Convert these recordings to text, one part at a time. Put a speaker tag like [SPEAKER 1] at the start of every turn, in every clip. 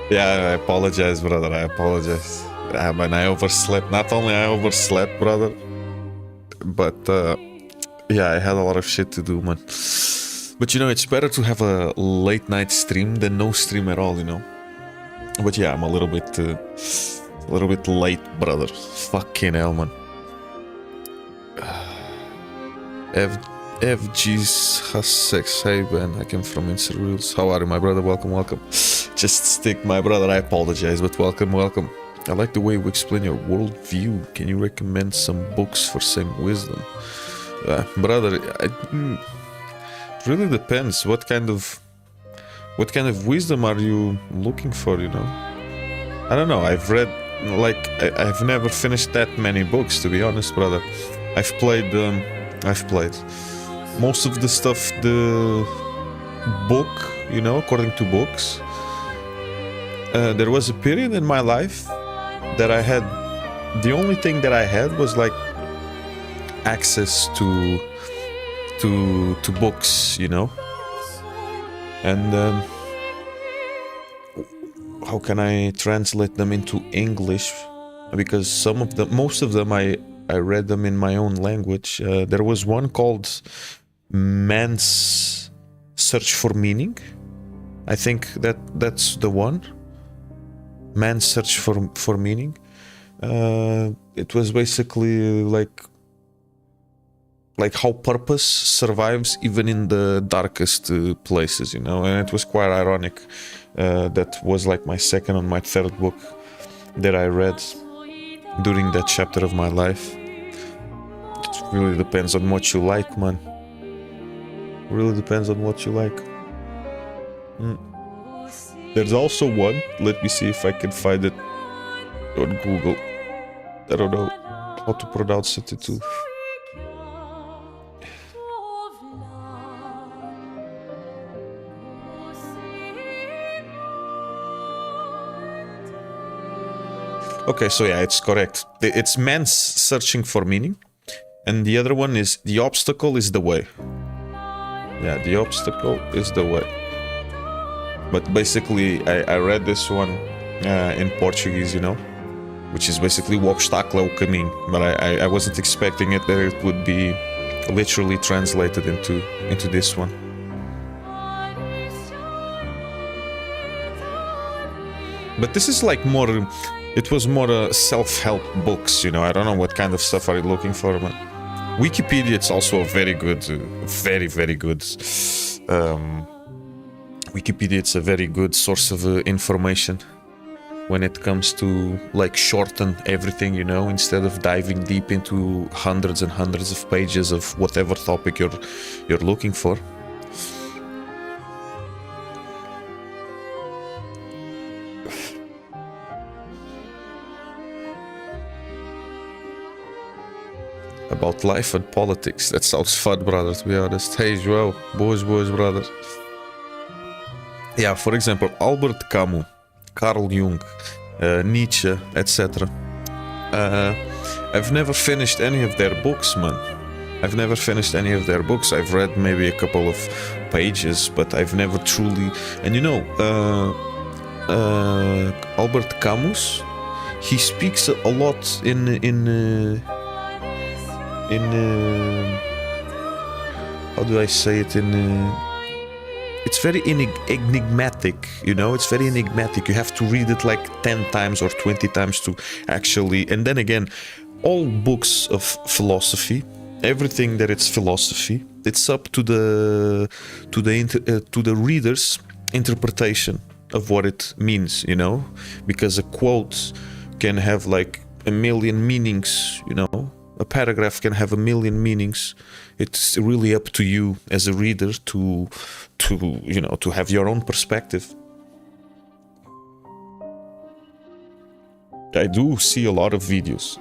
[SPEAKER 1] Yeah, I apologize, brother. I apologize. Man, I overslept. Not only I overslept, brother, but yeah, I had a lot of shit to do, man. But you know, it's better to have a late night stream than no stream at all, you know. But yeah, I'm a little bit late, brother. Fucking hell, man. FG's has sex. Hey Ben, I came from Insta. How are you, my brother? Welcome, welcome. Just stick, my brother. I apologize, but welcome, welcome. I like the way you explain your worldview. Can you recommend some books for same wisdom? Brother, it really depends. What kind of wisdom are you looking for? You know, I don't know. I've read I've never finished that many books, to be honest, brother. I've played most of the stuff, the book, you know, according to books. There was a period in my life that I had, the only thing that I had was like access to books, you know. And how can I translate them into English? Because most of them I read them in my own language. There was one called Man's Search for Meaning. I think that's the one. Man's Search for Meaning. It was basically like how purpose survives even in the darkest places, you know. And it was quite ironic. That was like my second and my third book that I read during that chapter of my life. It really depends on what you like, man. Really depends on what you like. There's also one, let me see if I can find it on Google. I don't know how to pronounce it too. Okay, so yeah, it's correct. It's Man's Searching for Meaning. And the other one is The Obstacle is the Way. Yeah, The Obstacle is the Way. But basically, I read this one in Portuguese, you know, which is basically O Obstáculo é o Caminho. But I wasn't expecting it that it would be literally translated into this one. But this is like more, it was more self-help books, you know. I don't know what kind of stuff are you looking for, man. Wikipedia, it's also a very good, very good. Wikipedia, it's a very good source of information when it comes to like shorten everything, you know, instead of diving deep into hundreds and hundreds of pages of whatever topic you're looking for. About life and politics. That sounds fun, brother, to be honest. Hey, João. Boas, brother. Yeah, for example, Albert Camus, Carl Jung, Nietzsche, etc. I've never finished any of their books, man. I've never finished any of their books. I've read maybe a couple of pages, but I've never truly... And you know, Albert Camus, he speaks a lot in how do I say it? It's it's very enigmatic, you know, it's very enigmatic. You have to read it like 10 times or 20 times to actually, and then again, all books of philosophy, everything that it's philosophy, it's up to the reader's interpretation of what it means, you know, because a quote can have like a million meanings, you know, a paragraph can have a million meanings. It's really up to you as a reader to you know, to have your own perspective. I do see a lot of videos.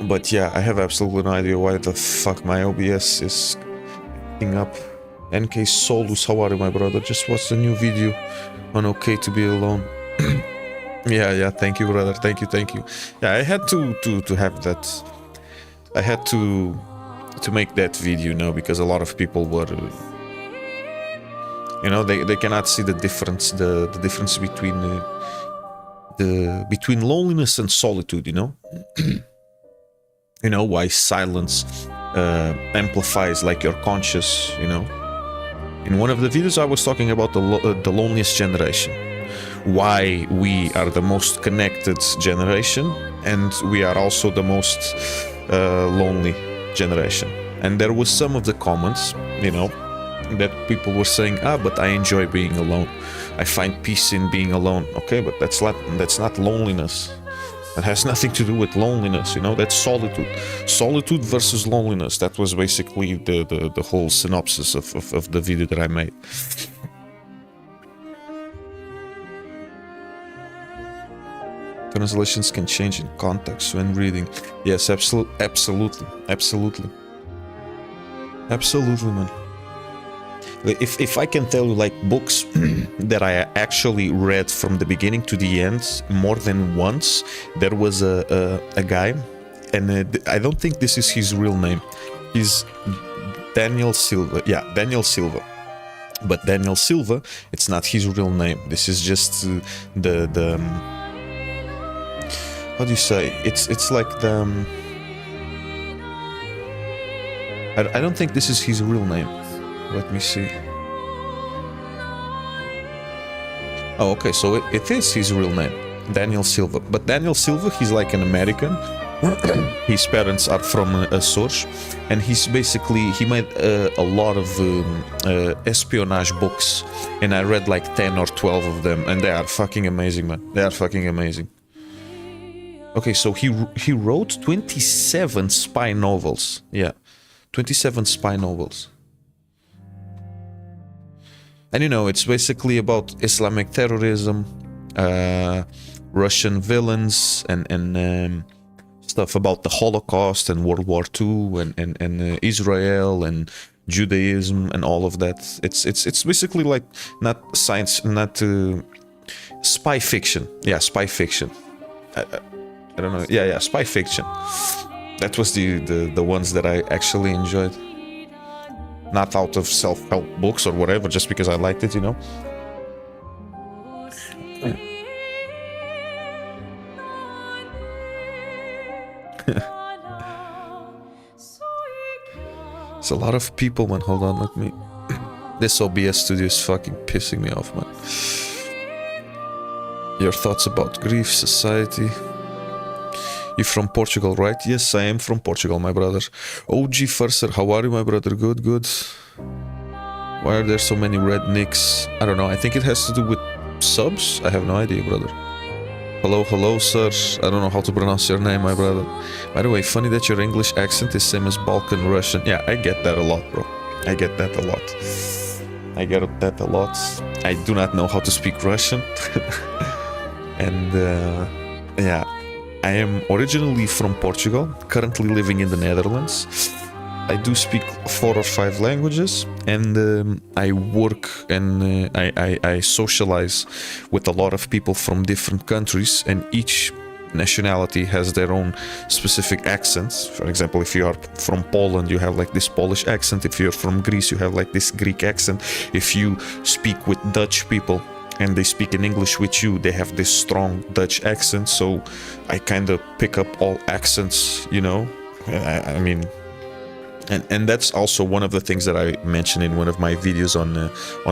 [SPEAKER 1] But yeah, I have absolutely no idea why the fuck my OBS is acting up. NK Solus, how are you, my brother? Just watched a new video on Okay to Be Alone. Yeah, thank you, brother. Thank you. Yeah, I had to have that. I had to make that video, you know, because a lot of people were, you know, they cannot see the difference, the difference between between loneliness and solitude, you know. You know, why silence amplifies like your conscious, you know. In one of the videos I was talking about the loneliest generation, why we are the most connected generation and we are also the most lonely generation. And there was some of the comments, you know, that people were saying, but I enjoy being alone, I find peace in being alone. Okay, but that's not loneliness. That has nothing to do with loneliness, you know. That's solitude. Solitude versus loneliness. That was basically the whole synopsis of the video that I made. Translations can change in context when reading. Yes, absolutely, man. If I can tell you, like, books that I actually read from the beginning to the end more than once, there was a guy, and I don't think this is his real name. He's Daniel Silva. Yeah, Daniel Silva. But Daniel Silva, it's not his real name. This is just the how do you say? It's like the I don't think this is his real name. Let me see. Oh, okay, so it is his real name, Daniel Silva. But Daniel Silva, he's like an American. His parents are from Açores, and he made a lot of espionage books, and I read like 10 or 12 of them, and they are fucking amazing, man. They are fucking amazing. Okay, so he wrote 27 spy novels. Yeah, 27 spy novels. And you know, it's basically about Islamic terrorism, Russian villains, and stuff about the Holocaust and World War II and Israel and Judaism and all of that. It's basically like not science, not spy fiction. Yeah, spy fiction. I don't know. Yeah, spy fiction. That was the ones that I actually enjoyed. Not out of self-help books or whatever, just because I liked it, you know. It's a lot of people, man. Hold on, let me... This OBS studio is fucking pissing me off, man. Your thoughts about grief, society... You're from Portugal, right? Yes, I am from Portugal, my brother. OG Furser, how are you, my brother? Good. Why are there so many red nicks? I don't know. I think it has to do with subs. I have no idea, brother. Hello, sir. I don't know how to pronounce your name, my brother. By the way, funny that your English accent is same as Balkan Russian. Yeah, I get that a lot, bro. I get that a lot. I do not know how to speak Russian. And, yeah. I am originally from Portugal, currently living in the Netherlands. I do speak 4 or 5 languages, and I work and I socialize with a lot of people from different countries, and each nationality has their own specific accents. For example, if you are from Poland, you have like this Polish accent. If you're from Greece, you have like this Greek accent. If you speak with Dutch people, and they speak in English with you, they have this strong Dutch accent, so I kind of pick up all accents, you know, I mean, and that's also one of the things that I mentioned in one of my videos on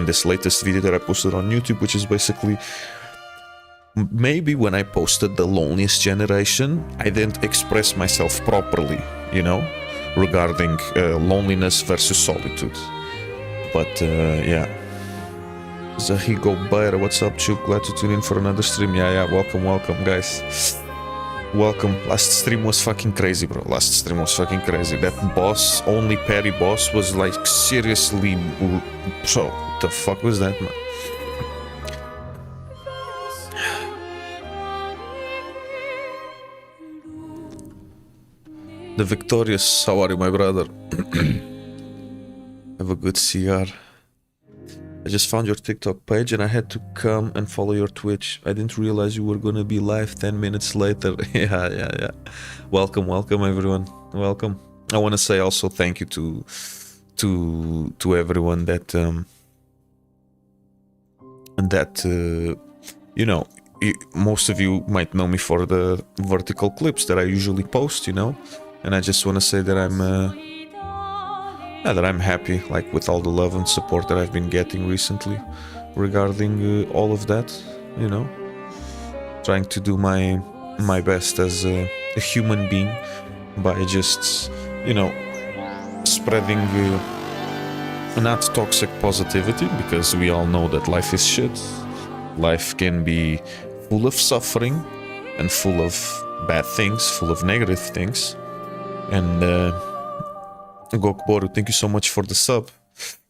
[SPEAKER 1] this latest video that I posted on YouTube, which is basically, maybe when I posted the loneliest generation, I didn't express myself properly, you know, regarding loneliness versus solitude. But yeah. Zahigo Bayer, what's up, Chuk? Glad to tune in for another stream. Yeah, welcome, guys. Welcome. Last stream was fucking crazy, bro. Last stream was fucking crazy. That boss, only Parry boss, was like seriously. So, what the fuck was that, man? The Victorious, how are you, my brother? Have a good cigar. I just found your TikTok page and I had to come and follow your Twitch. I didn't realize you were gonna be live 10 minutes later. Yeah. Welcome, everyone. Welcome. I want to say also thank you to everyone that you know, most of you might know me for the vertical clips that I usually post, you know, and I just want to say that I'm happy, like, with all the love and support that I've been getting recently regarding all of that, you know, trying to do my best as a human being by just, you know, spreading not toxic positivity, because we all know that life is shit. Life can be full of suffering and full of bad things, full of negative things. And Gokboru, thank you so much for the sub.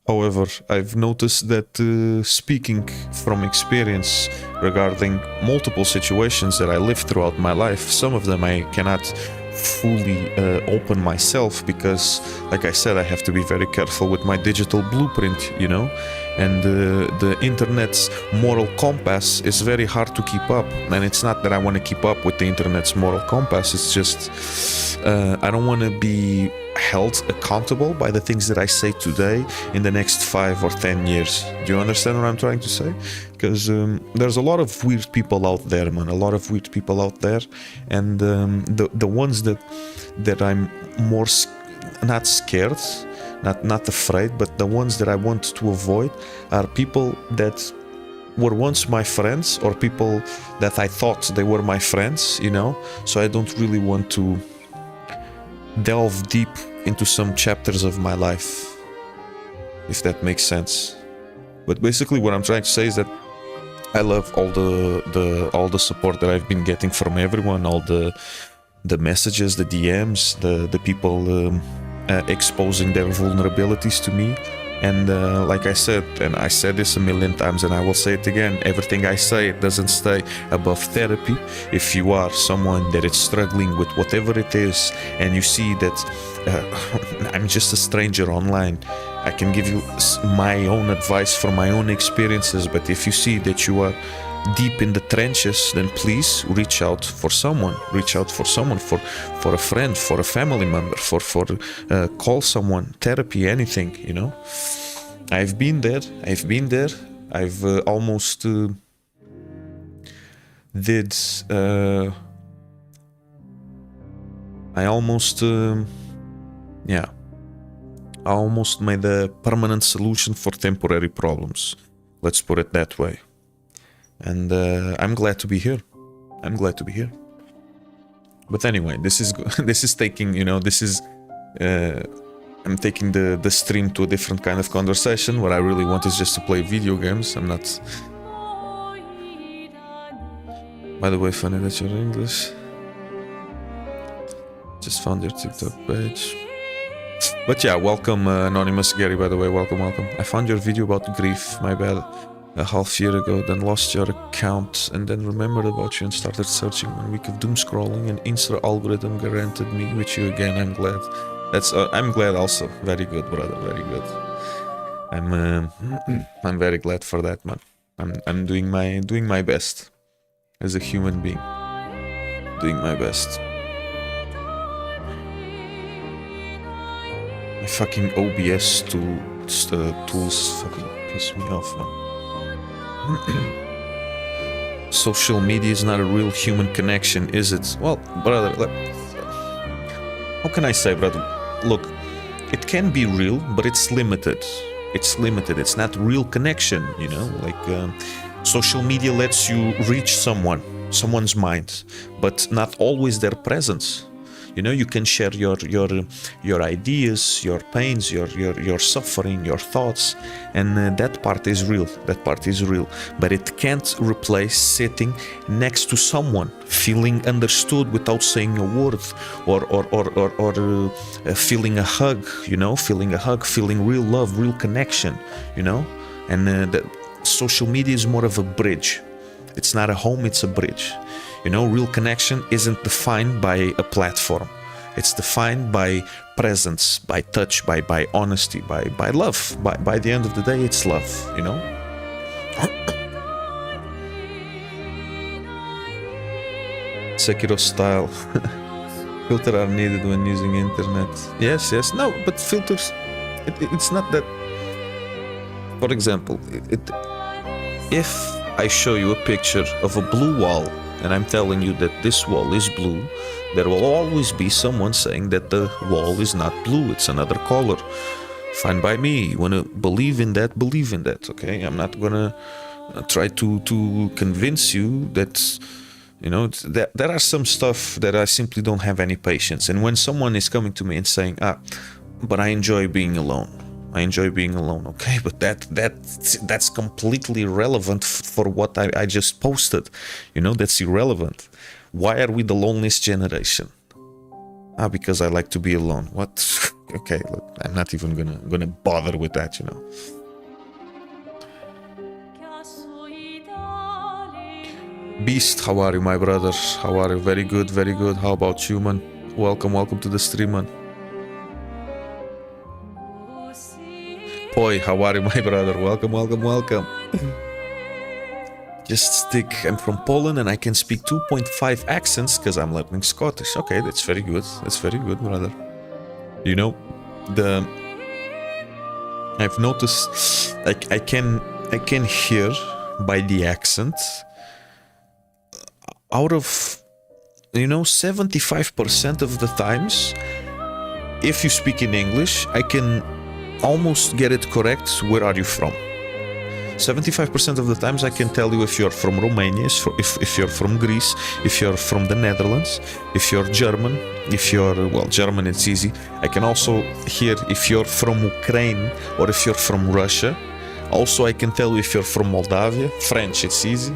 [SPEAKER 1] However, I've noticed that speaking from experience regarding multiple situations that I lived throughout my life, some of them I cannot fully open myself because, like I said, I have to be very careful with my digital blueprint, you know, and the internet's moral compass is very hard to keep up. And it's not that I want to keep up with the internet's moral compass, it's just I don't want to be held accountable by the things that I say today in the next 5 or 10 years. Do you understand what I'm trying to say? Because there's a lot of weird people out there, man. A lot of weird people out there, and the ones that I'm more not scared, not afraid, but the ones that I want to avoid are people that were once my friends, or people that I thought they were my friends, you know. So I don't really want to delve deep into some chapters of my life, if that makes sense. But basically what I'm trying to say is that I love all the support that I've been getting from everyone, all the messages, the DMs, the people exposing their vulnerabilities to me. And like I said, and I said this a million times and I will say it again, everything I say, it doesn't stay above therapy. If you are someone that is struggling with whatever it is, and you see that I'm just a stranger online, I can give you my own advice from my own experiences, but if you see that you are deep in the trenches, then please reach out for someone, for a friend, for a family member, for call someone, therapy, anything, you know. I've been there. I've almost I almost made a permanent solution for temporary problems. Let's put it that way. And I'm glad to be here. But anyway, this is taking, you know, I'm taking the stream to a different kind of conversation. What I really want is just to play video games. I'm not... By the way, funny that you're English. Just found your TikTok page. But yeah, welcome Anonymous Gary, by the way, welcome. I found your video about grief, my bad, a half year ago, then lost your account, and then remembered about you and started searching. 1 week of doom scrolling, and Insta algorithm granted me with you again. I'm glad. I'm glad also. Very good, brother, very good. I'm very glad for that, man. I'm doing my best as a human being. Doing my best. My fucking OBS tools fucking piss me off, man. Social media is not a real human connection, is it? Well, brother, how can I say, brother? Look, it can be real, but it's limited. It's limited. It's not real connection, you know? Like, social media lets you reach someone's mind, but not always their presence. You know, you can share your ideas, your pains, your suffering, your thoughts, and that part is real. That part is real. But it can't replace sitting next to someone, feeling understood without saying a word, or feeling a hug. You know, feeling real love, real connection. You know, and that social media is more of a bridge. It's not a home, it's a bridge. You know, real connection isn't defined by a platform. It's defined by presence, by touch, by honesty, by love. By the end of the day, it's love, you know? Sekiro style. Filters are needed when using internet. Yes, yes. No, but filters, it's not that... For example, if I show you a picture of a blue wall, and I'm telling you that this wall is blue, there will always be someone saying that the wall is not blue, it's another color. Fine by me. You want to believe in that, okay? I'm not gonna try to convince you that, you know, there are some stuff that I simply don't have any patience. And when someone is coming to me and saying, but I enjoy being alone. Okay, but that's completely irrelevant for what I just posted. You know, that's irrelevant. Why are we the loneliest generation? Because I like to be alone. What? Okay, look, I'm not even gonna bother with that, you know. Beast, how are you, my brother? How are you? Very good, very good. How about you, man? Welcome to the stream, man. Poi, how are you, my brother? Welcome. Just stick. I'm from Poland and I can speak 2.5 accents because I'm learning Scottish. Okay, that's very good. That's very good, brother. You know, I've noticed, like, I can hear by the accent, out of, you know, 75% of the times, if you speak in English, I can almost get it correct. Where are you from? 75% of the times I can tell you if you're from Romania, if you're from Greece, if you're from the Netherlands, if you're German, if you're, well, German it's easy. I can also hear if you're from Ukraine or if you're from Russia. Also I can tell you if you're from Moldavia. French it's easy.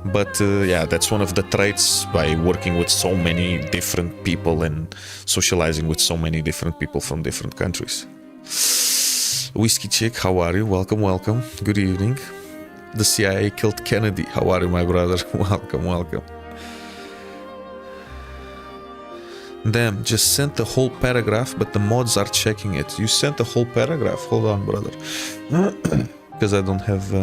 [SPEAKER 1] But yeah, that's one of the traits by working with so many different people and socializing with so many different people from different countries. Whiskey Chick, how are you? Welcome. Good evening. The CIA killed Kennedy. How are you, my brother? Welcome. Damn, just sent the whole paragraph, but the mods are checking it. You sent the whole paragraph? Hold on, brother. Because I don't have...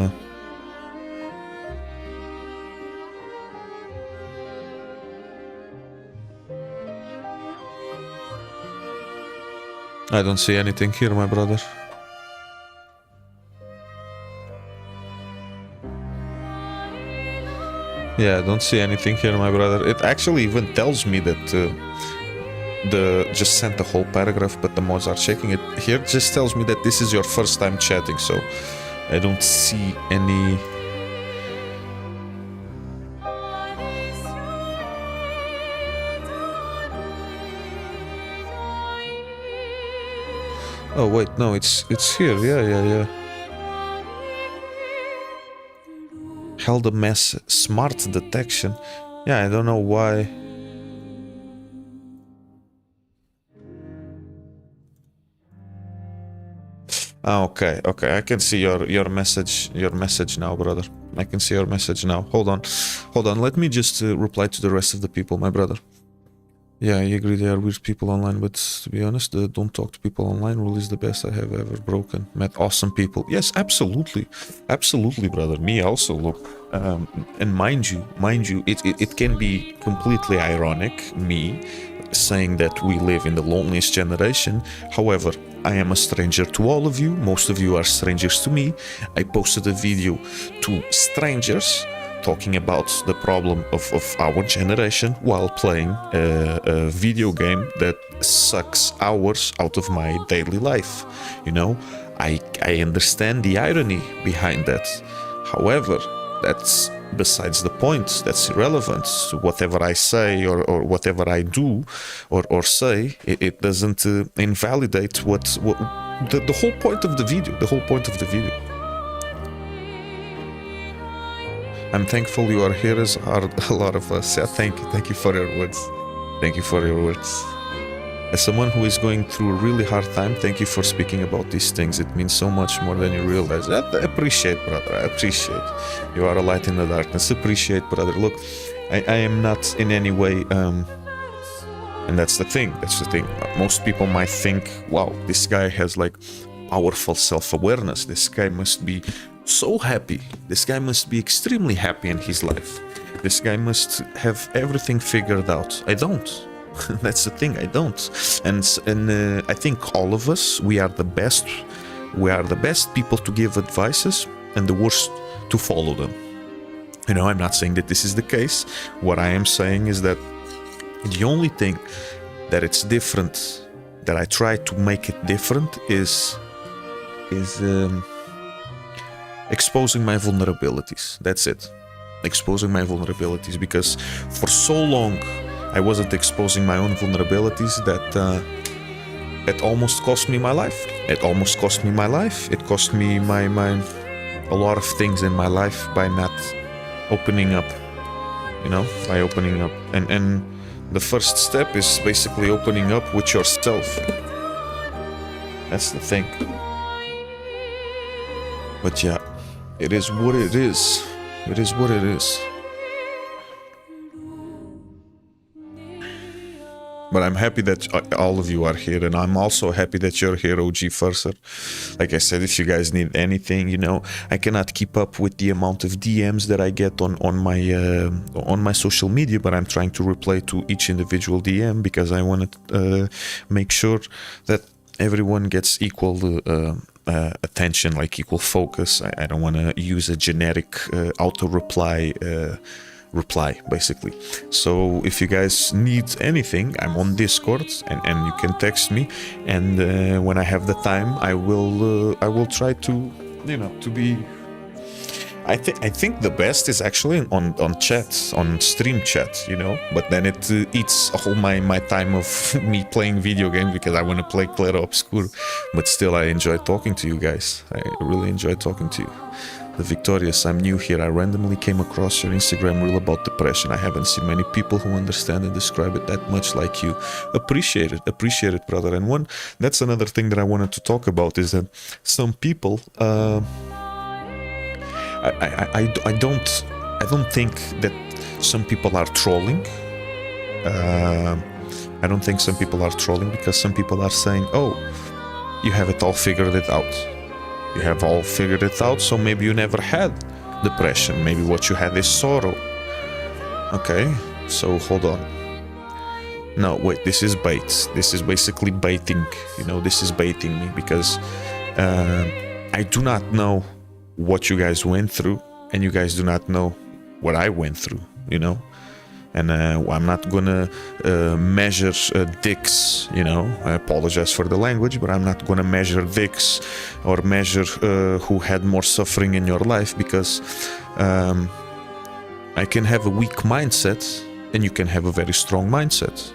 [SPEAKER 1] I don't see anything here, my brother. Yeah, I don't see anything here, my brother. It actually even tells me that just sent the whole paragraph, but the mods are checking it. Here it just tells me that this is your first time chatting, so I don't see any... Oh wait, no, it's here. Yeah. Held a mess. Smart detection. Yeah, I don't know why. Okay. I can see your message now, brother. I can see your message now. Hold on. Let me just reply to the rest of the people, my brother. Yeah, I agree there are weird people online, but to be honest, the don't talk to people online rule is the best I have ever broken. Met awesome people. Yes, absolutely, brother. Me also, look, and mind you, it can be completely ironic, me saying that we live in the loneliest generation. However, I am a stranger to all of you. Most of you are strangers to me. I posted a video to strangers, talking about the problem of our generation while playing a video game that sucks hours out of my daily life. You know, I understand the irony behind that. However, that's besides the point. That's irrelevant. So whatever I say or whatever I do or say, it doesn't invalidate what the whole point of the video. The whole point of the video. I'm thankful you are here, as are a lot of us. Yeah, thank you for your words. Thank you for your words. As someone who is going through a really hard time, thank you for speaking about these things. It means so much more than you realize. I appreciate, brother. I appreciate. You are a light in the darkness. Appreciate, brother. Look, I am not in any way... and that's the thing. Most people might think, wow, this guy has like powerful self-awareness. This guy must be so happy. This guy must be extremely happy in his life. This guy must have everything figured out. I don't. That's the thing, I don't. And I think all of us, we are the best people to give advices and the worst to follow them. You know, I'm not saying that this is the case. What I am saying is that the only thing that it's different, that I try to make it different, is exposing my vulnerabilities. That's it. Exposing my vulnerabilities, because for so long I wasn't exposing my own vulnerabilities that it almost cost me my life. It almost cost me my life. It cost me a lot of things in my life by not opening up, you know, by opening up. And the first step is basically opening up with yourself. That's the thing. But yeah, it is what it is. It is what it is. But I'm happy that all of you are here, and I'm also happy that you're here, OG Furser. Like I said, if you guys need anything, you know, I cannot keep up with the amount of DMs that I get on my social media, but I'm trying to reply to each individual DM because I want to make sure that everyone gets equal attention, like equal focus. I don't want to use a generic auto reply basically. So if you guys need anything, I'm on Discord and you can text me, and when I have the time I will try to, you know, to be... I think the best is actually on chat, on stream chat, you know, but then it eats all my time of me playing video games because I want to play Clair Obscur. But still, I enjoy talking to you guys. I really enjoy talking to you. The Victorious, I'm new here. I randomly came across your Instagram reel about depression. I haven't seen many people who understand and describe it that much like you. Appreciate it, brother. And that's another thing that I wanted to talk about, is that some people, I don't think that some people are trolling. I don't think some people are trolling because some people are saying, oh, you have it all figured it out. You have all figured it out, so maybe you never had depression. Maybe what you had is sorrow. Okay, so hold on. No, wait, this is bait. This is basically baiting. You know, this is baiting me because I do not know what you guys went through, and you guys do not know what I went through, you know. And I'm not gonna measure dicks, you know. I apologize for the language, but I'm not gonna measure dicks or measure who had more suffering in your life, because I can have a weak mindset and you can have a very strong mindset.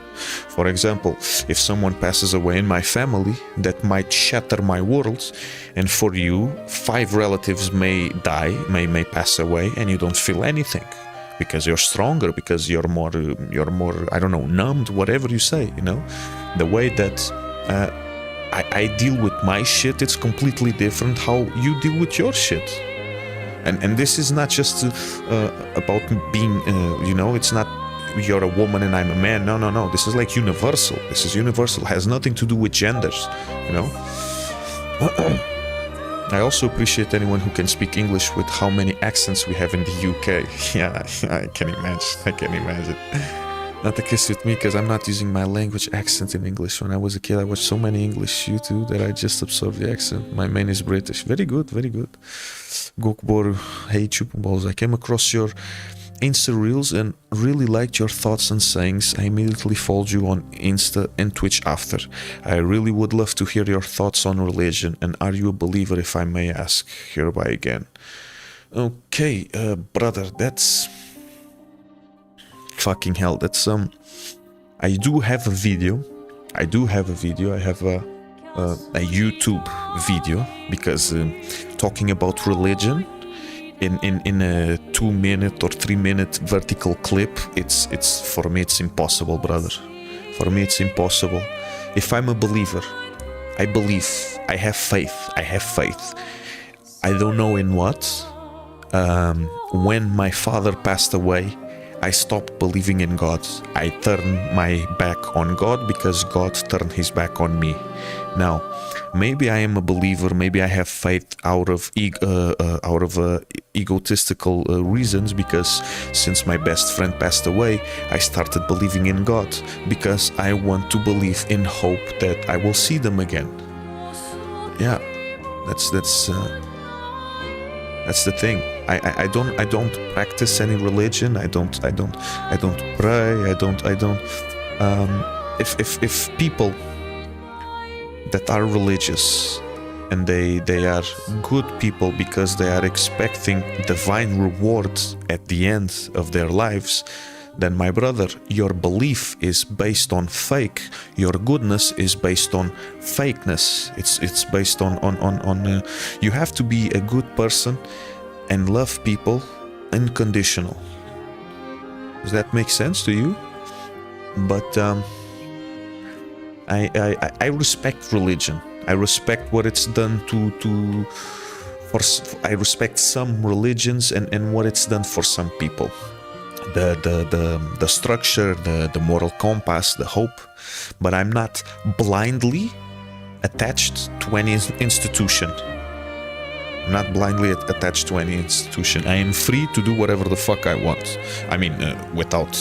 [SPEAKER 1] For example, if someone passes away in my family, that might shatter my world, and for you, 5 relatives may die, may pass away, and you don't feel anything. Because you're stronger, because you're more, I don't know, numbed, whatever you say, you know. The way that I deal with my shit, it's completely different how you deal with your shit. And this is not just about being, you know, it's not you're a woman and I'm a man. No. This is like universal. This is universal. It has nothing to do with genders, you know. I also appreciate anyone who can speak English with how many accents we have in the UK. Yeah, I can imagine. Not a kiss with me, because I'm not using my language accent in English. When I was a kid, I watched so many English YouTube that I just absorbed the accent. My main is British. Very good, very good. Gokbor, hey Chupaballs, I came across your Insta Reels and really liked your thoughts and sayings. I immediately followed you on Insta and Twitch after. I really would love to hear your thoughts on religion, and are you a believer, if I may ask? Hereby again. Okay, brother, that's... fucking hell, that's I do have a video. I have a YouTube video, because talking about religion in a 2-minute or 3-minute vertical clip, it's for me it's impossible, brother. For me it's impossible. If I'm a believer, I believe, I have faith. I don't know in what. When my father passed away, I stopped believing in God. I turned my back on God because God turned his back on me. Now, maybe I am a believer, maybe I have faith out of egotistical reasons, because since my best friend passed away, I started believing in God because I want to believe in hope that I will see them again. Yeah, that's the thing. I don't practice any religion. I don't pray. If people that are religious and they are good people because they are expecting divine rewards at the end of their lives, then my brother, your belief is based on fake. Your goodness is based on fakeness. It's based on you have to be a good person and love people unconditional. Does that make sense to you? But I respect religion. I respect what it's done I respect some religions and what it's done for some people. The structure, the moral compass, the hope. But I'm not blindly attached to any institution. I'm not blindly attached to any institution. I am free to do whatever the fuck I want. I mean, without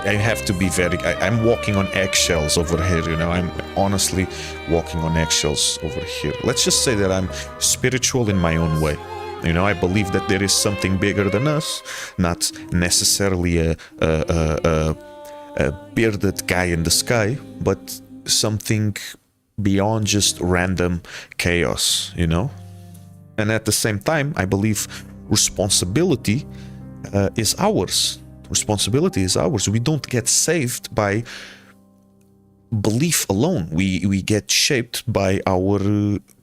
[SPEAKER 1] I have to be very... I'm walking on eggshells over here, you know. I'm honestly walking on eggshells over here. Let's just say that I'm spiritual in my own way. You know, I believe that there is something bigger than us, not necessarily a bearded guy in the sky, but something beyond just random chaos, you know? And at the same time, I believe responsibility is ours. Responsibility is ours. We don't get saved by belief alone. We get shaped by our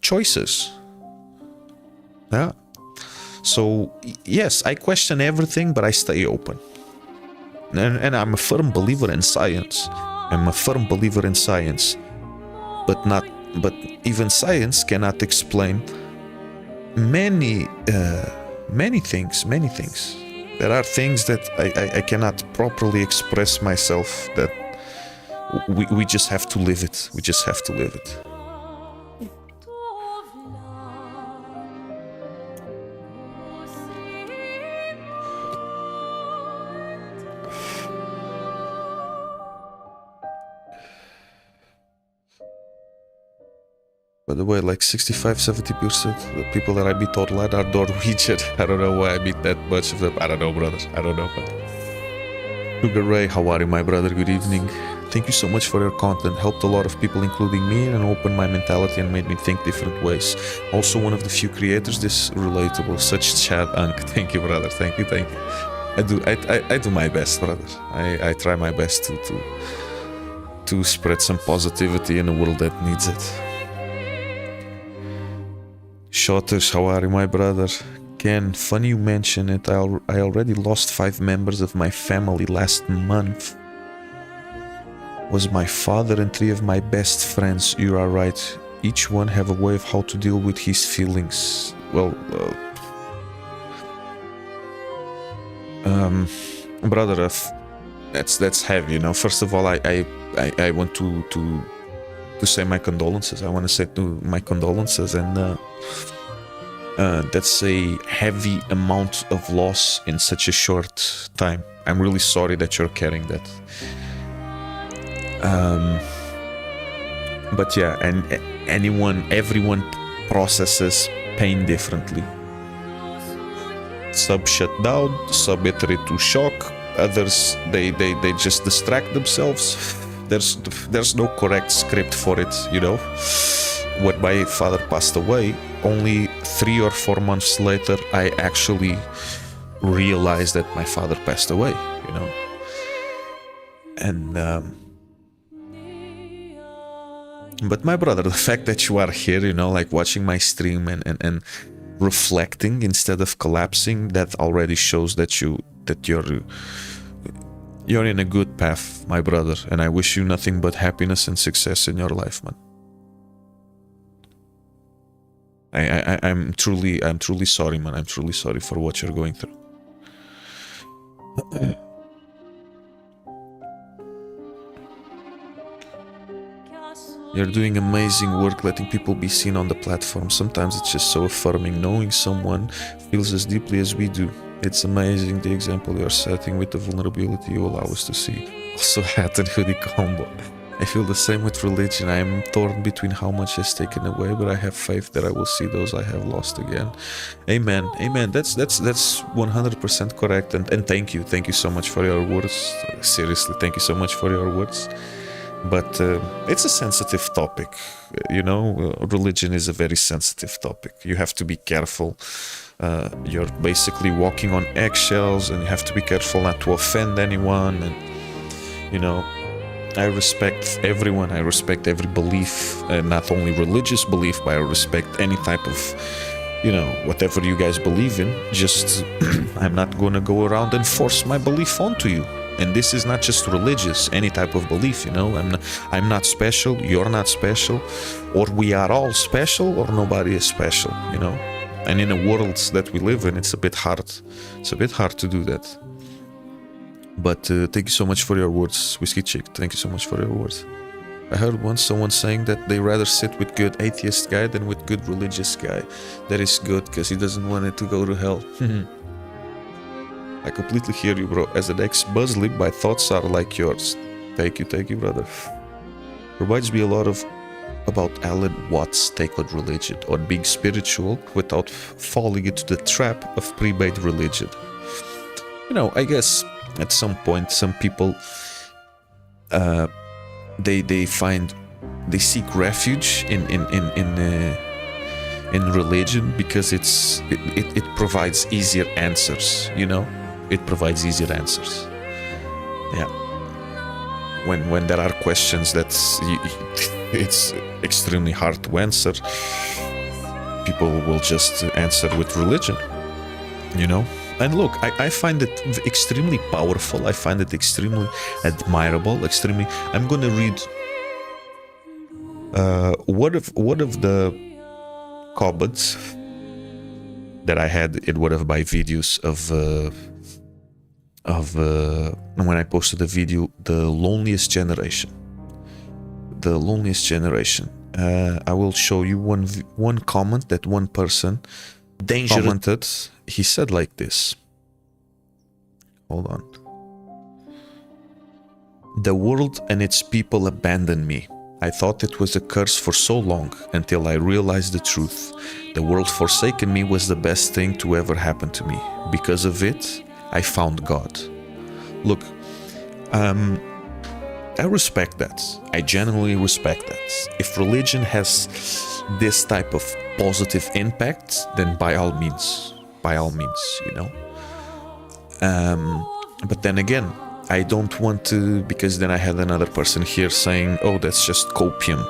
[SPEAKER 1] choices. Yeah. So, yes, I question everything, but I stay open. And I'm a firm believer in science. But even science cannot explain many things. There are things that I cannot properly express myself, that we just have to live it. We just have to live it. By the way, like 65-70% of the people that I meet online are Norwegian. I don't know why I meet that much of them. I don't know, brother. I don't know. But... Sugar Ray, how are you, my brother? Good evening. Thank you so much for your content. Helped a lot of people, including me, and opened my mentality and made me think different ways. Also, one of the few creators this relatable. Such Chad Unk. Thank you, brother. Thank you. I do my best, brother. I try my best to spread some positivity in a world that needs it. Shotish, how are you, my brother? Ken, funny you mention it. I already lost 5 members of my family last month. Was my father and 3 of my best friends. You are right. Each one have a way of how to deal with his feelings. Well, brother, that's heavy, you know. First of all, I want to to say my condolences. I want to say my condolences, and that's a heavy amount of loss in such a short time. I'm really sorry that you're carrying that. But yeah, and everyone processes pain differently. Some shut down, some enter into shock, others they just distract themselves. There's no correct script for it, you know. When my father passed away, only 3 or 4 months later, I actually realized that my father passed away, you know. And but my brother, the fact that you are here, you know, like watching my stream and reflecting instead of collapsing, that already shows that you're in a good path, my brother, and I wish you nothing but happiness and success in your life, man. I'm truly sorry, man. I'm truly sorry for what you're going through. You're doing amazing work letting people be seen on the platform. Sometimes it's just so affirming knowing someone feels as deeply as we do. It's amazing the example you're setting with the vulnerability you allow us to see. Also hat and hoodie combo. I feel the same with religion. I am torn between how much is taken away, but I have faith that I will see those I have lost again. Amen. Amen. That's 100% correct. And thank you so much for your words. Seriously, thank you so much for your words. But it's a sensitive topic, you know. Religion is a very sensitive topic. You have to be careful. You're basically walking on eggshells, and you have to be careful not to offend anyone. And you know, I respect everyone. I respect every belief, not only religious belief, but I respect any type of, you know, whatever you guys believe in. Just I'm not gonna go around and force my belief onto you. And this is not just religious, any type of belief, you know. I'm not special, you're not special, or we are all special, or nobody is special, you know. And in a world that we live in, it's a bit hard. It's a bit hard to do that. But thank you so much for your words, Whiskey Chick. Thank you so much for your words. I heard once someone saying that they rather sit with good atheist guy than with good religious guy. That is good, because he doesn't want it to go to hell. I completely hear you, bro. As an ex-Muslim, my thoughts are like yours. Thank you, brother. Reminds me a lot of about Alan Watts' take on religion, on being spiritual without falling into the trap of pre-made religion. You know, I guess at some point, some people they seek refuge in religion because it provides easier answers, you know. It provides easier answers. Yeah. When there are questions that it's extremely hard to answer, people will just answer with religion, you know. And look, I find it extremely powerful. I find it extremely admirable. I'm gonna read one of the comments that I had in one of my videos of when I posted a video, the loneliest generation. The loneliest generation. I will show you one comment that one person commented. He said like this. Hold on. The world and its people abandoned me. I thought it was a curse for so long until I realized the truth. The world forsaken me was the best thing to ever happen to me. Because of it, I found God. Look, I respect that. I genuinely respect that. If religion has this type of positive impact, then by all means, you know. But then again, I don't want to, because then I had another person here saying, oh, that's just copium.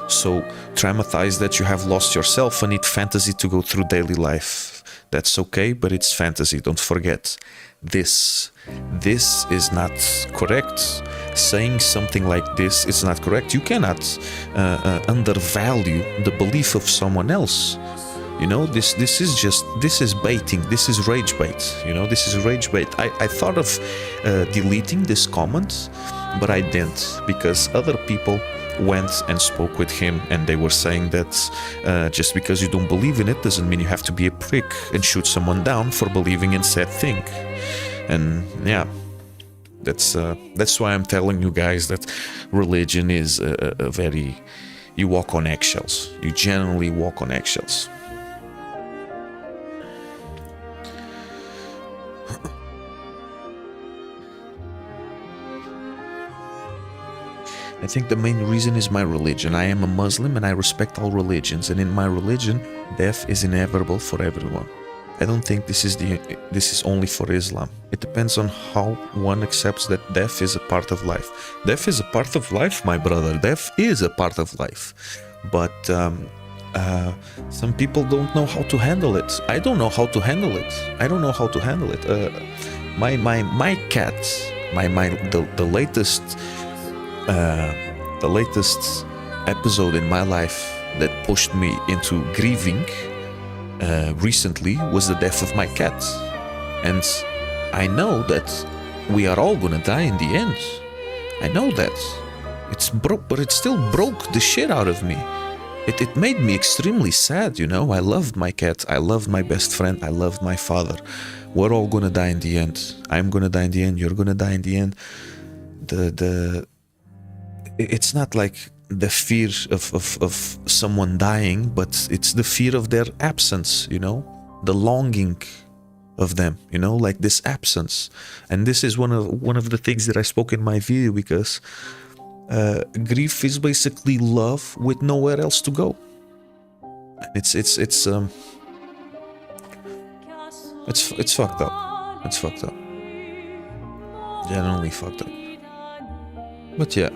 [SPEAKER 1] So traumatized that you have lost yourself and need fantasy to go through daily life. That's okay, but it's fantasy. Don't forget, this is not correct. Saying something like this is not correct. You cannot undervalue the belief of someone else. You know, this is baiting. This is rage bait. You know, this is rage bait. I thought of deleting this comment, but I didn't, because other people went and spoke with him, and they were saying that just because you don't believe in it doesn't mean you have to be a prick and shoot someone down for believing in said thing. And yeah, that's why I'm telling you guys that religion is a very... You walk on eggshells. You generally walk on eggshells. I think the main reason is my religion. I am a Muslim and I respect all religions, and in my religion, death is inevitable for everyone. I don't think this is only for Islam. It depends on how one accepts that death is a part of life. Death is a part of life, my brother. Death is a part of life. But some people don't know how to handle it. I don't know how to handle it. I don't know how to handle it. My cat, the latest episode in my life that pushed me into grieving recently was the death of my cat. And I know that we are all gonna die in the end. I know that. It's broke, but it still broke the shit out of me. It made me extremely sad, you know. I loved my cat, I loved my best friend, I loved my father. We're all gonna die in the end. I'm gonna die in the end, you're gonna die in the end. It's not like the fear of someone dying, but it's the fear of their absence, you know, the longing of them, you know, like this absence. And this is one of the things that I spoke in my video, because grief is basically love with nowhere else to go. It's fucked up. It's fucked up. Generally fucked up. But yeah.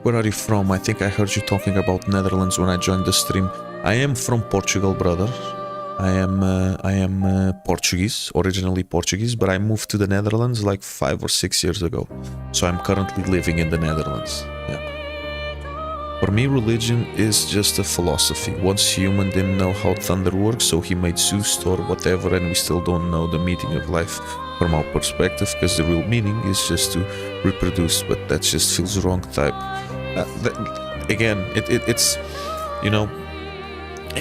[SPEAKER 1] Where are you from? I think I heard you talking about Netherlands when I joined the stream. I am from Portugal, brother. I am Portuguese, originally Portuguese, but I moved to the Netherlands like 5 or 6 years ago. So I'm currently living in the Netherlands. Yeah. For me, religion is just a philosophy. Once human didn't know how thunder works, so he made Zeus or whatever, and we still don't know the meaning of life from our perspective, because the real meaning is just to reproduce, but that just feels wrong type. Again, it's, you know,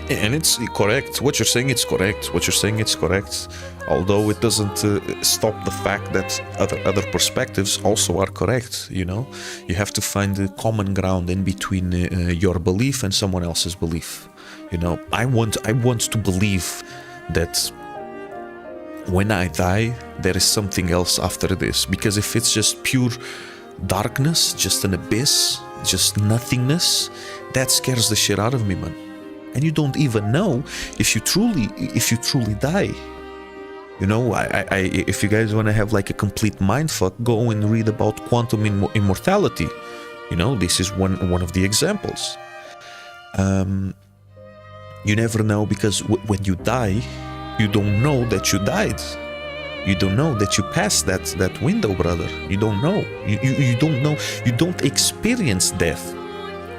[SPEAKER 1] and it's correct. What you're saying, it's correct. What you're saying, it's correct. Although it doesn't stop the fact that other perspectives also are correct. You know, you have to find the common ground in between your belief and someone else's belief. You know, I want to believe that when I die, there is something else after this. Because if it's just pure darkness, just an abyss, just nothingness, that scares the shit out of me, man. And you don't even know if you truly die. You know, if you guys want to have like a complete mindfuck, go and read about quantum immortality. You know, this is one of the examples. You never know, because when you die, you don't know that you died. You don't know that you passed that window, brother. You don't know. You don't know. You don't experience death.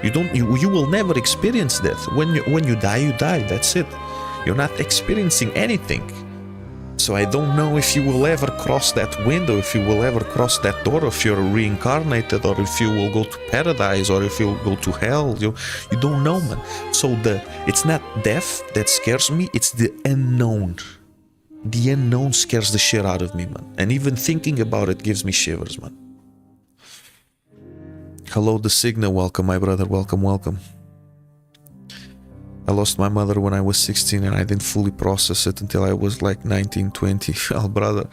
[SPEAKER 1] You will never experience death. When you die, you die. That's it. You're not experiencing anything. So I don't know if you will ever cross that window, if you will ever cross that door, if you're reincarnated, or if you will go to paradise, or if you'll go to hell. You don't know, man. So it's not death that scares me, it's the unknown. The unknown scares the shit out of me, man. And even thinking about it gives me shivers, man. Hello, The Signal. Welcome, my brother. Welcome, welcome. I lost my mother when I was 16 and I didn't fully process it until I was like 19, 20. Well, brother,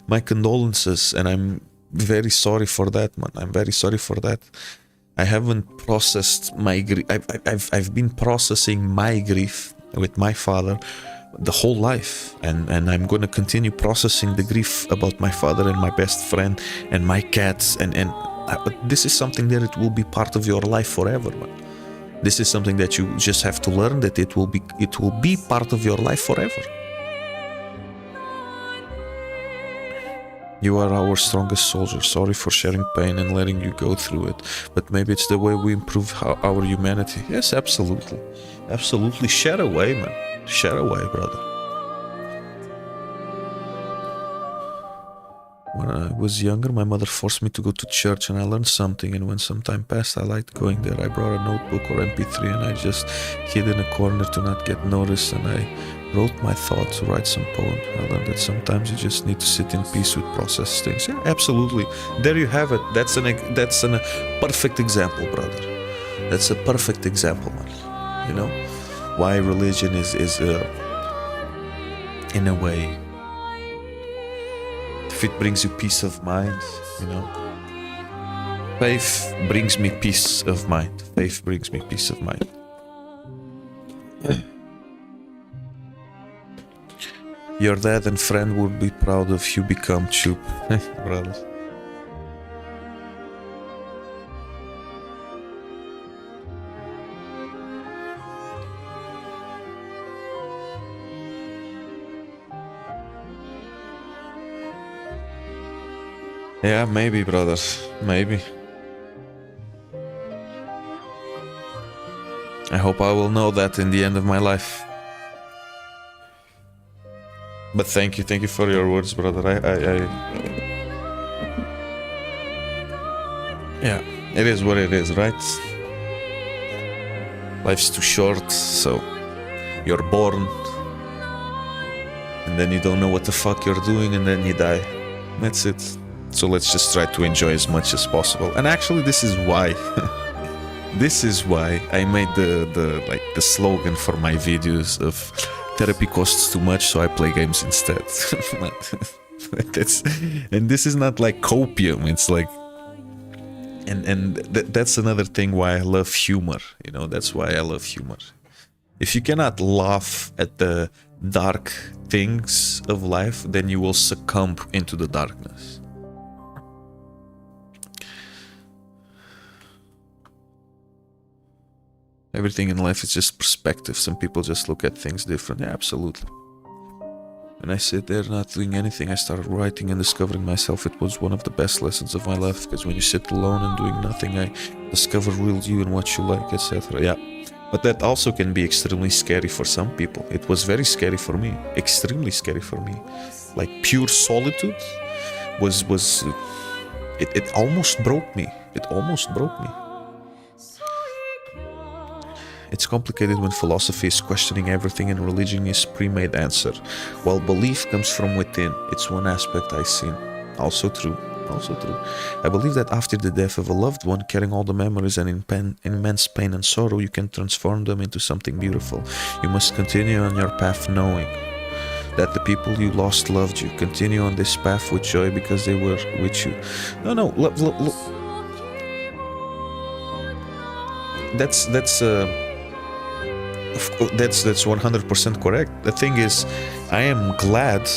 [SPEAKER 1] my condolences, and I'm very sorry for that, man. I'm very sorry for that. I haven't processed my grief. I've been processing my grief with my father the whole life, and I'm going to continue processing the grief about my father and my best friend and my cats, and this is something that it will be part of your life forever, man. This is something that you just have to learn, that it will be part of your life forever. You are our strongest soldier. Sorry for sharing pain and letting you go through it. But maybe it's the way we improve our humanity. Yes, absolutely. Absolutely. Share away, man. Share away, brother. When I was younger, my mother forced me to go to church and I learned something, and when some time passed, I liked going there. I brought a notebook or MP3 and I just hid in a corner to not get noticed, and I wrote my thoughts, write some poem. I learned that sometimes you just need to sit in peace with process things. Yeah, absolutely. There you have it. That's a perfect example, brother. That's a perfect example, man. You know, why religion is in a way, if it brings you peace of mind, you know. Faith brings me peace of mind. Faith brings me peace of mind. Your dad and friend would be proud of you become Chup. Brother. Yeah, maybe, brother. Maybe. I hope I will know that in the end of my life. But thank you for your words, brother. Yeah, it is what it is, right? Life's too short, so you're born, and then you don't know what the fuck you're doing, and then you die. That's it. So let's just try to enjoy as much as possible. And actually, this is why. This is why I made the slogan for my videos of therapy costs too much, so I play games instead. And this is not like copium. It's like, that's another thing why I love humor. You know, that's why I love humor. If you cannot laugh at the dark things of life, then you will succumb into the darkness. Everything in life is just perspective. Some people just look at things different. Yeah, absolutely. When I sit there not doing anything, I started writing and discovering myself. It was one of the best lessons of my life, because when you sit alone and doing nothing, I discover real you and what you like, etc. Yeah, but that also can be extremely scary for some people. It was very scary for me, extremely scary for me. Like pure solitude it almost broke me. It almost broke me. It's complicated when philosophy is questioning everything and religion is pre-made answer, while belief comes from within. It's one aspect I see. Also true. Also true. I believe that after the death of a loved one, carrying all the memories and immense pain and sorrow, you can transform them into something beautiful. You must continue on your path knowing that the people you lost loved you. Continue on this path with joy because they were with you. No, look. That's 100% correct. The thing is, I am glad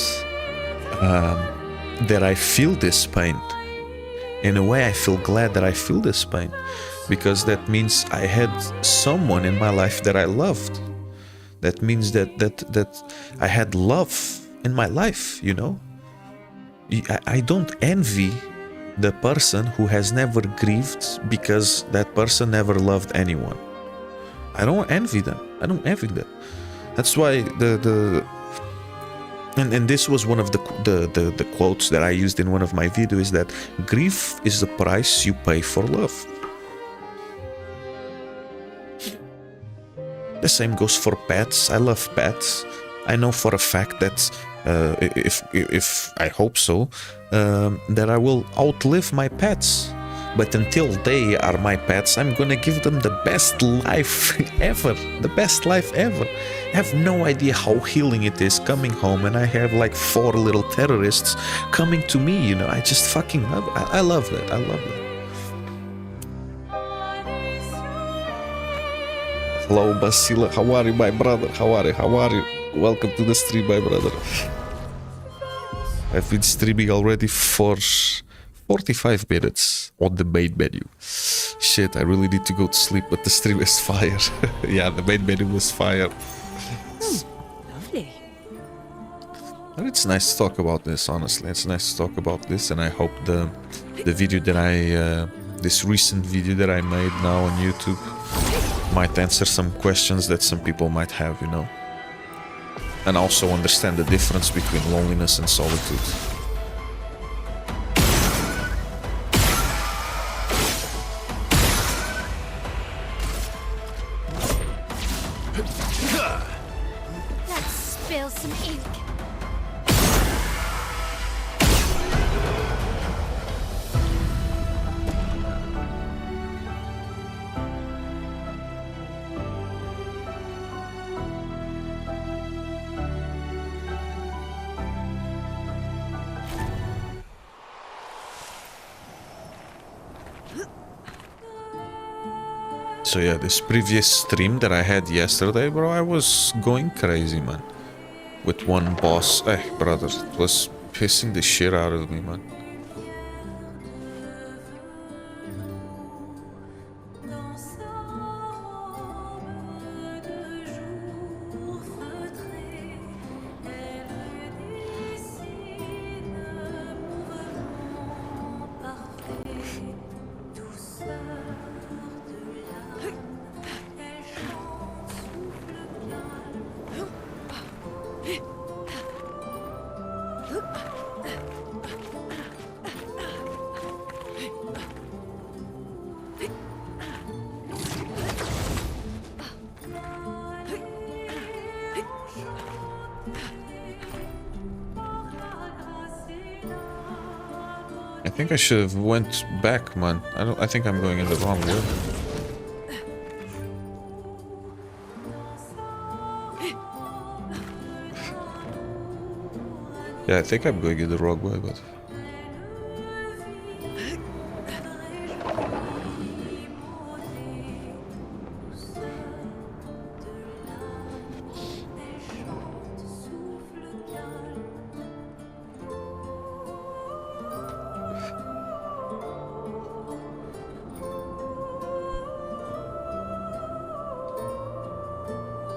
[SPEAKER 1] that I feel this pain. In a way, I feel glad that I feel this pain, because that means I had someone in my life that I loved. That means that I had love in my life, you know. I don't envy the person who has never grieved because that person never loved anyone. I don't envy them. I don't envy them. That's why and this was one of the quotes that I used in one of my videos, that grief is the price you pay for love. The same goes for pets. I love pets. I know for a fact that if I hope so, that I will outlive my pets. But until they are my pets, I'm gonna give them the best life ever. The best life ever. I have no idea how healing it is coming home and I have like 4 little terrorists coming to me, you know. I just fucking love it. I love that. I love that. Hello, Basila. How are you, my brother? How are you? How are you? Welcome to the stream, my brother. I've been streaming already for 45 minutes on the main menu. Shit, I really need to go to sleep, but the stream is fire. Yeah, the main menu was fire.
[SPEAKER 2] Lovely.
[SPEAKER 1] But it's nice to talk about this, honestly. It's nice to talk about this, and I hope the video that this recent video that I made now on YouTube might answer some questions that some people might have, you know. And also understand the difference between loneliness and solitude.
[SPEAKER 2] Let's spill some ink.
[SPEAKER 1] So yeah, this previous stream that I had yesterday, bro, I was going crazy, man. With one boss. Hey, brother, it was pissing the shit out of me, man. I think I should have went back, man. I think I'm going in the wrong way. Yeah, I think I'm going in the wrong way, but...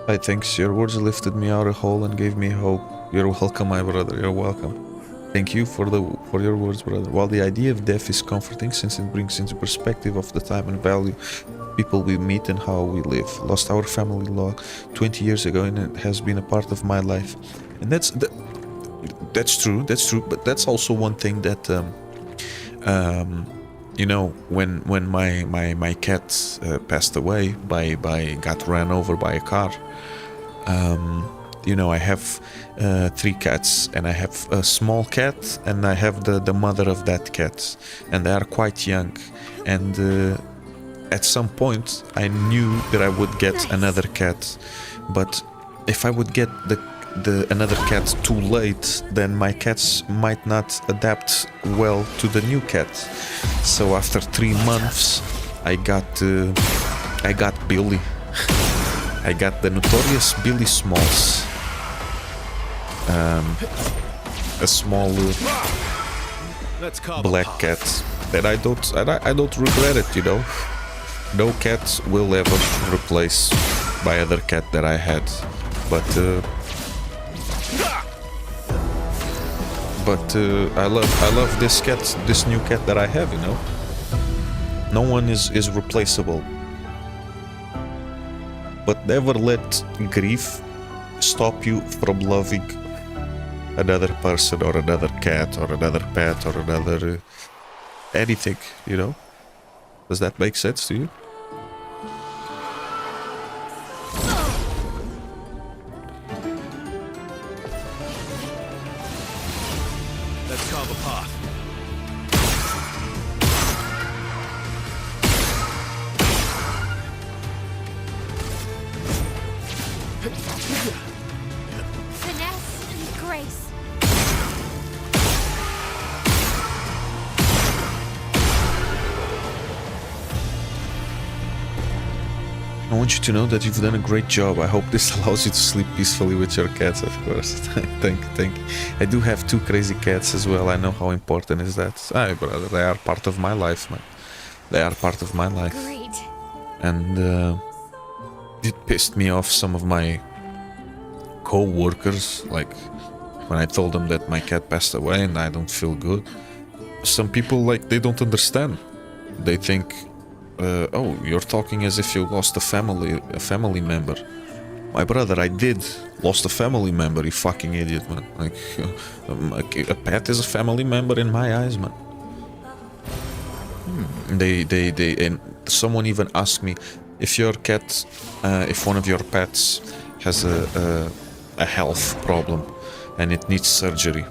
[SPEAKER 1] Hi, thanks. Your words lifted me out of a hole and gave me hope. You're welcome, my brother. You're welcome. Thank you for your words, brother. While the idea of death is comforting since it brings into perspective of the time and value people we meet and how we live. Lost our family law 20 years ago and it has been a part of my life. And that's true, but that's also one thing that you know, when my cat passed away got ran over by a car. You know, I have 3 cats, and I have a small cat, and I have the mother of that cat, and they are quite young. And at some point, I knew that I would get another cat, but if I would get another cat too late, then my cats might not adapt well to the new cat. So after 3 months, I got Billy. I got the notorious Billy Smalls. A small black cat that I don't regret it, you know. No cat will ever replace my other cat that I had, but I love this cat, this new cat that I have, you know. No one is replaceable. But never let grief stop you from loving another person or another cat or another pet or another anything, you know? Does that make sense to you?
[SPEAKER 3] Let's carve a path.
[SPEAKER 2] Finesse and grace.
[SPEAKER 1] I want you to know that you've done a great job. I hope this allows you to sleep peacefully with your cats, of course. Thank you. I do have 2 crazy cats as well. I know how important is that. Aye, brother, they are part of my life, man. They are part of my life.
[SPEAKER 2] Great.
[SPEAKER 1] And it pissed me off some of my co-workers, like when I told them that my cat passed away and I don't feel good. Some people, like, they don't understand. They think, oh, you're talking as if you lost a family member. My brother, I did lost a family member, you fucking idiot, man. Like, a pet is a family member in my eyes, man. And someone even asked me, if your cat, if one of your pets has a health problem and it needs surgery,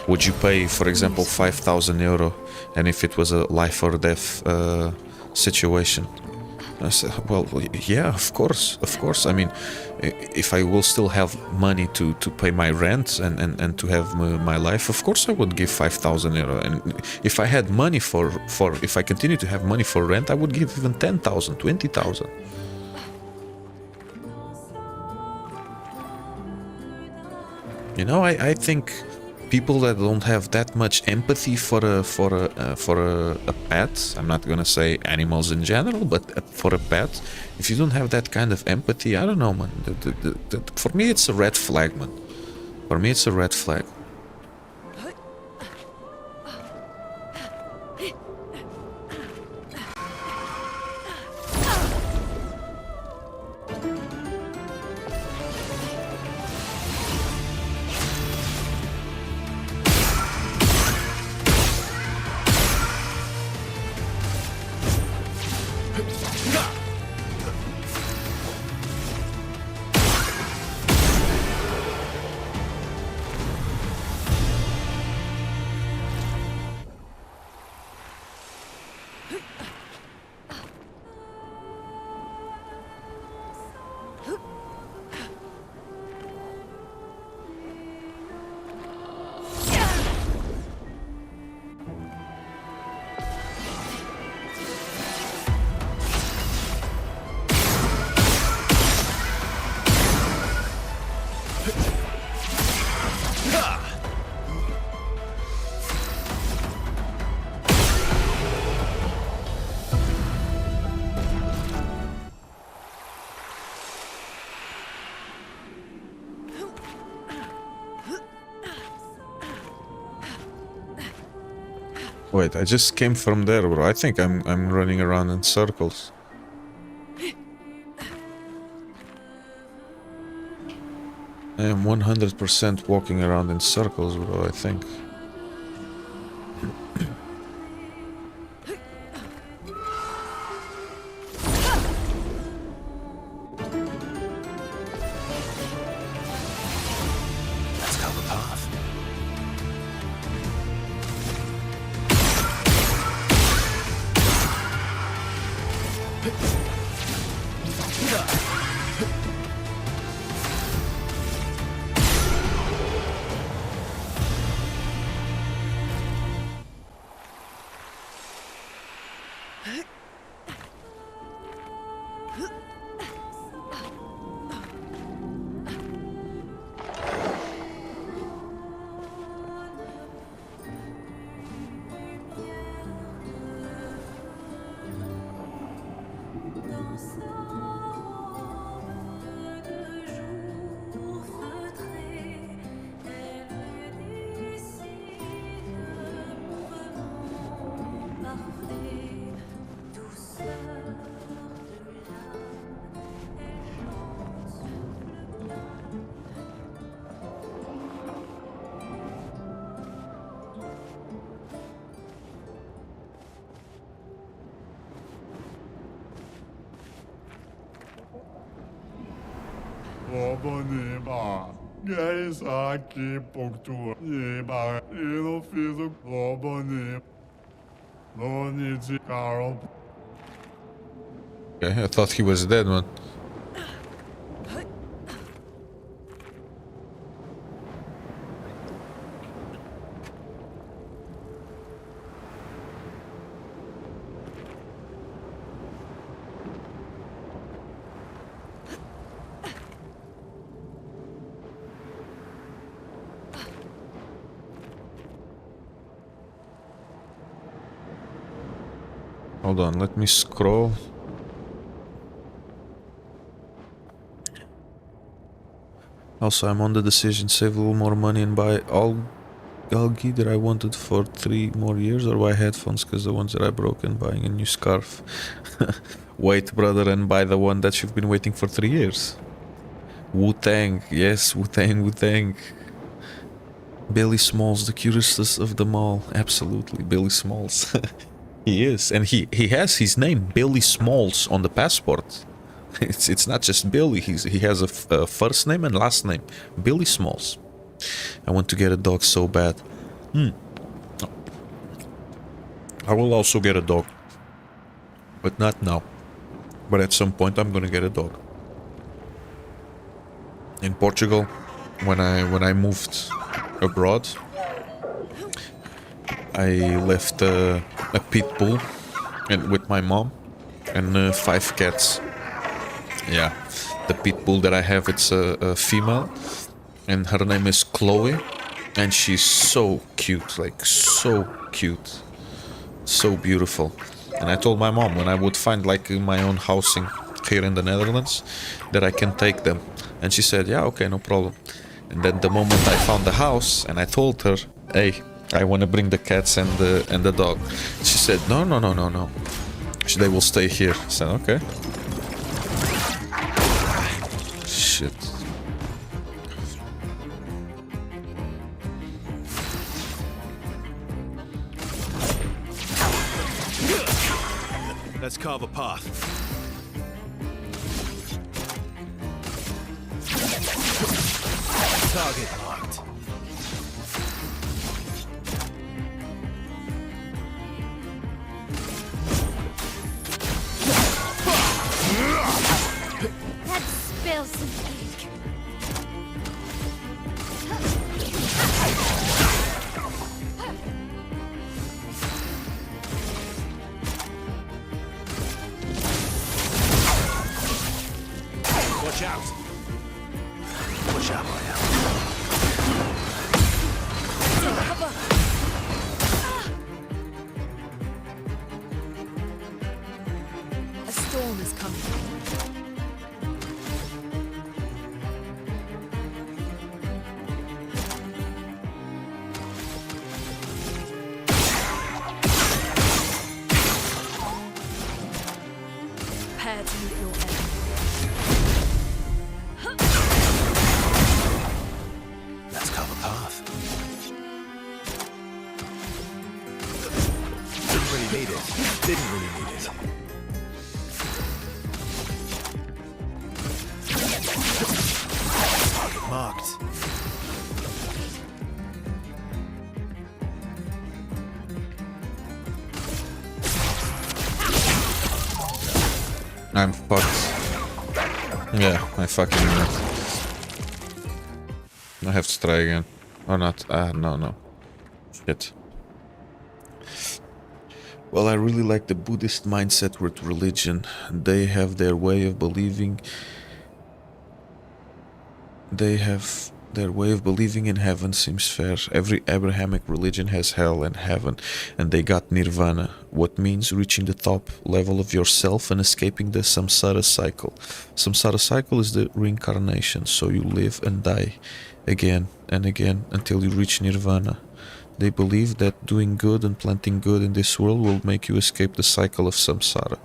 [SPEAKER 1] would you pay, for example, 5,000 euro, and if it was a life or death situation? I said, well, yeah, of course. I mean, if I will still have money to pay my rent and to have my life, of course I would give 5,000 euro. And if I had money if I continue to have money for rent, I would give even 10,000, 20,000. You know, I think people that don't have that much empathy for a pet, I'm not gonna say animals in general, but for a pet, if you don't have that kind of empathy, I don't know, man. For me, it's a red flag, man. For me, it's a red flag. Wait, I just came from there, bro. I think I'm running around in circles. I am 100% walking around in circles, bro, I think.
[SPEAKER 3] Let's cover the path.
[SPEAKER 4] Oba-niba, guys aqui pontua, niba, e não fiz o oba-niba. No need to Carl.
[SPEAKER 1] Okay, I thought he was dead, man. Hold on, let me scroll. Also, I'm on the decision, save a little more money and buy all Algae that I wanted for 3 more years, or buy headphones because the ones that I broke, and buying a new scarf. Wait, brother, and buy the one that you've been waiting for 3 years. Wu-Tang, yes, Wu-Tang, Wu-Tang. Billy Smalls, the curiousest of them all. Absolutely, Billy Smalls. He is, and he has his name, Billy Smalls, on the passport. It's not just Billy, he has a first name and last name. Billy Smalls. I want to get a dog so bad. I will also get a dog. But not now. But at some point I'm gonna get a dog. In Portugal, when I moved abroad, I left a pit bull and with my mom and 5 cats. Yeah, the pit bull that I have, it's a female, and her name is Chloe, and she's so cute, like so cute, so beautiful. And I told my mom when I would find like my own housing here in the Netherlands that I can take them, and she said, yeah, okay, no problem. And then the moment I found the house and I told her, hey, I want to bring the cats and the dog, she said, no, no, no, no, no, they will stay here. I said, okay. Shit.
[SPEAKER 3] Let's carve a path. Target marked.
[SPEAKER 2] Let's spill some ink.
[SPEAKER 3] Watch out. Watch out, my out.
[SPEAKER 5] A storm is coming. Prepare to meet your end.
[SPEAKER 3] Let's carve a path. Didn't really need it. Didn't really need it. Target marked.
[SPEAKER 1] I'm fucked. Yeah, I fucking knew it. I have to try again. Or not. No. Shit. Well, I really like the Buddhist mindset with religion. They have their way of believing. Their way of believing in heaven seems fair. Every Abrahamic religion has hell and heaven, and they got nirvana, what means reaching the top level of yourself and escaping the samsara cycle. Samsara cycle is the reincarnation, so you live and die again and again until you reach nirvana. They believe that doing good and planting good in this world will make you escape the cycle of samsara.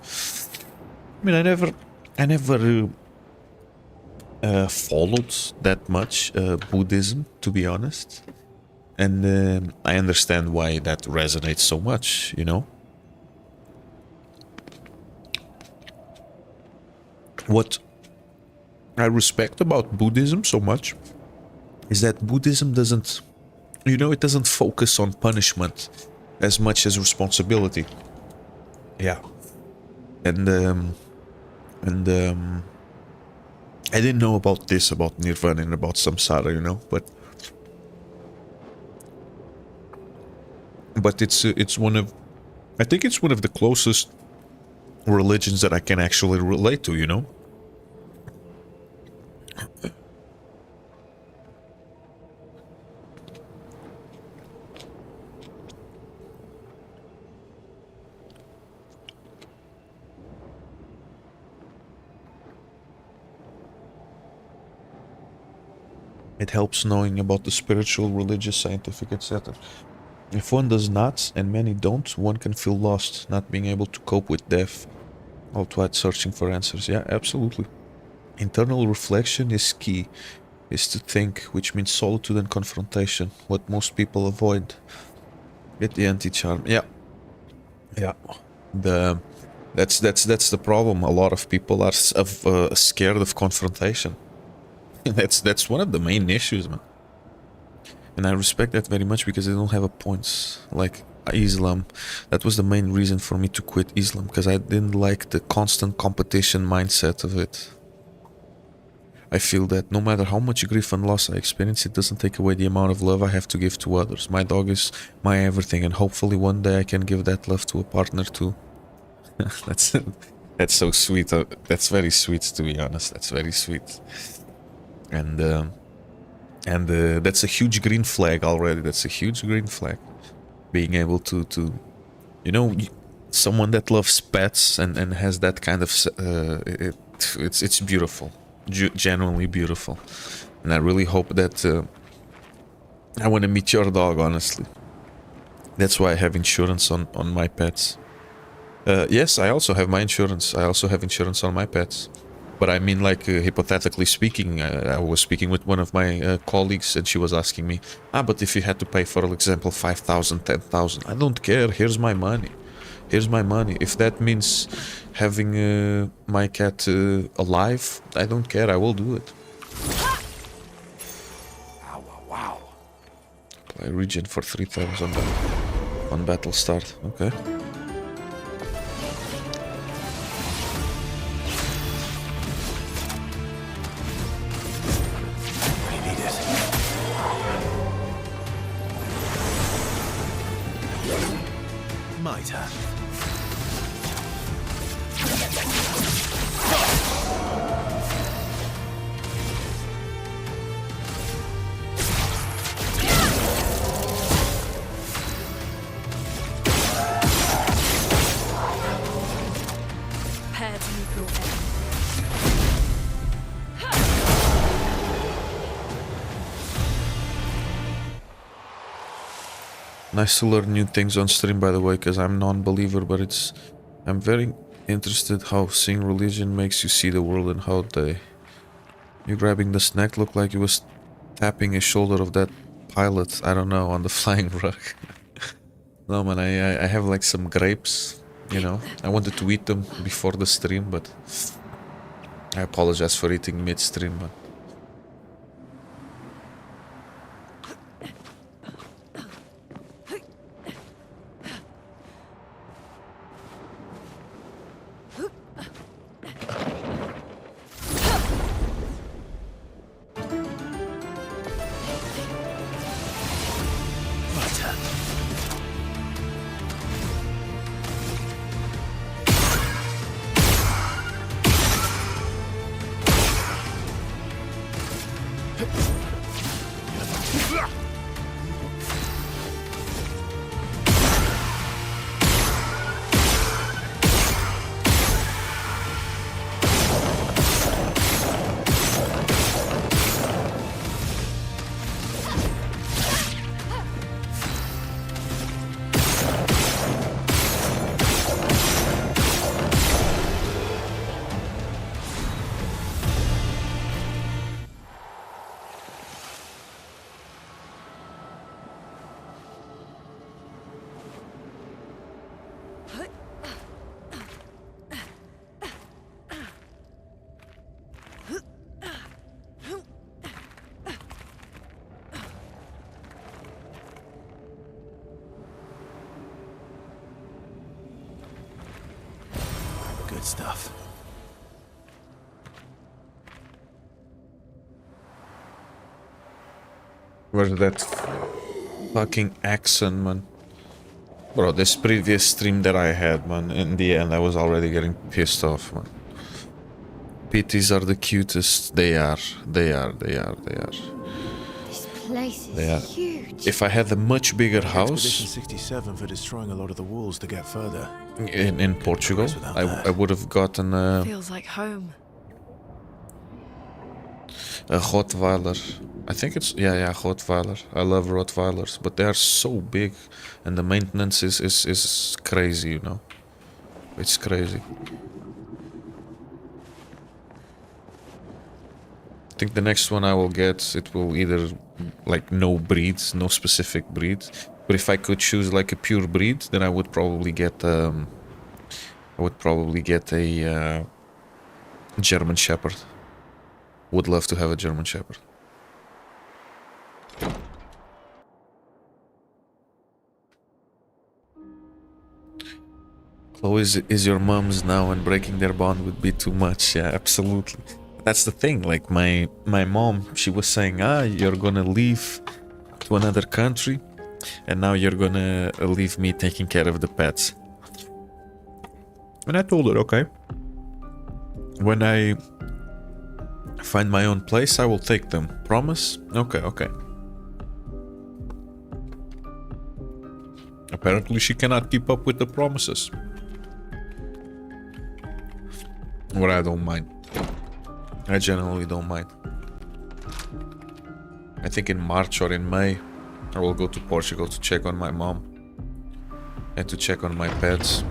[SPEAKER 1] I mean, I never followed that much Buddhism, to be honest, and I understand why that resonates so much, you know. What I respect about Buddhism so much is that Buddhism doesn't, you know, it doesn't focus on punishment as much as responsibility. Yeah, and I didn't know about this, about nirvana and about samsara, you know, but it's one of, I think it's one of the closest religions that I can actually relate to, you know. It helps knowing about the spiritual, religious, scientific, etc. If one does not, and many don't, one can feel lost, not being able to cope with death, outright searching for answers. Yeah, absolutely. Internal reflection is key, is to think, which means solitude and confrontation, what most people avoid. Get the anti-charm. Yeah. Yeah. That's the problem. A lot of people are scared of confrontation. That's one of the main issues, man. And I respect that very much because they don't have a point. Like Islam, that was the main reason for me to quit Islam, because I didn't like the constant competition mindset of it. I feel that no matter how much grief and loss I experience, it doesn't take away the amount of love I have to give to others. My dog is my everything, and hopefully one day I can give that love to a partner too. That's so sweet. That's very sweet, to be honest. That's very sweet. And that's a huge green flag already. That's a huge green flag. Being able to you know, someone that loves pets and has that kind of it's beautiful. Genuinely beautiful. And I really hope that I want to meet your dog, honestly. That's why I have insurance on my pets. Yes, I also have my insurance. I also have insurance on my pets. But I mean, like, hypothetically speaking, I was speaking with one of my colleagues and she was asking me, but if you had to pay, for example, 5,000, 10,000, I don't care, here's my money. Here's my money. If that means having my cat alive, I don't care, I will do it.
[SPEAKER 3] Wow.
[SPEAKER 1] Apply regen for 3 times on battle start. Okay.
[SPEAKER 3] My turn.
[SPEAKER 5] Prepare to meet your end.
[SPEAKER 1] Nice to learn new things on stream, by the way, because I'm non-believer, but I'm very interested how seeing religion makes you see the world and how you grabbing the snack looked like you was tapping a shoulder of that pilot, I don't know, on the flying rug. No, man, I have like some grapes, you know. I wanted to eat them before the stream, but I apologize for eating mid-stream, man.
[SPEAKER 3] Good stuff.
[SPEAKER 1] Where's that fucking Axon, man? Bro, this previous stream that I had, man, in the end I was already getting pissed off, man. PTs are the cutest. They are.
[SPEAKER 2] This place
[SPEAKER 1] They are.
[SPEAKER 2] is huge.
[SPEAKER 1] If I had a much bigger
[SPEAKER 3] Expedition
[SPEAKER 1] house
[SPEAKER 3] 67 for destroying a lot of the walls to get further.
[SPEAKER 1] in Portugal, I would have gotten
[SPEAKER 5] Feels like home.
[SPEAKER 1] A Rottweiler. I think it's yeah, Rottweiler. I love Rottweilers, but they are so big, and the maintenance is crazy. You know, it's crazy. I think the next one I will get, it will either like no breeds, no specific breed. But if I could choose like a pure breed, then I would probably get a German Shepherd. Would love to have a German Shepherd. Chloe, is your mom's now, and breaking their bond would be too much. Yeah, absolutely. That's the thing. Like my mom, she was saying, you're gonna leave to another country, and now you're gonna leave me taking care of the pets. And I told her, okay. When I find my own place, I will take them. Promise? Okay, okay. Apparently she cannot keep up with the promises. But I don't mind. I generally don't mind. I think in March or in May, I will go to Portugal to check on my mom and to check on my pets.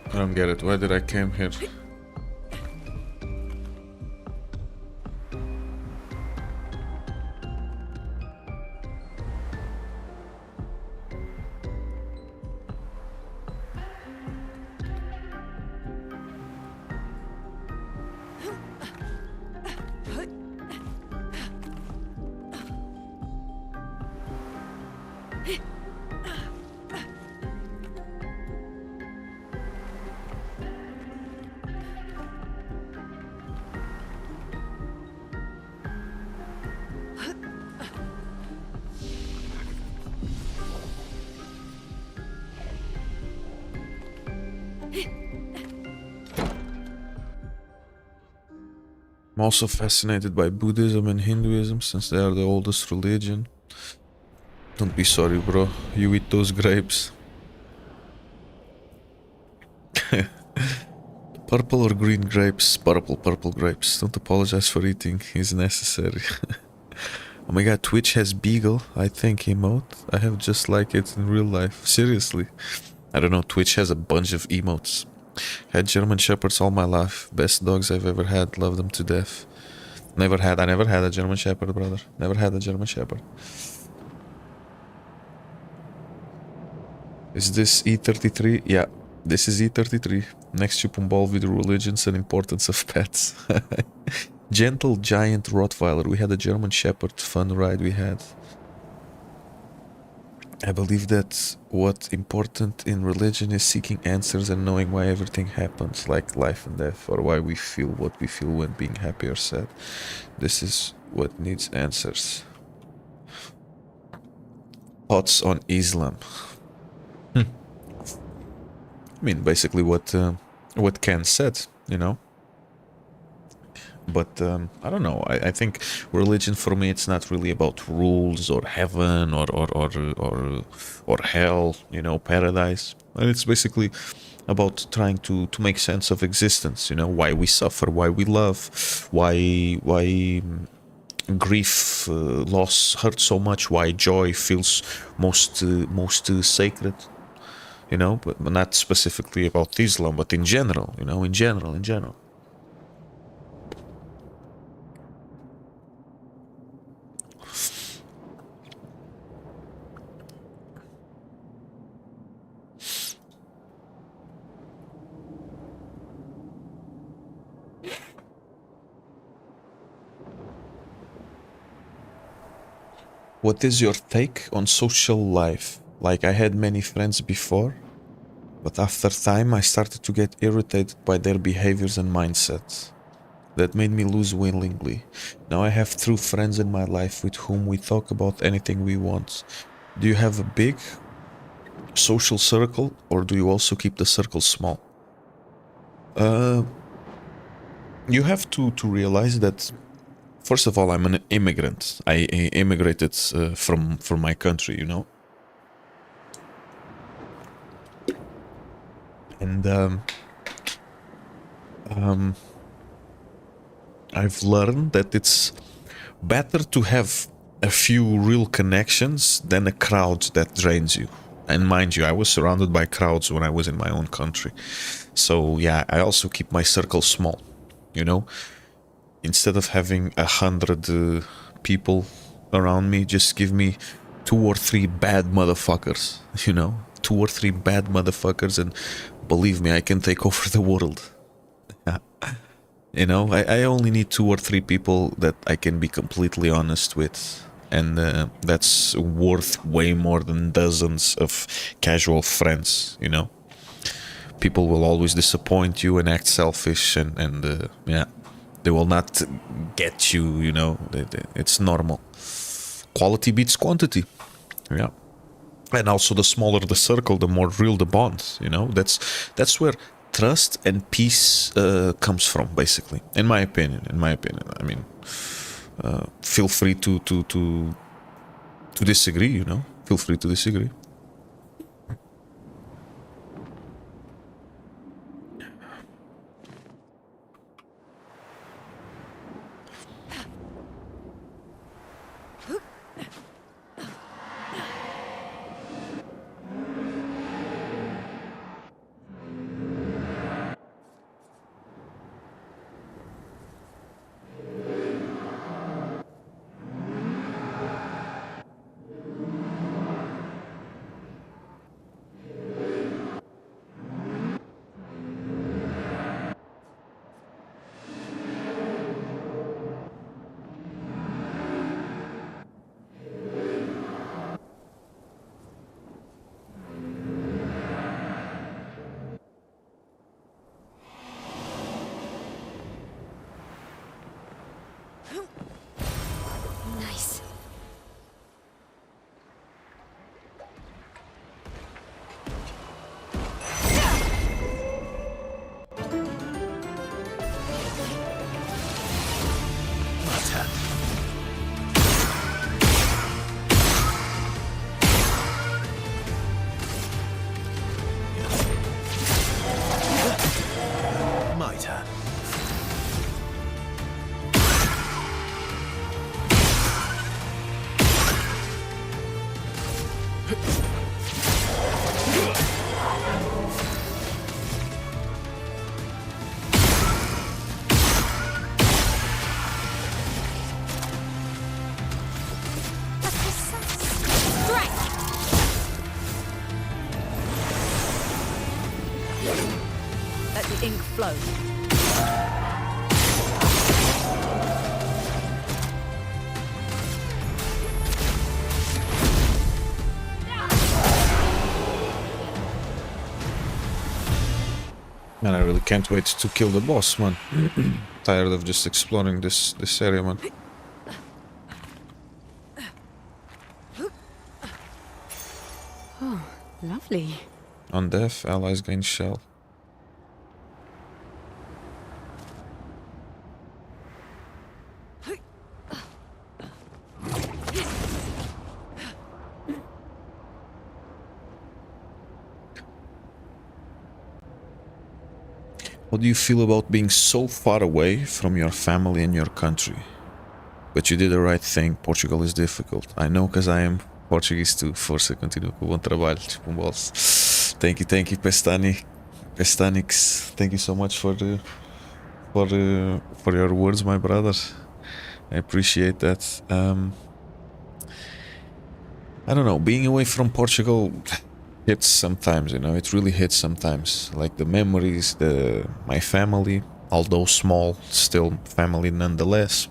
[SPEAKER 1] I don't get it. Why did I came here? I'm also fascinated by Buddhism and Hinduism since they are the oldest religion. Don't be sorry, bro. You eat those grapes. Purple or green grapes? Purple grapes. Don't apologize for eating. It's necessary. Oh my god, Twitch has Beagle, I think, emote. I have just like it in real life. Seriously. I don't know, Twitch has a bunch of emotes. Had German Shepherds all my life. Best dogs I've ever had. Love them to death. I never had a German Shepherd, brother. Never had a German Shepherd. Is this E33? Yeah, this is E33. Next to Pumbal with religions and importance of pets. Gentle giant Rottweiler. We had a German Shepherd fun ride we had. I believe that what's important in religion is seeking answers and knowing why everything happens, like life and death, or why we feel what we feel when being happy or sad. This is what needs answers. Thoughts on Islam. I mean, basically what Ken said, you know. But I don't know. I think religion for me, it's not really about rules or heaven or hell, you know, paradise. And it's basically about trying to make sense of existence. You know, why we suffer, why we love, why grief, loss hurts so much, why joy feels most sacred. You know, but not specifically about Islam, but in general. You know, in general. What is your take on social life? Like, I had many friends before, but after time I started to get irritated by their behaviors and mindsets. That made me lose willingly. Now I have true friends in my life with whom we talk about anything we want. Do you have a big social circle, or do you also keep the circle small? You have to realize that, first of all, I'm an immigrant. I immigrated from my country, you know. And I've learned that it's better to have a few real connections than a crowd that drains you. And mind you, I was surrounded by crowds when I was in my own country. So yeah, I also keep my circle small, you know? Instead of having 100 people around me, just give me 2 or 3 bad motherfuckers, you know? 2 or 3 bad motherfuckers, and believe me, I can take over the world. You know, I only need 2 or 3 people that I can be completely honest with. And that's worth way more than dozens of casual friends, you know? People will always disappoint you and act selfish, and yeah, they will not get you, you know? It's normal. Quality beats quantity, yeah. And also, the smaller the circle, the more real the bond, you know? That's where trust and peace comes from, basically, in my opinion. I mean, feel free to disagree, you know? Feel free to disagree.
[SPEAKER 2] Nice.
[SPEAKER 3] My turn.
[SPEAKER 5] Let the ink flow.
[SPEAKER 1] Man, I really can't wait to kill the boss, man. Tired of just exploring this area, man.
[SPEAKER 5] Lovely.
[SPEAKER 1] On death, allies gain shell. What do you feel about being so far away from your family and your country? But you did the right thing. Portugal is difficult. I know, because I am Portuguese too. Força, continua com o bom trabalho. Tipo um bolso. Thank you, Pestanix. Thank you so much for your words, my brother. I appreciate that. I don't know. Being away from Portugal hits sometimes, you know. It really hits sometimes. Like the memories, my family, although small, still family nonetheless.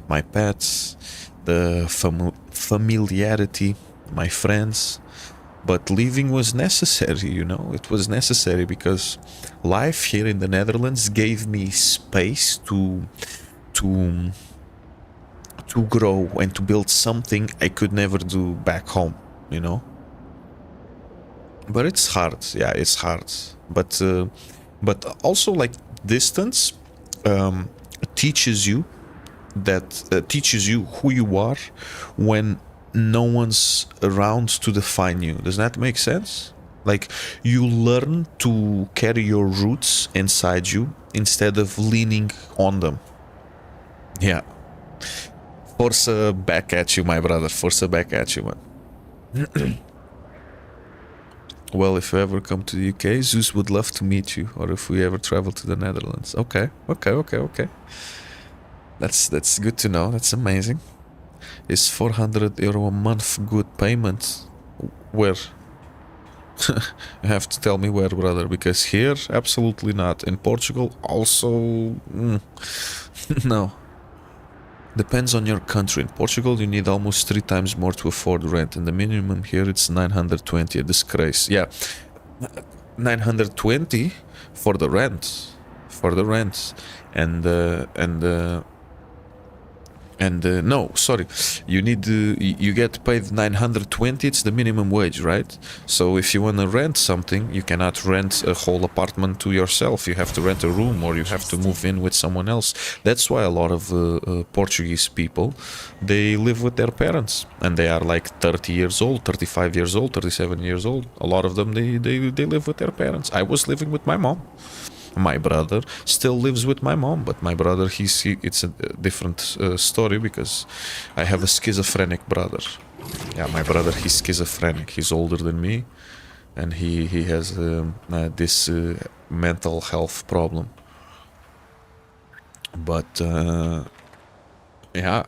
[SPEAKER 1] My pets, the familiarity, my friends. But leaving was necessary, you know. It was necessary because life here in the Netherlands gave me space to grow and to build something I could never do back home, you know. But it's hard, yeah, it's hard. But also, like, distance teaches you who you are when no one's around to define you. Does that make sense? Like, you learn to carry your roots inside you instead of leaning on them. Yeah. Força back at you, my brother. Força back at you, man. Well, if you ever come to the UK, Zeus would love to meet you. Or if we ever travel to the Netherlands. Okay. That's good to know. That's amazing. Is €400 a month good payment? Where? You have to tell me where, brother, because here, absolutely not. In Portugal, also, no. Depends on your country. In Portugal, you need almost 3 times more to afford rent, and the minimum here it's 920. A disgrace. Yeah, 920 for the rent, and no, sorry, you need you get paid 920. It's the minimum wage, right? So if you want to rent something, you cannot rent a whole apartment to yourself. You have to rent a room, or you have to move in with someone else. That's why a lot of Portuguese people, they live with their parents, and they are like 30 years old, 35 years old, 37 years old. A lot of them, they live with their parents. I was living with my mom. My brother still lives with my mom, but my brother, it's a different story, because I have a schizophrenic brother. Yeah, my brother, he's schizophrenic. He's older than me, and he has this mental health problem. But yeah,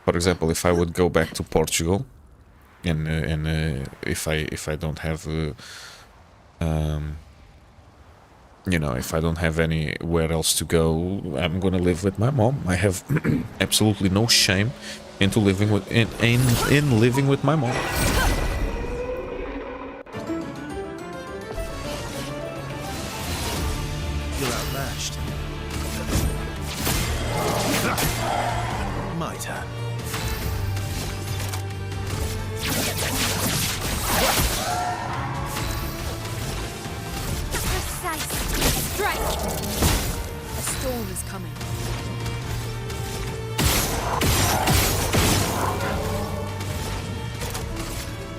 [SPEAKER 1] for example, if I would go back to Portugal, and if I don't have you know, if I don't have anywhere else to go, I'm gonna live with my mom. I have absolutely no shame into living with in living with my mom.
[SPEAKER 3] You're outmatched. My turn.
[SPEAKER 2] Precise strike.
[SPEAKER 5] A storm is coming.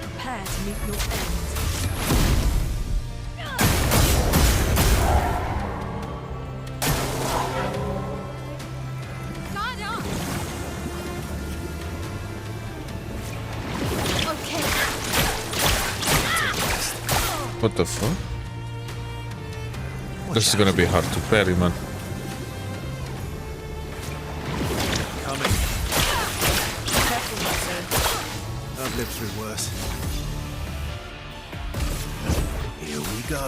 [SPEAKER 5] Prepare to meet your end.
[SPEAKER 2] Guard up. Okay.
[SPEAKER 1] What the fuck? This is gonna be hard to parry, man.
[SPEAKER 3] Coming.
[SPEAKER 5] Careful, my son.
[SPEAKER 3] I've lived through worse. Here we go.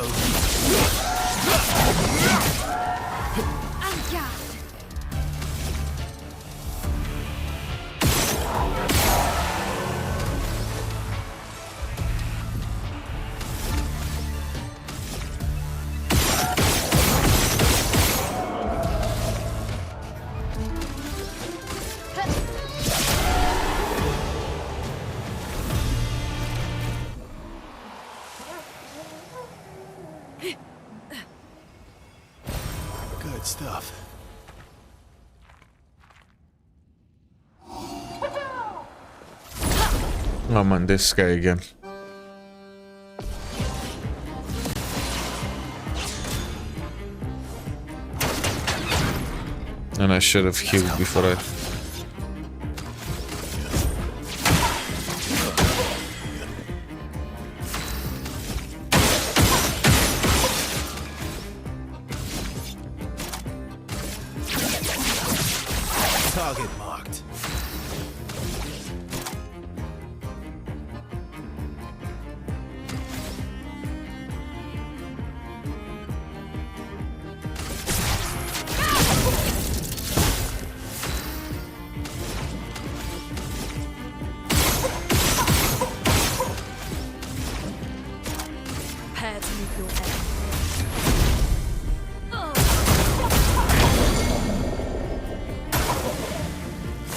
[SPEAKER 2] En garde.
[SPEAKER 3] Good stuff.
[SPEAKER 1] Oh man, this guy again. And I should have healed before I...
[SPEAKER 3] Target marked.
[SPEAKER 5] Prepare to meet your end.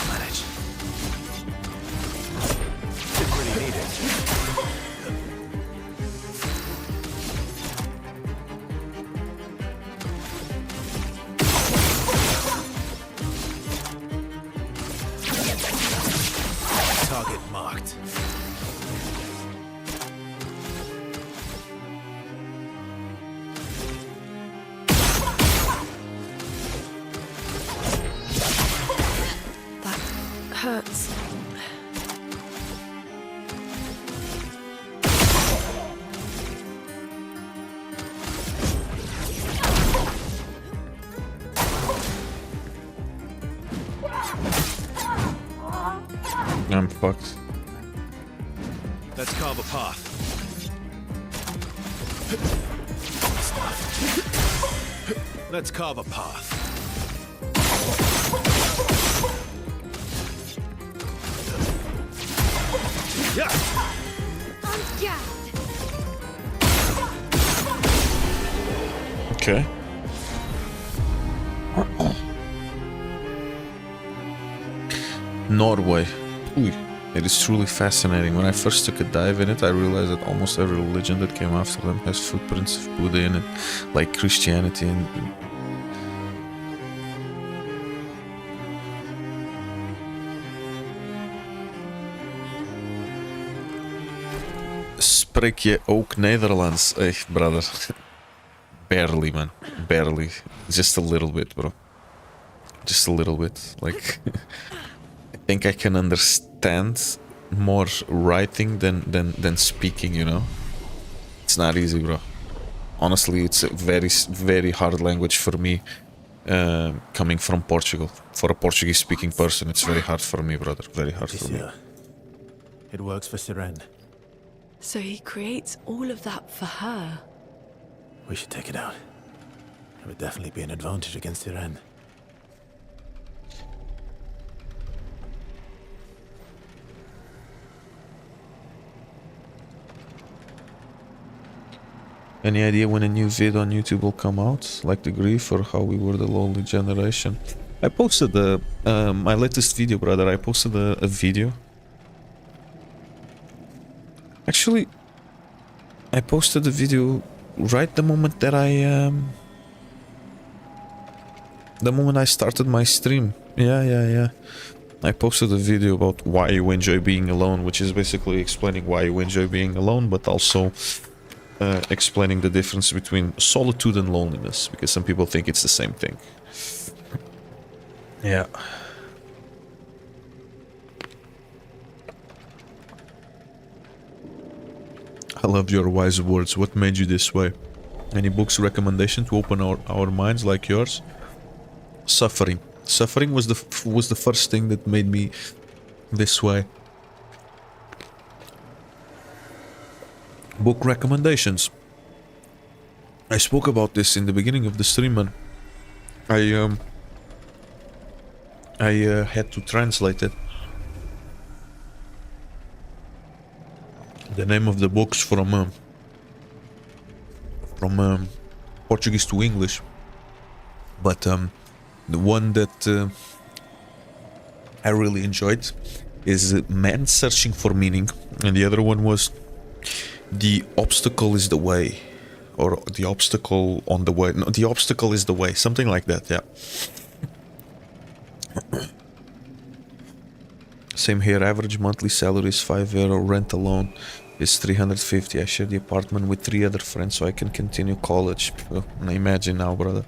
[SPEAKER 3] Manage. Didn't really need it. Target marked.
[SPEAKER 5] hurts.
[SPEAKER 1] I'm fucked.
[SPEAKER 3] Let's carve a path. Let's carve a path. Yeah.
[SPEAKER 2] On guard.
[SPEAKER 1] Okay. Norway. Ooh, it is truly fascinating. When I first took a dive in it, I realized that almost every religion that came after them has footprints of Buddha in it, like Christianity and... Spreek je ook Nederlands? Hey, brother. Barely, man. Barely. Just a little bit, bro. Just a little bit. Like... I think I can understand more writing than speaking, you know? It's not easy, bro. Honestly, it's a very hard language for me, coming from Portugal. For a Portuguese-speaking person, it's very hard for me, brother. Very hard for me.
[SPEAKER 3] It works for Siren.
[SPEAKER 5] So he creates all of that for her.
[SPEAKER 3] We should take it out. It would definitely be an advantage against Siren.
[SPEAKER 1] Any idea when a new vid on YouTube will come out? Like the grief or how we were the lonely generation? I posted my latest video, brother. I posted a video. Actually, I posted the video right the moment that the moment I started my stream. Yeah. I posted a video about why you enjoy being alone, which is basically explaining why you enjoy being alone, but also explaining the difference between solitude and loneliness, because some people think it's the same thing. Yeah. I love your wise words. What made you this way? Any books recommendation to open our minds like yours? Suffering. Suffering was the first thing that made me this way. Book recommendations. I spoke about this in the beginning of the stream, man. I had to translate it. The name of the books from Portuguese to English, but the one that I really enjoyed is Man Searching for Meaning, and the other one was The Obstacle is the Way, or The Obstacle on the Way. No, The Obstacle is the Way, something like that, yeah. Same here, average monthly salary is €5, rent alone is 350. I share the apartment with 3 other friends so I can continue college. Imagine now, brother.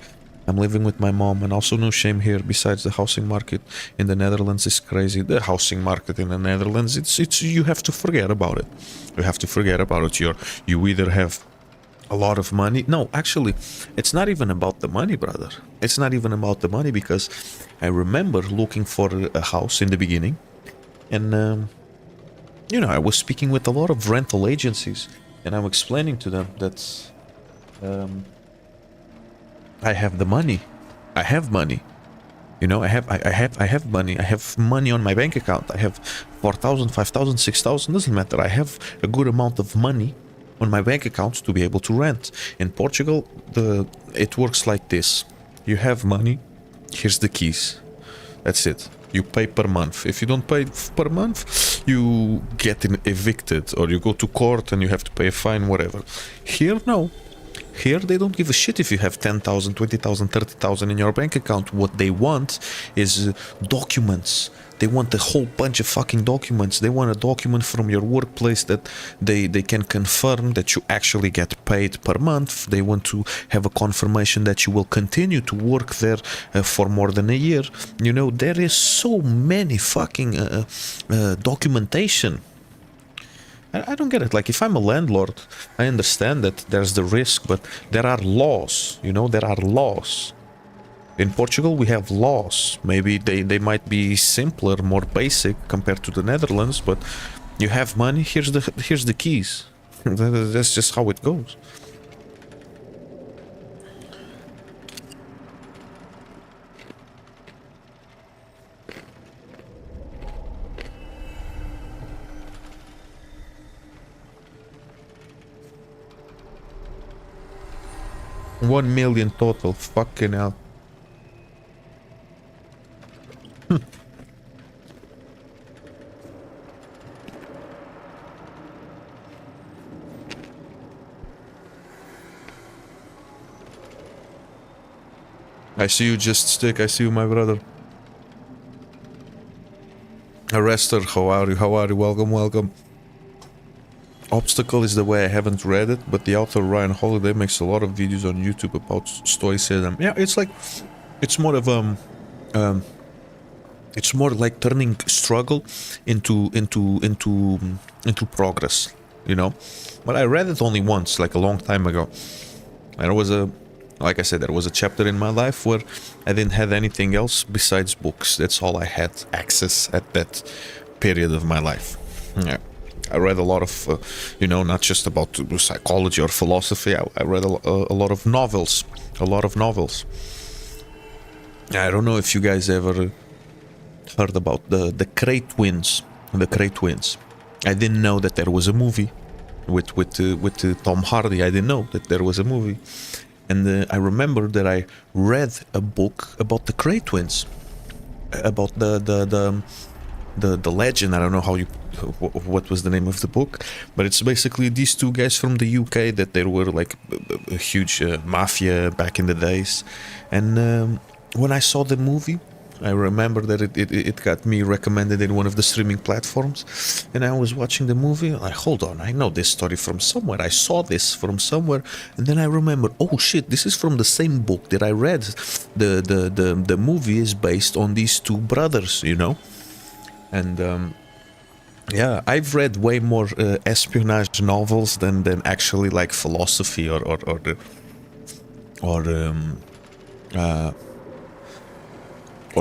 [SPEAKER 1] I'm living with my mom, and also no shame here. Besides, the housing market in the Netherlands is crazy. The housing market in the Netherlands, it's you have to forget about it. You have to forget about it. You either have a lot of money. No, actually, it's not even about the money, brother. It's not even about the money, because I remember looking for a house in the beginning, and you know, I was speaking with a lot of rental agencies, and I'm explaining to them that I have the money. I have money. You know, I have money. I have money on my bank account. I have 4,000, 5,000, 6,000, doesn't matter. I have a good amount of money on my bank account to be able to rent. In Portugal, it works like this. You have money, here's the keys. That's it. You pay per month. If you don't pay per month, you get evicted, or you go to court and you have to pay a fine, whatever. Here, no. Here, they don't give a shit if you have 10,000, 20,000, 30,000 in your bank account. What they want is documents They want a whole bunch of fucking documents. They want a document from your workplace that they can confirm that you actually get paid per month. They want to have a confirmation that you will continue to work there for more than a year. You know, there is so many fucking documentation. I don't get it. Like, if I'm a landlord, I understand that there's the risk, but there are laws, you know, there are laws. In Portugal, we have laws. Maybe they might be simpler, more basic compared to the Netherlands, but you have money, here's the keys. That's just how it goes. $1 million total, fucking hell. I see you, Just Stick. I see you, my brother. Arrestor, how are you? How are you? Welcome, welcome. Obstacle is the way. I haven't read it, but the author Ryan Holiday makes a lot of videos on YouTube about stoicism. Yeah, it's like, it's more of it's more like turning struggle into progress, you know. But I read it only once, like a long time ago. There was like I said, there was a chapter in my life where I didn't have anything else besides books. That's all I had access at that period of my life. Yeah. I read a lot of, you know, not just about psychology or philosophy. I read a lot of novels. I don't know if you guys ever heard about the Clair twins. The Clair twins. I didn't know that there was a movie with Tom Hardy. I didn't know that there was a movie, and I remember that I read a book about the Clair twins, about the legend. I don't know what was the name of the book, but it's basically these two guys from the UK that they were like a huge mafia back in the days, and when I saw the movie, I remember that it got me recommended in one of the streaming platforms, and I was watching the movie. Like, hold on, I know this story from somewhere. I saw this from somewhere, and then I remember, oh shit, this is from the same book that I read. The movie is based on these two brothers, you know, and yeah, I've read way more espionage novels than actually like philosophy or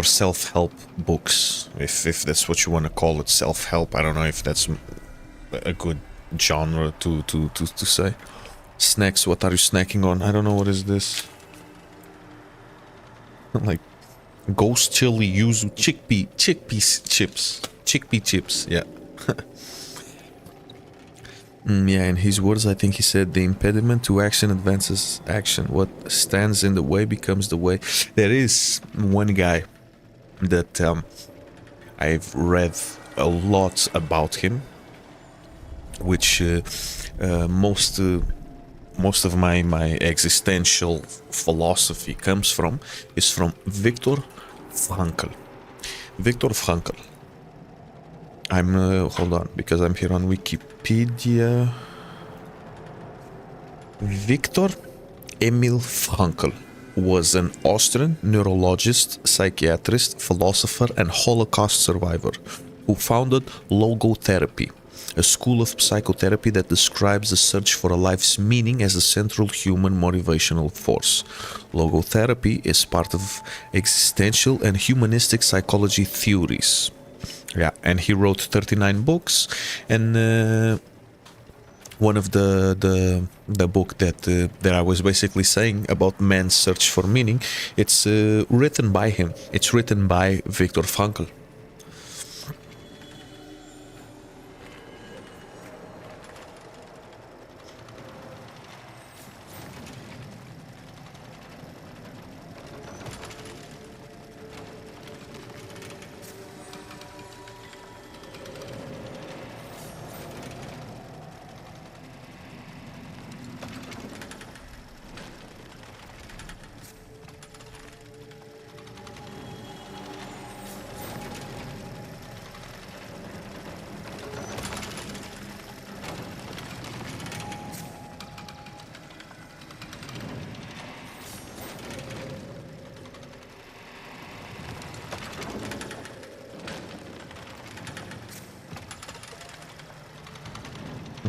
[SPEAKER 1] self-help books, if that's what you want to call it, self-help. I don't know if that's a good genre to say. Snacks, what are you snacking on? I don't know, what is this? Like ghost chili yuzu chickpea chips, yeah. Yeah, in his words, I think he said, the impediment to action advances action. What stands in the way becomes the way. There is one guy that I've read a lot about him, which most of my existential philosophy comes from, is from Viktor Frankl. Viktor Frankl. I'm hold on, because I'm here on Wikipedia. Viktor Emil Frankl was an Austrian neurologist, psychiatrist, philosopher, and Holocaust survivor who founded logotherapy, a school of psychotherapy that describes the search for a life's meaning as a central human motivational force. Logotherapy is part of existential and humanistic psychology theories. Yeah, and he wrote 39 books, and one of the book that I was basically saying about man's search for meaning, it's written by him. It's written by Viktor Frankl.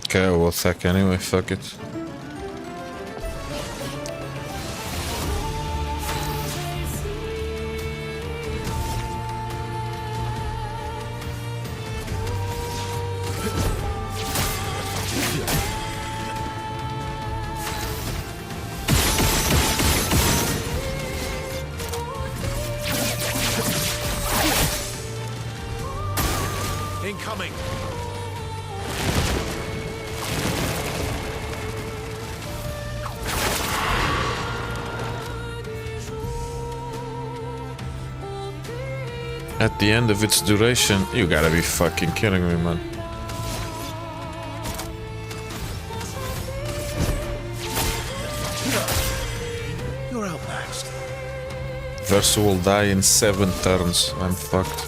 [SPEAKER 1] Okay, I will attack anyway, fuck it.
[SPEAKER 3] Incoming!
[SPEAKER 1] At the end of its duration, you gotta be fucking kidding me, man.
[SPEAKER 3] You're outmatched.
[SPEAKER 1] Verso will die in 7 turns. I'm fucked.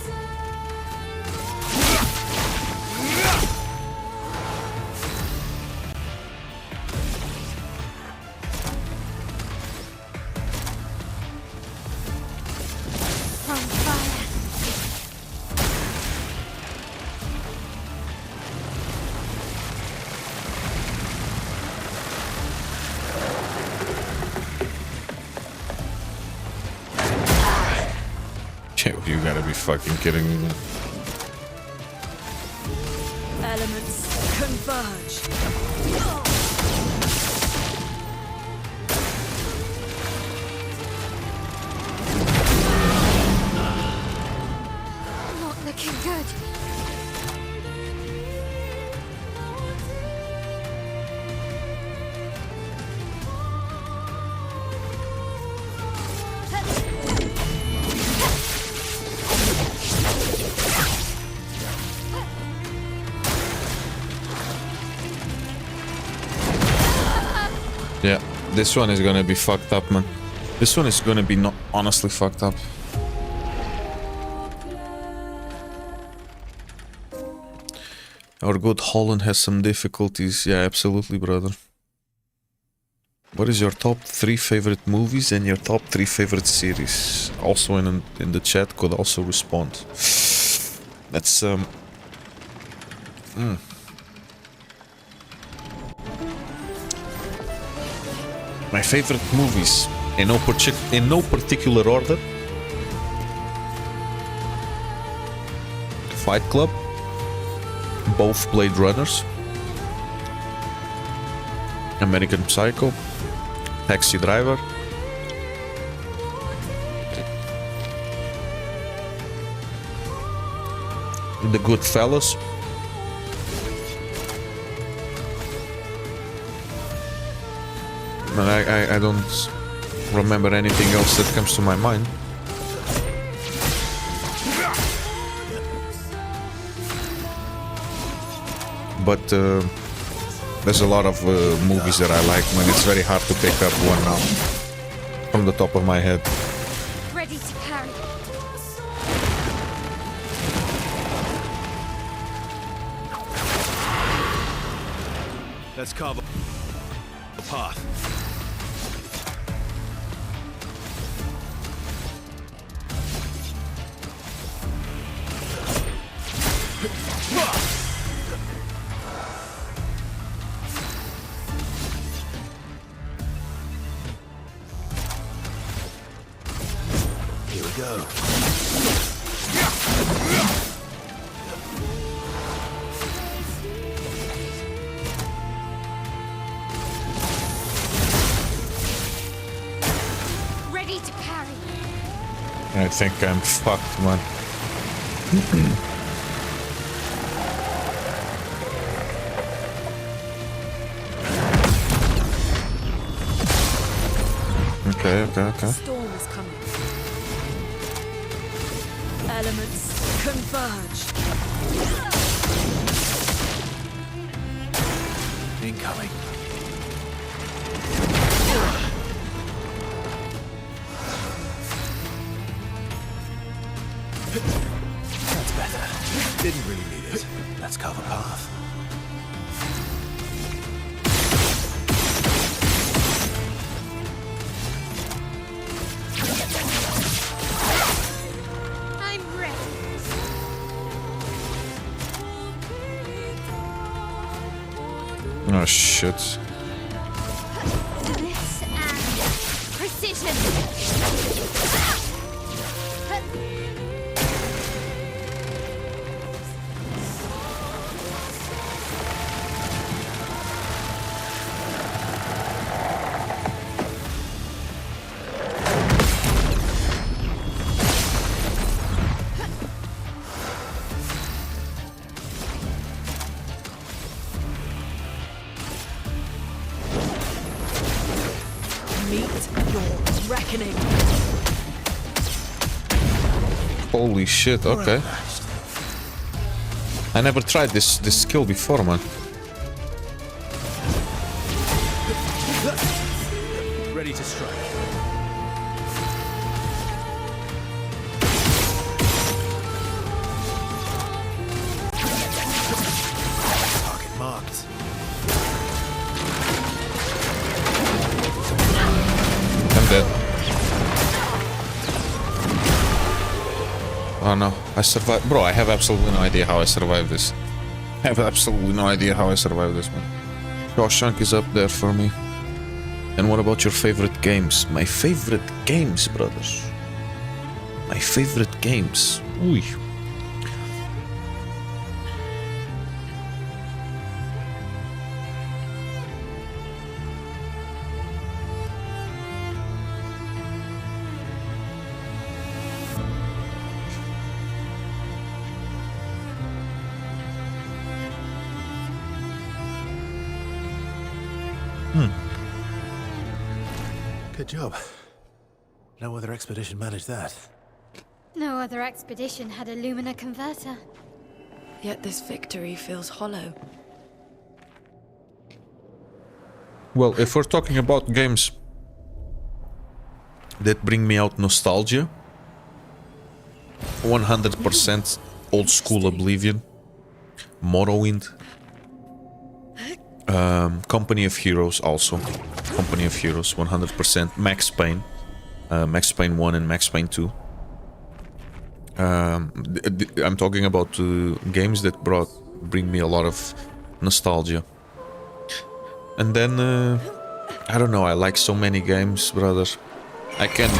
[SPEAKER 2] On fire.
[SPEAKER 1] You gotta be fucking kidding me, man.
[SPEAKER 5] Elements converge.
[SPEAKER 2] Not looking good.
[SPEAKER 1] Yeah, this one is gonna be fucked up, man. This one is gonna be not honestly fucked up. Our good Holland has some difficulties. Yeah, absolutely, brother. What is your top 3 favorite movies and your top 3 favorite series? Also in the chat could also respond. That's my favorite movies in no particular order. Fight Club, both Blade Runners, American Psycho, Taxi Driver, The Goodfellas, and I don't remember anything else that comes to my mind. But there's a lot of movies that I like, man. It's very hard to pick up one now from the top of my head.
[SPEAKER 2] Ready to carry.
[SPEAKER 3] Let's cover the path. Here we go.
[SPEAKER 2] Ready to carry.
[SPEAKER 1] I think I'm fucked, man. Okay.
[SPEAKER 5] Storm is coming. Elements converge.
[SPEAKER 3] Incoming. That's better. Didn't really need it. Let's cover path.
[SPEAKER 2] I'm ready.
[SPEAKER 1] Oh shit.
[SPEAKER 2] This and precision.
[SPEAKER 5] Meet your reckoning.
[SPEAKER 1] Holy shit, okay. I never tried this skill before, man.
[SPEAKER 3] Ready to strike. Target marked.
[SPEAKER 1] I'm dead. Oh no, I survived. Bro, I have absolutely no idea how I survived this. I have absolutely no idea how I survived this, man. Shawshank is up there for me. And what about your favorite games? My favorite games, brothers. My favorite games. Ooh.
[SPEAKER 3] Good job. No other expedition managed that.
[SPEAKER 2] No other expedition had a Lumina converter.
[SPEAKER 5] Yet this victory feels hollow.
[SPEAKER 1] Well, if we're talking about games that bring me out nostalgia, 100% old school Oblivion, Morrowind, Company of Heroes also. Company of Heroes, 100%. Max Payne. Max Payne 1 and Max Payne 2. I'm talking about games that bring me a lot of nostalgia. And then, I don't know, I like so many games, brother. I can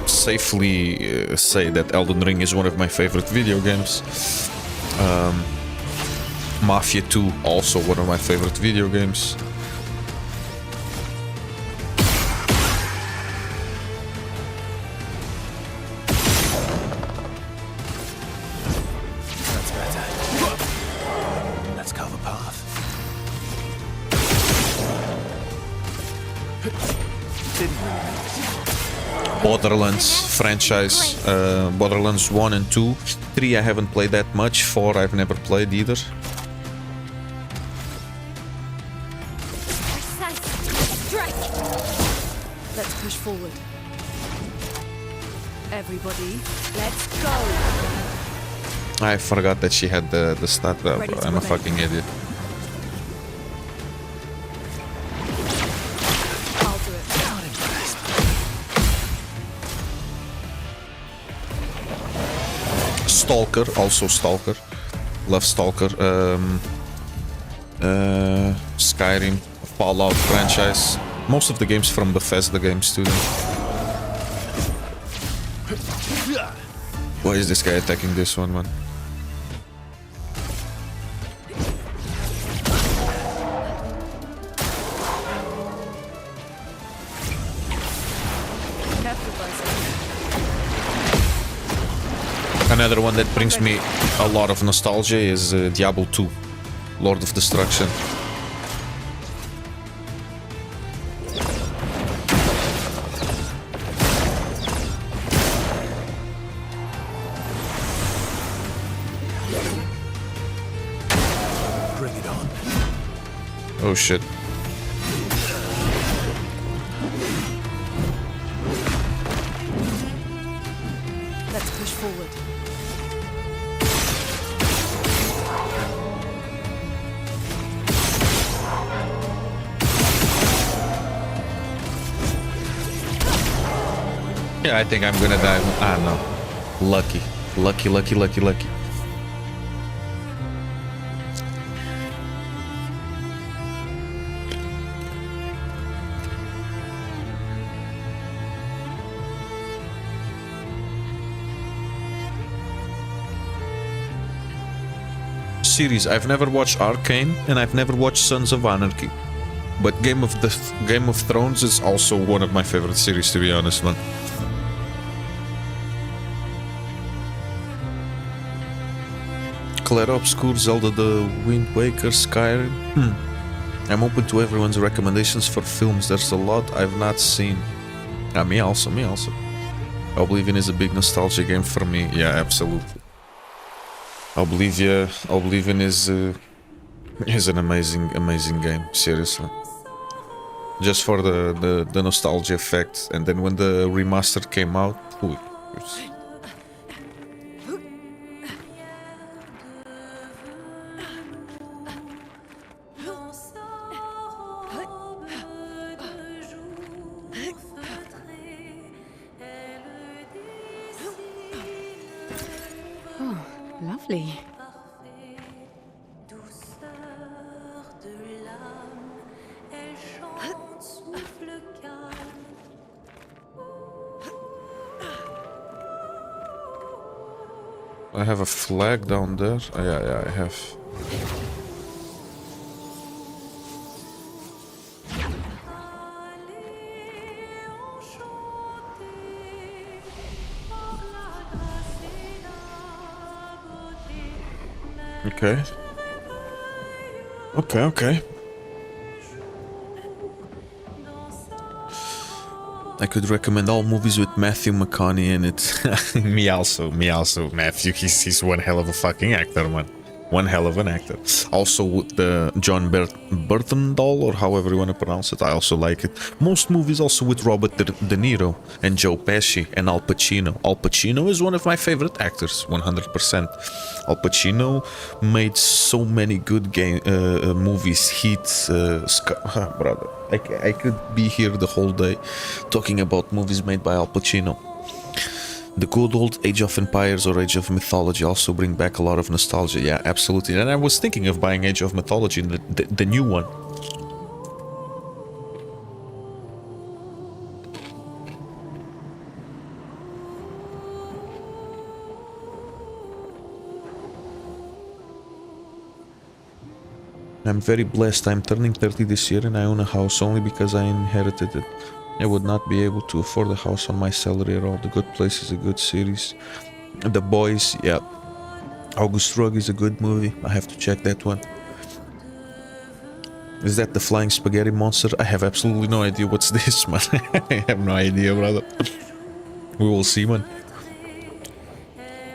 [SPEAKER 1] safely say that Elden Ring is one of my favorite video games. Mafia 2, also one of my favorite video games.
[SPEAKER 3] That's better. Let's carve a path. Didn't really need it.
[SPEAKER 1] Borderlands franchise, Borderlands 1 and 2. 3 I haven't played that much, 4 I've never played either.
[SPEAKER 2] Precise strike.
[SPEAKER 5] Let's push forward. Everybody, let's go.
[SPEAKER 1] I forgot that she had the stat there,
[SPEAKER 5] Ready
[SPEAKER 1] bro.
[SPEAKER 5] to
[SPEAKER 1] I'm a
[SPEAKER 5] remain.
[SPEAKER 1] fucking idiot.
[SPEAKER 5] I'll do it.
[SPEAKER 3] Not impressed.
[SPEAKER 1] Stalker, also Stalker. Love Stalker. Skyrim, Fallout franchise. Most of the games from Bethesda games too. Why is this guy attacking this one, man?
[SPEAKER 5] Careful, Bison.
[SPEAKER 1] Another one that brings me a lot of nostalgia is Diablo 2, Lord of Destruction.
[SPEAKER 3] Bring it on.
[SPEAKER 1] Oh shit.
[SPEAKER 5] Let's push forward.
[SPEAKER 1] Yeah, I think I'm gonna die. Ah, no. Lucky. Lucky, lucky, lucky, lucky. series. I've never watched Arcane and I've never watched Sons of Anarchy. But Game of Thrones is also one of my favorite series, to be honest, man. Clair Obscur, Zelda the Wind Waker, Skyrim. I'm open to everyone's recommendations for films. There's a lot I've not seen. Me also. Oblivion is a big nostalgia game for me. Yeah, absolutely. Oblivion is an amazing game, seriously. Just for the nostalgia effect, and then when the remaster came out, ooh,
[SPEAKER 5] Oh, lovely.
[SPEAKER 1] I have a flag down there. Oh, yeah, I have. Okay. I could recommend all movies with Matthew McConaughey in it. me also. Matthew, he's one hell of a fucking actor, man. One hell of an actor. Also, with the John Berthendahl, or however you want to pronounce it, I also like it. Most movies also with Robert De Niro and Joe Pesci and Al Pacino. Al Pacino is one of my favorite actors, 100%. Al Pacino made so many good movies, hits, brother. I could be here the whole day talking about movies made by Al Pacino. The good old Age of Empires or Age of Mythology also bring back a lot of nostalgia. Yeah, absolutely. And I was thinking of buying Age of Mythology, the new one. I'm very blessed. I'm turning 30 this year and I own a house only because I inherited it. I would not be able to afford a house on my salary at all. The Good Place is a good series. The Boys, yeah. August Rug is a good movie. I have to check that one. Is that the flying spaghetti monster? I have absolutely no idea what's this, man. I have no idea, brother. We will see, man.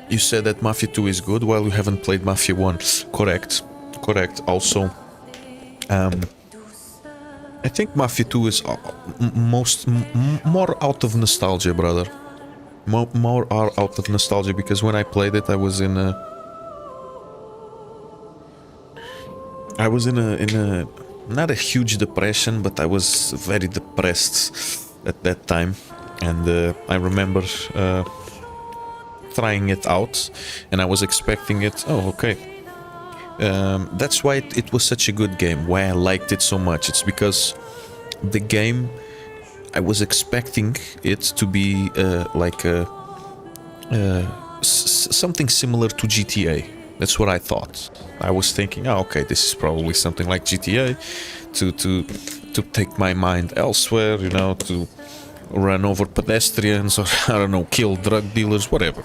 [SPEAKER 1] You said that Mafia 2 is good while you haven't played Mafia 1. Correct. Also, I think Mafia 2 is more out of nostalgia, brother. More out of nostalgia, because when I played it, I was in a not a huge depression, but I was very depressed at that time, and I remember trying it out, and I was expecting it. Oh, okay. That's why it was such a good game, why I liked it so much. It's because the game, I was expecting it to be like something similar to GTA. That's what I thought. I was thinking, oh, okay, this is probably something like GTA, to take my mind elsewhere, you know, to run over pedestrians, or I don't know, kill drug dealers, whatever.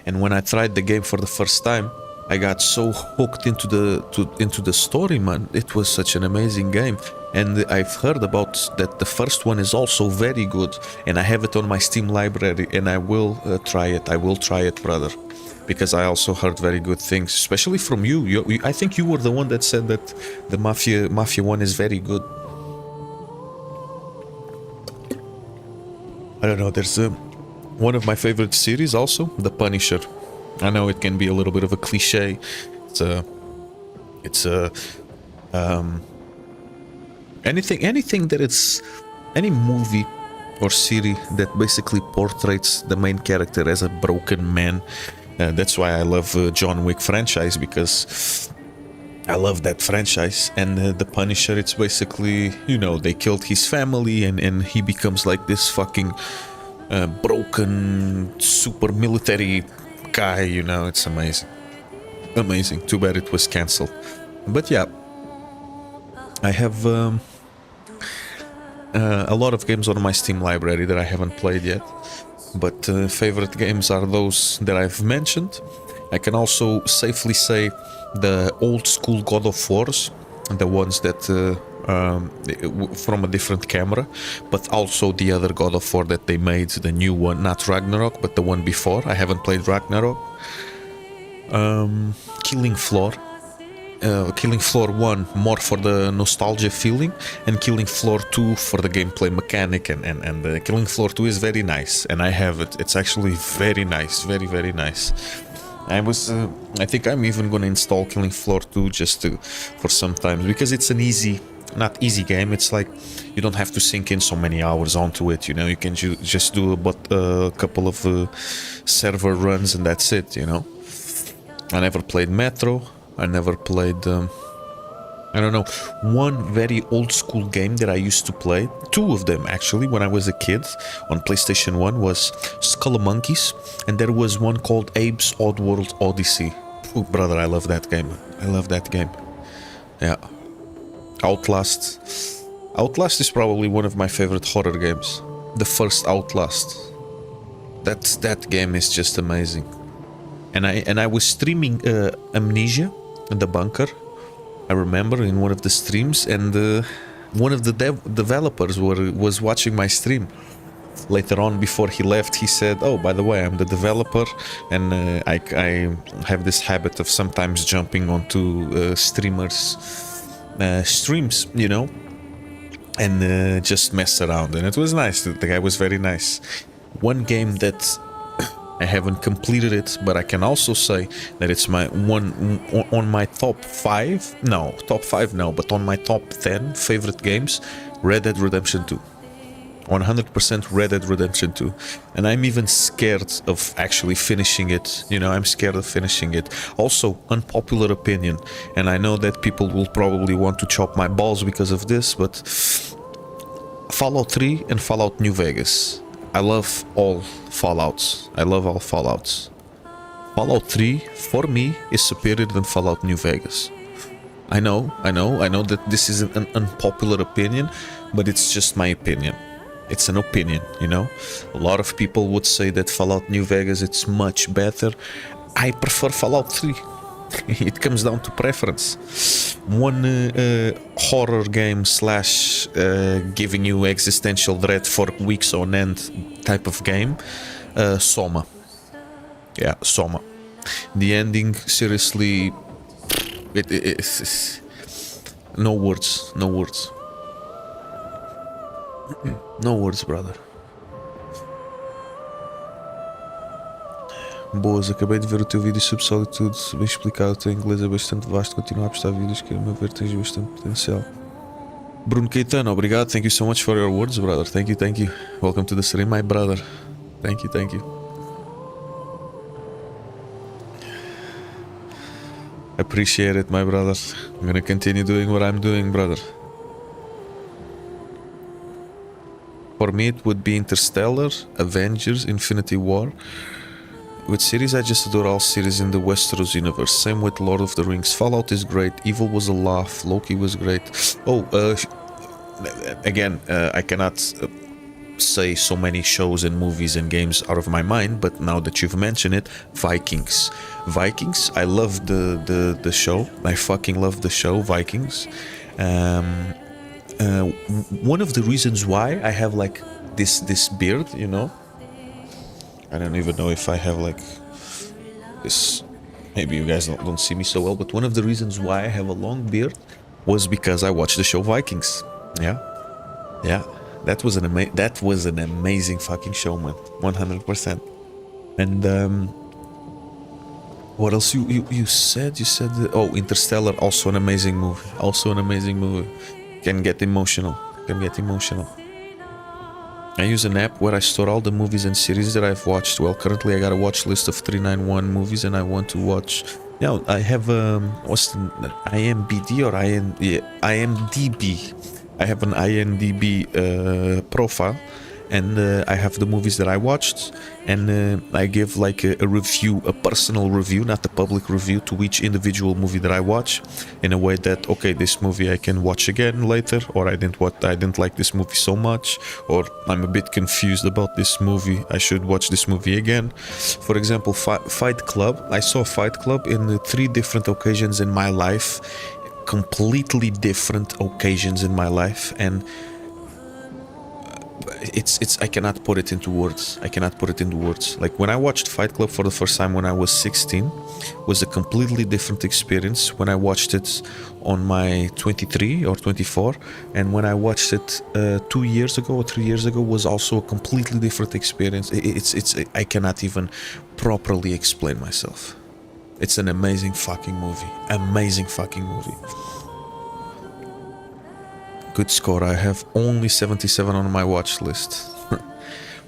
[SPEAKER 1] And when I tried the game for the first time, I got so hooked into the story, man. It was such an amazing game, and I've heard about that the first one is also very good, and I have it on my Steam library, and I will try it. I will try it, brother, because I also heard very good things, especially from you. I think you were the one that said that the Mafia 1 is very good. I don't know. There's one of my favorite series also, The Punisher. I know it can be a little bit of a cliche. Anything that it's any movie or series that basically portrays the main character as a broken man. That's why I love John Wick franchise, because I love that franchise. And The Punisher, it's basically, you know, they killed his family, and he becomes like this fucking broken super military guy, you know. It's amazing. amazing. Too bad it was cancelled. But yeah, I have a lot of games on my Steam library that I haven't played yet. But favorite games are those that I've mentioned. I can also safely say the old school God of Wars, the ones that from a different camera, but also the other God of War that they made, the new one, not Ragnarok, but the one before. I haven't played Ragnarok. Killing Floor. Killing Floor 1 more for the nostalgia feeling, and Killing Floor 2 for the gameplay mechanic, and Killing Floor 2 is very nice, and I have it. It's actually very nice, very, very nice. I think I'm even gonna install Killing Floor 2 just for sometimes, because it's an not easy game. It's like you don't have to sink in so many hours onto it, you know. You can just do a couple of server runs and that's it, you know. I never played Metro. I never played, I don't know, one very old school game that I used to play, two of them actually, when I was a kid on PlayStation 1 was Skull Monkeys, and there was one called Abe's Oddworld Odyssey. Oh, brother, I love that game. I love that game. Yeah. Outlast. Outlast is probably one of my favorite horror games. The first Outlast. That game is just amazing. And I was streaming Amnesia in the bunker, I remember, in one of the streams, and one of the developers was watching my stream. Later on, before he left, he said, "Oh, by the way, I'm the developer, and I have this habit of sometimes jumping onto streamers' streams, you know, and just mess around." And it was nice. The guy was very nice. One game that I haven't completed it, but I can also say that it's my one on my top 5 but on my top 10 favorite games, Red Dead Redemption 2. 100% Red Dead Redemption 2. And I'm even scared of actually finishing it, you know, I'm scared of finishing it. Also, unpopular opinion, and I know that people will probably want to chop my balls because of this, but Fallout 3 and Fallout New Vegas. I love all Fallouts. I love all Fallouts. Fallout 3, for me, is superior than Fallout New Vegas. I know that this is an unpopular opinion, but it's just my opinion. It's an opinion, you know? A lot of people would say that Fallout New Vegas, it's much better. I prefer Fallout 3. It comes down to preference. One horror game slash giving you existential dread for weeks on end type of game, Soma. Yeah, Soma. The ending, seriously, it's no words, no words. No words, brother. Boas, acabei de ver o teu vídeo sobre solitude, bem explicado, o teu inglês é bastante vasto, continuo a postar vídeos que a meu ver tens bastante potencial. Bruno Caetano, obrigado, thank you so much for your words, brother, thank you, welcome to the stream, my brother, thank you. Appreciate it, my brother, I'm gonna continue doing what I'm doing, brother. For me it would be Interstellar, Avengers, Infinity War. With series, I just adore all series in the Westeros universe. Same with Lord of the Rings. Fallout is great. Evil was a laugh. Loki was great. Oh, again, I cannot say so many shows and movies and games out of my mind, but now that you've mentioned it, Vikings. Vikings, I love the show. I fucking love the show, Vikings. One of the reasons why I have like this beard, you know, I don't even know if I have like this, maybe you guys don't see me so well, but one of the reasons why I have a long beard was because I watched the show Vikings. Yeah, that was an amazing fucking show, man, 100%. And what else you said? You said Interstellar, also an amazing movie. Can get emotional. I use an app where I store all the movies and series that I've watched. Well, currently I got a watch list of 391 movies and I want to watch. Yeah, I have what's the IMDb or IMDb? I have an IMDb profile, and I have the movies that I watched, and I give like a review, a personal review, not a public review, to each individual movie that I watch, in a way that, okay, this movie I can watch again later, or I didn't like this movie so much, or I'm a bit confused about this movie, I should watch this movie again. For example, Fight Club. I saw Fight Club in 3 different occasions in my life, completely different occasions in my life, and it's I cannot put it into words. I cannot put it into words. Like, when I watched Fight Club for the first time when I was 16, was a completely different experience when I watched it on my 23 or 24, and when I watched it 2 years ago or 3 years ago was also a completely different experience. It's I cannot even properly explain myself. It's an amazing fucking movie. Amazing fucking movie. Good score. I have only 77 on my watch list.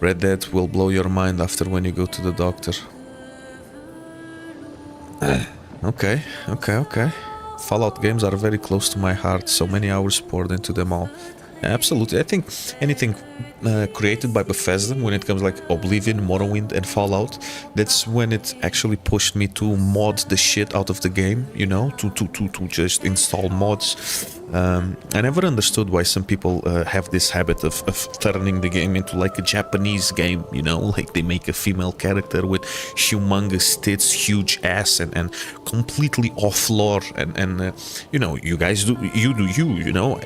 [SPEAKER 1] Red Dead will blow your mind after when you go to the doctor. Okay. Fallout games are very close to my heart. So many hours poured into them all. Absolutely. I think anything created by Bethesda, when it comes like Oblivion, Morrowind and Fallout, that's when it actually pushed me to mod the shit out of the game, you know, to just install mods. I never understood why some people have this habit of turning the game into like a Japanese game, you know, like they make a female character with humongous tits, huge ass, and completely off lore, and you know, you guys do you know,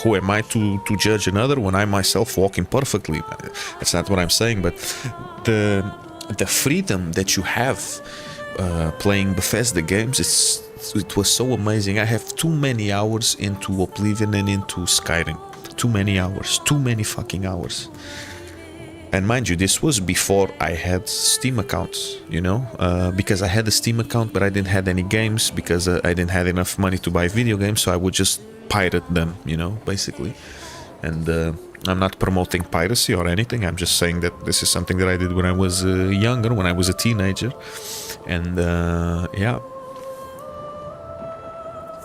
[SPEAKER 1] who am I to judge another when I myself walking perfectly? That's not what I'm saying, but the freedom that you have playing Bethesda games, it was so amazing. I have too many hours into Oblivion and into Skyrim. Too many hours. Too many fucking hours. And mind you, this was before I had Steam accounts, you know, because I had a Steam account, but I didn't have any games because I didn't have enough money to buy video games, so I would just pirate them, you know, basically. And I'm not promoting piracy or anything. I'm just saying that this is something that I did when I was younger, when I was a teenager. And yeah.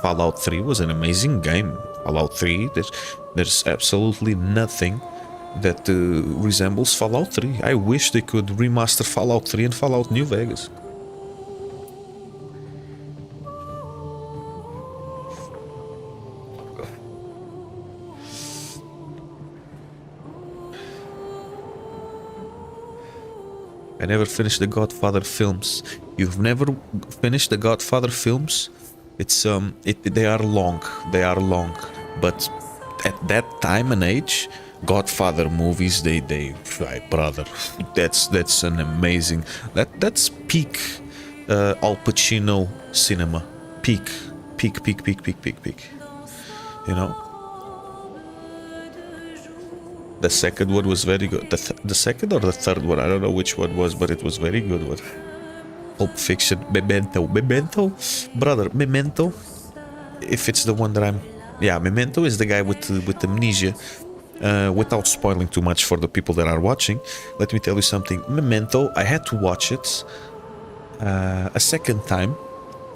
[SPEAKER 1] Fallout 3 was an amazing game. Fallout 3, there's absolutely nothing that resembles Fallout 3. I wish they could remaster Fallout 3 and Fallout New Vegas. I never finished the Godfather films. You've never finished the Godfather films? It's they are long, but at that time and age, Godfather movies, they brother, that's an amazing, that's peak Al Pacino cinema, peak, you know. The second one was very good. The second or the third one, I don't know which one was, but it was very good one. Pulp Fiction, Memento, brother, Memento. If it's the one that yeah, Memento is the guy with amnesia. Without spoiling too much for the people that are watching, let me tell you something. Memento, I had to watch it a second time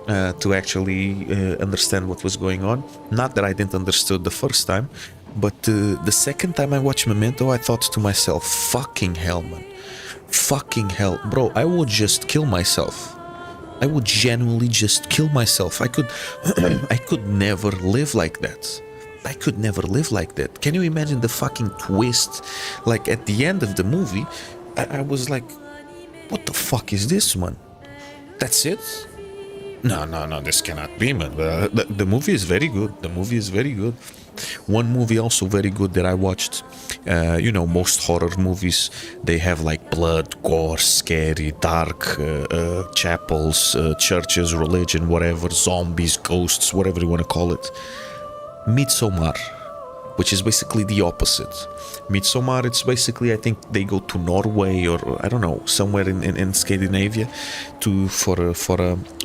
[SPEAKER 1] to actually understand what was going on. Not that I didn't understood the first time, but the second time I watched Memento, I thought to myself, fucking hell, man. Fucking hell, bro, I would just kill myself. I would genuinely just kill myself. I could never live like that. I could never live like that. Can you imagine the fucking twist? Like, at the end of the movie, I was like, what the fuck is this, man? That's it? No, this cannot be, man. The movie is very good. The movie is very good. One movie also very good that I watched, you know, most horror movies, they have like blood, gore, scary, dark, chapels, churches, religion, whatever, zombies, ghosts, whatever you want to call it. Midsommar, which is basically the opposite. Midsommar, it's basically, I think they go to Norway or I don't know, somewhere in Scandinavia for a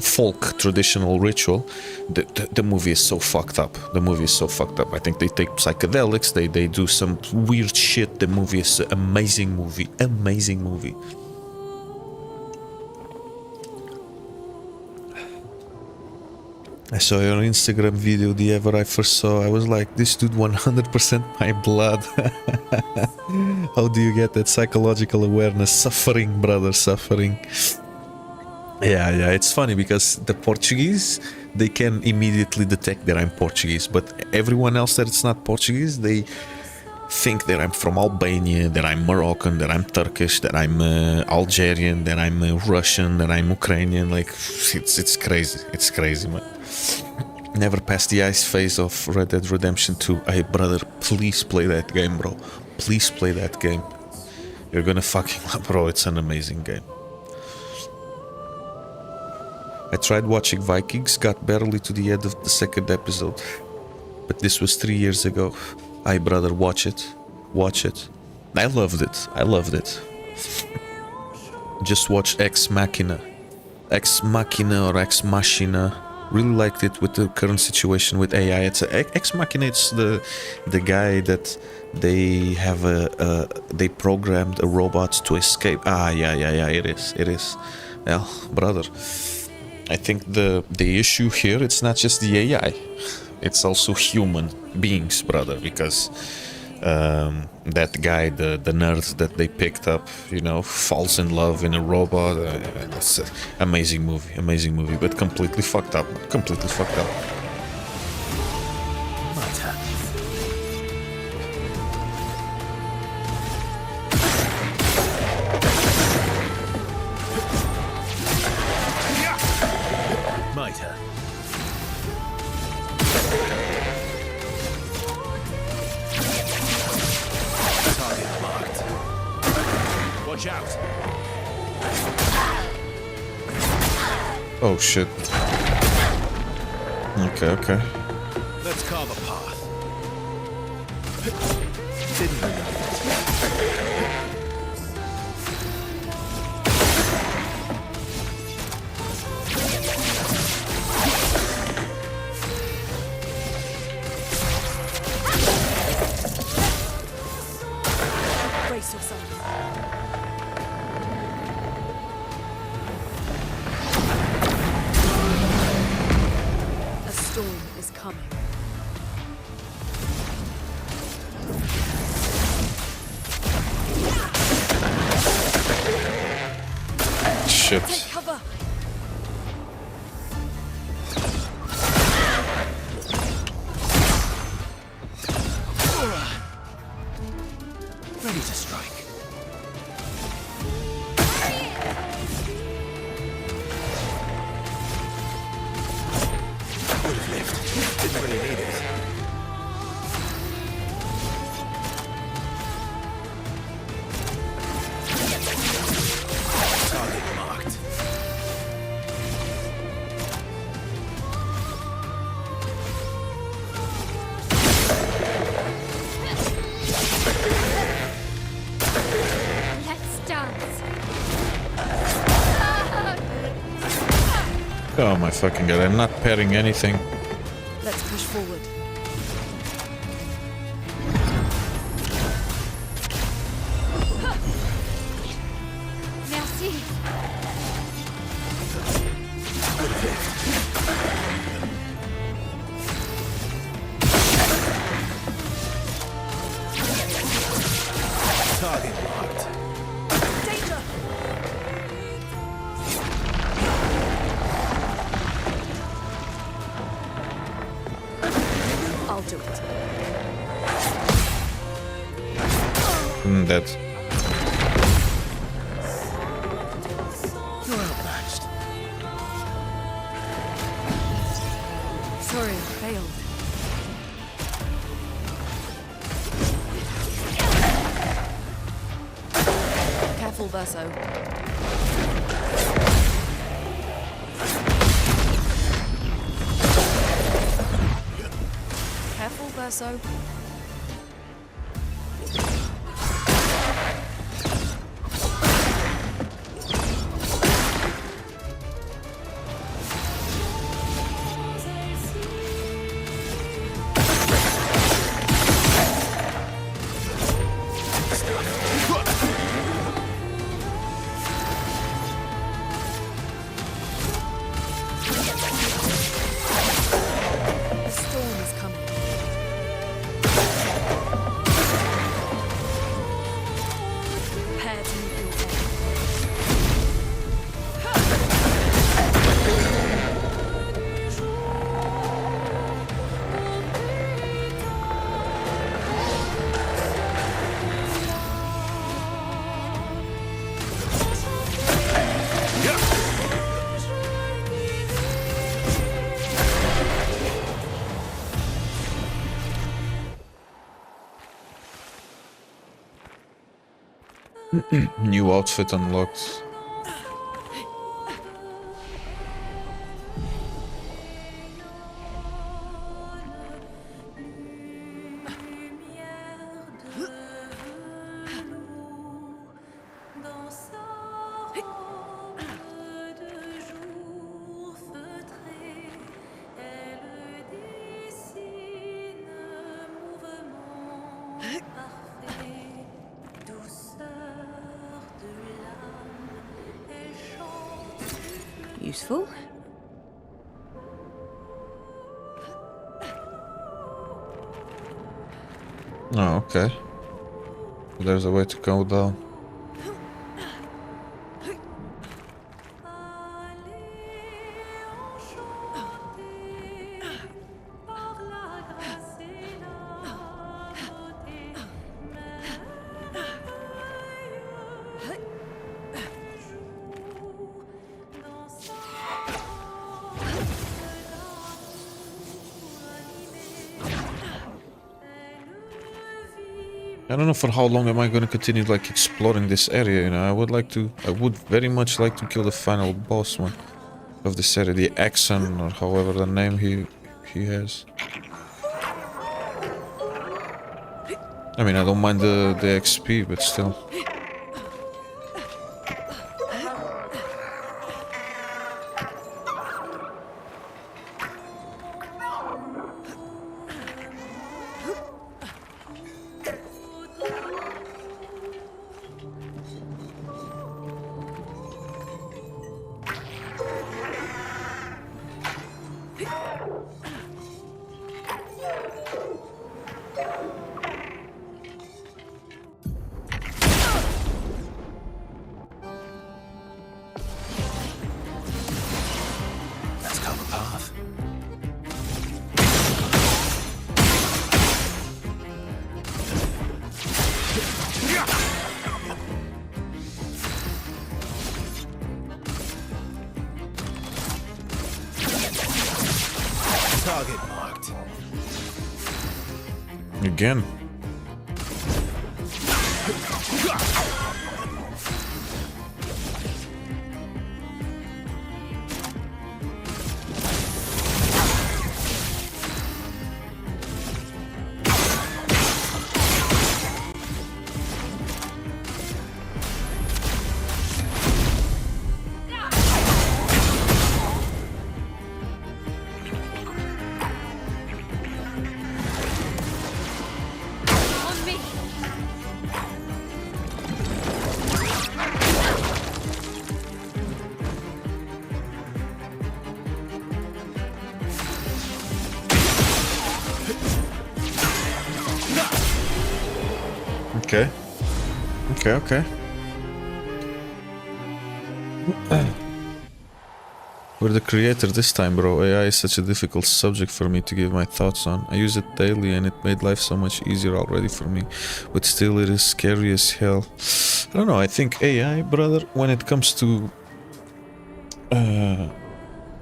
[SPEAKER 1] folk traditional ritual. The movie is so fucked up. The movie is so fucked up. I think they take psychedelics, they do some weird shit. The movie is an amazing movie. Amazing movie. I saw your Instagram video the ever I first saw. I was like, this dude 100% my blood. How do you get that psychological awareness? Suffering, brother, suffering. Yeah, it's funny because the Portuguese, they can immediately detect that I'm Portuguese, but everyone else that's not Portuguese, they think that I'm from Albania, that I'm Moroccan, that I'm Turkish, that I'm Algerian, that I'm Russian, that I'm Ukrainian. Like, it's crazy, man. Never passed the ice phase of Red Dead Redemption 2. Hey, brother, please play that game, bro. Please play that game. You're gonna fucking love, bro. It's an amazing game. I tried watching Vikings, got barely to the end of the second episode. But this was 3 years ago. Hey, brother, watch it. Watch it. I loved it. Just watch Ex Machina. Ex Machina or Ex Machina. Really liked it with the current situation with AI. It's Ex Machina. It's the guy that they have they programmed a robot to escape. Yeah. It is. Well, brother, I think the issue here, it's not just the AI. It's also human beings, brother, because that guy, the nerd that they picked up, you know, falls in love in a robot. It's an amazing movie, but completely fucked up.
[SPEAKER 3] Watch out!
[SPEAKER 1] Oh shit. Okay.
[SPEAKER 3] Let's carve a path. Didn't remember
[SPEAKER 5] Brace yourself. A storm is coming.
[SPEAKER 1] Shit.
[SPEAKER 5] Take cover.
[SPEAKER 3] ready to strike. Would have lived. Didn't really need it. Target marked.
[SPEAKER 2] Let's dance.
[SPEAKER 1] Oh my fucking god, I'm not parrying anything.
[SPEAKER 5] Let's push forward.
[SPEAKER 2] Merci.
[SPEAKER 3] Target marked.
[SPEAKER 5] Danger! I'll do it.
[SPEAKER 1] Dead.
[SPEAKER 3] You're outmatched.
[SPEAKER 5] Sorry, I failed. Careful, Verso. Careful, Verso.
[SPEAKER 1] New outfit unlocked.
[SPEAKER 5] Useful.
[SPEAKER 1] Oh, okay. There's a way to go down. I don't know for how long am I gonna continue like exploring this area, you know. I would very much like to kill the final boss one of this area, the Axon or however the name he has. I mean, I don't mind the XP, but still.
[SPEAKER 3] Let's carve a path. Target marked.
[SPEAKER 1] Again.
[SPEAKER 2] On me!
[SPEAKER 1] Okay. Okay. We're the creator this time, bro. AI is such a difficult subject for me to give my thoughts on. I use it daily and it made life so much easier already for me. But still it is scary as hell. I don't know, I think AI, brother, when it comes to...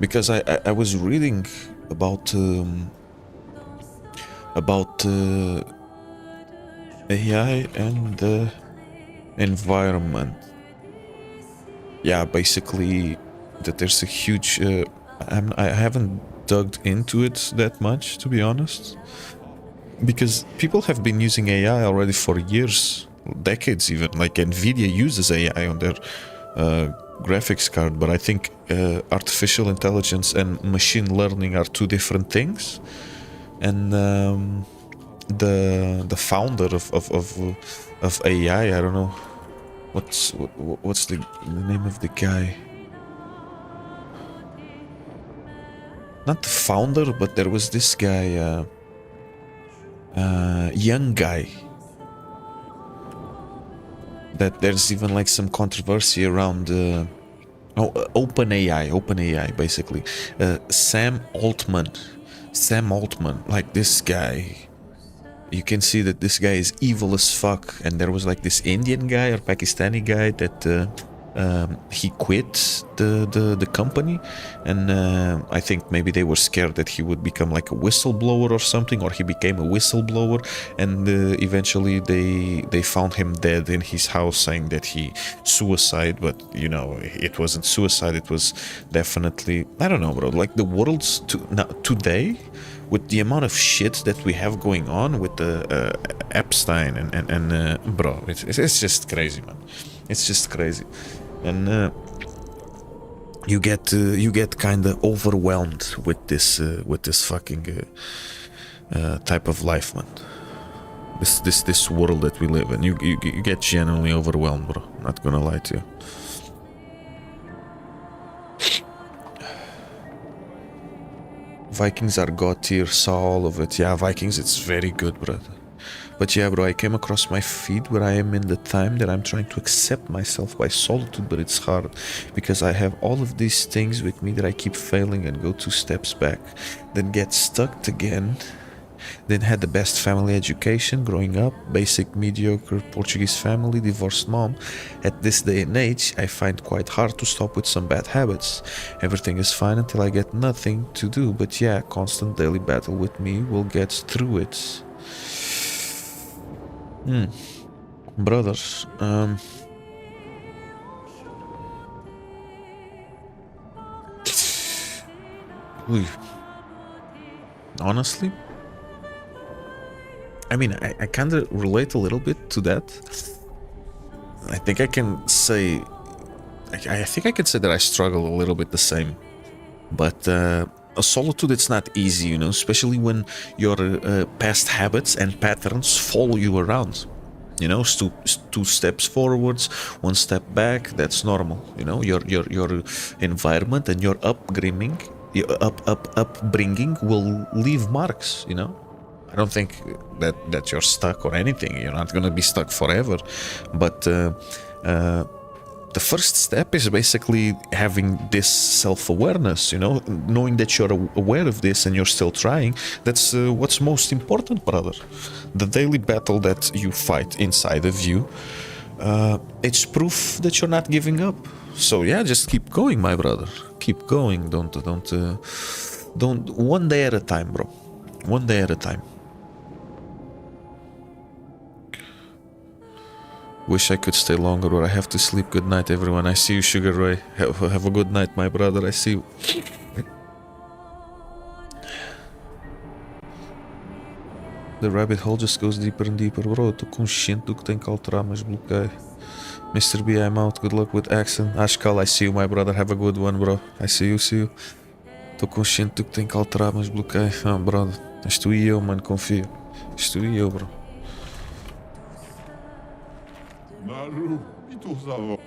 [SPEAKER 1] because I was reading about AI and the environment. Yeah, basically that there's a huge I haven't dug into it that much, to be honest, because people have been using AI already for years, decades even. Like Nvidia uses AI on their graphics card, but I think artificial intelligence and machine learning are two different things. And the founder of AI, I don't know what's the name of the guy. Not the founder, but there was this guy, young guy. That there's even like some controversy around. OpenAI, basically. Sam Altman, like this guy. You can see that this guy is evil as fuck. And there was like this Indian guy or Pakistani guy that he quit the company, and I think maybe they were scared that he would become like a whistleblower or something, or he became a whistleblower, and eventually they found him dead in his house, saying that he suicide, but you know, it wasn't suicide, it was definitely, I don't know, bro, like the world's today, with the amount of shit that we have going on with the Epstein and bro, it's just crazy, man. It's just crazy, and you get kind of overwhelmed with this fucking type of life, man. This world that we live in, you get genuinely overwhelmed, bro. Not gonna lie to you. Vikings are god tier, saw all of it. Yeah, Vikings, it's very good, brother. But yeah, bro, I came across my feed where I am in the time that I'm trying to accept myself by solitude, but it's hard because I have all of these things with me that I keep failing and go 2 steps back, then get stuck again, then had the best family education growing up, basic mediocre Portuguese family, divorced mom. At this day and age, I find quite hard to stop with some bad habits. Everything is fine until I get nothing to do, but yeah, constant daily battle with me will get through it. Brothers, honestly, I mean, I kind of relate a little bit to that. I think I can say, I think I can say that I struggle a little bit the same, but a solitude, it's not easy, you know, especially when your past habits and patterns follow you around. You know, 2 steps forwards, 1 step back, that's normal. You know, your environment and your upbringing will leave marks, you know. I don't think that you're stuck or anything. You're not gonna be stuck forever, but the first step is basically having this self-awareness, you know, knowing that you're aware of this and you're still trying. That's what's most important, brother. The daily battle that you fight inside of you, it's proof that you're not giving up. So yeah, just keep going, my brother. Keep going. Don't. One day at a time, bro. One day at a time. Wish I could stay longer, but I have to sleep. Good night, everyone. I see you, Sugar Ray. Have a good night, my brother. I see you. The rabbit hole just goes deeper and deeper, bro. Eu tô consciente do que tem que alterar, mas bloqueio. Mr. B, I'm out. Good luck with Axon. Ashkal, I see you, my brother. Have a good one, bro. I see you, see you. Tô consciente do que tem que alterar, mas bloqueio. Ah, brother. És tu e eu, mano. Confio. És tu e eu, bro.
[SPEAKER 4] Malu, e tu savons.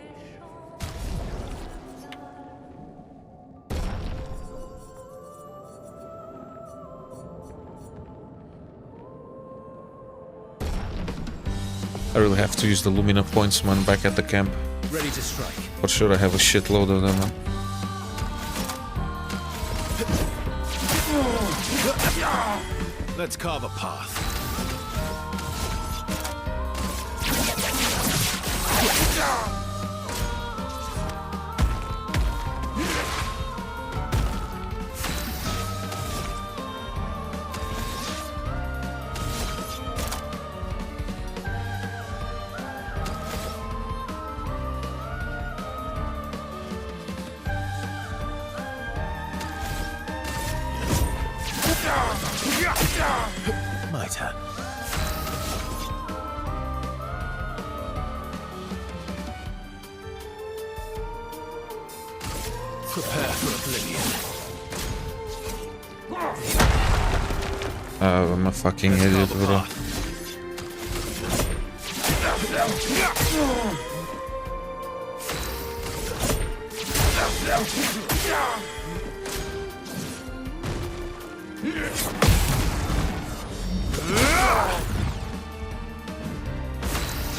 [SPEAKER 1] I really have to use the Lumina points, man, back at the camp.
[SPEAKER 3] Ready to strike.
[SPEAKER 1] For sure I have a shitload of them, man.
[SPEAKER 3] Let's carve a path. My turn. Prepare for oblivion.
[SPEAKER 1] I'm a fucking idiot, bro.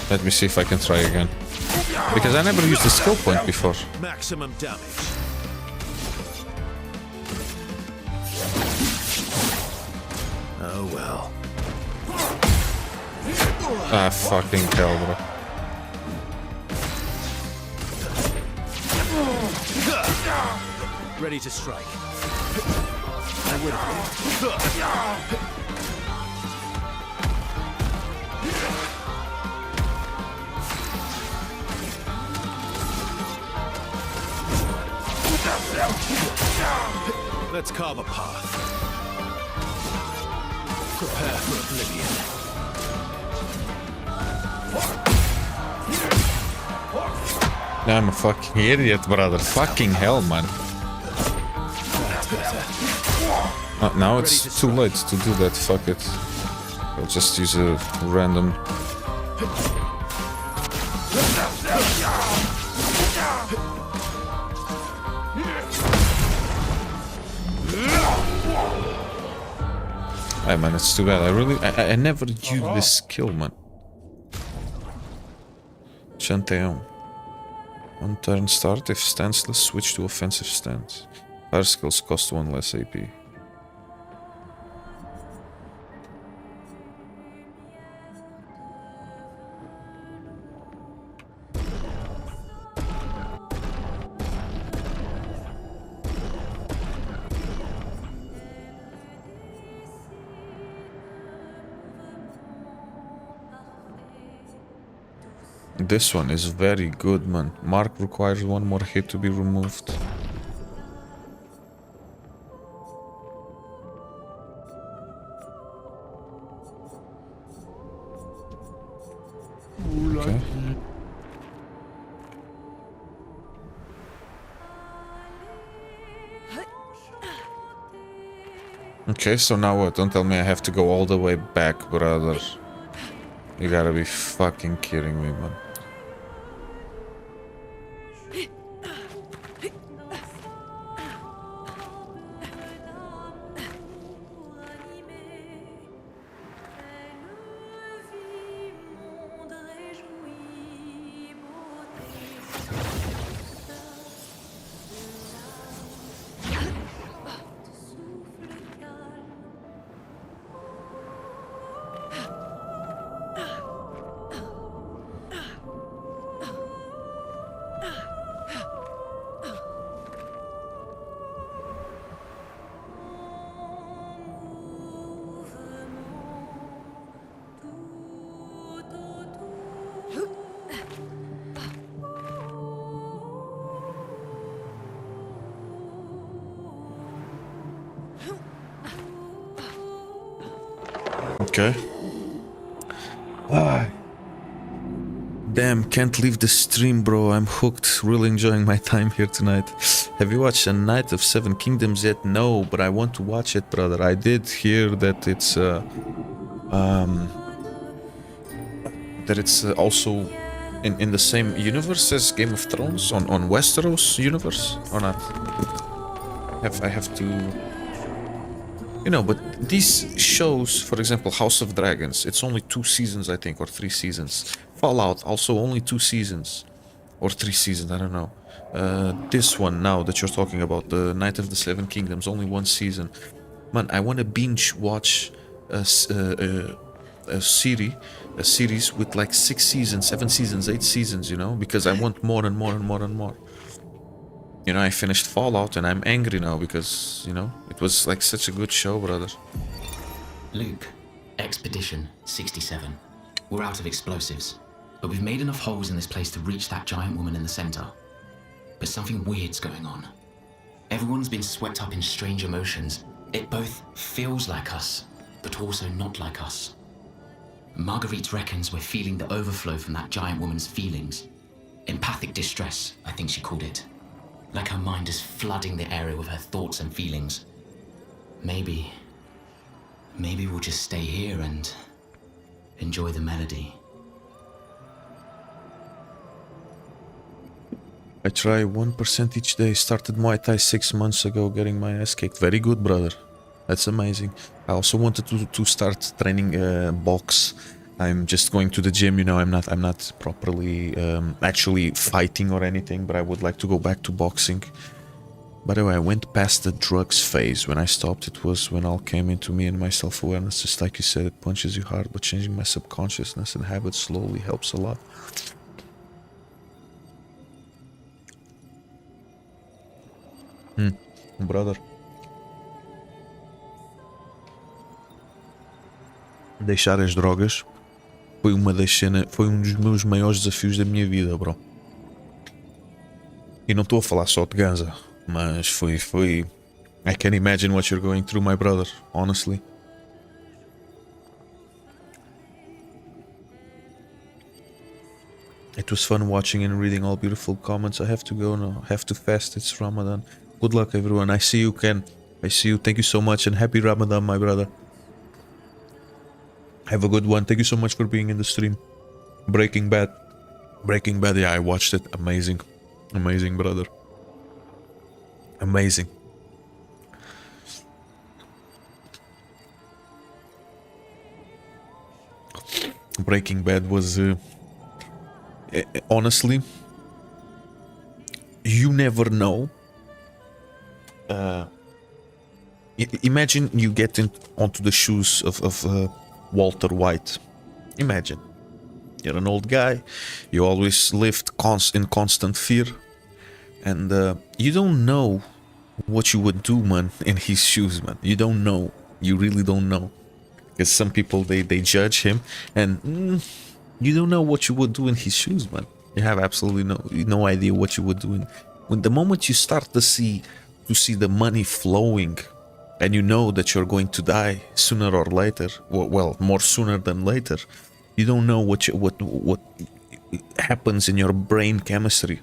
[SPEAKER 1] Let me see if I can try again. Because I never used the skill point before.
[SPEAKER 3] Maximum damage. Oh well.
[SPEAKER 1] Ah, fucking hell, bro.
[SPEAKER 3] Ready to strike. I would have. Let's carve a path. Prepare for oblivion.
[SPEAKER 1] I'm a fucking idiot, brother. Fucking hell, man. Now it's too late to do that. Fuck it. I'll just use a random. Hey man, it's too bad. I never use this skill, man. Chanteon. On turn start, if stanceless, switch to offensive stance. Fire skills cost 1 less AP. This one is very good, man. Mark requires 1 more hit to be removed. Okay. Okay, so now what? Don't tell me I have to go all the way back, brother. You gotta be fucking kidding me, man. Okay. Damn, can't leave the stream, bro. I'm hooked. Really enjoying my time here tonight. Have you watched A Night of Seven Kingdoms yet? No, but I want to watch it, brother. I did hear that it's also in the same universe as Game of Thrones, on Westeros universe, or not? I have to. You know, but these shows, for example, House of Dragons, it's only 2 seasons, I think, or 3 seasons. Fallout, also only 2 seasons, or 3 seasons, I don't know. This one now that you're talking about, the Night of the Seven Kingdoms, only 1 season. Man, I want to binge watch a series with like 6 seasons, 7 seasons, 8 seasons, you know, because I want more and more and more and more. You know, I finished Fallout and I'm angry now because, you know, it was like such a good show, brother.
[SPEAKER 6] Luke, Expedition 67. We're out of explosives, but we've made enough holes in this place to reach that giant woman in the center. But something weird's going on. Everyone's been swept up in strange emotions. It both feels like us, but also not like us. Marguerite reckons we're feeling the overflow from that giant woman's feelings. Empathic distress, I think she called it. Like her mind is flooding the area with her thoughts and feelings. Maybe we'll just stay here and enjoy the melody.
[SPEAKER 1] I try 1% each day. Started Muay Thai 6 months ago, getting my ass kicked. Very good, brother. That's amazing. I also wanted to start training box. I'm just going to the gym, you know. I'm not properly actually fighting or anything, but I would like to go back to boxing. By the way, I went past the drugs phase. When I stopped, it was when all came into me and my self-awareness. Just like you said, it punches you hard, but changing my subconsciousness and habits slowly helps a lot. brother. Deixar as drogas foi foi um dos meus maiores desafios da minha vida, bro. E não estou a falar só de ganza, mas foi. I can imagine what you're going through, my brother, honestly. It was fun watching and reading all beautiful comments. I have to go now. I have to fast. It's Ramadan. Good luck, everyone. I see you, Ken. I see you. Thank you so much, and happy Ramadan, my brother. Have a good one. Thank you so much for being in the stream. Breaking Bad. Breaking Bad, yeah, I watched it. Amazing. Amazing, brother. Amazing. Breaking Bad was... honestly, you never know. Imagine you get onto the shoes of Walter White. Imagine you're an old guy, you always lived in constant fear, and you don't know what you would do, man, in his shoes, man. You don't know. You really don't know, because some people they judge him, and you don't know what you would do in his shoes, man. You have absolutely no idea what you would do. When the moment you start to see the money flowing, and you know that you're going to die sooner or later, well, more sooner than later, you don't know what happens in your brain chemistry.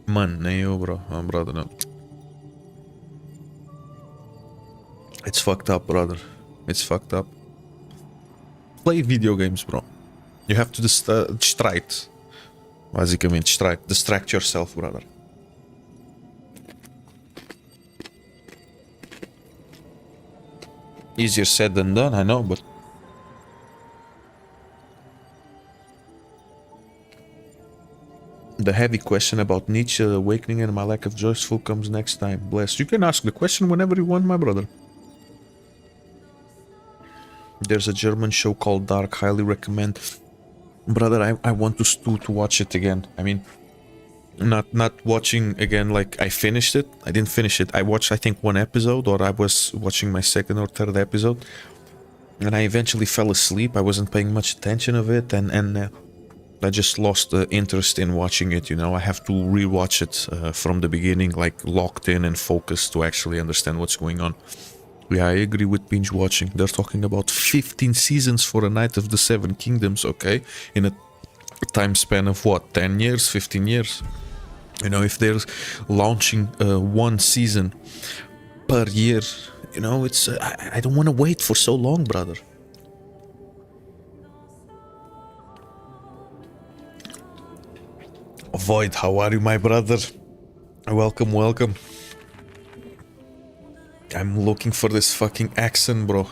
[SPEAKER 1] Man, no, bro, brother, no. It's fucked up, brother. It's fucked up. Play video games, bro. You have to distract. Basicamente, distract yourself, brother. Easier said than done, I know, but... The heavy question about Nietzsche, awakening, and my lack of joyful comes next time. Bless. You can ask the question whenever you want, my brother. There's a German show called Dark, highly recommend. Brother, I want to watch it again. I mean, not watching again like I finished it. I didn't finish it. I watched, I think, one episode, or I was watching my second or third episode, and I eventually fell asleep. I wasn't paying much attention of it, and I just lost the interest in watching it, you know. I have to rewatch it from the beginning, like locked in and focused to actually understand what's going on. Yeah, I agree with binge watching. They're talking about 15 seasons for A Night of the Seven Kingdoms, okay? In a time span of what, 10 years, 15 years? You know, if they're launching one season per year, you know, it's I don't want to wait for so long, brother. Void, how are you, my brother? Welcome, welcome. I'm looking for this fucking Axon, bro.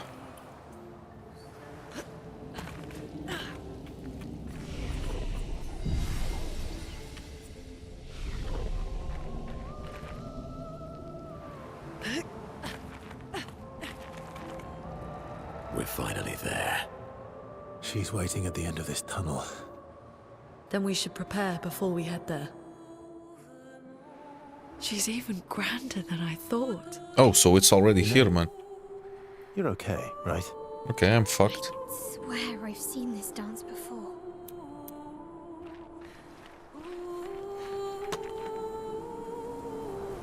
[SPEAKER 3] We're finally there. She's waiting at the end of this tunnel.
[SPEAKER 5] Then we should prepare before we head there. She's even grander than I thought.
[SPEAKER 1] Oh, so it's already here, man.
[SPEAKER 3] You're okay, right?
[SPEAKER 1] Okay, I'm fucked.
[SPEAKER 2] I swear I've seen this dance before.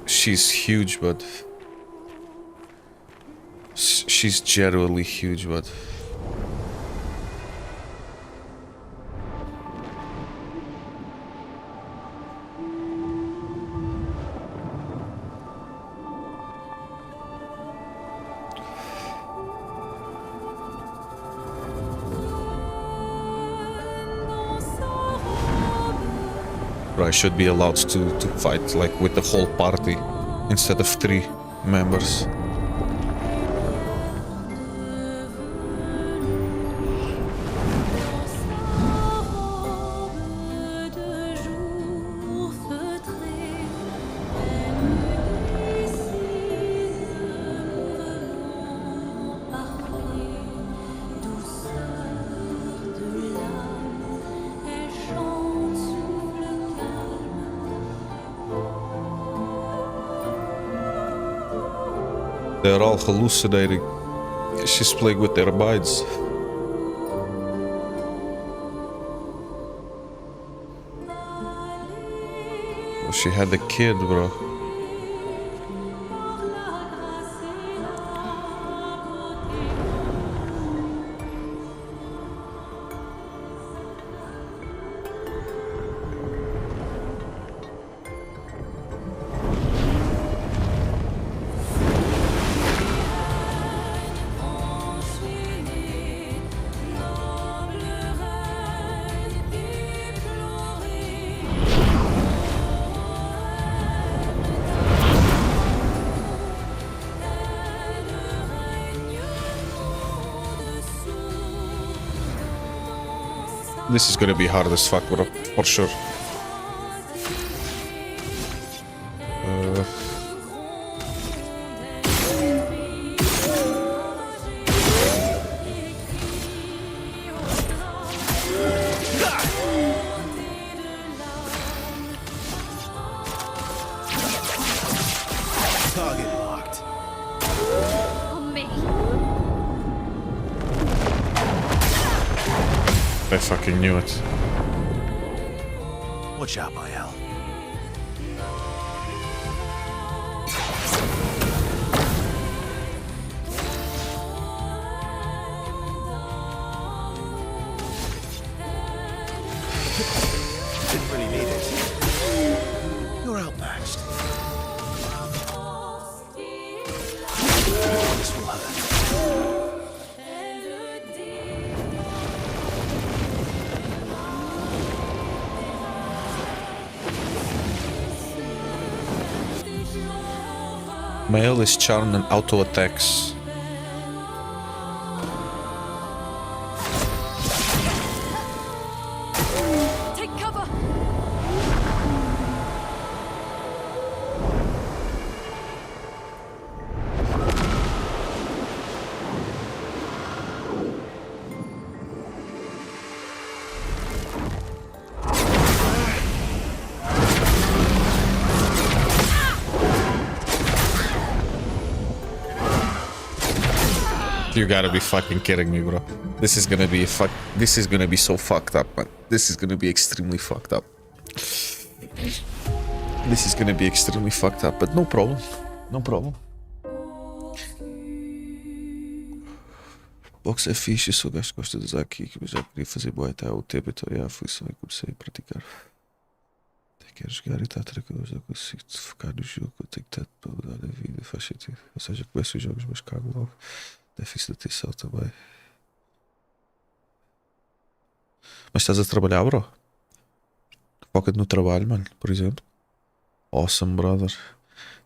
[SPEAKER 1] She's huge, but... She's genuinely huge, but... I should be allowed to fight like with the whole party instead of 3 members. They're all hallucinating. She's playing with their minds. Oh, she had a kid, bro. This is gonna be hard as fuck, bro, for sure.
[SPEAKER 3] Target locked.
[SPEAKER 2] On me.
[SPEAKER 1] I fucking knew it.
[SPEAKER 3] Watch out, my L. Didn't really need it. You're outmatched. This will hurt.
[SPEAKER 1] Male is charmed and auto attacks.
[SPEAKER 5] Take cover!
[SPEAKER 1] You gotta be fucking kidding me, bro. This is gonna be This is gonna be so fucked up, man. This is gonna be extremely fucked up. This is gonna be extremely fucked up, but no problem. No problem. Boxe é fixe, sou gajo que gosta de usar aqui, que eu já queria fazer boa até ao tempo, então já fui só e comecei a praticar. Até quero jogar e está tranquilo, já consigo focar no jogo, eu tenho que estar para mudar a vida, faz sentido. Ou seja, começo os jogos, mas cago logo. Déficit de atenção também. Mas estás a trabalhar, bro? Foca-te no trabalho, mano, por exemplo. Awesome, brother.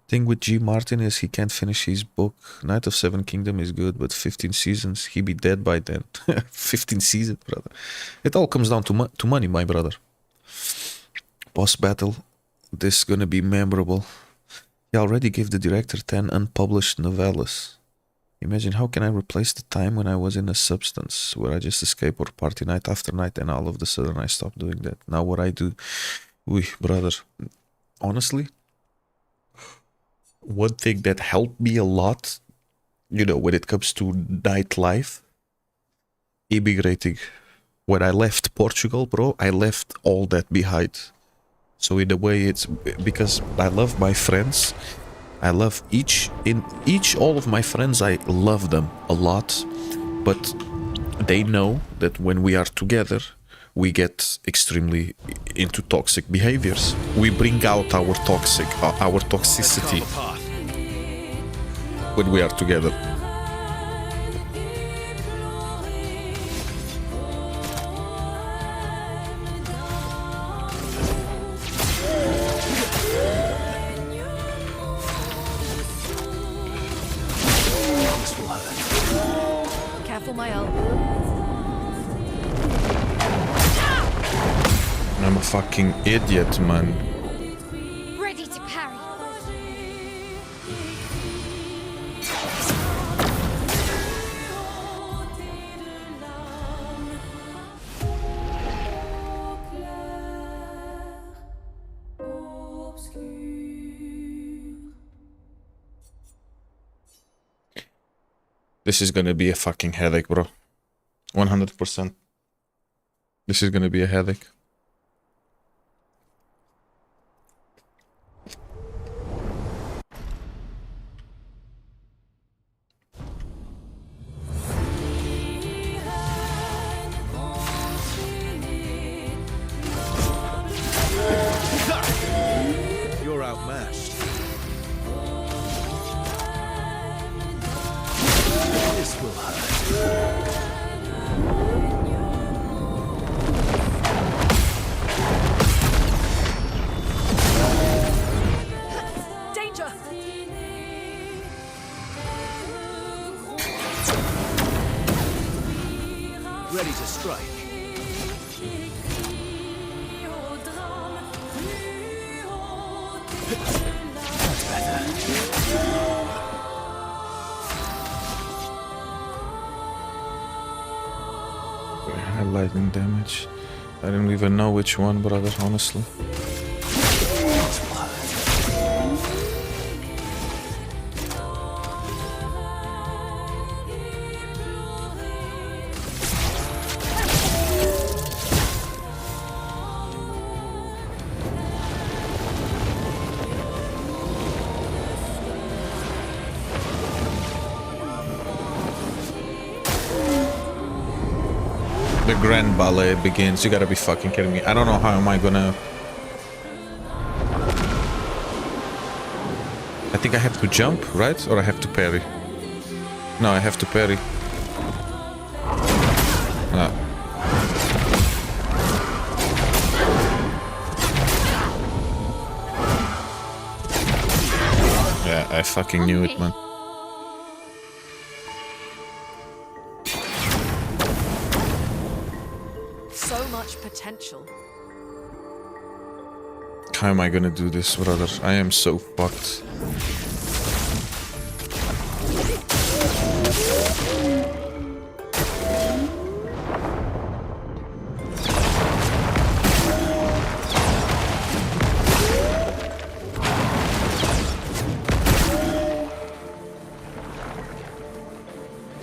[SPEAKER 1] Thing with G. Martin is he can't finish his book. Knight of Seven Kingdom is good, but 15 seasons, he be dead by then. 15 seasons, brother. It all comes down to money, my brother. Boss battle. This is gonna be memorable. He already gave the director 10 unpublished novellas. Imagine how can I replace the time when I was in a substance where I just escape or party night after night and all of a sudden I stop doing that. Now what I do, brother, honestly, one thing that helped me a lot, you know, when it comes to nightlife, immigrating. When I left Portugal, bro, I left all that behind. So in a way it's because I love my friends. I love all of my friends, I love them a lot, but they know that when we are together, we get extremely into toxic behaviors. We bring out our toxicity when we are together.
[SPEAKER 5] Careful, my L.
[SPEAKER 1] I'm a fucking idiot, man.
[SPEAKER 2] Ready to parry.
[SPEAKER 1] This is gonna be a fucking headache, bro. 100%. This is gonna be a headache.
[SPEAKER 3] You're outmatched. This will hurt.
[SPEAKER 5] Danger!
[SPEAKER 3] Ready to strike. That's better.
[SPEAKER 1] Lightning damage. I don't even know which one, brother, honestly. The grand ballet begins. You gotta be fucking kidding me. I don't know how am I gonna... I think I have to jump, right? Or I have to parry? No, I have to parry. No. Yeah, I fucking knew it, man.
[SPEAKER 5] So much potential.
[SPEAKER 1] How am I gonna do this, brother? I am so fucked.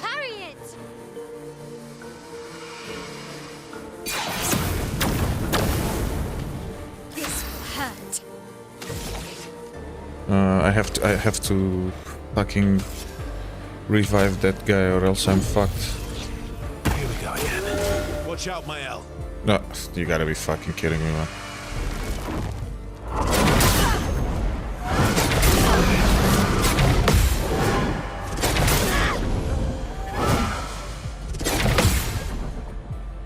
[SPEAKER 2] Parry it! This will hurt.
[SPEAKER 1] I have to fucking revive that guy or else I'm fucked.
[SPEAKER 3] Here we go again. Watch out, my L.
[SPEAKER 1] No, you gotta be fucking kidding me, man.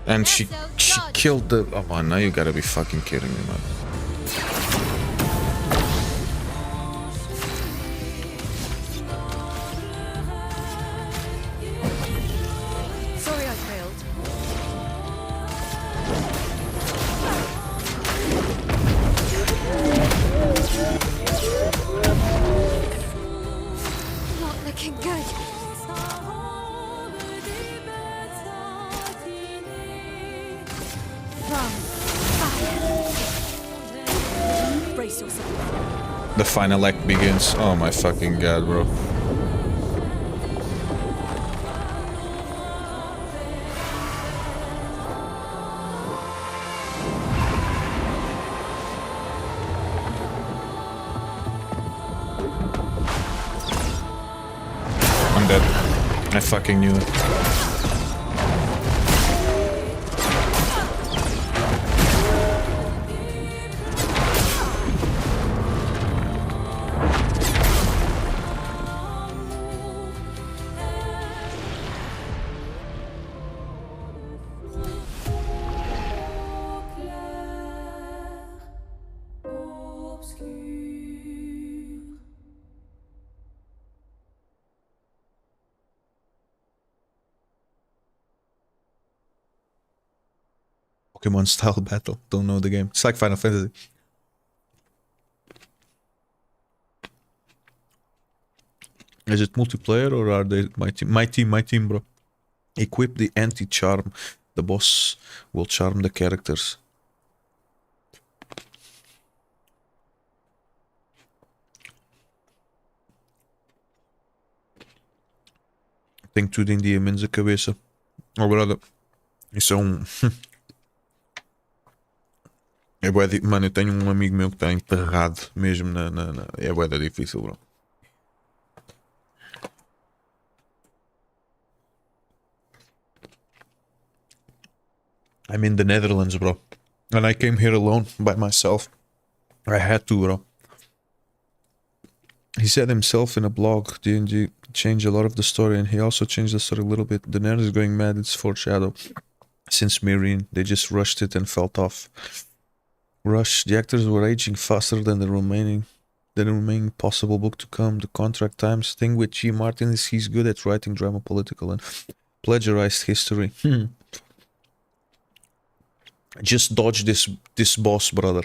[SPEAKER 1] And she killed the... Oh man, now you gotta be fucking kidding me, man.
[SPEAKER 5] Sorry I failed.
[SPEAKER 2] Not looking good. From fire.
[SPEAKER 5] Brace yourself.
[SPEAKER 1] The final act begins. Oh my fucking god, bro. I'm dead. I fucking knew it. Pokemon style battle. Don't know the game. It's like Final Fantasy. Is it multiplayer or are they my team? My team, bro. Equip the anti-charm. The boss will charm the characters. Tem tudo em dia, menos a cabeça. Oh, brother. Isso é um... É bué Mano, eu tenho um amigo meu que está enterrado mesmo É bué da difícil, bro. I'm in the Netherlands, bro. And I came here alone, by myself. I had to, bro. He said himself in a blog, D&D changed a lot of the story, and he also changed the story a little bit. The nerd is going mad, it's Foreshadow. Since Marine, they just rushed it and felt off. Rush, the actors were aging faster than the remaining possible book to come. The contract times thing with G. Martin is he's good at writing drama, political, and plagiarized history. Just dodge this boss, brother.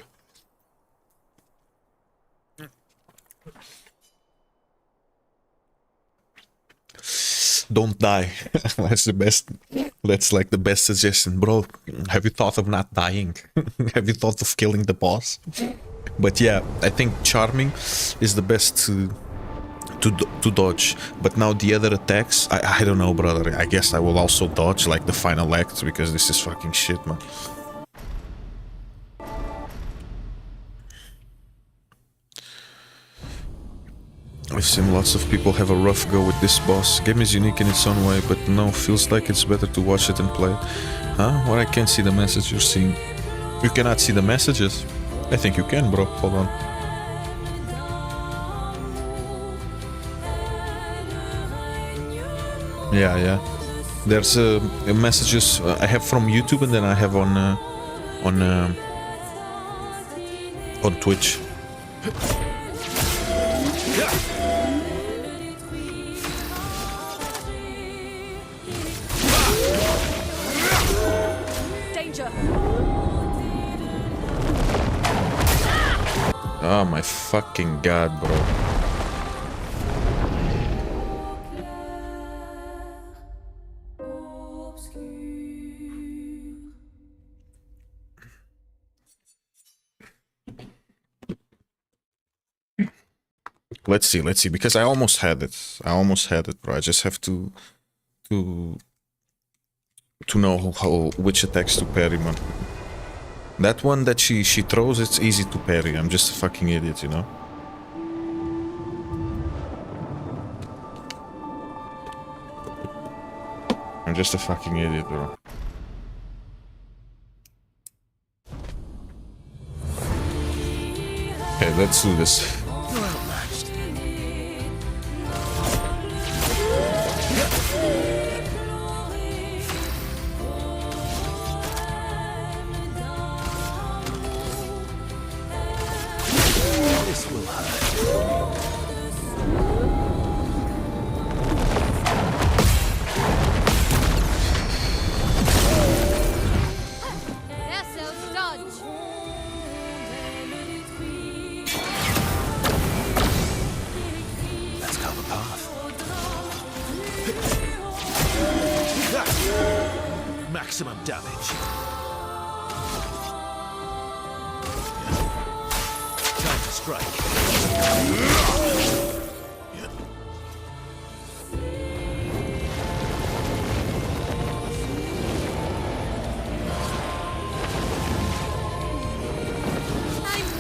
[SPEAKER 1] Don't die. That's the best. That's like the best suggestion, bro. Have you thought of not dying? Have you thought of killing the boss? But yeah, I think charming is the best to dodge. But now the other attacks, I don't know, brother. I guess I will also dodge like the final act because this is fucking shit, man. I've seen lots of people have a rough go with this boss. Game is unique in its own way, but no, feels like it's better to watch it and play it. Huh? Well, I can't see the message you're seeing. You cannot see the messages? I think you can, bro. Hold on. Yeah. There's messages I have from YouTube, and then I have on Twitch. Oh my fucking god, bro. Let's see, because I almost had it, bro. I just have to know which attacks to parry, man. That one that she throws, it's easy to parry. I'm just a fucking idiot, you know? I'm just a fucking idiot, bro. Okay, let's do this.
[SPEAKER 3] Maximum damage. Time to strike.
[SPEAKER 2] I'm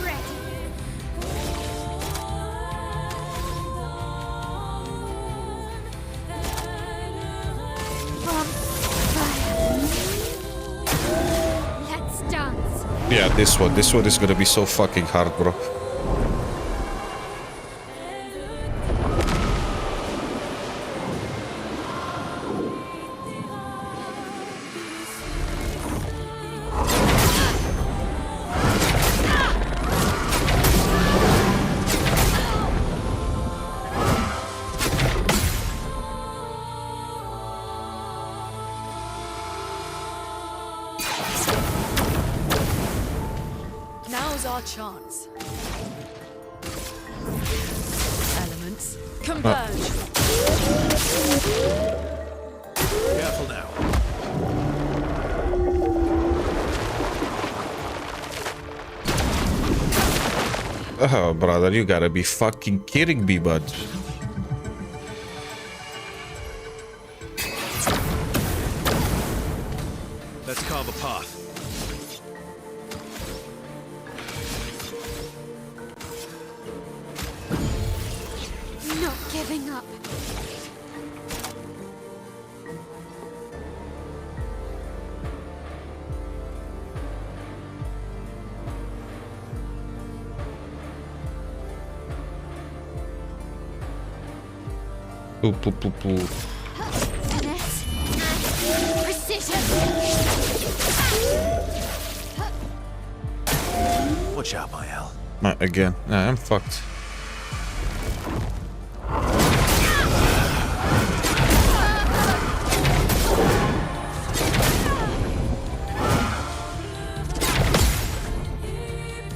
[SPEAKER 2] ready. Let's dance.
[SPEAKER 1] Yeah, this one is gonna be so fucking hard, bro.
[SPEAKER 5] Now's our chance. Elements, converge.
[SPEAKER 3] Careful now.
[SPEAKER 1] Oh, brother, you gotta be fucking kidding me, bud.
[SPEAKER 3] Let's carve a path.
[SPEAKER 2] Not giving up.
[SPEAKER 1] Poo poo poo poo.
[SPEAKER 2] Finesse and precision.
[SPEAKER 3] Watch out, my Al.
[SPEAKER 1] Again, nah, I'm fucked.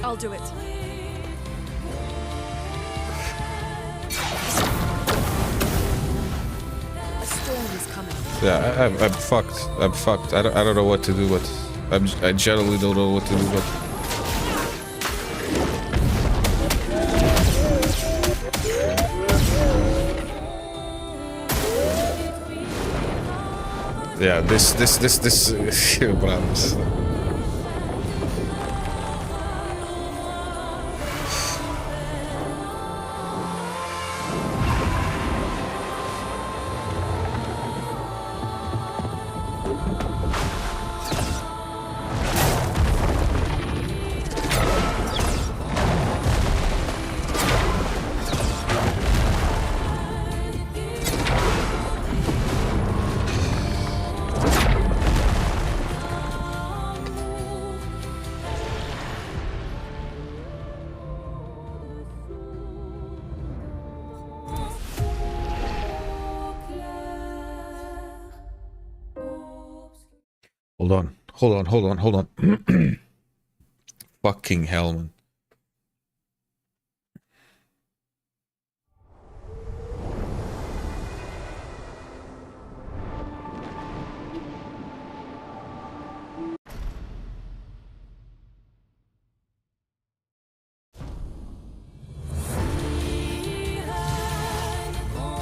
[SPEAKER 5] I'll do it. A storm is coming.
[SPEAKER 1] Yeah, I'm fucked. I'm fucked. I don't know what to do, but I generally don't know what to do, but. Yeah, this problems. Hold on. Fucking hell, man.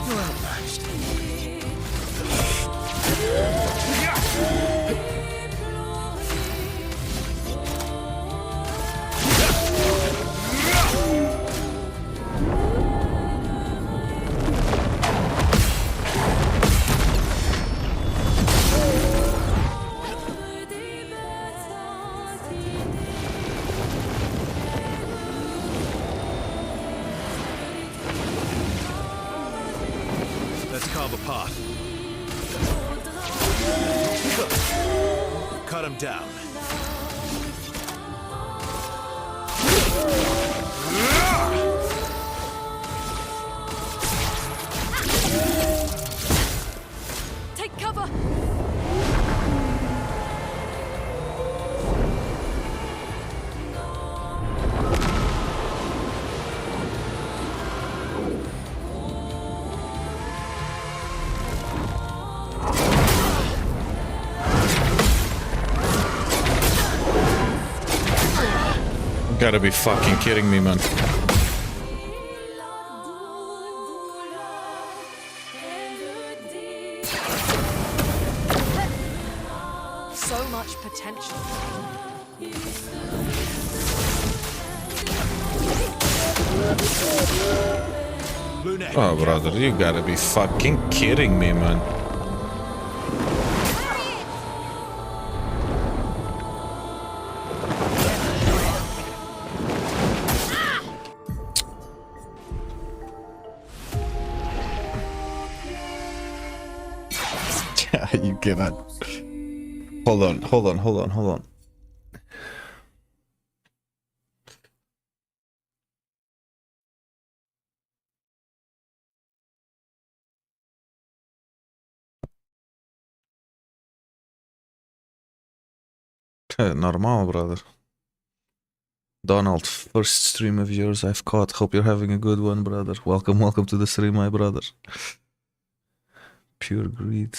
[SPEAKER 3] You're outmatched. Let's carve a path. Cut him down.
[SPEAKER 5] Take cover!
[SPEAKER 1] Gotta be fucking kidding me, man.
[SPEAKER 5] So much potential.
[SPEAKER 3] Lunette.
[SPEAKER 1] Oh, brother, you gotta be fucking kidding me, man. You cannot. Hold on. Normal, brother. Donald, first stream of yours I've caught. Hope you're having a good one, brother. Welcome to the stream, my brother. Pure greed.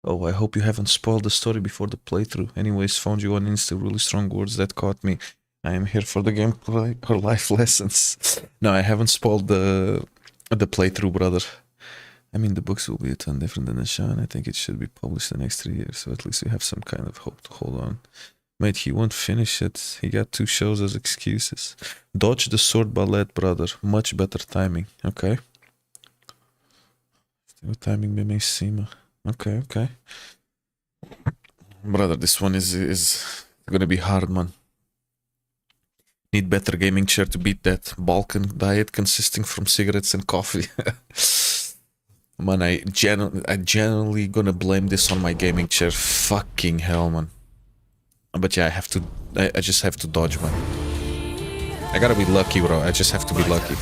[SPEAKER 1] Oh, I hope you haven't spoiled the story before the playthrough. Anyways, found you on Insta. Really strong words that caught me. I am here for the gameplay or life lessons. No, I haven't spoiled the playthrough, brother. I mean, the books will be a ton different than the show, and I think it should be published the next 3 years, so at least we have some kind of hope to hold on. Mate, he won't finish it. He got 2 shows as excuses. Dodge the sword ballet, brother. Much better timing. Okay. What timing bem em cima. Okay, okay. Brother, this one is gonna be hard, man. Need better gaming chair to beat that Balkan diet consisting from cigarettes and coffee. Man, I genuinely gonna blame this on my gaming chair. Fucking hell, man. But yeah, I just have to dodge, man. I gotta be lucky, bro. I just have to be lucky.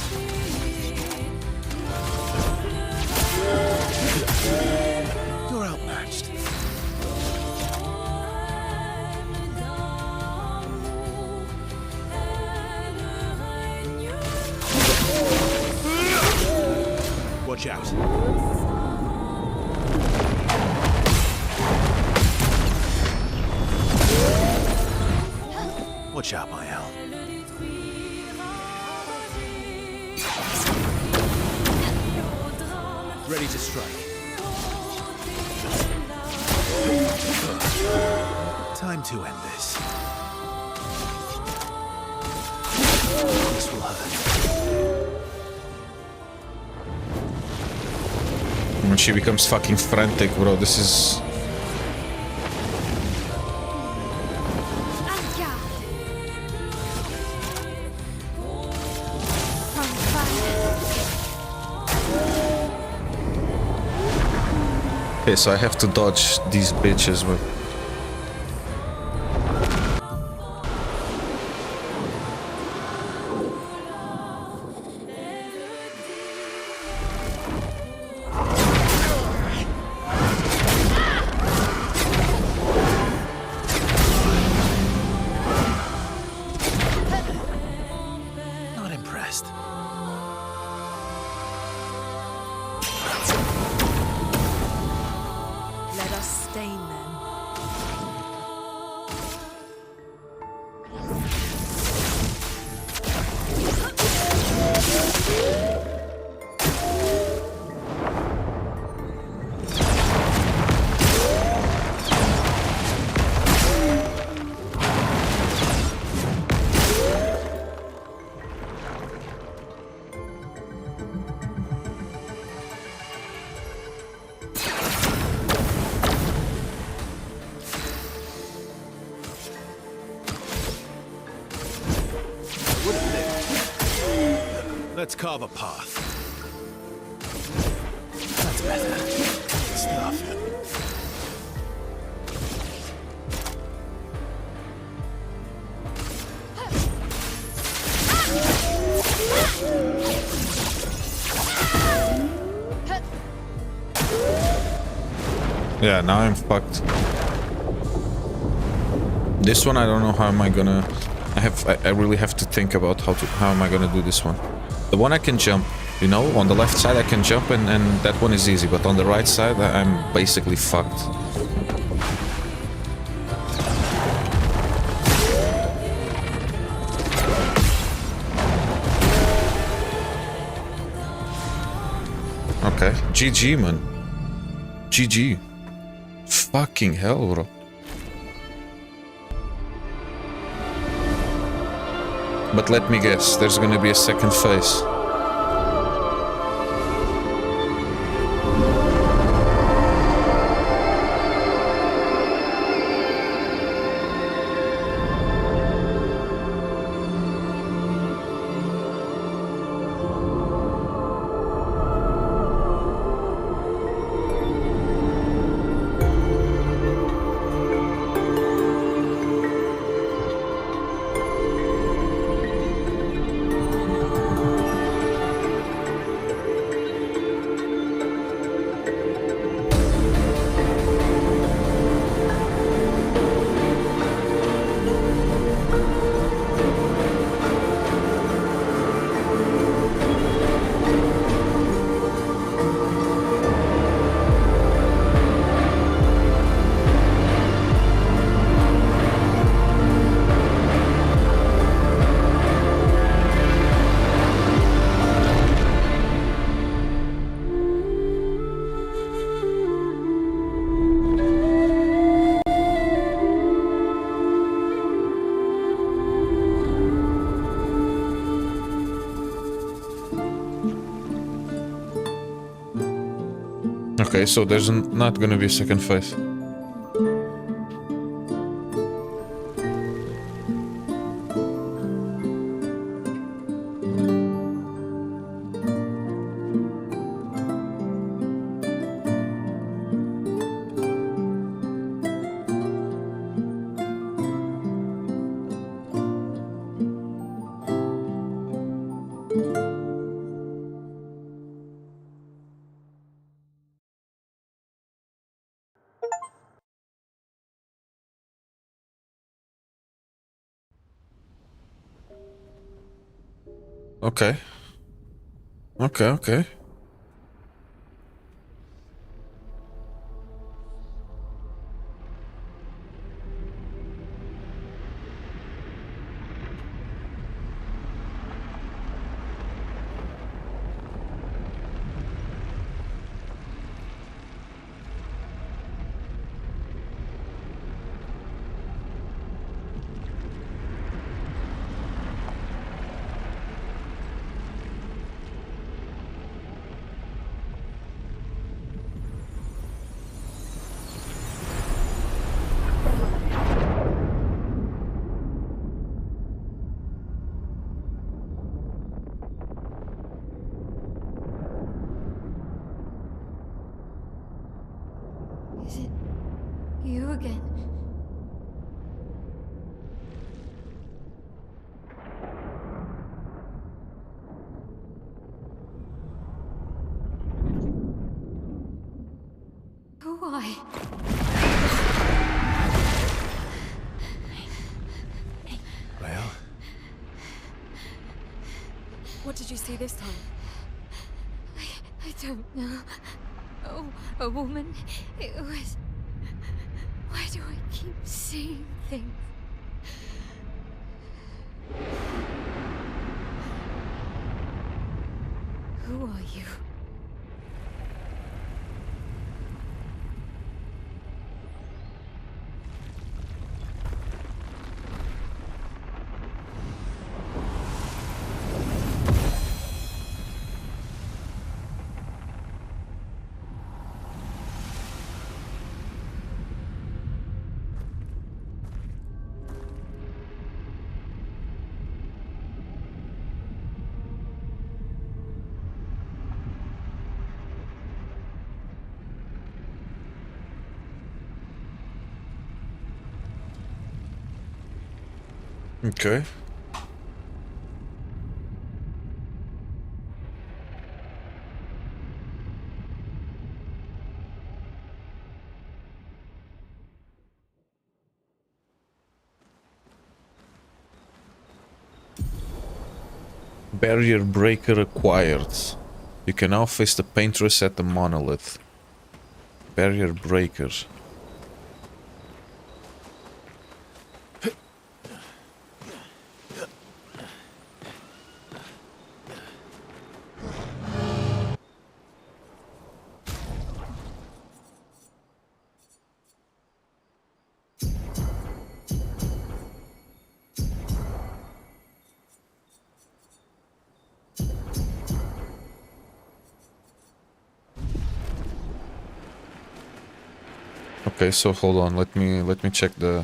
[SPEAKER 3] You're outmatched. Watch out. Watch out, my Al. Ready to strike. Time to end this. This will hurt.
[SPEAKER 1] When she becomes fucking frantic, bro, this is... Okay, so I have to dodge these bitches, but...
[SPEAKER 3] Not impressed.
[SPEAKER 5] Let us stain them.
[SPEAKER 3] Let's carve a path. That's better. Stuff.
[SPEAKER 1] Yeah, now I'm fucked. This one I don't know how am I gonna... I really have to think about how am I gonna do this one. The one I can jump, you know, on the left side I can jump and that one is easy, but on the right side I'm basically fucked. Okay, GG, man. GG. Fucking hell, bro. But let me guess, there's gonna be a second phase. Okay, so there's not gonna be a second fight. Okay. Okay, okay.
[SPEAKER 2] Is it you again? Why?
[SPEAKER 3] Well,
[SPEAKER 5] What did you see this time?
[SPEAKER 2] I don't know. Oh, a woman. It was. Why do I keep seeing things? Who are you?
[SPEAKER 1] Okay. Barrier breaker acquired. You can now face the paintress at the Monolith. Barrier breaker. Okay, so hold on, let me check the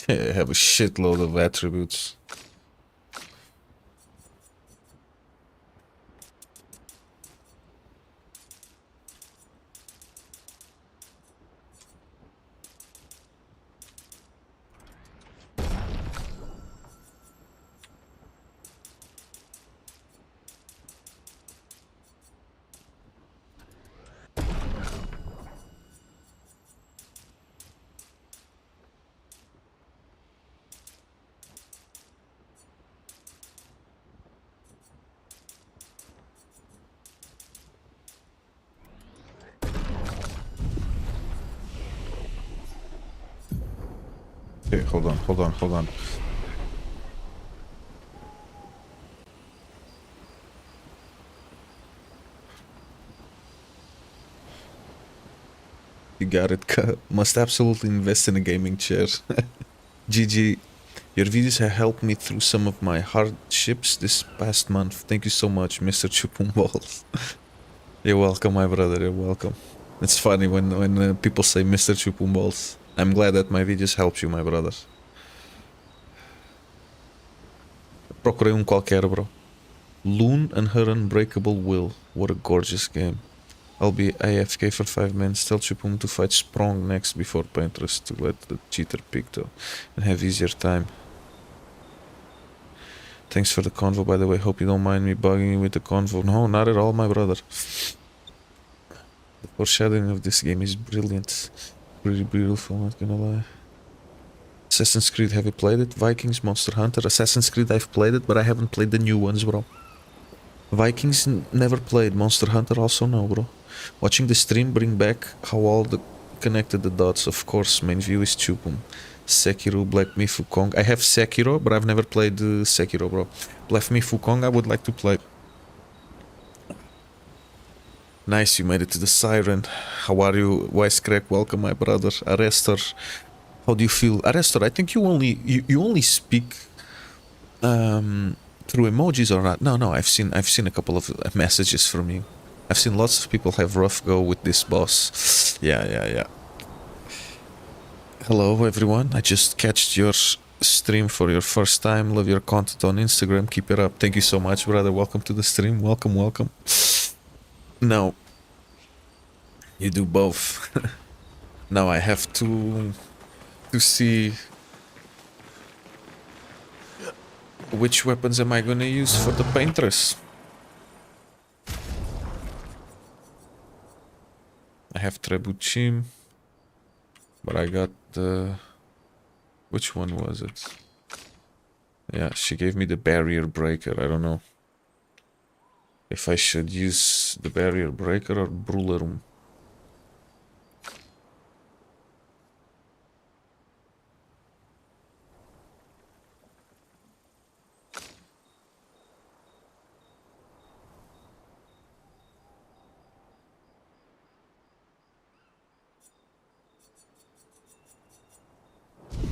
[SPEAKER 1] I have a shitload of attributes. Okay, hold on. You got it. Must absolutely invest in a gaming chair. GG. Your videos have helped me through some of my hardships this past month. Thank you so much, Mr. Chupumball. You're welcome, my brother. You're welcome. It's funny when people say Mr. Chupumballs. I'm glad that my videos helped you, my brother. Procurei qualquer, bro. Loon and Her Unbreakable Will. What a gorgeous game. I'll be AFK for 5 minutes. Tell Chupum to fight Sprong next before Painterest to let the cheater pick though and have easier time. Thanks for the convo, by the way. Hope you don't mind me bugging you with the convo. No, not at all, my brother. The foreshadowing of this game is brilliant. Pretty beautiful, not gonna lie. Assassin's Creed, have you played it? Vikings, Monster Hunter. Assassin's Creed, I've played it, but I haven't played the new ones, bro. Vikings, never played. Monster Hunter, also no, bro. Watching the stream bring back how all the connected the dots. Of course, main view is Chupum. Sekiro, Black Myth, Wukong. I have Sekiro, but I've never played Sekiro, bro. Black Myth, Wukong, I would like to play. Nice, you made it to the Siren. How are you? Wisecrack, welcome, my brother. Arrestor, how do you feel? Arrestor, I think you only speak through emojis or not? No, I've seen a couple of messages from you. I've seen lots of people have rough go with this boss. Yeah. Hello everyone, I just catched your stream for your first time. Love your content on Instagram, keep it up. Thank you so much, brother. Welcome to the stream. Welcome. Now, you do both. Now I have to see which weapons am I gonna use for the painters. I have Trebuchin, but I got the... Which one was it? Yeah, she gave me the barrier breaker. I don't know if I should use the barrier breaker or Brulerum.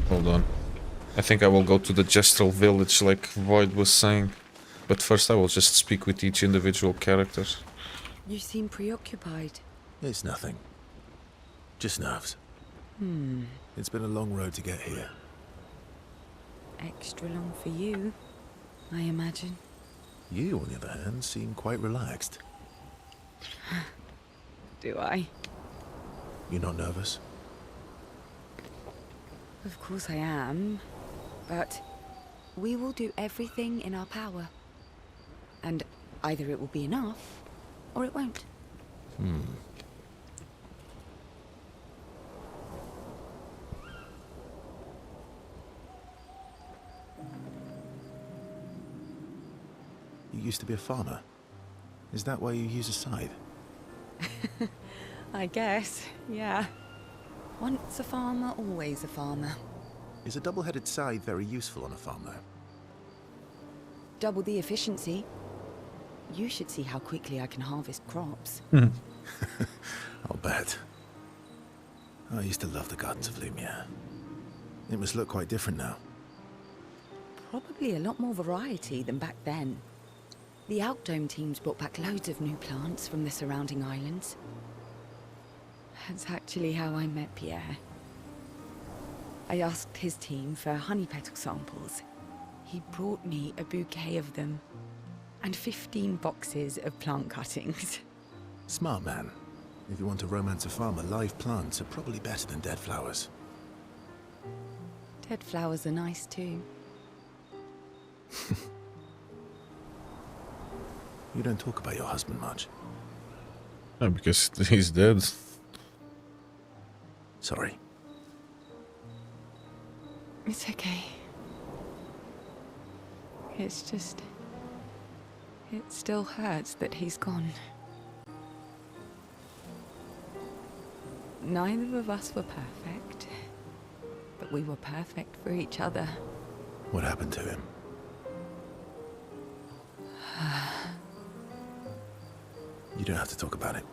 [SPEAKER 1] Hold on. I think I will go to the Gestral village like Void was saying. But first I will just speak with each individual character.
[SPEAKER 5] You seem preoccupied.
[SPEAKER 3] It's nothing. Just nerves. It's been a long road to get here.
[SPEAKER 5] Extra long for you, I imagine.
[SPEAKER 3] You, on the other hand, seem quite relaxed.
[SPEAKER 5] Do I?
[SPEAKER 3] You're not nervous?
[SPEAKER 5] Of course I am, but we will do everything in our power. And either it will be enough, or it won't.
[SPEAKER 3] You used to be a farmer. Is that why you use a scythe?
[SPEAKER 5] I guess, yeah. Once a farmer, always a farmer.
[SPEAKER 3] Is a double-headed scythe very useful on a farm, though?
[SPEAKER 5] Double the efficiency. You should see how quickly I can harvest crops.
[SPEAKER 3] I'll bet. I used to love the gardens of Lumia. It must look quite different now.
[SPEAKER 5] Probably a lot more variety than back then. The Outdome teams brought back loads of new plants from the surrounding islands. That's actually how I met Pierre. I asked his team for honey petal samples. He brought me a bouquet of them, and 15 boxes of plant cuttings.
[SPEAKER 3] Smart man. If you want to romance a farmer, live plants are probably better than dead flowers.
[SPEAKER 5] Dead flowers are nice too.
[SPEAKER 3] You don't talk about your husband much.
[SPEAKER 1] Yeah, because he's dead.
[SPEAKER 3] Sorry.
[SPEAKER 5] It's okay. It's just... it still hurts that he's gone. Neither of us were perfect, but we were perfect for each other.
[SPEAKER 3] What happened to him? You don't have to talk about it.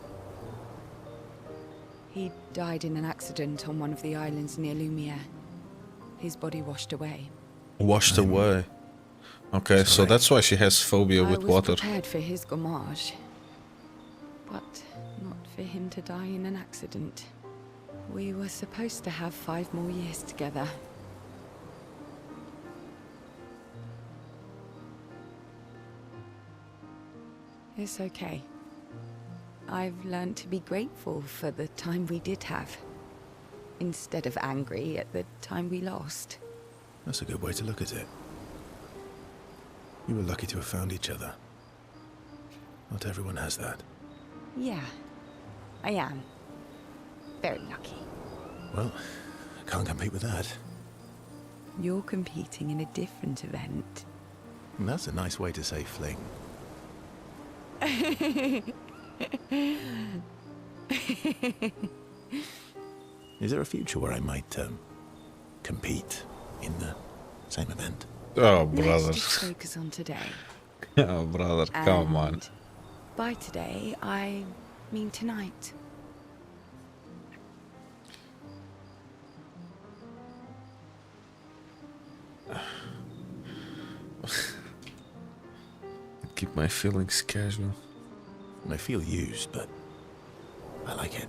[SPEAKER 5] He died in an accident on one of the islands near Lumiere. His body washed away.
[SPEAKER 1] Washed away. Okay, so
[SPEAKER 3] Sorry.
[SPEAKER 1] that's why she has phobia
[SPEAKER 5] I
[SPEAKER 1] with
[SPEAKER 5] was
[SPEAKER 1] water.
[SPEAKER 5] prepared for his gomage, but not for him to die in an accident. We were supposed to have 5 more years together. It's okay. I've learned to be grateful for the time we did have, instead of angry at the time we lost.
[SPEAKER 3] That's a good way to look at it. You were lucky to have found each other. Not everyone has that.
[SPEAKER 5] Yeah, I am. Very lucky.
[SPEAKER 3] Well, I can't compete with that.
[SPEAKER 5] You're competing in a different event.
[SPEAKER 3] And that's a nice way to say fling. Is there a future where I might, compete in the same event?
[SPEAKER 1] Oh,
[SPEAKER 5] Let's
[SPEAKER 1] brother.
[SPEAKER 5] just focus on today.
[SPEAKER 1] Oh, brother, come on.
[SPEAKER 5] And by today, I mean tonight.
[SPEAKER 1] Keep my feelings casual.
[SPEAKER 3] And I feel used, but I like it.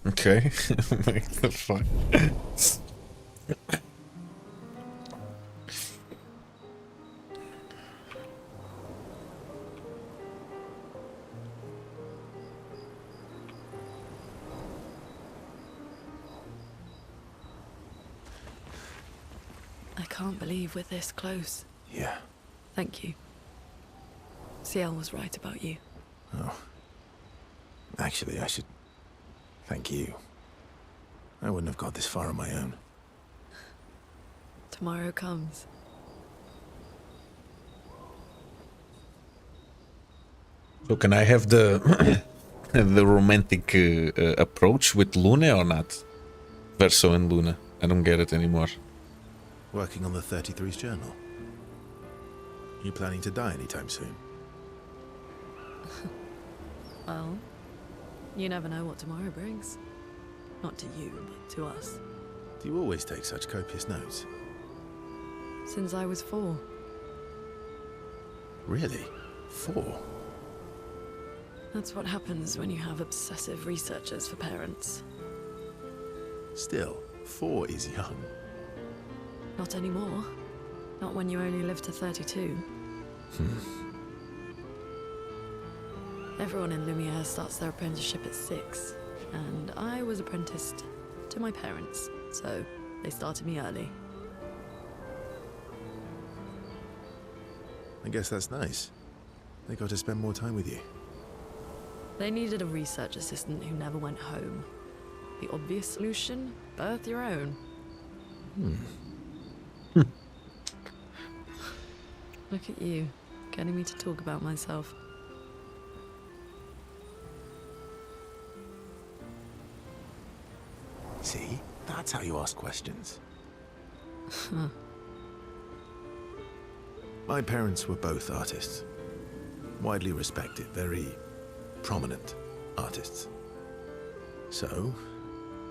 [SPEAKER 1] Okay, make the fun.
[SPEAKER 7] I can't believe we're this close.
[SPEAKER 3] Yeah.
[SPEAKER 7] Thank you. CL was right about you.
[SPEAKER 3] Oh. Actually, I should thank you. I wouldn't have got this far on my own.
[SPEAKER 7] Tomorrow comes.
[SPEAKER 1] So can I have the the romantic approach with Luna or not? Verso and Luna. I don't get it anymore.
[SPEAKER 3] Working on the 33's journal. You planning to die anytime soon?
[SPEAKER 7] Well, you never know what tomorrow brings. Not to you, but to us.
[SPEAKER 3] Do you always take such copious notes?
[SPEAKER 7] Since I was 4.
[SPEAKER 3] Really? 4?
[SPEAKER 7] That's what happens when you have obsessive researchers for parents.
[SPEAKER 3] Still, 4 is young.
[SPEAKER 7] Not anymore. Not when you only live to 32. Everyone in Lumiere starts their apprenticeship at 6, and I was apprenticed to my parents, so they started me early.
[SPEAKER 3] I guess that's nice. They got to spend more time with you.
[SPEAKER 7] They needed a research assistant who never went home. The obvious solution? Birth your own. Look at you, getting me to talk about myself.
[SPEAKER 3] See? That's how you ask questions. My parents were both artists. Widely respected, very prominent artists. So,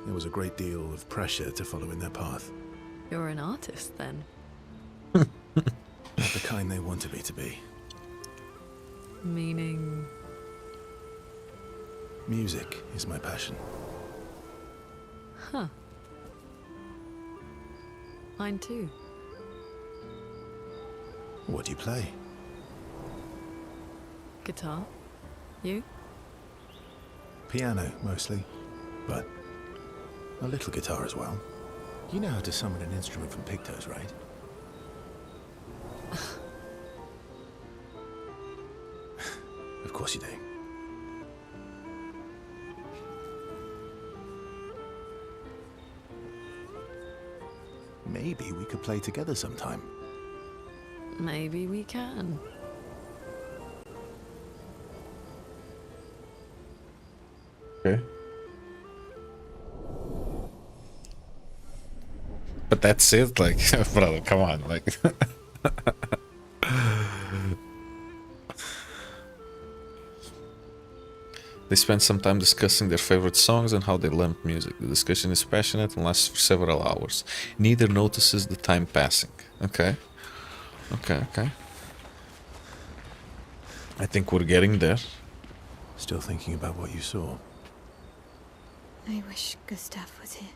[SPEAKER 3] there was a great deal of pressure to follow in their path.
[SPEAKER 7] You're an artist, then?
[SPEAKER 3] Not the kind they wanted me to be.
[SPEAKER 7] Meaning...
[SPEAKER 3] Music is my passion.
[SPEAKER 7] Huh. Mine too.
[SPEAKER 3] What do you play?
[SPEAKER 7] Guitar. You?
[SPEAKER 3] Piano, mostly. But a little guitar as well. You know how to summon an instrument from pigtoes, right? Of course you do. Maybe we could play together sometime.
[SPEAKER 7] Maybe we can.
[SPEAKER 1] Okay. But that's it, like, brother, come on, like. They spend some time discussing their favorite songs and how they learned music. The discussion is passionate and lasts for several hours. Neither notices the time passing. Okay. Okay. I think we're getting there.
[SPEAKER 3] Still thinking about what you saw?
[SPEAKER 2] I wish Gustav was here.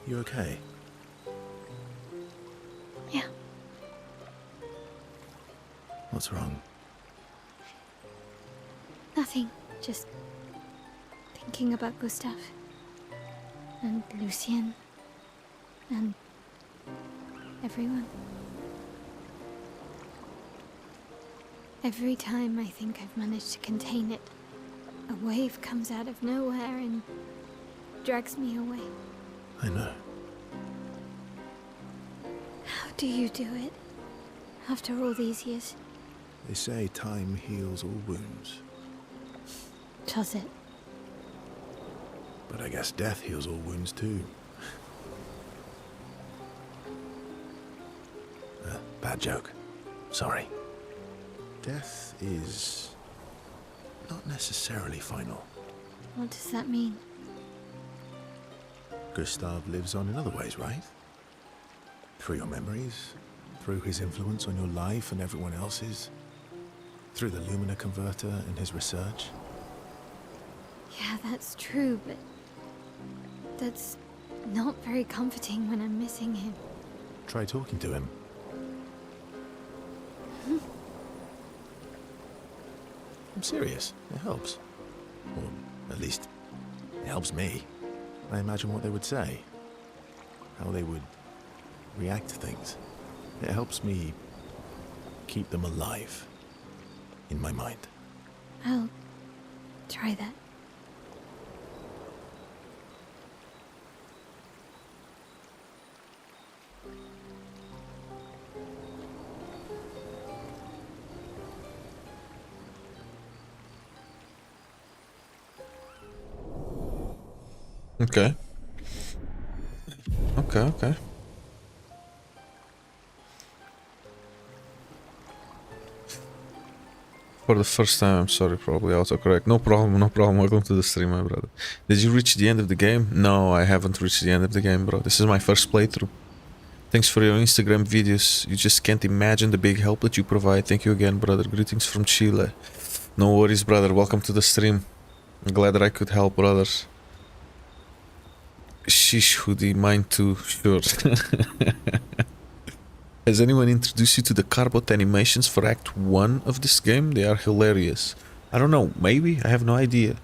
[SPEAKER 3] You okay?
[SPEAKER 2] Yeah.
[SPEAKER 3] What's wrong?
[SPEAKER 2] Nothing. Just thinking about Gustav. And Lucien. And everyone. Every time I think I've managed to contain it, a wave comes out of nowhere and drags me away.
[SPEAKER 3] I know.
[SPEAKER 2] How do you do it? After all these years?
[SPEAKER 3] They say time heals all wounds.
[SPEAKER 2] Does it?
[SPEAKER 3] But I guess death heals all wounds too. Bad joke. Sorry. Death is not necessarily final.
[SPEAKER 2] What does that mean?
[SPEAKER 3] Gustav lives on in other ways, right? Through your memories, through his influence on your life and everyone else's, through the Lumina converter and his research.
[SPEAKER 2] Yeah, that's true, but that's not very comforting when I'm missing him.
[SPEAKER 3] Try talking to him. I'm serious. It helps. Or at least, it helps me. I imagine what they would say. How they would react to things. It helps me keep them alive in my mind.
[SPEAKER 2] I'll try that.
[SPEAKER 1] Okay. Okay. For the first time, I'm sorry, probably autocorrect. No problem. Welcome to the stream, my brother. Did you reach the end of the game? No, I haven't reached the end of the game, bro. This is my first playthrough. Thanks for your Instagram videos. You just can't imagine the big help that you provide. Thank you again, brother. Greetings from Chile. No worries, brother. Welcome to the stream. I'm glad that I could help, brothers. Sheesh, hoodie, mine too, sure. Has anyone introduced you to the Carbot animations for Act 1 of this game? They are hilarious. I don't know, maybe? I have no idea.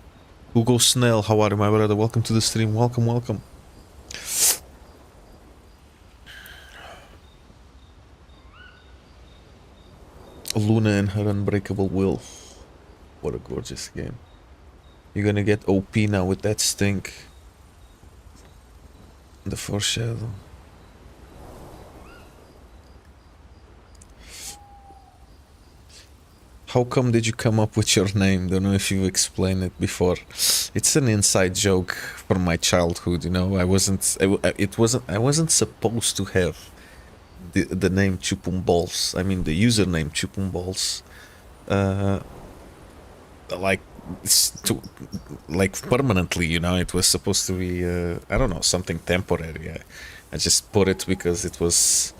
[SPEAKER 1] Hugo Snell, how are you, my brother? Welcome to the stream. Welcome. Luna and her unbreakable will. What a gorgeous game. You're gonna get OP now with that stink. The foreshadow. How come did you come up with your name? Don't know if you've explained it before. It's an inside joke from my childhood, you know. I wasn't supposed to have the name Chupum Balls. I mean the username Chupum Balls. Like permanently, you know. It was supposed to be I don't know, something temporary. I just put it because it was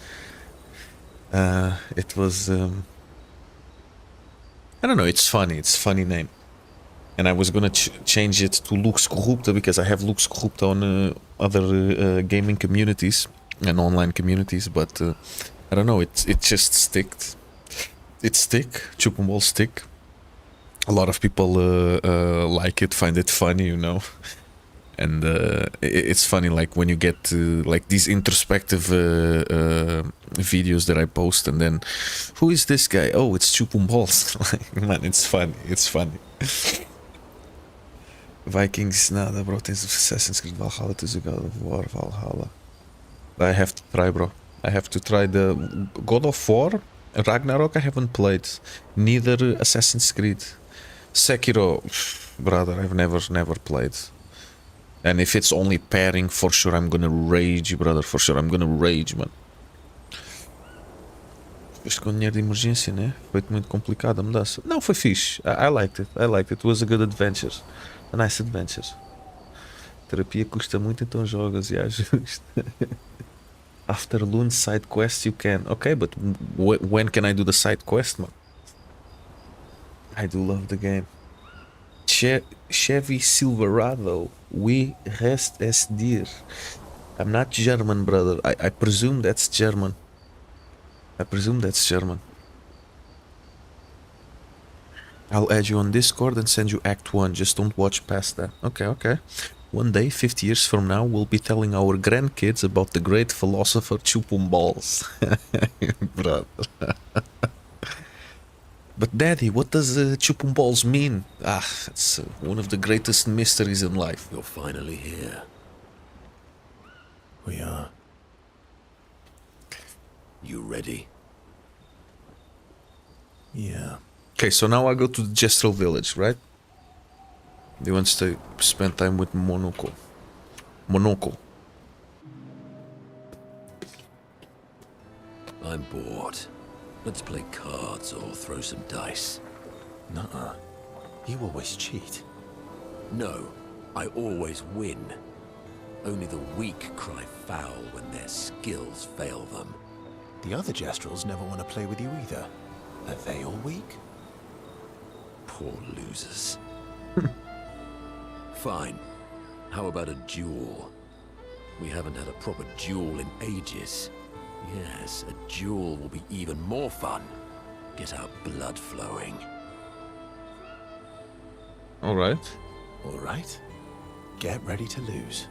[SPEAKER 1] I don't know, it's funny. It's a funny name. And I was gonna change it to Lux Corrupta because I have Lux Corrupta on other gaming communities and online communities, but I don't know, it just sticked. It stick, Chupum Ball stick. A lot of people like it, find it funny, you know. And it's funny, like when you get like these introspective videos that I post, and then who is this guy? Oh, it's Chupum Balls. Like, man, it's funny. Vikings, nada, bro. Tens Assassin's Creed Valhalla to the God of War Valhalla. I have to try, bro. I have to try the God of War. Ragnarok I haven't played. Neither Assassin's Creed. Sekiro, brother, I've never played. And if it's only pairing, for sure I'm gonna rage, brother. For sure I'm gonna rage, man. Isto com dinheiro de emergência, né? Foi muito complicado a mudança. Não, foi fixe. I liked it. I liked it. It was a good adventure. A nice adventure. Terapia custa muito, então jogas e ajusta. After Loon side quest you can. Okay, but when can I do the side quest, man? I do love the game. Chevy Silverado. We rest as dear. I'm not German, brother. I presume that's German. I presume that's German. I'll add you on Discord and send you Act 1. Just don't watch past that. Okay, okay. One day, 50 years from now, we'll be telling our grandkids about the great philosopher Chupum Balls. Brother. But Daddy, what does Chupum Balls mean? Ah, it's one of the greatest mysteries in life.
[SPEAKER 3] You're finally here. We are. You ready? Yeah.
[SPEAKER 1] Okay, so now I go to the Gestrel village, right? He wants to spend time with Monoko. Monoko.
[SPEAKER 3] I'm bored. Let's play cards or throw some dice. Nuh-uh. You always cheat. No, I always win. Only the weak cry foul when their skills fail them. The other Gestrels never want to play with you either. Are they all weak? Poor losers. Fine. How about a duel? We haven't had a proper duel in ages. Yes, a duel will be even more fun. Get our blood flowing.
[SPEAKER 1] Alright.
[SPEAKER 3] Alright. Get ready to lose.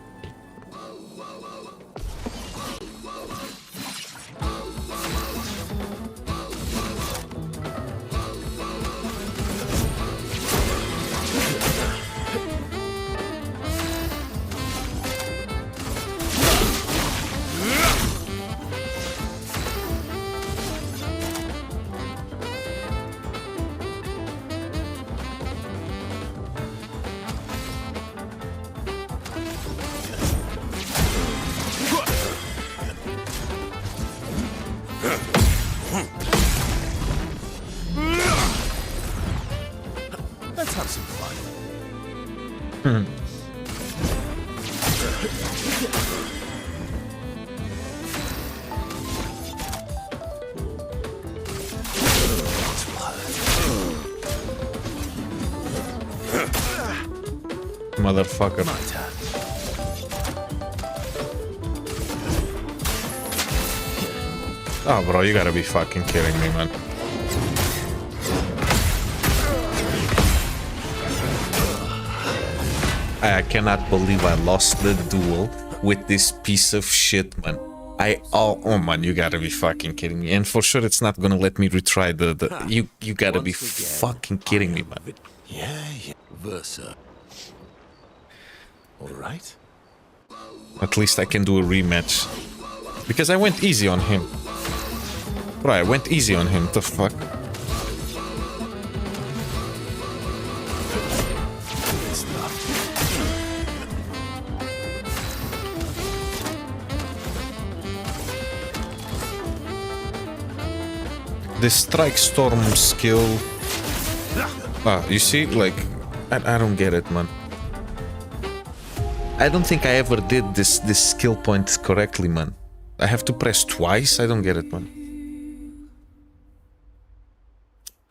[SPEAKER 3] Let's have some fun.
[SPEAKER 1] Motherfucker.
[SPEAKER 3] My turn.
[SPEAKER 1] Oh, bro, you gotta be fucking kidding me, man. I cannot believe I lost the duel with this piece of shit, man. Oh man, you gotta be fucking kidding me. And for sure it's not gonna let me retry you gotta be fucking kidding me, man.
[SPEAKER 3] Yeah. Versa. Alright.
[SPEAKER 1] At least I can do a rematch. Because I went easy on him. Bro, I went easy on him, the fuck? The Strike Storm skill... you see, like... I don't get it, man. I don't think I ever did this skill point correctly, man. I have to press twice? I don't get it, man.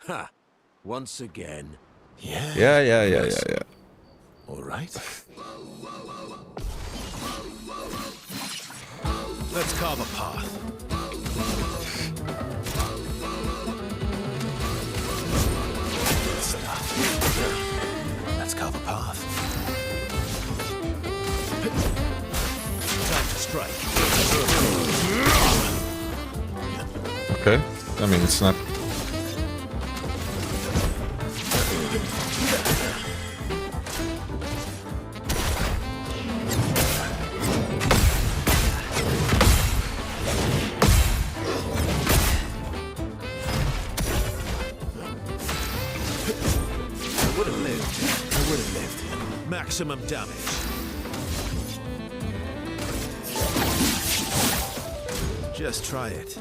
[SPEAKER 3] Ha! Once again.
[SPEAKER 1] Yeah.
[SPEAKER 3] Alright. Let's carve a path. Let's carve a path. Time to strike.
[SPEAKER 1] Okay. I mean, it's not...
[SPEAKER 3] Maximum damage. Just try it.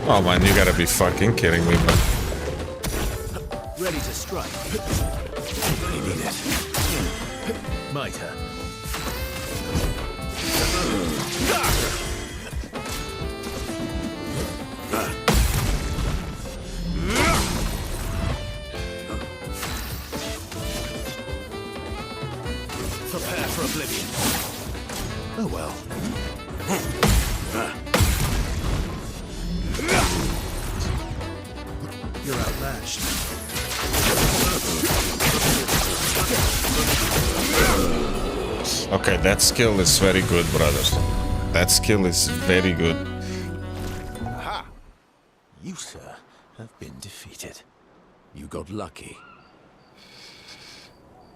[SPEAKER 1] Oh man, you gotta be fucking kidding me, man.
[SPEAKER 3] Ready to strike. You need it. Mitre. Prepare for oblivion. Oh well. You're outmatched.
[SPEAKER 1] Okay, that skill is very good, brothers. That skill is very good.
[SPEAKER 3] Aha! You, sir, have been defeated. You got lucky.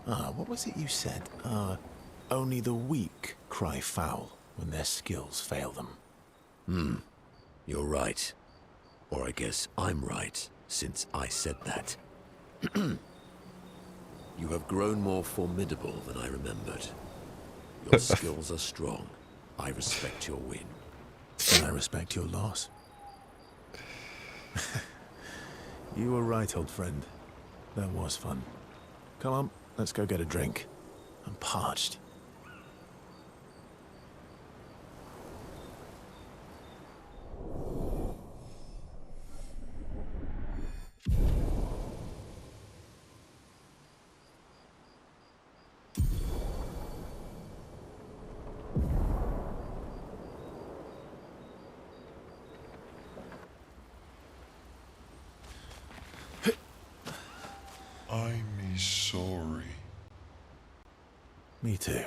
[SPEAKER 3] What was it you said? Only the weak cry foul when their skills fail them.
[SPEAKER 8] You're right. Or I guess I'm right, since I said that. You have grown more formidable than I remembered. Your skills are strong. I respect your win.
[SPEAKER 3] And I respect your loss. You were right, old friend. That was fun. Come on, let's go get a drink. I'm parched.
[SPEAKER 4] I'm sorry.
[SPEAKER 3] Me too.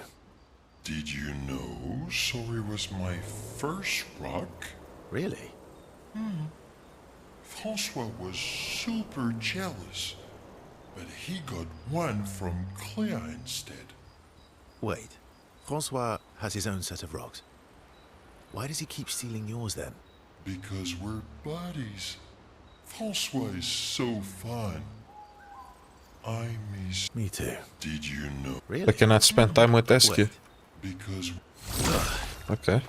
[SPEAKER 4] Did you know sorry was my first rock?
[SPEAKER 3] Really?
[SPEAKER 4] Francois was super jealous, but he got one from Clair instead.
[SPEAKER 3] Wait. Francois has his own set of rocks. Why does he keep stealing yours then?
[SPEAKER 4] Because we're buddies. Francois is so fun. I miss...
[SPEAKER 3] Me too.
[SPEAKER 4] Did you know?
[SPEAKER 3] Really?
[SPEAKER 1] I cannot spend time with Esky.
[SPEAKER 3] Wait.
[SPEAKER 4] Because...
[SPEAKER 1] Okay.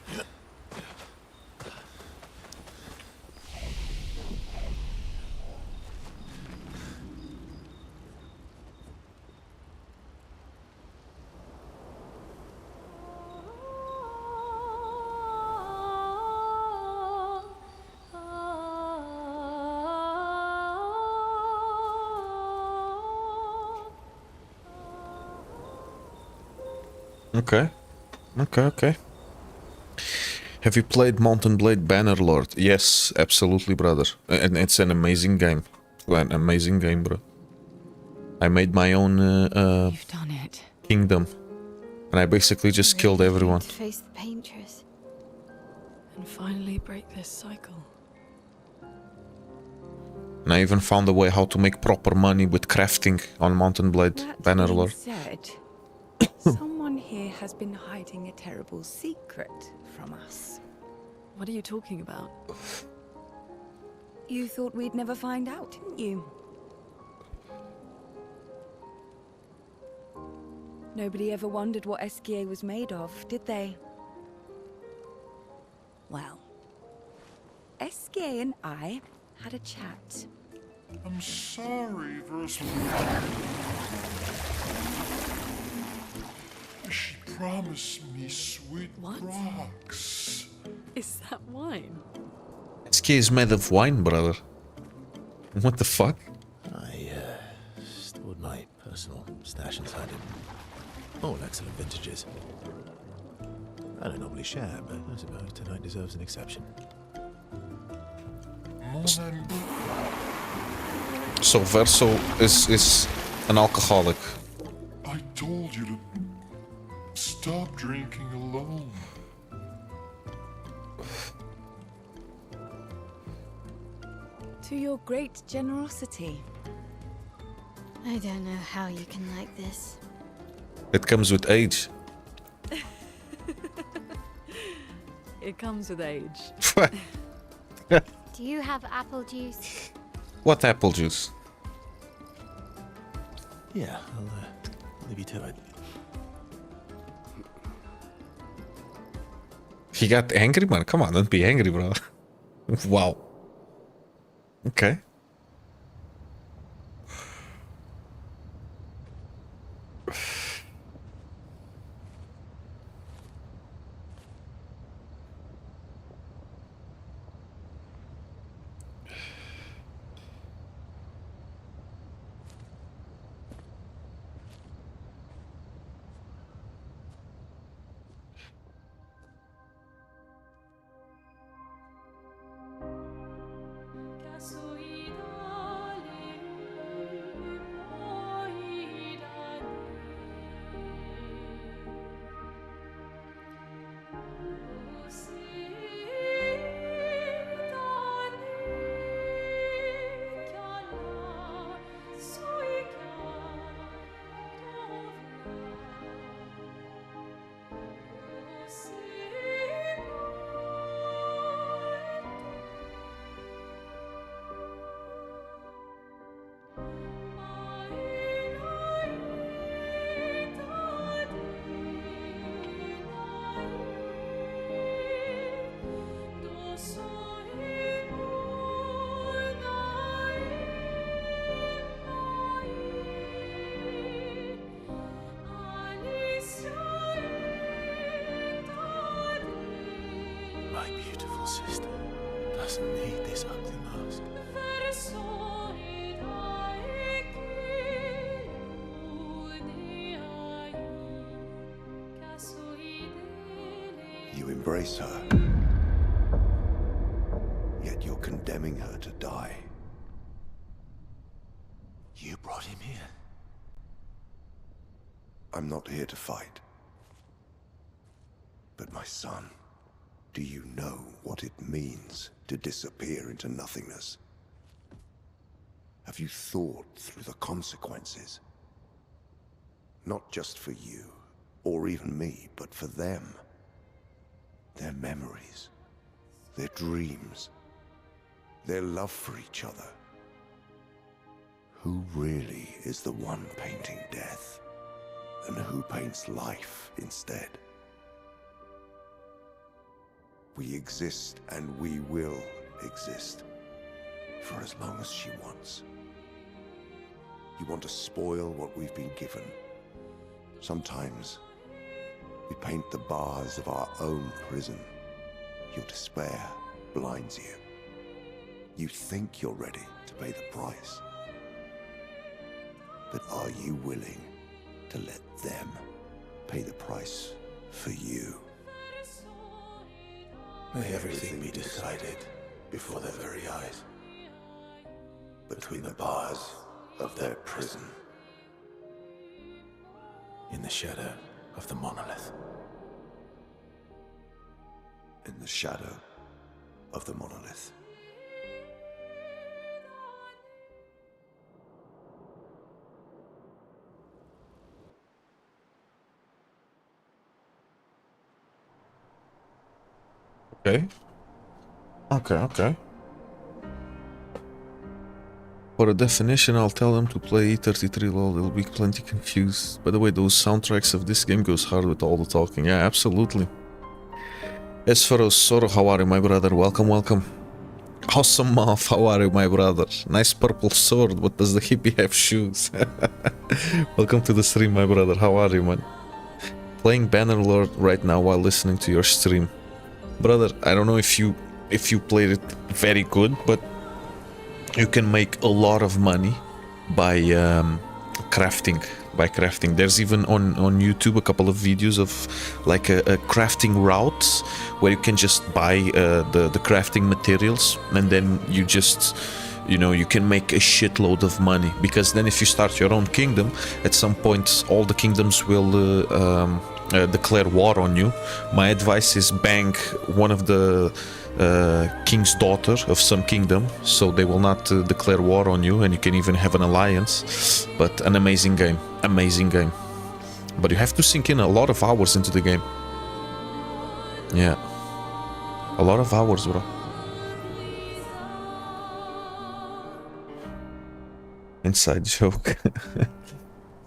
[SPEAKER 1] Okay. Okay. Have you played Mountain Blade Bannerlord? Yes, absolutely, brother. And it's an amazing game. An amazing game, bro. I made my own
[SPEAKER 5] You've done it.
[SPEAKER 1] kingdom. And I basically just killed everyone.
[SPEAKER 2] To face the painters.
[SPEAKER 7] And finally break this cycle.
[SPEAKER 1] And I even found a way how to make proper money with crafting on Mountain Blade
[SPEAKER 5] That
[SPEAKER 1] Bannerlord.
[SPEAKER 5] being said, someone here has been hiding a terrible secret from us.
[SPEAKER 7] What are you talking about?
[SPEAKER 5] You thought we'd never find out, didn't you? Nobody ever wondered what Esquier was made of, did they? Well, Esquier and I had a chat.
[SPEAKER 4] I'm sorry, Ursula. She promised me sweet
[SPEAKER 7] What?
[SPEAKER 4] rocks.
[SPEAKER 7] Is that wine?
[SPEAKER 1] Esquier is made of wine, brother. What the fuck?
[SPEAKER 3] I stored my personal stash inside it. All excellent vintages. I don't normally share, but I suppose tonight deserves an exception.
[SPEAKER 1] So Verso is an alcoholic.
[SPEAKER 4] I told you to stop drinking alone.
[SPEAKER 5] To your great generosity.
[SPEAKER 2] I don't know how you can like this.
[SPEAKER 1] It comes with age.
[SPEAKER 7] It comes with age.
[SPEAKER 2] Do you have apple juice?
[SPEAKER 1] What apple juice?
[SPEAKER 3] Yeah, I'll leave you to it.
[SPEAKER 1] He got angry, man. Come on, don't be angry, bro. Wow. Okay.
[SPEAKER 3] My beautiful sister doesn't need this ugly mask.
[SPEAKER 9] You embrace her, yet you're condemning her to die.
[SPEAKER 3] You brought him here.
[SPEAKER 9] I'm not here to fight. But my son, do you know what it means to disappear into nothingness? Have you thought through the consequences? Not just for you, or even me, but for them. Their memories, their dreams, their love for each other. Who really is the one painting death, and who paints life instead? We exist and we will exist for as long as she wants. You want to spoil what we've been given. Sometimes we paint the bars of our own prison. Your despair blinds you. You think you're ready to pay the price. But are you willing to let them pay the price for you?
[SPEAKER 3] May everything be decided before their very eyes.
[SPEAKER 9] Between the bars of their prison.
[SPEAKER 3] In the shadow of the Monolith.
[SPEAKER 9] In the shadow of the Monolith.
[SPEAKER 1] Okay. Okay. For a definition, I'll tell them to play E33 lol, they'll be plenty confused. By the way, those soundtracks of this game goes hard with all the talking. Yeah, absolutely. Esferos Soro, how are you, my brother? Welcome, welcome. Awesome mouth, how are you, my brother? Nice purple sword, but does the hippie have shoes? Welcome to the stream, my brother. How are you, man? Playing Bannerlord right now while listening to your stream. Brother, I don't know if you played it very good, but you can make a lot of money by crafting. There's even on YouTube a couple of videos of like a crafting route where you can just buy the crafting materials, and then you just, you know, you can make a shitload of money, because then if you start your own kingdom, at some point all the kingdoms will declare war on you. My advice is bang one of the king's daughter of some kingdom, so they will not declare war on you, and you can even have an alliance. But an amazing game, but you have to sink in a lot of hours into the game. Yeah, a lot of hours, bro. Inside joke.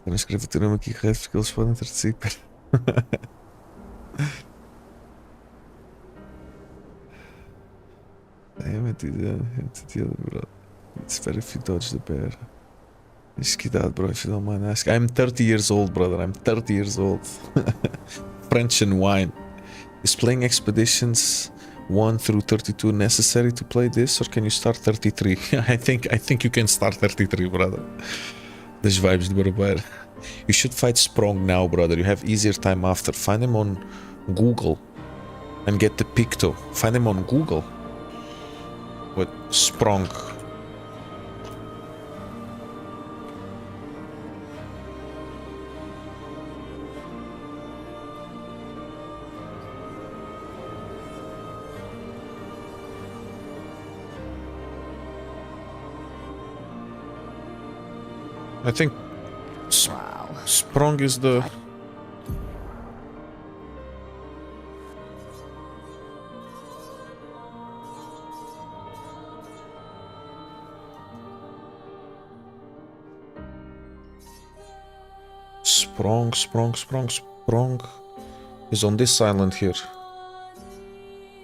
[SPEAKER 1] Eu não escrevo o teu nome aqui correto porque eles podem ter de si. Damn it, bro. It's better if you dodge the bear. Esquidado, bro, if you don't mind asking. I'm 30 years old, brother. I'm 30 years old. French and wine. Is playing Expeditions 1 through 32 necessary to play this, or can you start 33? I think you can start 33, brother. Das vibes de barbeiro. You should fight Sprong now, brother. You have easier time after. Find him on Google and get the Picto. Find him on Google. With Sprong. I think Sprong is the... Sprong is on this island here.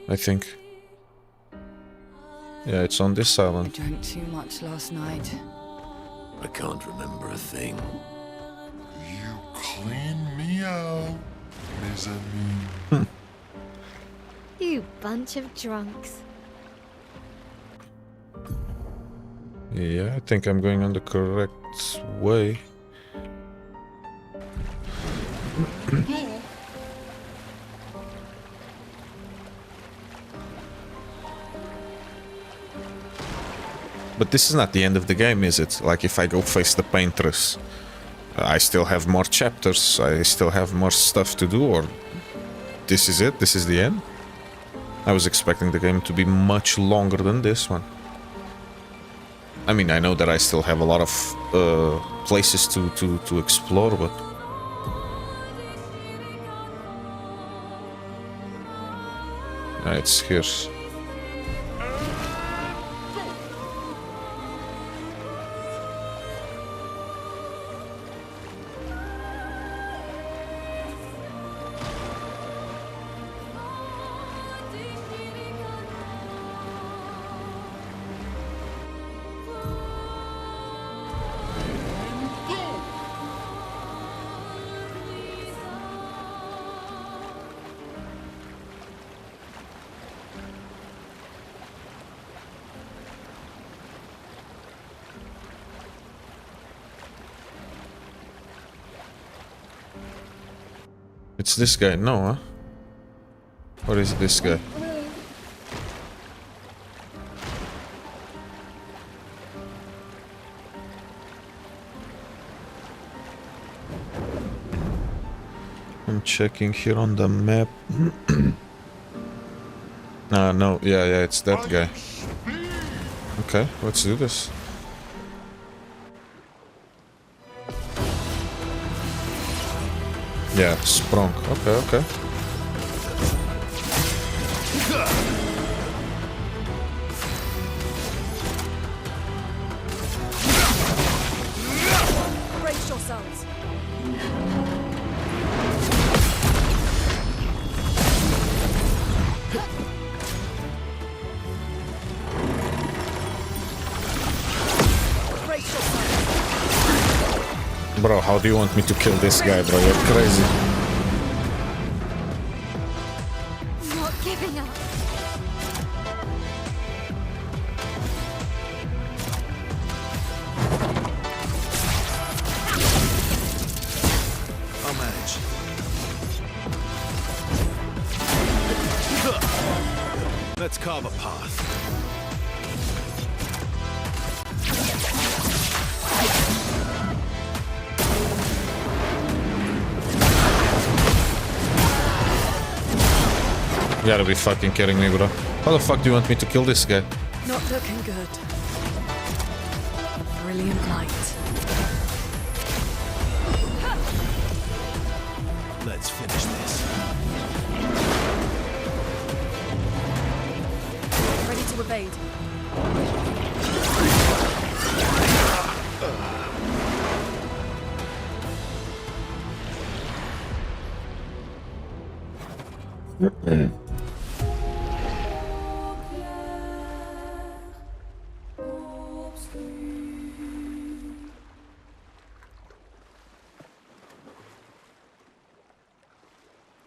[SPEAKER 1] I think. Yeah, it's on this island.
[SPEAKER 5] I drank too much last night.
[SPEAKER 8] I can't remember a thing.
[SPEAKER 4] You clean me out, mes amis.
[SPEAKER 2] You bunch of drunks.
[SPEAKER 1] Yeah, I think I'm going on the correct way. But this is not the end of the game, is it? Like, if I go face the paintress, I still have more chapters, I still have more stuff to do, or this is it? This is the end? I was expecting the game to be much longer than this one. I mean, I know that I still have a lot of places to explore, but... it's here. It's this guy, no, huh? Or is it this guy? I'm checking here on the map. No, yeah, it's that guy. Okay, let's do this. Yeah, Sprong. Okay.
[SPEAKER 7] Brace yourselves.
[SPEAKER 1] Bro, how do you want me to kill this guy, bro? You're crazy.
[SPEAKER 2] Not giving up.
[SPEAKER 3] I'll manage. Let's carve a path.
[SPEAKER 1] You gotta be fucking kidding me, bro. How the fuck do you want me to kill this guy?
[SPEAKER 7] Not looking good. Brilliant light.
[SPEAKER 3] Let's finish this.
[SPEAKER 7] Ready to evade.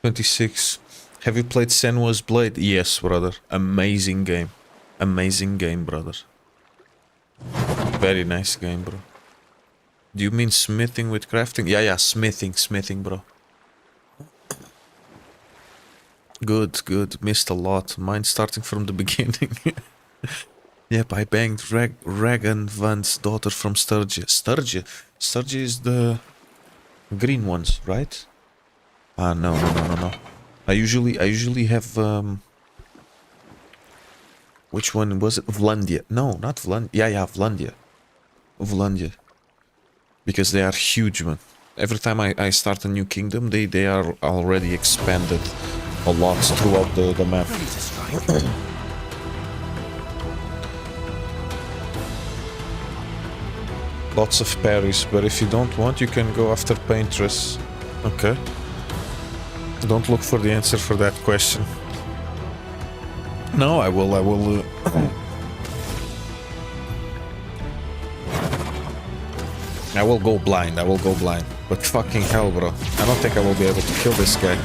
[SPEAKER 1] $26. Have you played Senua's Blade? Yes, brother. Amazing game. Amazing game, brother. Very nice game, bro. Do you mean smithing with crafting? Yeah, smithing, bro. Good. Missed a lot. Mine starting from the beginning. Yep, I banged Ragan Van's daughter from Sturgia. Sturgia is the green ones, right? Ah, no. I usually have which one was it? Vlandia. No, not Vlandia. Yeah, Vlandia. Because they are huge, man. Every time I start a new kingdom, they are already expanded a lot throughout the map. Lots of parries, but if you don't want, you can go after Paintress. Okay. Don't look for the answer for that question. No, I will I will go blind, But fucking hell, bro. I don't think I will be able to kill this guy.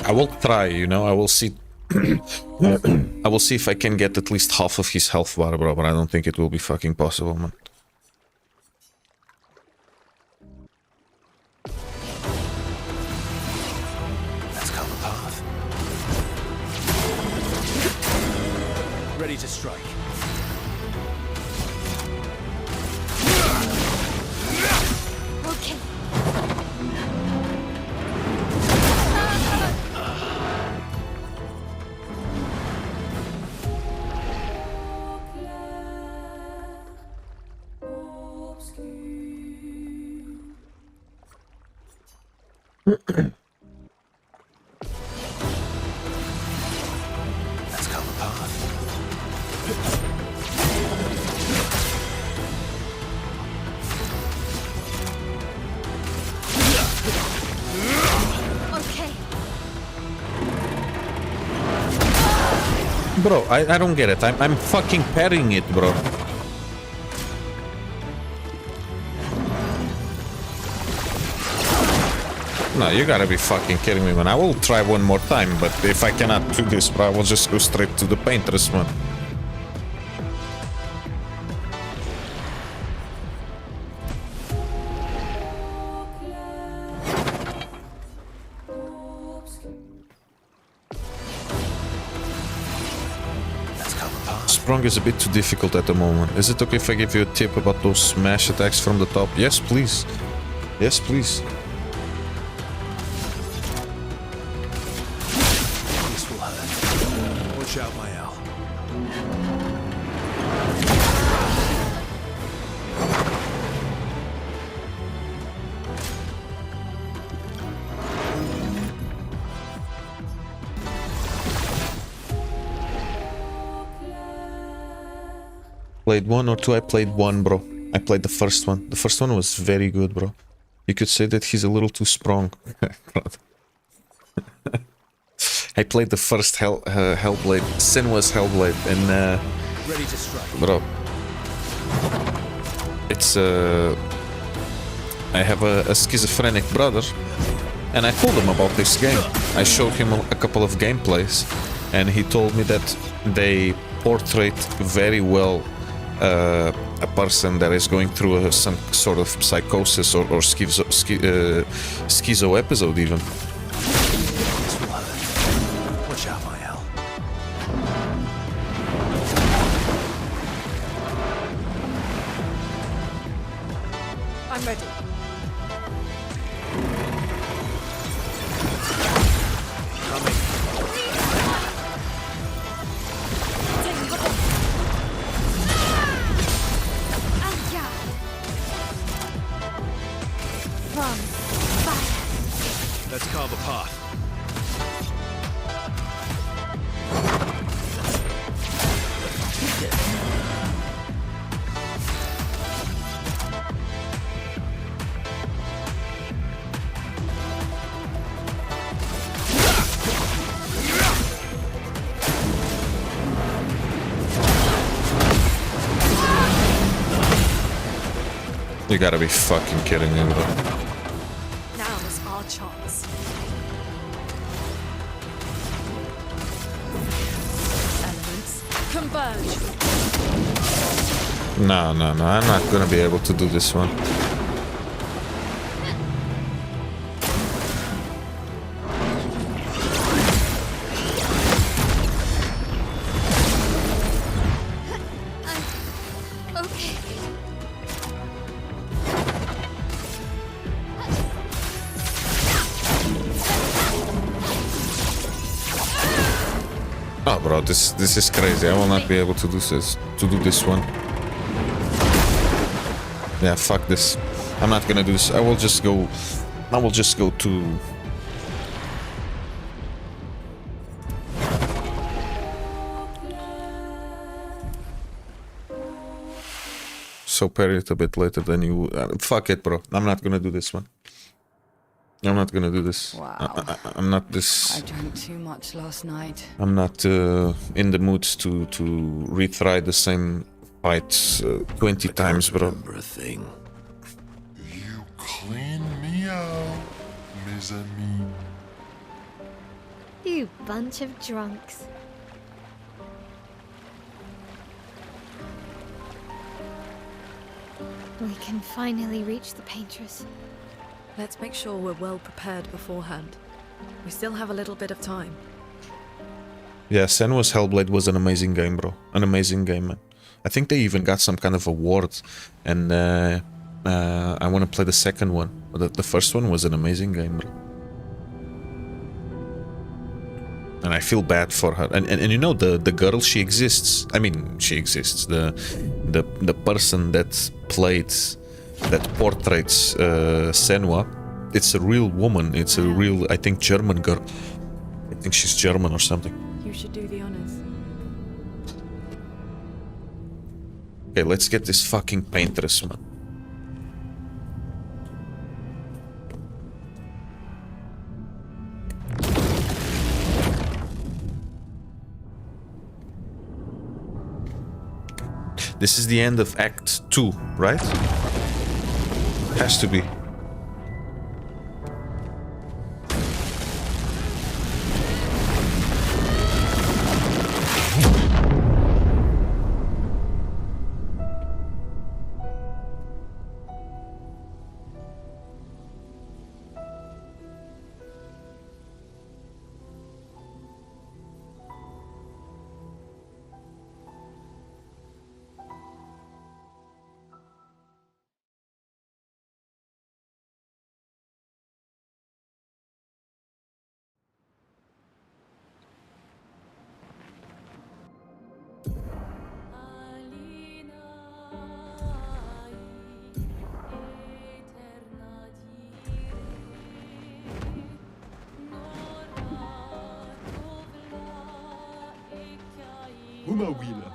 [SPEAKER 1] I will try, you know, I will see. I will see if I can get at least half of his health bar, bro, but I don't think it will be fucking possible, man.
[SPEAKER 8] Let's come the path. Ready to strike.
[SPEAKER 2] Okay.
[SPEAKER 8] Let's come the path.
[SPEAKER 2] Okay.
[SPEAKER 1] Bro, I don't get it. I'm fucking parrying it, bro. No, you gotta be fucking kidding me, man. I will try one more time, but if I cannot do this, bro, I will just go straight to the Paintress, man. Sprung is a bit too difficult at the moment. Is it okay if I give you a tip about those smash attacks from the top? Yes, please. Yes, please.
[SPEAKER 8] This will hurt. Watch out, my Al.
[SPEAKER 1] Played one or two? I played one, bro. I played the first one. The first one was very good, bro. You could say that he's a little too strong. I played the first Hellblade, Senua's Hellblade, and
[SPEAKER 8] Ready to strike.
[SPEAKER 1] bro, it's I have a schizophrenic brother, and I told him about this game. I showed him a couple of gameplays, and he told me that they portray very well a person that is going through some sort of psychosis or schizo episode even.
[SPEAKER 8] This will hurt. Watch out, my Al.
[SPEAKER 7] I'm ready.
[SPEAKER 8] Coming.
[SPEAKER 2] From fire.
[SPEAKER 8] Let's carve a
[SPEAKER 1] You gotta be fucking kidding me, bro.
[SPEAKER 7] Now's our chance. Elements converge.
[SPEAKER 1] No, no, no, I'm not gonna be able to do this one.
[SPEAKER 2] Okay.
[SPEAKER 1] Oh, bro, this is crazy. I will not be able to do this one. Yeah, fuck this. I'm not gonna do this. I will just go to. So parry it a bit later than you. Fuck it, bro. I'm not gonna do this one. I'm not gonna do this.
[SPEAKER 5] Wow.
[SPEAKER 1] I'm not this.
[SPEAKER 5] I drank too much last night.
[SPEAKER 1] I'm not in the mood to retry the same fight 20 times, bro.
[SPEAKER 8] Remember a thing.
[SPEAKER 4] You clean me out, mes amis.
[SPEAKER 2] You bunch of drunks. We can finally reach the painters.
[SPEAKER 7] Let's make sure we're well prepared beforehand. We still have a little bit of time.
[SPEAKER 1] Yeah, Senua's Hellblade was an amazing game, bro. An amazing game, man. I think they even got some kind of award, and I want to play the second one. The first one was an amazing game, bro. And I feel bad for her. And you know, the girl, she exists. I mean, she exists. The person that played, that portraits Senua, it's a real woman. It's a real, I think, German girl. I think she's German or something.
[SPEAKER 7] You should do the honors.
[SPEAKER 1] Okay, let's get this fucking paintress, man. This is the end of Act 2, right? Has to be.
[SPEAKER 4] Uma wheeler.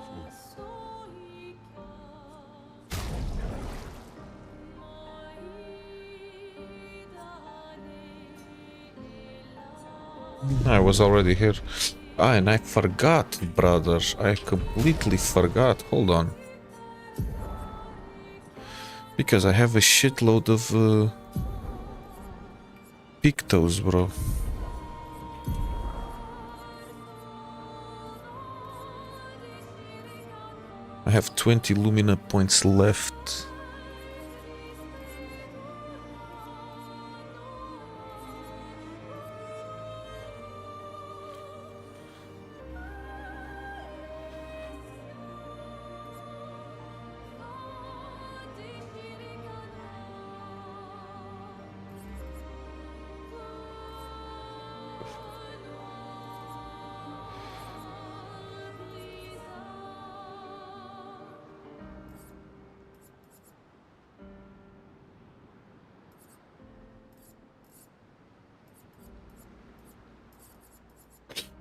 [SPEAKER 1] I was already here. Ah, and I forgot, brother. I completely forgot. Hold on. Because I have a shitload of pictos, bro. I have 20 Lumina points left.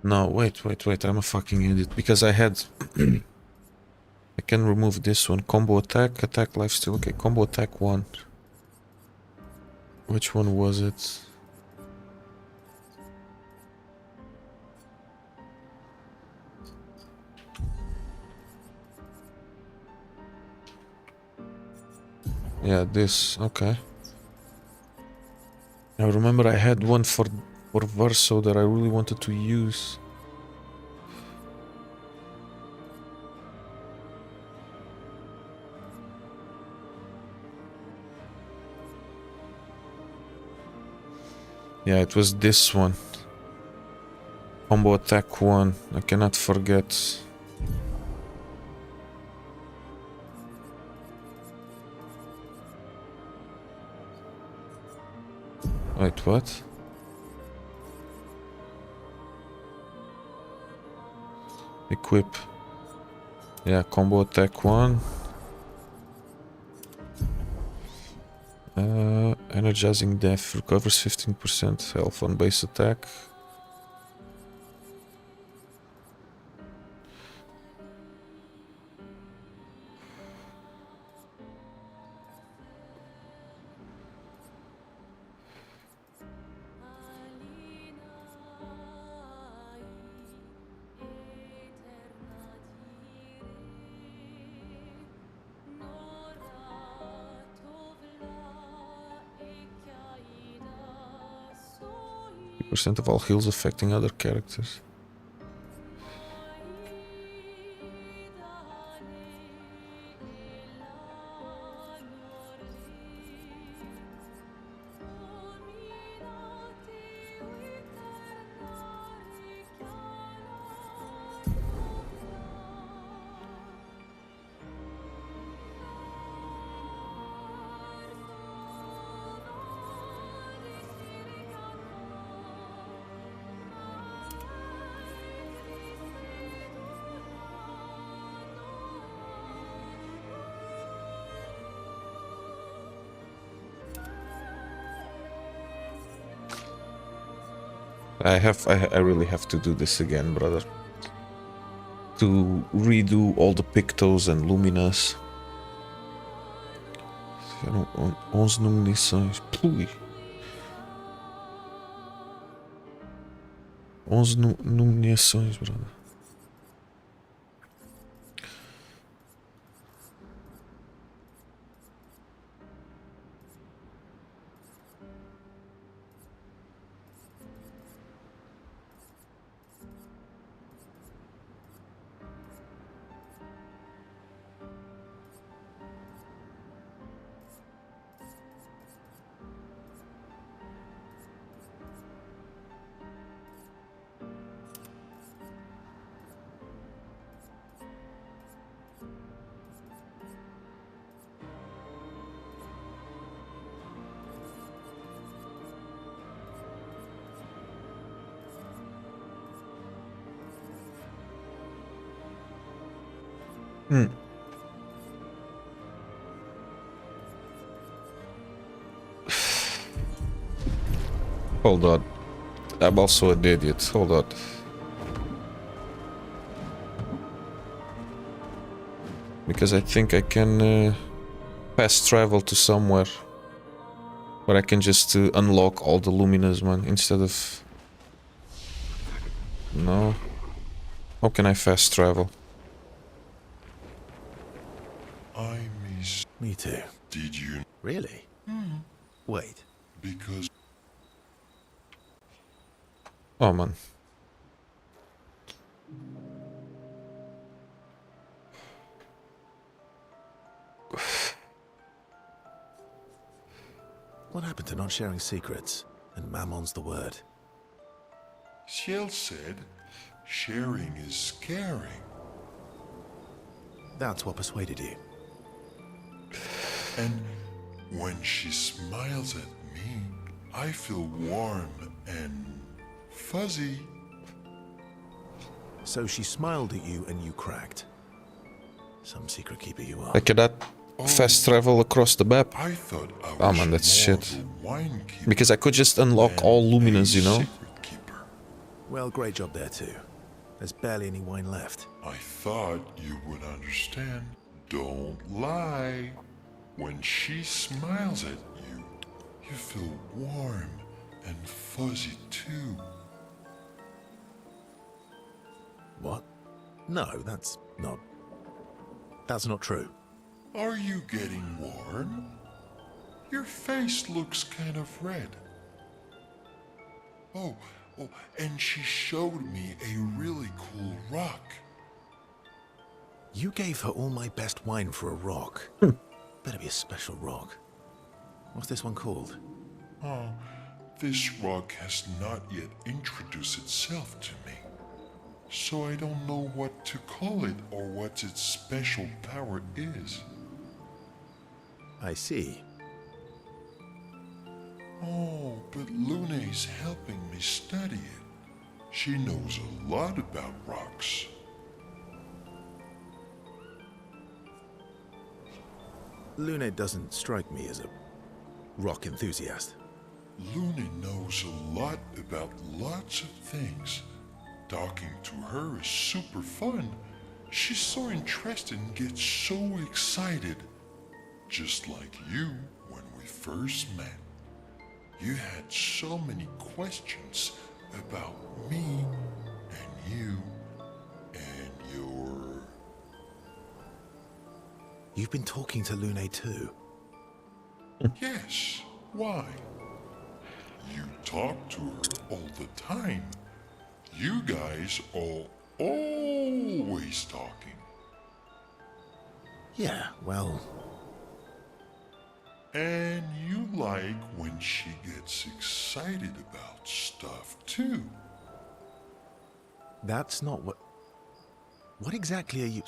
[SPEAKER 1] No, wait, I'm a fucking idiot. Because I had... I can remove this one. Combo attack, attack lifesteal. Okay, combo attack 1. Which one was it? Yeah, this. Okay. I remember I had one for Verso that I really wanted to use. Yeah, it was this one. Combo attack 1. I cannot forget. Wait, what? Equip. Yeah, combo attack 1. Energizing death. Recovers 15% health on base attack. Percent of all heals affecting other characters. I really have to do this again, brother. To redo all the Pictos and Luminas. 11 nomeações. Pui. 11 nomeações, brother. Hold on. I'm also an idiot. Hold on. Because I think I can fast travel to somewhere where I can just unlock all the Luminas, man, instead of... No. How can I fast travel?
[SPEAKER 4] I miss.
[SPEAKER 3] Me too.
[SPEAKER 4] Did you?
[SPEAKER 3] Really? Wait.
[SPEAKER 4] Because
[SPEAKER 1] Oh, man.
[SPEAKER 3] What happened to not sharing secrets? And Mammon's the word.
[SPEAKER 4] Shell said, sharing is caring.
[SPEAKER 3] That's what persuaded you.
[SPEAKER 4] And when she smiles at me, I feel warm and fuzzy.
[SPEAKER 3] So she smiled at you and you cracked. Some secret keeper you are.
[SPEAKER 1] I cannot fast travel across the map.
[SPEAKER 4] I thought I was
[SPEAKER 1] Oh man, that's
[SPEAKER 4] more
[SPEAKER 1] shit.
[SPEAKER 4] of a wine keeper
[SPEAKER 1] Because I could just unlock
[SPEAKER 4] than
[SPEAKER 1] all
[SPEAKER 4] a
[SPEAKER 1] Luminas, you know?
[SPEAKER 4] secret keeper.
[SPEAKER 3] Well, great job there too. There's barely any wine left.
[SPEAKER 4] I thought you would understand. Don't lie. When she smiles at you, you feel warm and fuzzy too.
[SPEAKER 3] What? No, that's not true.
[SPEAKER 4] Are you getting warm? Your face looks kind of red. Oh, and she showed me a really cool rock.
[SPEAKER 3] You gave her all my best wine for a rock. Better be a special rock. What's this one called?
[SPEAKER 4] Oh, this rock has not yet introduced itself to me. So I don't know what to call it or what its special power is.
[SPEAKER 3] I see.
[SPEAKER 4] Oh, but Luna's helping me study it. She knows a lot about rocks.
[SPEAKER 3] Luna doesn't strike me as a rock enthusiast.
[SPEAKER 4] Luna knows a lot about lots of things. Talking to her is super fun. She's so interested and gets so excited. Just like you when we first met. You had so many questions about me and you and your...
[SPEAKER 3] You've been talking to Luna too?
[SPEAKER 4] Yes, why? You talk to her all the time. You guys are always talking.
[SPEAKER 3] Yeah, well...
[SPEAKER 4] And you like when she gets excited about stuff too.
[SPEAKER 3] That's not what... What exactly are you...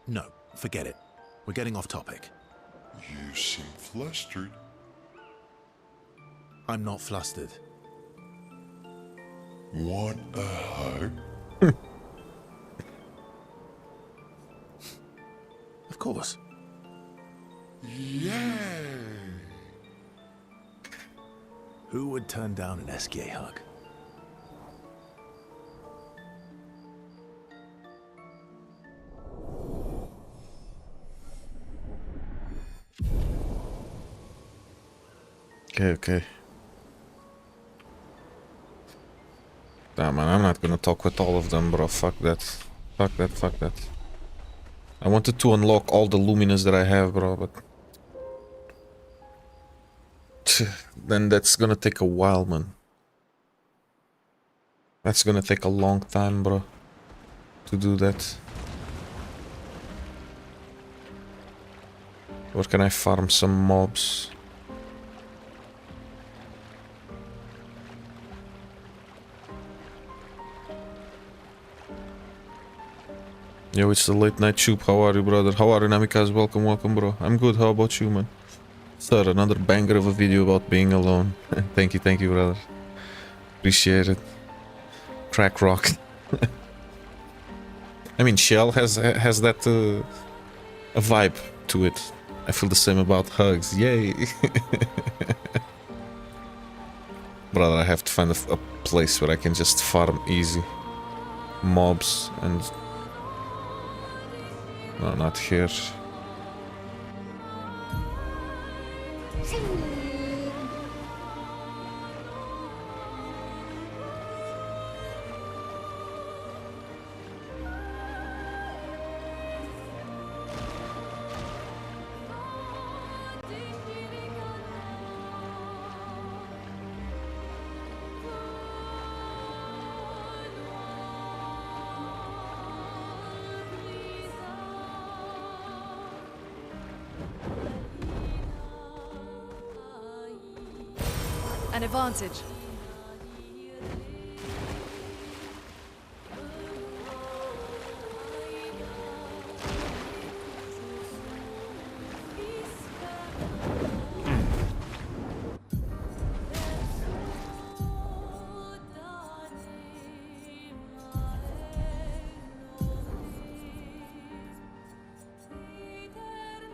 [SPEAKER 3] No, forget it. We're getting off topic.
[SPEAKER 4] You seem flustered.
[SPEAKER 3] I'm not flustered.
[SPEAKER 4] Want a hug?
[SPEAKER 3] Of course.
[SPEAKER 4] Yay!
[SPEAKER 3] Who would turn down an SK hug?
[SPEAKER 1] Okay. Damn, man, I'm not gonna talk with all of them, bro. Fuck that. Fuck that. I wanted to unlock all the luminous that I have, bro, but... Then that's gonna take a while, man. That's gonna take a long time, bro. To do that. Where can I farm some mobs? Yo, it's the late night tube. How are you, brother? How are you, Namikaze? Welcome, bro. I'm good. How about you, man? Sir, another banger of a video about being alone. Thank you, brother. Appreciate it. Crack rock. I mean, Shell has that a vibe to it. I feel the same about hugs. Yay! Brother, I have to find a place where I can just farm easy mobs and... No, not here.
[SPEAKER 7] An advantage.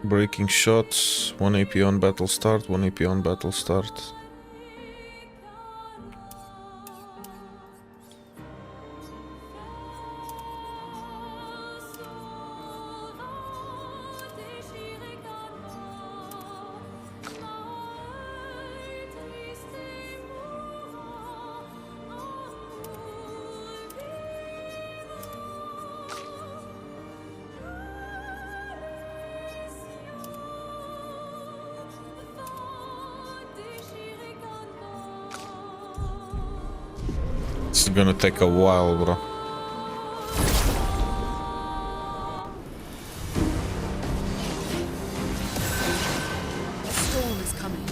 [SPEAKER 1] Breaking shots, 1 AP on battle start, 1 AP on battle start. It's gonna take a while, bro.
[SPEAKER 7] A storm is coming.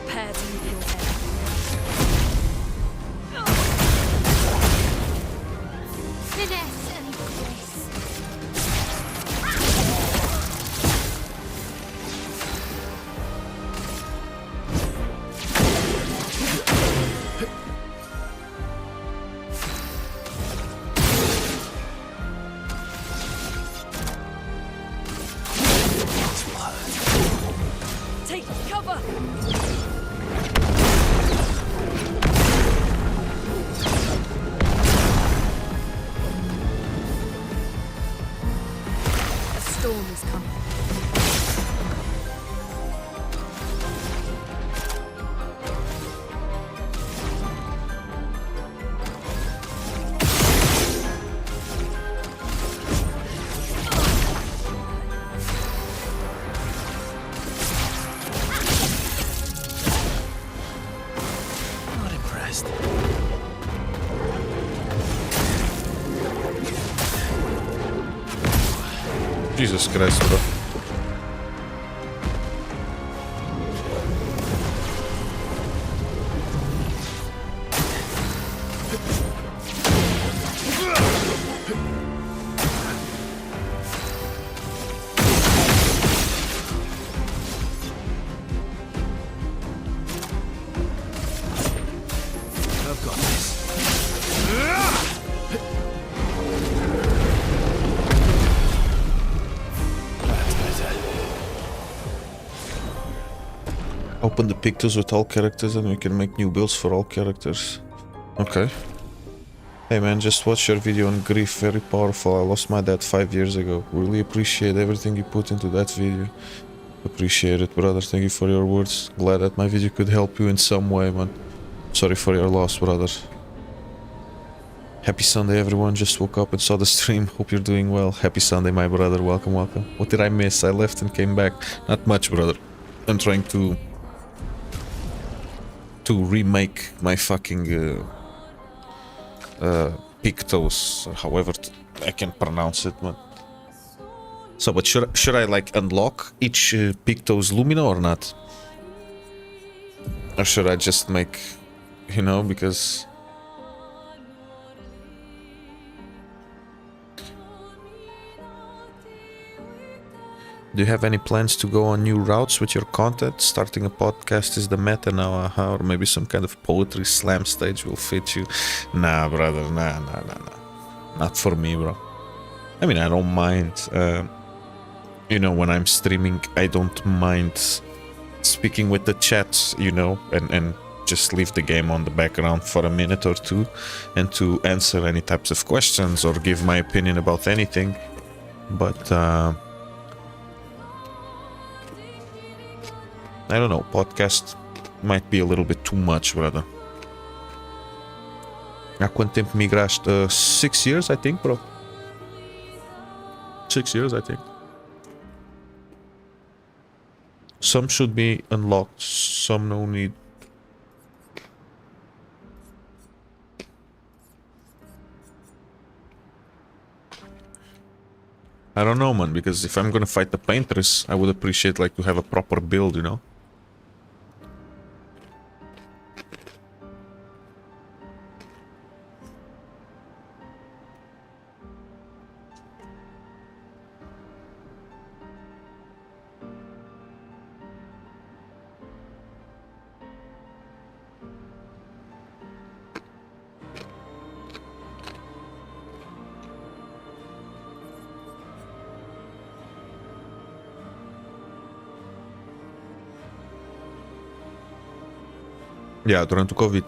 [SPEAKER 7] Prepare to meet your end.
[SPEAKER 2] Finesse and grace.
[SPEAKER 7] Take cover! A storm is coming.
[SPEAKER 3] Not impressed.
[SPEAKER 1] Jesus Christ, bro.
[SPEAKER 3] I've got this. That's better.
[SPEAKER 1] Open the pictures with all characters and we can make new builds for all characters. Okay. Hey man, just watched your video on grief, very powerful. I lost my dad 5 years ago. Really appreciate everything you put into that video. Appreciate it, brother. Thank you for your words. Glad that my video could help you in some way, man. Sorry for your loss, brother. Happy Sunday, everyone. Just woke up and saw the stream. Hope you're doing well. Happy Sunday, my brother. Welcome, welcome. What did I miss? I left and came back. Not much, brother. I'm trying to remake my fucking Pictos, however I can pronounce it, man. So, but should I like unlock each Pictos Lumina or not? Or should I just make, you know, because do you have any plans to go on new routes with your content? Starting a podcast is the meta now, or maybe some kind of poetry slam stage will fit you. Nah, brother, nah. Not for me, bro. I mean, I don't mind. You know, when I'm streaming, I don't mind speaking with the chat, you know, and just leave the game on the background for a minute or two and to answer any types of questions or give my opinion about anything. But I don't know, podcast might be a little bit too much, brother. Há quanto tempo migraste? 6 years, I think, bro. 6 years, I think. Some should be unlocked, some no need. I don't know, man, because if I'm gonna fight the painters, I would appreciate like to have a proper build, you know? Yeah, durante o Covid.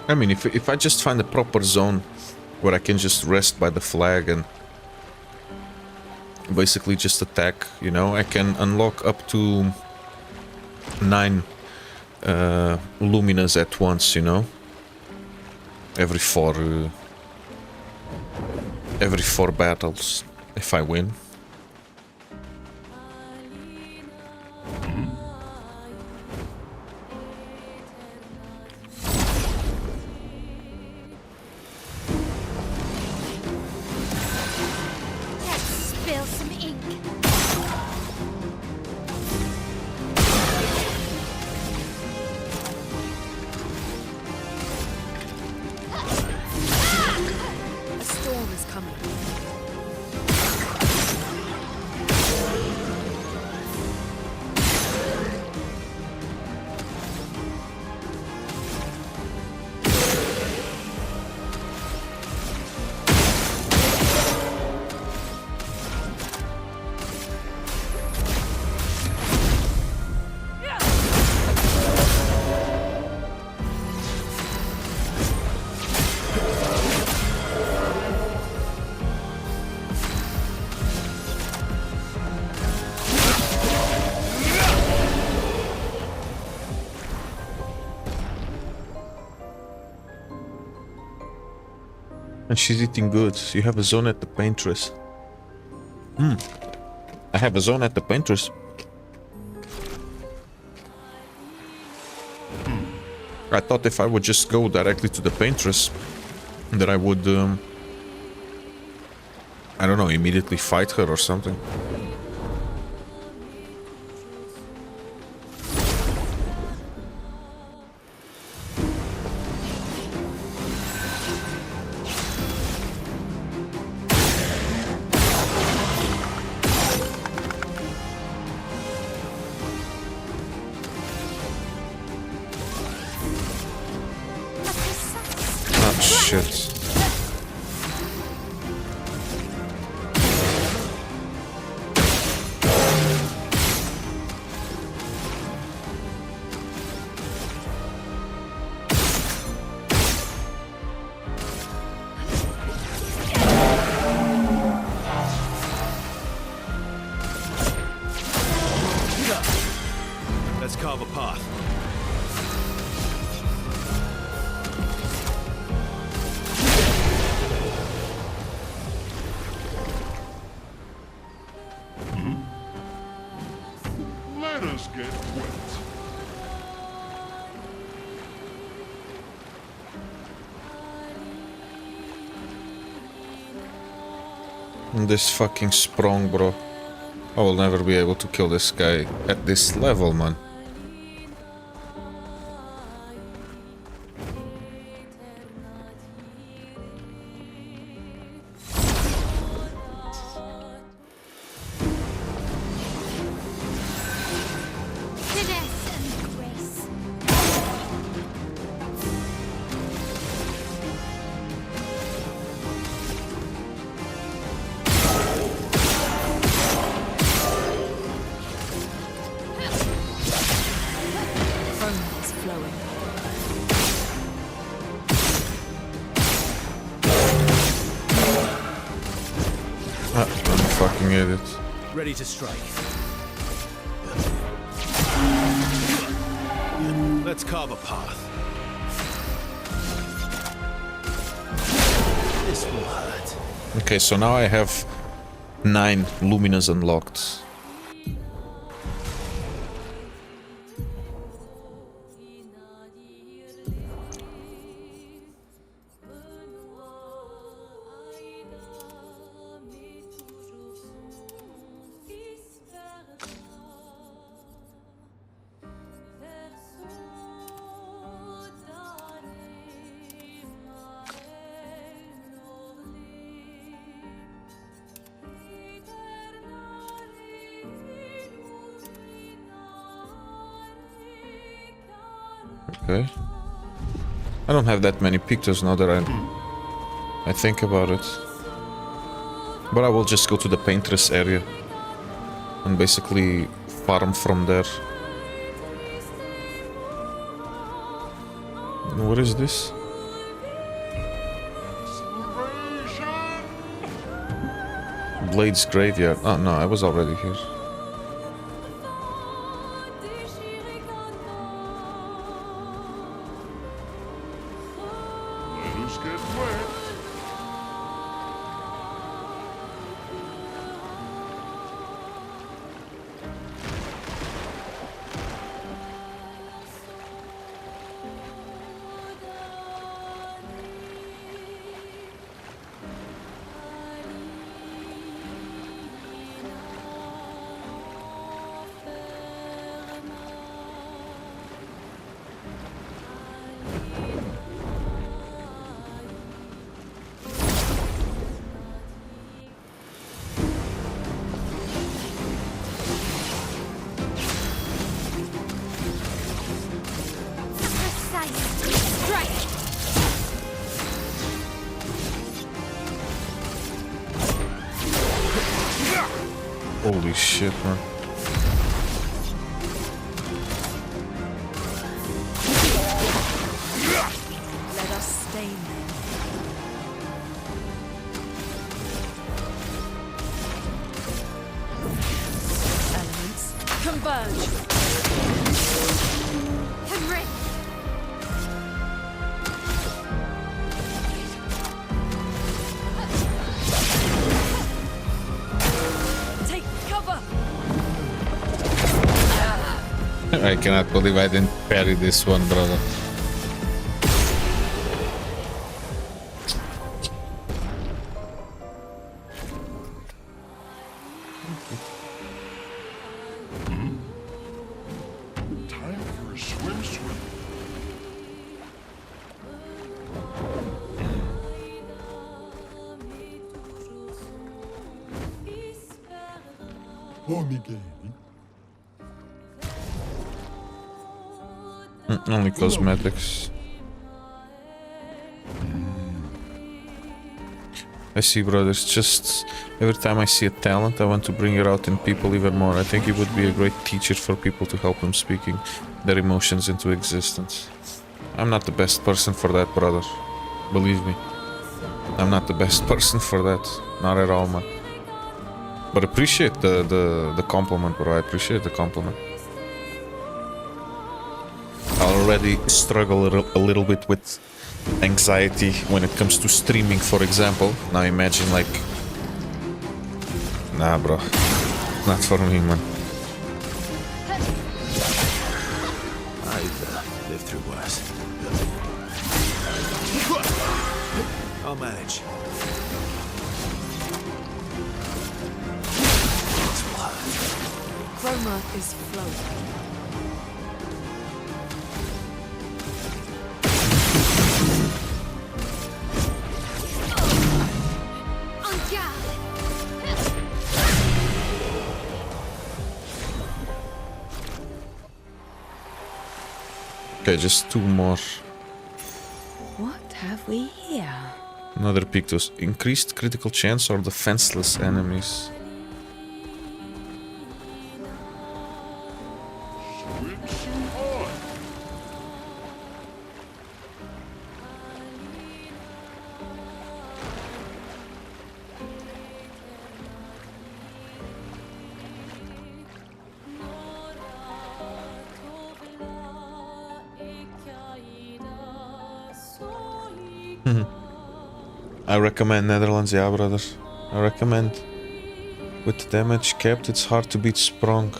[SPEAKER 1] I mean, if I just find a proper zone where I can just rest by the flag and basically just attack, you know, I can unlock up to 9 luminas at once, you know, every four battles if I win.
[SPEAKER 2] Let's spill some ink.
[SPEAKER 7] A storm is coming.
[SPEAKER 1] And she's eating good. You have a zone at the paintress. I have a zone at the paintress. I thought if I would just go directly to the paintress, that I would, I don't know, immediately fight her or something. Ah, shit.
[SPEAKER 3] Let's carve a path.
[SPEAKER 4] Let us get wet.
[SPEAKER 1] This fucking sprung, bro. I will never be able to kill this guy at this level, man.
[SPEAKER 2] Finesse and grace.
[SPEAKER 7] Foam is flowing.
[SPEAKER 1] Ah, I'm a fucking idiot.
[SPEAKER 3] Ready to strike. Let's carve a path. This will hurt.
[SPEAKER 1] Okay, so now I have 9 luminas unlocked. Okay. I don't have that many pictures now that I think about it. But I will just go to the paintress area and basically farm from there. What is this? Blade's Graveyard. Oh no, I was already here.
[SPEAKER 4] Let us get wet.
[SPEAKER 1] Holy shit, man.
[SPEAKER 7] Let us stain them. Elements converge.
[SPEAKER 2] I'm ready.
[SPEAKER 7] Take cover.
[SPEAKER 1] I cannot believe I didn't parry this one, brother.
[SPEAKER 4] Time for a swim.
[SPEAKER 1] Only cosmetics. I see, brothers. Just every time I see a talent, I want to bring it out in people even more. I think he would be a great teacher for people to help them speaking their emotions into existence. I'm not the best person for that, brother. Believe me. I'm not the best person for that. Not at all, man. But appreciate the compliment, bro. I appreciate the compliment. I already struggle a little bit with anxiety when it comes to streaming, for example. Now imagine like... Nah, bro. Not for me, man.
[SPEAKER 3] I've lived through worse. I'll manage. This will hurt.
[SPEAKER 7] Chroma is flowing.
[SPEAKER 1] Okay, just two more.
[SPEAKER 5] What have we here?
[SPEAKER 1] Another Pictus. Increased critical chance or defenseless enemies.
[SPEAKER 4] Swimsuit on.
[SPEAKER 1] I recommend Netherlands, yeah, brother. I recommend. With the damage kept, it's hard to beat Sprung.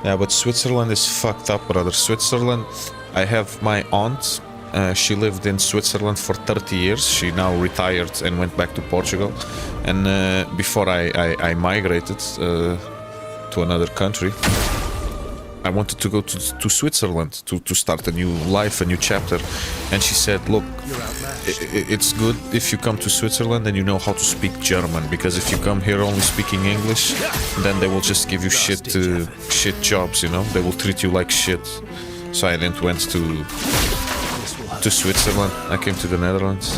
[SPEAKER 1] Yeah, but Switzerland is fucked up, brother. Switzerland, I have my aunt. She lived in Switzerland for 30 years. She now retired and went back to Portugal. And before I migrated to another country, I wanted to go to Switzerland to start a new life, a new chapter. And she said, look, it's good if you come to Switzerland and you know how to speak German, because if you come here only speaking English, then they will just give you shit jobs, you know? They will treat you like shit. So I then went to Switzerland. I came to the Netherlands.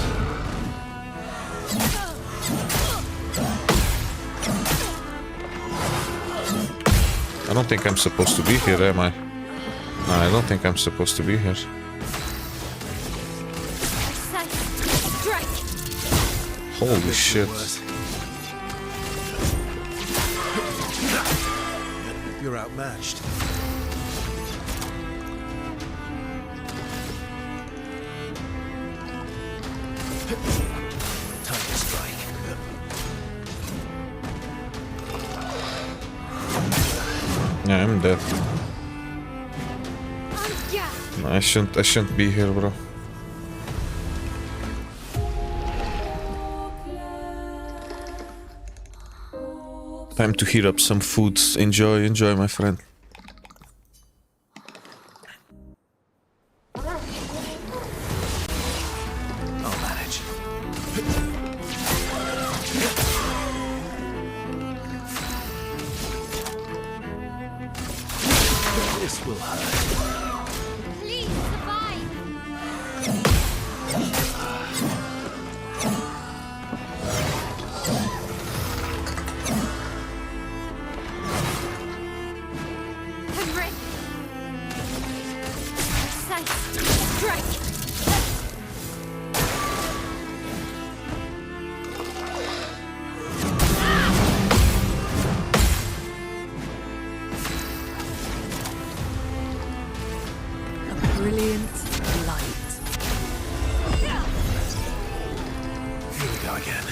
[SPEAKER 1] I don't think I'm supposed to be here, am I? No, I don't think I'm supposed to be here. Holy shit.
[SPEAKER 3] You're outmatched. Time to strike.
[SPEAKER 1] Yeah, I'm dead. I shouldn't be here, bro. Time to heat up some food. Enjoy, my friend.
[SPEAKER 3] I'll manage. This will hurt.
[SPEAKER 2] Please survive. I'm ready. Precise strike.
[SPEAKER 7] Brilliant light.
[SPEAKER 3] Here we go again.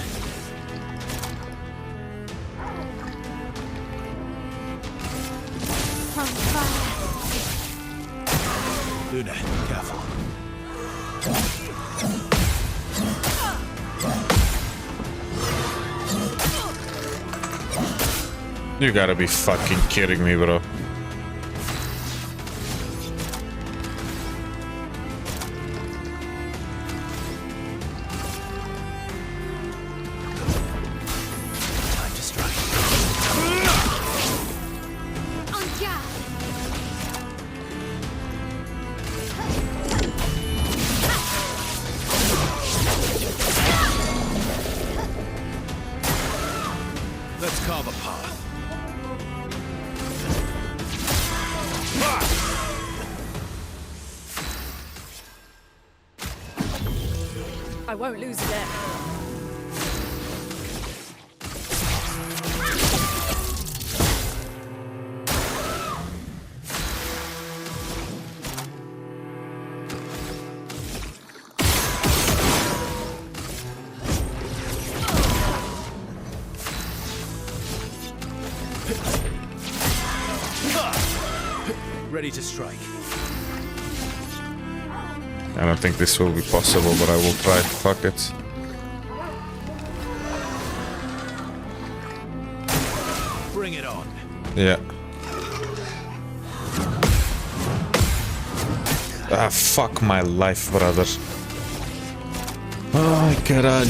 [SPEAKER 2] From fire.
[SPEAKER 3] Luna, careful.
[SPEAKER 1] You gotta be fucking kidding me, bro.
[SPEAKER 3] Time to strike.
[SPEAKER 2] On guard.
[SPEAKER 3] Let's carve a path.
[SPEAKER 7] I won't lose again.
[SPEAKER 3] Ready to strike.
[SPEAKER 1] I don't think this will be possible, but I will try. Fuck it.
[SPEAKER 3] Bring it on.
[SPEAKER 1] Yeah. Ah, fuck my life, brother. Oh, God.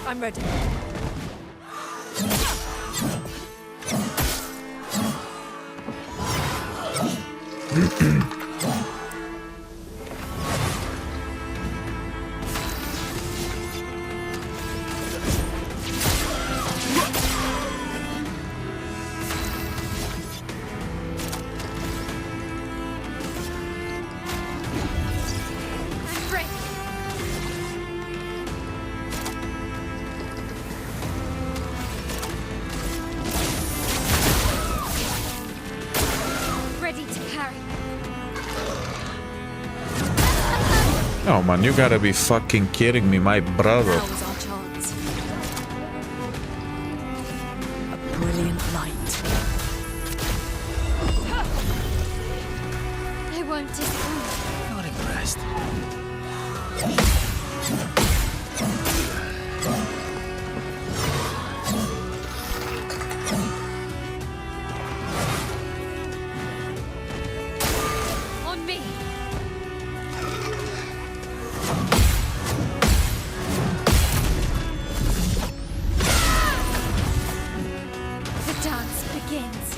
[SPEAKER 7] I'm ready.
[SPEAKER 2] I'm ready. Ready to parry.
[SPEAKER 1] Oh man, you gotta be fucking kidding me, my brother.
[SPEAKER 7] Now was our chance. A brilliant light.
[SPEAKER 2] I won't disappoint.
[SPEAKER 3] Not impressed.
[SPEAKER 2] On me. The dance begins.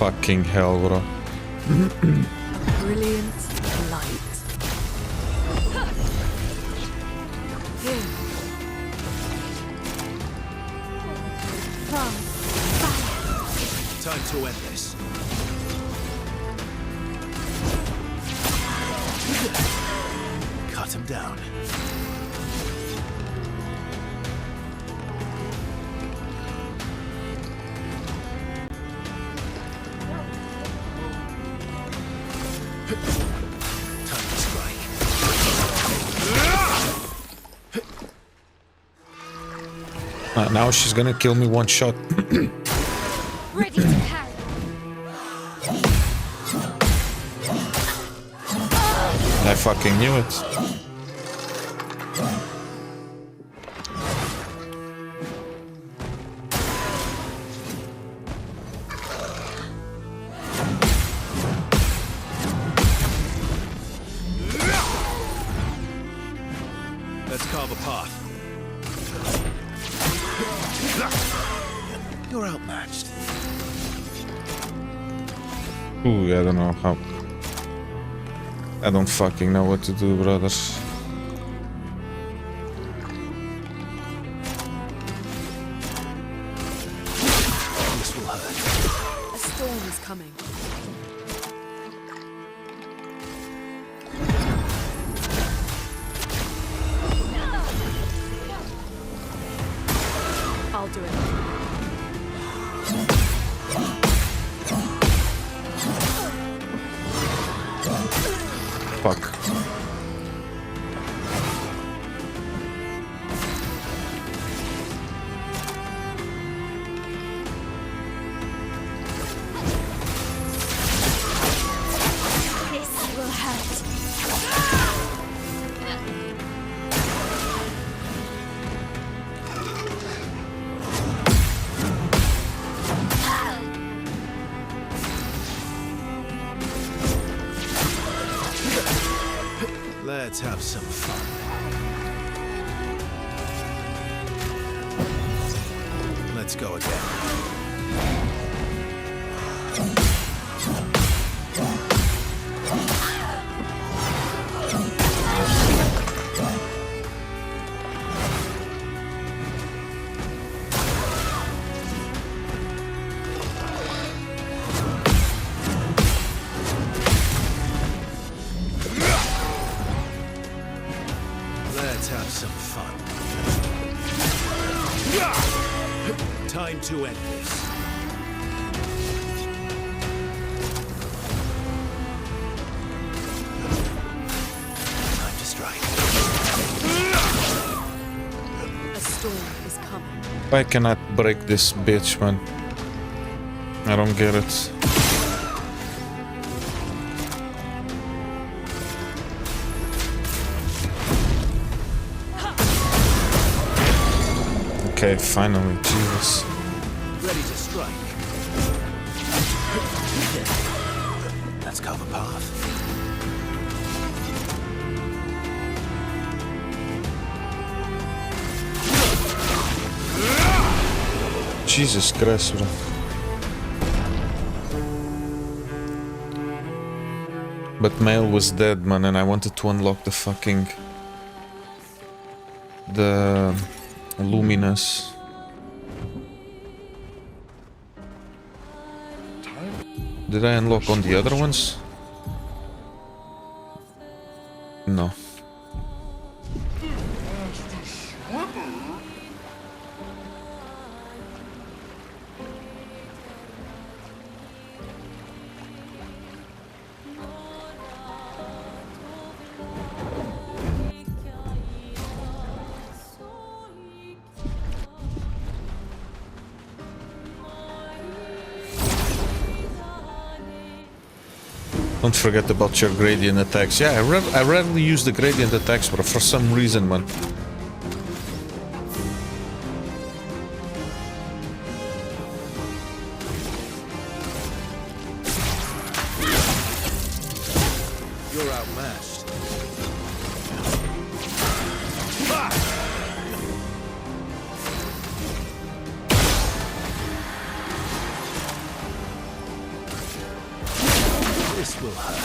[SPEAKER 1] Fucking hell, bro.
[SPEAKER 7] Brilliant light.
[SPEAKER 3] Time to end this. Cut him down. Time to strike.
[SPEAKER 1] Now she's gonna kill me one shot.
[SPEAKER 2] Ready to carry.
[SPEAKER 1] I fucking knew it.
[SPEAKER 3] Let's carve a path. You're outmatched.
[SPEAKER 1] Ooh, I don't know how. I don't fucking know what to do, brothers.
[SPEAKER 3] This will hurt.
[SPEAKER 7] A storm is coming. I'll do it.
[SPEAKER 1] Fuck.
[SPEAKER 2] This will hurt.
[SPEAKER 3] Let's have some fun. Let's go again. Let's have some fun. Time to end this. Time to strike.
[SPEAKER 7] A storm is coming.
[SPEAKER 1] I cannot break this bitch, man. I don't get it. Okay, finally, Jesus.
[SPEAKER 3] Ready to strike. Let's carve a path.
[SPEAKER 1] Jesus Christ, bro. But Mail was dead, man, and I wanted to unlock the fucking... the... Luminous. Did I unlock on the other ones? No. Don't forget about your gradient attacks. Yeah, I rarely use the gradient attacks, but for some reason, man.
[SPEAKER 3] You're outmatched. This will hurt.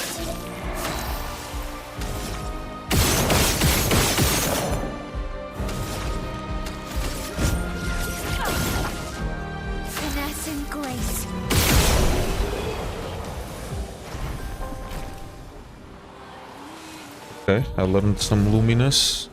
[SPEAKER 2] Finesse and grace.
[SPEAKER 1] Okay, I learned some luminous.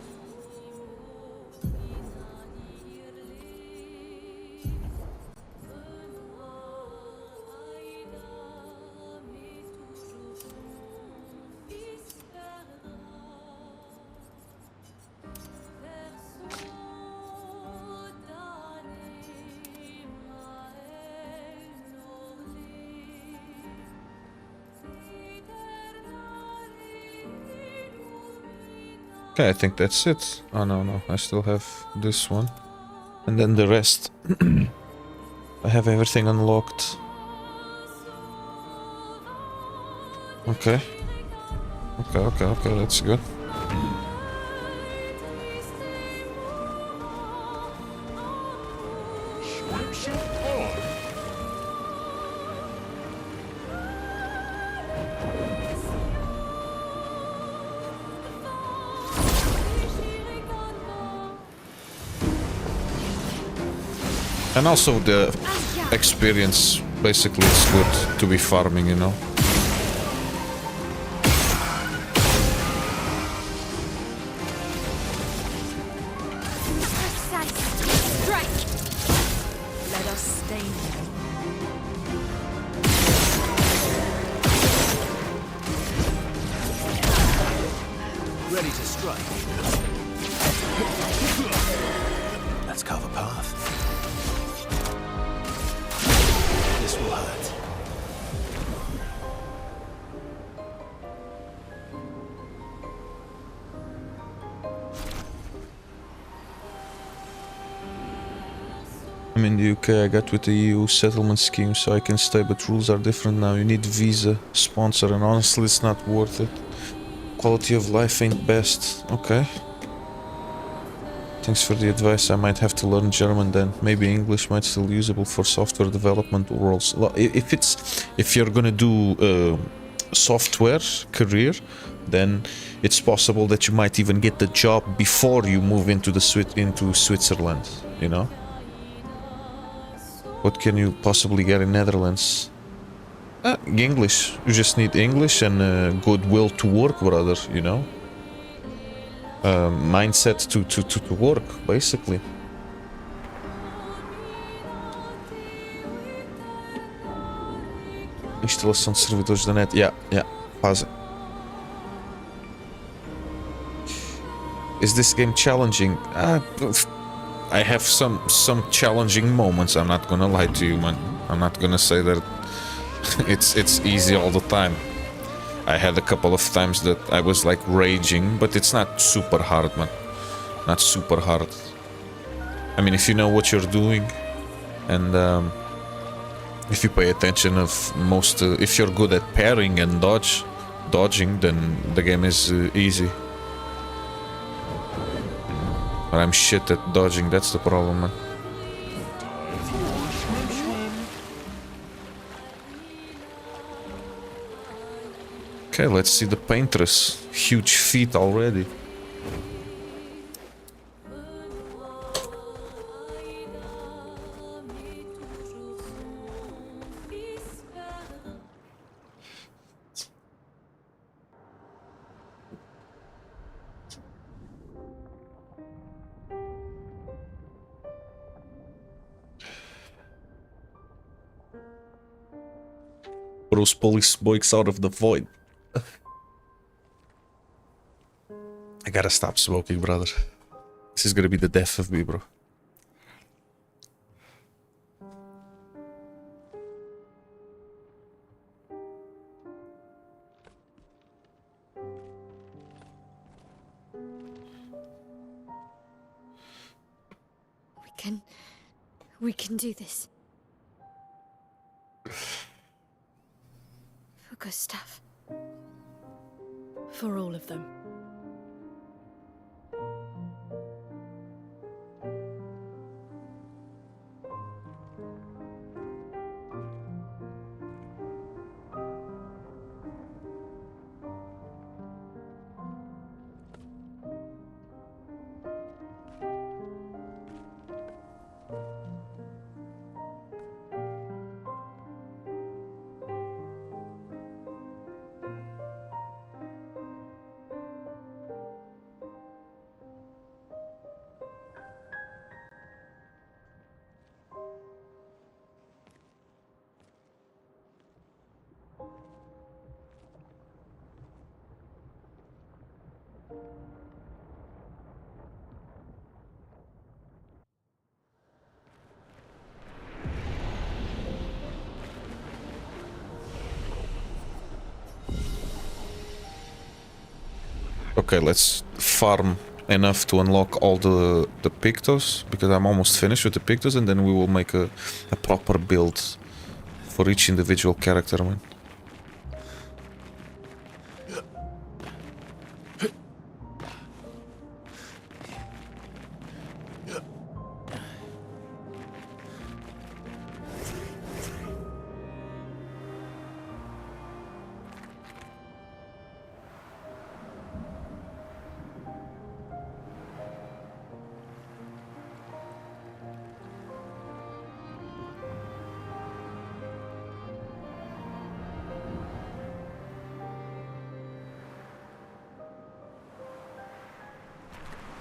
[SPEAKER 1] Okay, I think that's it. Oh no, I still have this one. And then the rest. I have everything unlocked. Okay, that's good. And also the experience, basically it's good to be farming, you know.
[SPEAKER 7] Let us stain them.
[SPEAKER 3] Ready to strike. Let's carve a path. This will hurt.
[SPEAKER 1] I'm in the UK, I got with the EU settlement scheme so I can stay, but rules are different now. You need visa, sponsor, and honestly it's not worth it. Quality of life ain't best. Okay. Thanks for the advice. I might have to learn German then. Maybe English might still be usable for software development roles. If you're gonna do software career, then it's possible that you might even get the job before you move into Switzerland, you know? What can you possibly get in Netherlands? English. You just need English and goodwill to work, brother, you know? Mindset to work, basically. Instalação de servidores da net. Yeah, pause. Is this game challenging? I have some challenging moments. I'm not gonna lie to you, man. I'm not gonna say that it's easy all the time. I had a couple of times that I was like raging, but it's not super hard, man. Not super hard. I mean, if you know what you're doing, and if you pay attention of most, if you're good at parrying and dodging, then the game is easy. But I'm shit at dodging, that's the problem, man. Okay, let's see the paintress. Huge feet already. Bruce police boys out of the void. I gotta stop smoking, brother. This is gonna be the death of me, bro.
[SPEAKER 2] We can do this. For Gustav.
[SPEAKER 7] For all of them.
[SPEAKER 1] Okay, let's farm enough to unlock all the Pictos, because I'm almost finished with the Pictos, and then we will make a proper build for each individual character, man.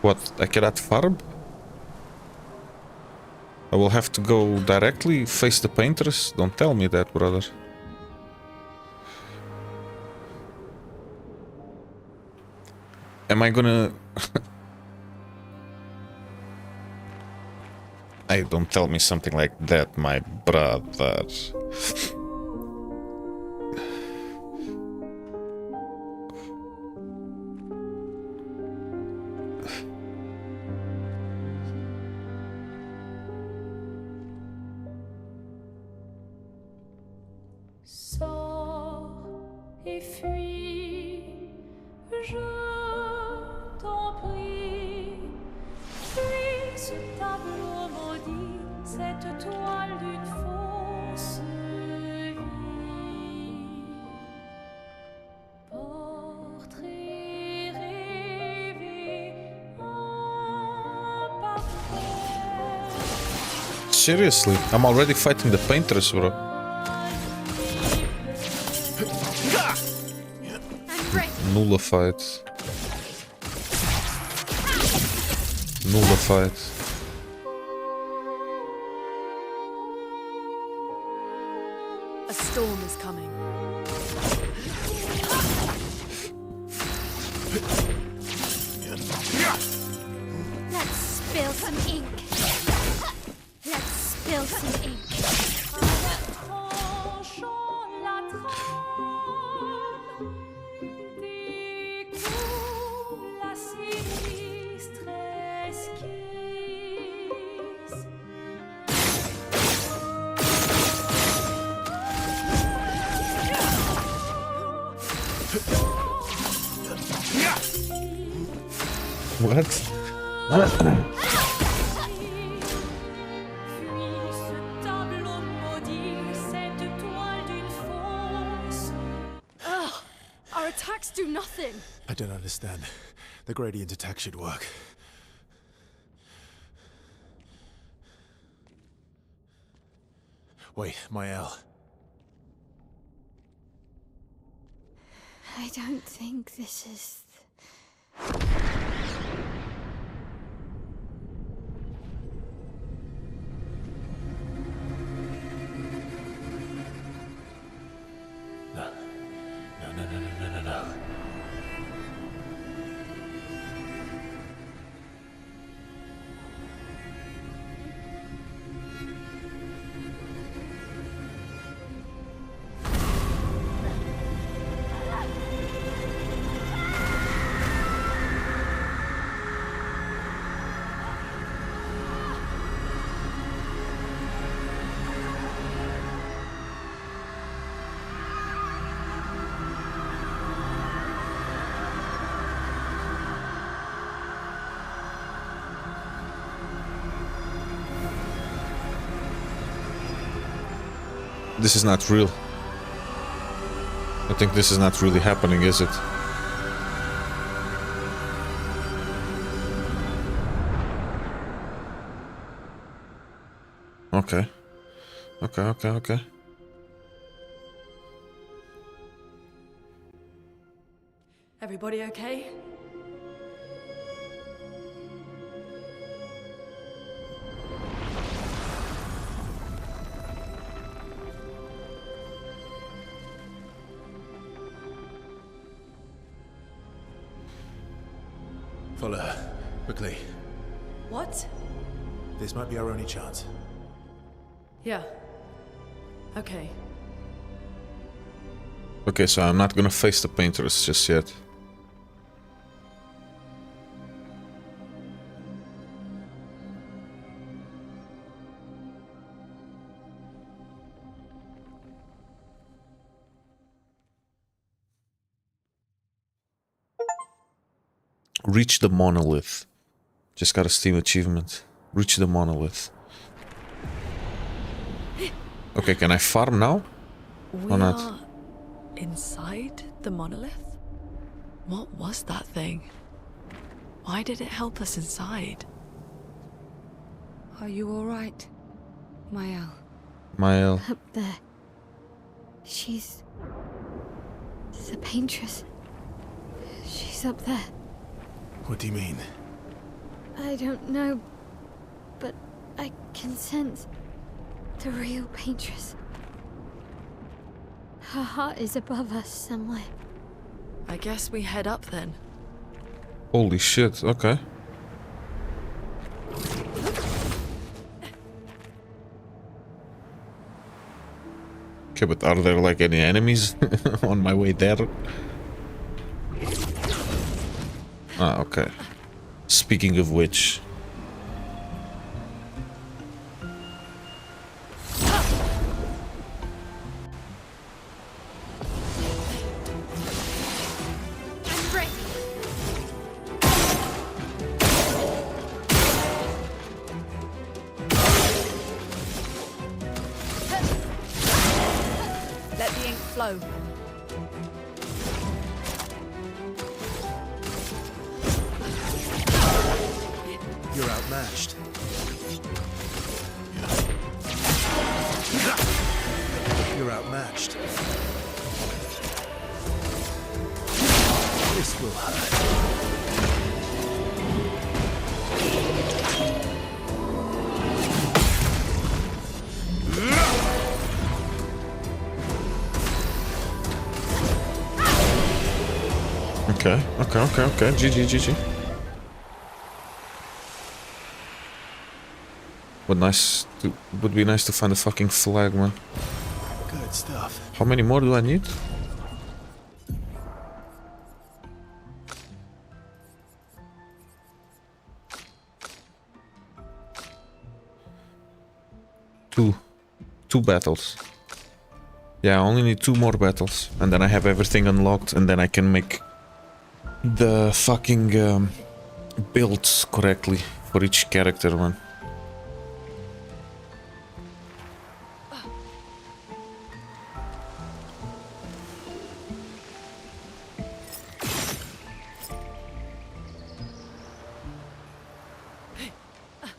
[SPEAKER 1] What? I cannot farm? I will have to go directly face the painters? Don't tell me that, brother. Am I gonna... Hey, don't tell me something like that, my brother. Seriously, I'm already fighting the painters, bro. Nullified. Nullified.
[SPEAKER 7] A storm is coming.
[SPEAKER 2] Let's spill some ink. Let's spill some ink.
[SPEAKER 1] What?
[SPEAKER 7] Our attacks do nothing.
[SPEAKER 3] I don't understand. The gradient attack should work. Wait, Mael.
[SPEAKER 2] I don't think this is...
[SPEAKER 3] No.
[SPEAKER 1] This is not real. I think this is not really happening, is it? Okay. Okay.
[SPEAKER 7] Everybody okay?
[SPEAKER 3] Follow her. Quickly.
[SPEAKER 7] What?
[SPEAKER 3] This might be our only chance.
[SPEAKER 7] Yeah. Okay.
[SPEAKER 1] Okay, so I'm not gonna face the painters just yet. Reach the Monolith. Just got a Steam achievement. Reach the Monolith. Okay, can I farm now?
[SPEAKER 7] We
[SPEAKER 1] Or not?
[SPEAKER 7] are inside the monolith? What was that thing? Why did it help us inside?
[SPEAKER 5] Are you alright, Mael?
[SPEAKER 1] Mael.
[SPEAKER 2] Up there. She's the paintress. She's up there.
[SPEAKER 3] What do you mean?
[SPEAKER 2] I don't know, but I can sense the real paintress. Her heart is above us somewhere.
[SPEAKER 7] I guess we head up then.
[SPEAKER 1] Holy shit, okay. Okay, but are there like any enemies on my way there? Ah, okay. Speaking of which...
[SPEAKER 2] I'm ready.
[SPEAKER 7] Let the ink flow.
[SPEAKER 3] You're outmatched. You're outmatched. This will hurt.
[SPEAKER 1] Okay. GG. Would be nice to find a fucking flag, man.
[SPEAKER 3] Good stuff.
[SPEAKER 1] How many more do I need? Two battles. Yeah, I only need 2 more battles. And then I have everything unlocked. And then I can make the fucking builds correctly for each character, man.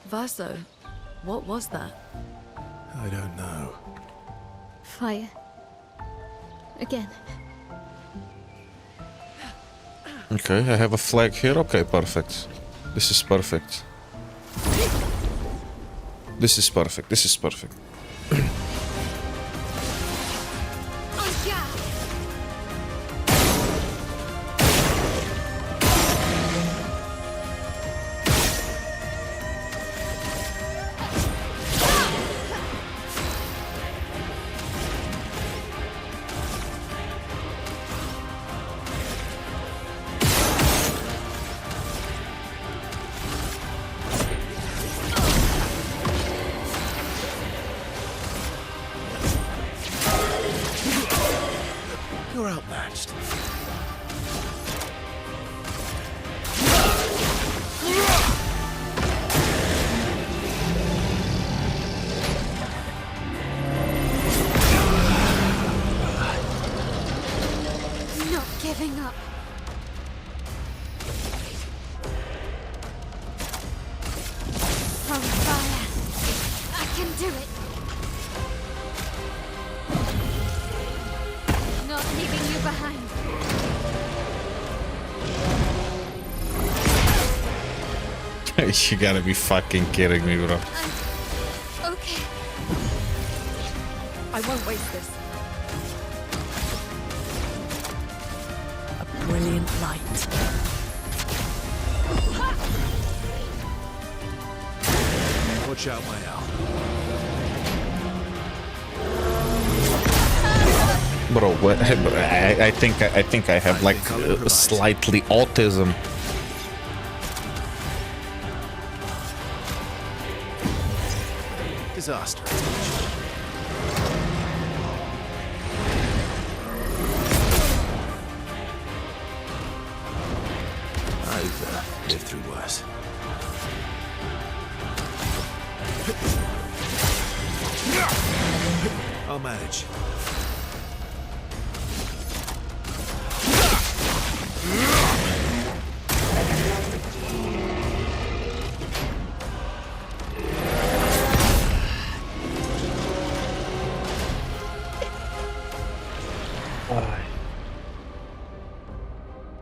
[SPEAKER 7] Verso, what was that?
[SPEAKER 3] I don't know.
[SPEAKER 2] Fire. Again.
[SPEAKER 1] Okay, I have a flag here. Okay, perfect. This is perfect. This is perfect. This is perfect.
[SPEAKER 3] You're outmatched.
[SPEAKER 2] Not giving up. From fire. I can do it. Not leaving you behind.
[SPEAKER 1] You gotta be fucking kidding me, bro.
[SPEAKER 2] Okay.
[SPEAKER 7] I won't waste this. A brilliant light.
[SPEAKER 3] Watch out, Mael.
[SPEAKER 1] Bro, what? I think I have like slightly autism.
[SPEAKER 3] Disaster. Over. us. I'll manage.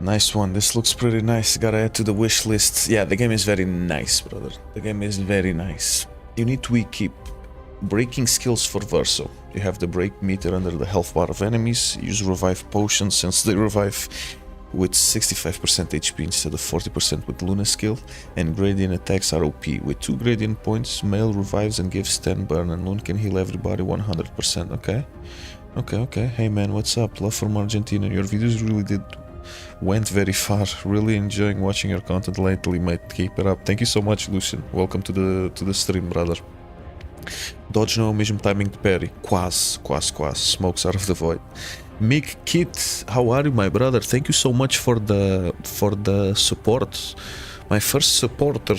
[SPEAKER 1] Nice one. This looks pretty nice. Gotta add to the wish list. Yeah, the game is very nice, brother. The game is very nice. You need to equip breaking skills for Verso. You have the break meter under the health bar of enemies. Use revive potions since they revive with 65% HP instead of 40% with Luna skill. And gradient attacks are OP. With 2 gradient points, Mail revives and gives 10 burn, and Luna can heal everybody 100%. Okay? Okay. Hey man, what's up? Love from Argentina. Your videos really went very far. Really enjoying watching your content lately, mate. Keep it up. Thank you so much, Lucian. Welcome to the stream, brother. Dodge no mesmo timing de Parry. Quase. Smokes out of the void. Mick Kit, how are you, my brother? Thank you so much for the support. My first supporter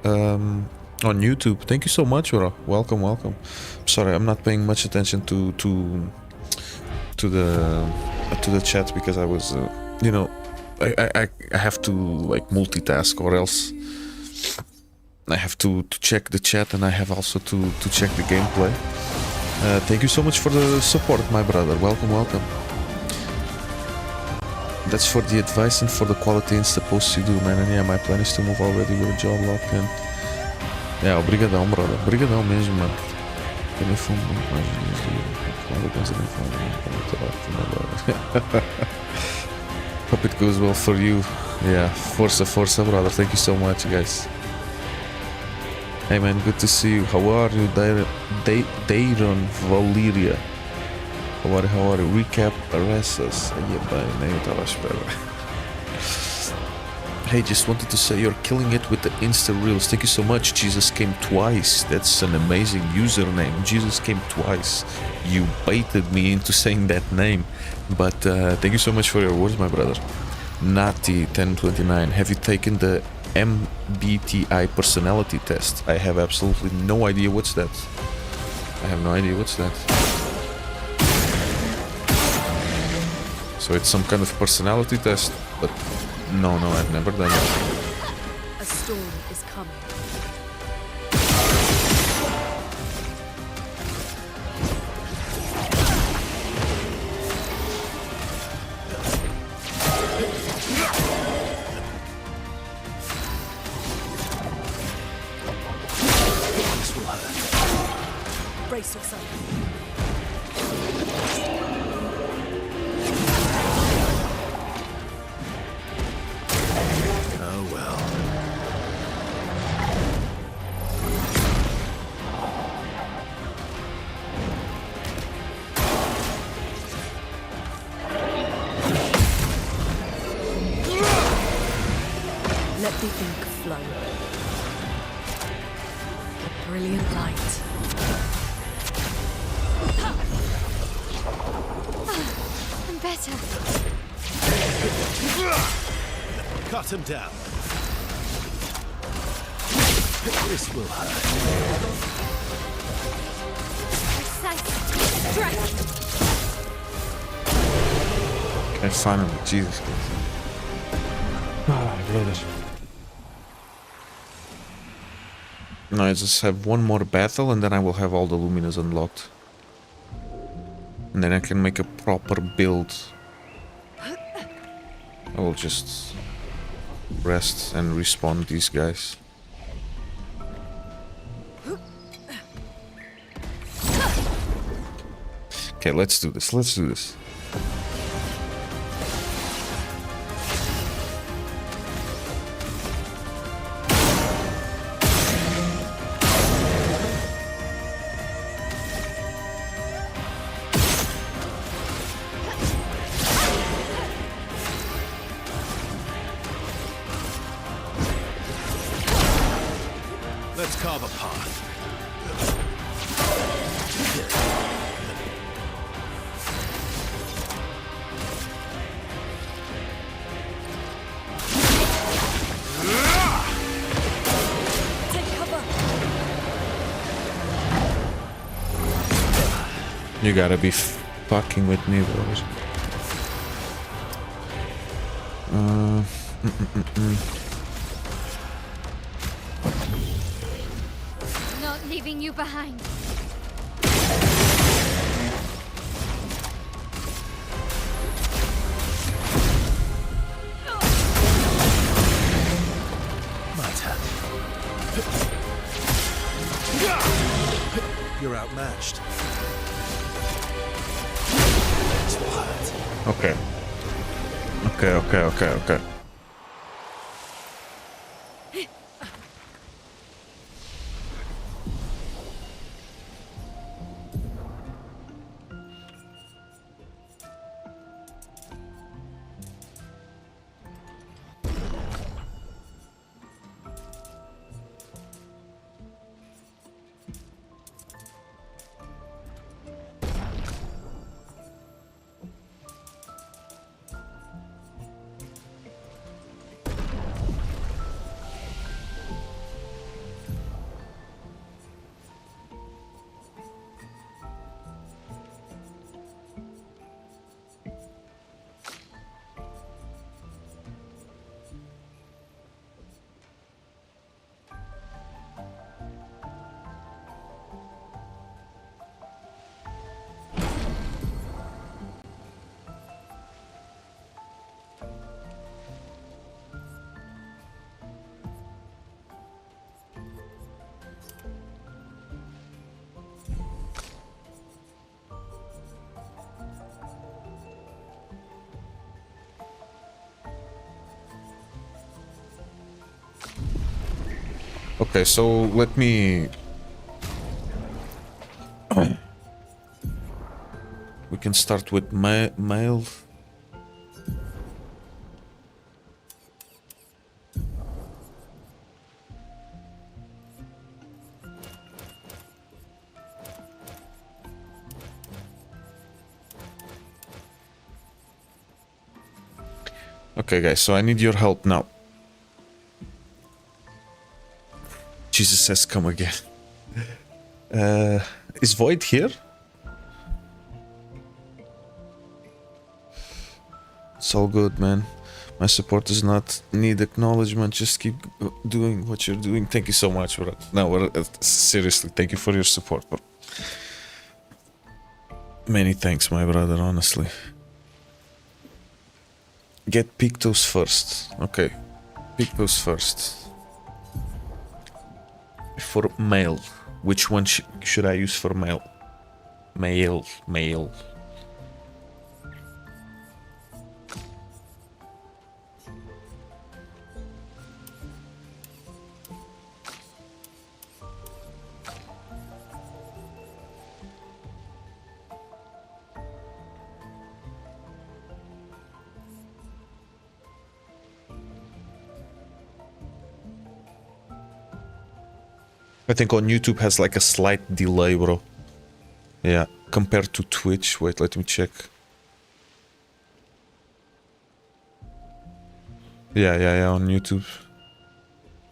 [SPEAKER 1] on YouTube. Thank you so much, bro. Welcome. Sorry, I'm not paying much attention to the chat because I was, you know, I have to like multitask, or else I have to check the chat, and I have also to check the gameplay. Thank you so much for the support, my brother. Welcome. That's for the advice and for the quality Insta posts you do, man. And yeah, my plan is to move already with a job lock in. Yeah, obrigadão, brother. Obrigadão mesmo, mano. Hope it goes well for you. Yeah, força, brother. Thank you so much, guys. Hey man, good to see you. How are you, Dayron Valeria? How are you? Recap Arrestas. Nem eu estava à espera. Hey, just wanted to say you're killing it with the Insta Reels. Thank you so much. Jesus came twice. That's an amazing username. Jesus came twice. You baited me into saying that name. But thank you so much for your words, my brother. Nati 1029. Have you taken the MBTI personality test? I have absolutely no idea what's that. So it's some kind of personality test, but no, I've never done it.
[SPEAKER 7] A storm is coming.
[SPEAKER 3] This will hurt.
[SPEAKER 7] Brace yourself.
[SPEAKER 5] Let the ink flow. A brilliant light.
[SPEAKER 2] I'm better.
[SPEAKER 3] Cut him down. This will hurt.
[SPEAKER 2] Precise strike.
[SPEAKER 1] Okay, finally, Jesus Christ. Brother. No, I just have one more battle and then I will have all the Luminas unlocked. And then I can make a proper build. I will just rest and respawn these guys. Okay, let's do this.
[SPEAKER 3] Let's carve a path.
[SPEAKER 1] You gotta be fucking with me, bro.
[SPEAKER 2] Not leaving you behind.
[SPEAKER 3] My turn. You're outmatched. This will hurt.
[SPEAKER 1] Okay. Okay. Okay, so let me... We can start with mail. Okay, guys, so I need your help now. Jesus has come again. Is Void here? It's all good, man. My support does not need acknowledgement. Just keep doing what you're doing. Thank you so much, bro. No, seriously, thank you for your support, bro. Many thanks, my brother, honestly. Get Pictos first. Okay, Pictos first. For mail. Which one should I use for mail? Mail. I think on YouTube has like a slight delay, bro. Yeah, compared to Twitch. Wait, let me check. Yeah, on YouTube.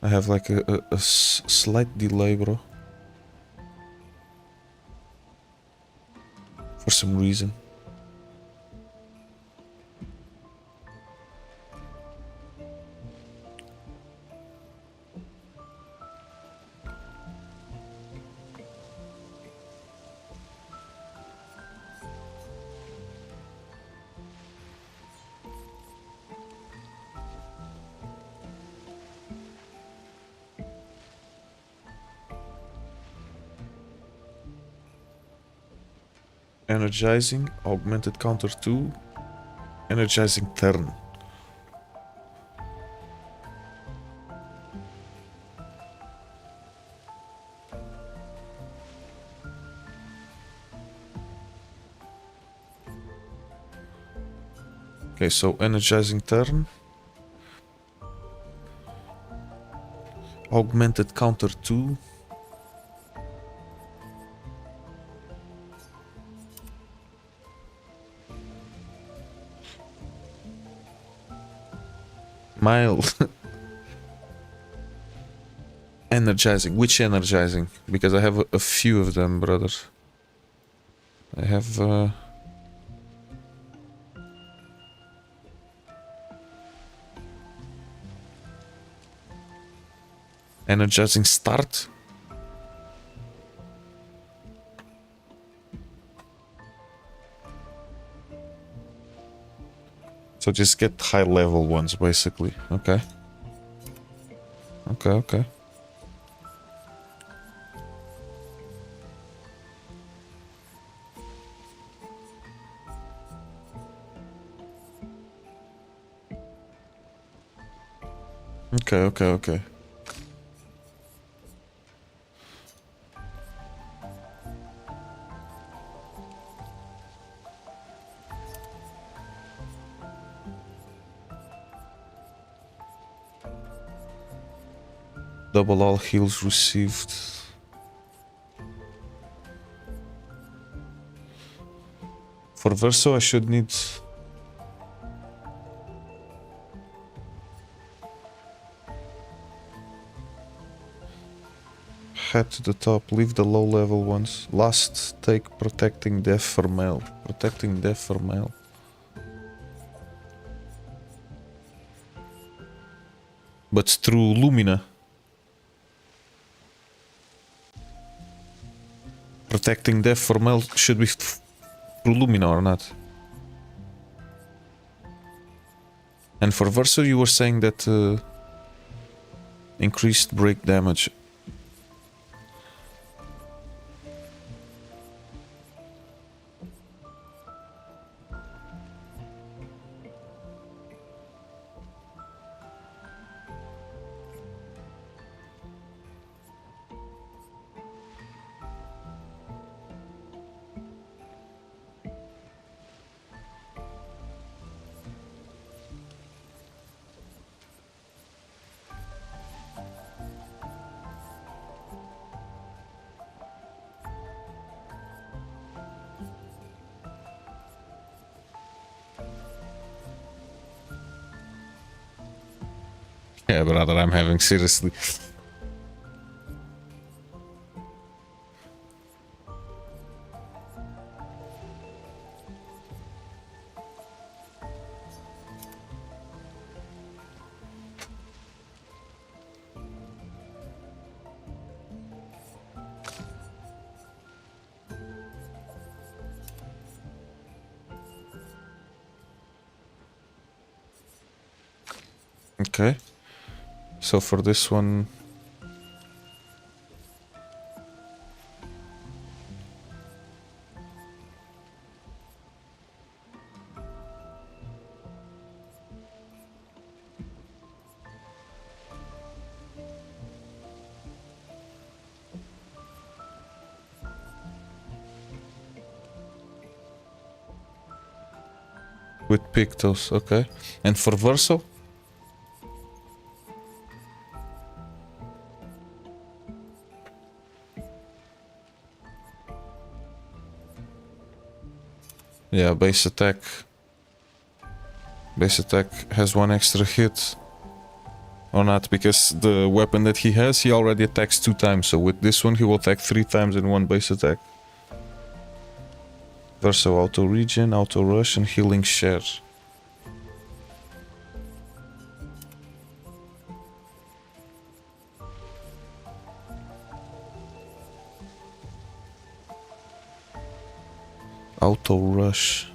[SPEAKER 1] I have like a slight delay, bro. For some reason. Energizing, augmented counter 2, energizing turn. Okay, so energizing turn, augmented counter 2. Mild. Energizing. Which energizing? Because I have a few of them, brother. I have energizing start. So just get high level ones basically. Okay. Okay, okay. Okay, okay, okay. Double all heals received. For Verso, I should need... Head to the top, leave the low level ones. Last, take protecting death for male. Protecting death for male. But through Lumina. Protecting death for male should be through Lumina or not? And for Verso, you were saying that increased break damage. Yeah, brother, I'm having seriously. Okay. So for this one... with Pictos, okay. And for Verso? Yeah, base attack. Base attack has one extra hit. Or not, because the weapon that he has, he already attacks 2 times. So with this one, he will attack 3 times in one base attack. Verso auto regen, auto rush, and healing share. Auto rush.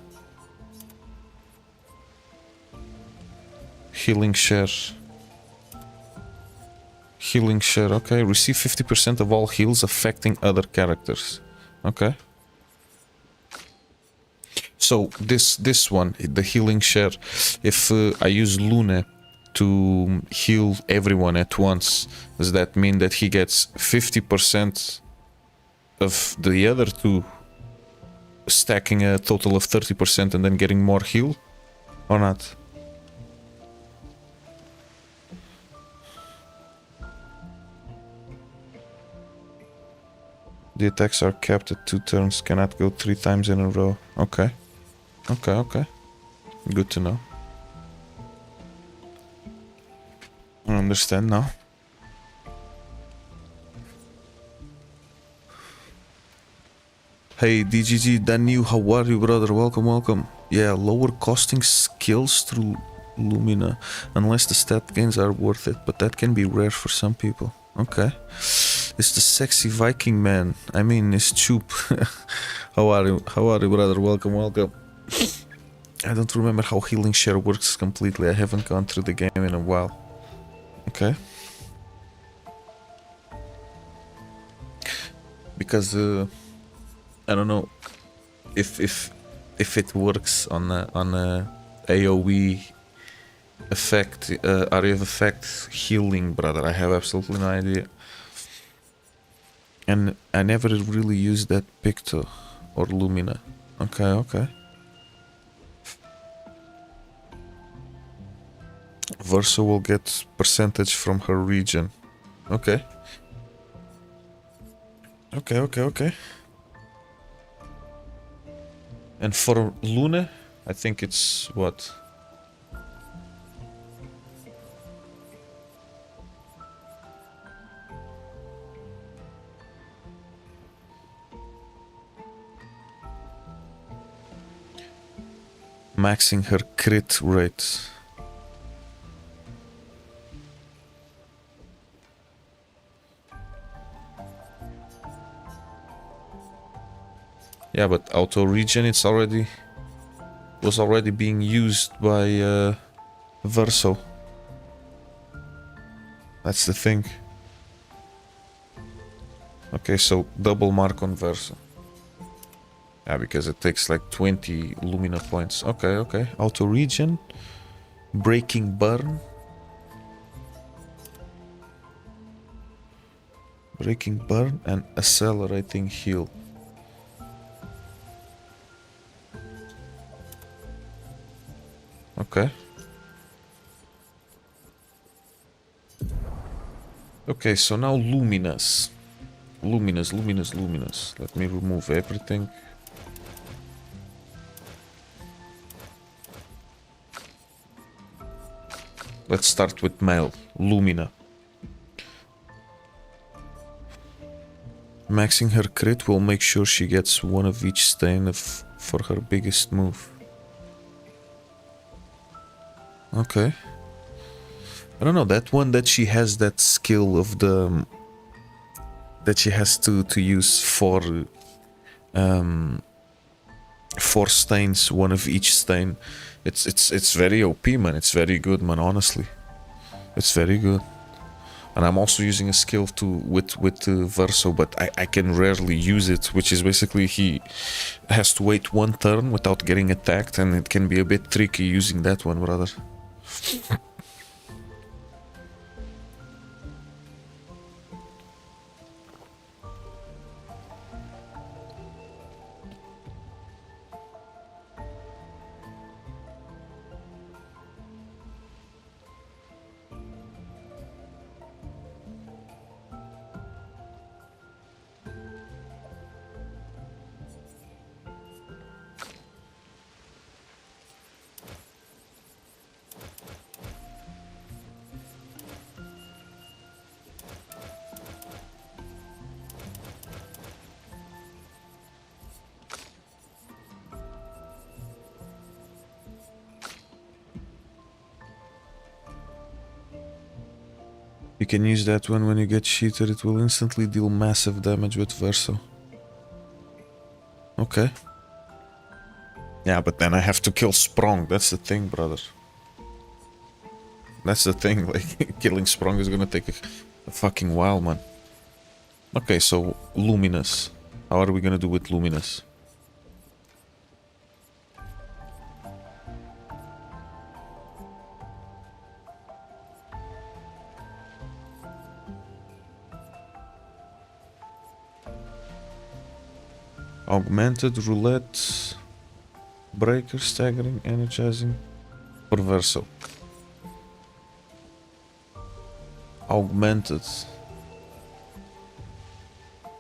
[SPEAKER 1] Healing share. Healing share, okay. Receive 50% of all heals affecting other characters. Okay. So this one, the healing share, if I use Lune to heal everyone at once, does that mean that he gets 50% of the other 2, stacking a total of 30% and then getting more heal? Or not? The attacks are capped at 2 turns, cannot go 3 times in a row. Okay. Okay, okay. Good to know. I understand now. Hey DGG, Danu, how are you, brother? Welcome, welcome. Yeah, lower costing skills through Lumina, unless the stat gains are worth it, but that can be rare for some people. Okay. It's the sexy Viking man. I mean, it's Choop. How are you? How are you, brother? Welcome, welcome. I don't remember how healing share works completely. I haven't gone through the game in a while. Okay. Because I don't know if it works on a AOE effect, area of effect healing, brother. I have absolutely no idea. And I never really used that Picto or Lumina. Okay, okay. Verso will get percentage from her region. Okay. Okay, okay, okay. And for Luna, I think it's what? Maxing her crit rate. Yeah, but auto regen, was already being used by Verso. That's the thing. Okay, so double mark on Verso. Yeah, because it takes like 20 Lumina points. Okay, okay. Auto regen, breaking burn. Breaking burn and accelerating heal. Okay. Okay, so now Luminous. Luminous, luminous, luminous. Let me remove everything. Let's start with male. Lumina. Maxing her crit will make sure she gets one of each stain for her biggest move. Okay. I don't know, that one that she has that skill of the... that she has to use four stains, one of each stain. It's very OP, man. It's very good, man, honestly. It's very good. And I'm also using a skill with Verso, but I can rarely use it, which is basically he has to wait one turn without getting attacked, and it can be a bit tricky using that one, brother. You can use that one when you get cheated. It will instantly deal massive damage with Verso. Okay. Yeah, but then I have to kill Sprong. That's the thing, brother. That's the thing. Like, killing Sprong is gonna take a fucking while, man. Okay, so Luminous. How are we gonna do with Luminous? Augmented, roulette, breaker, staggering, energizing, for Verso. Augmented.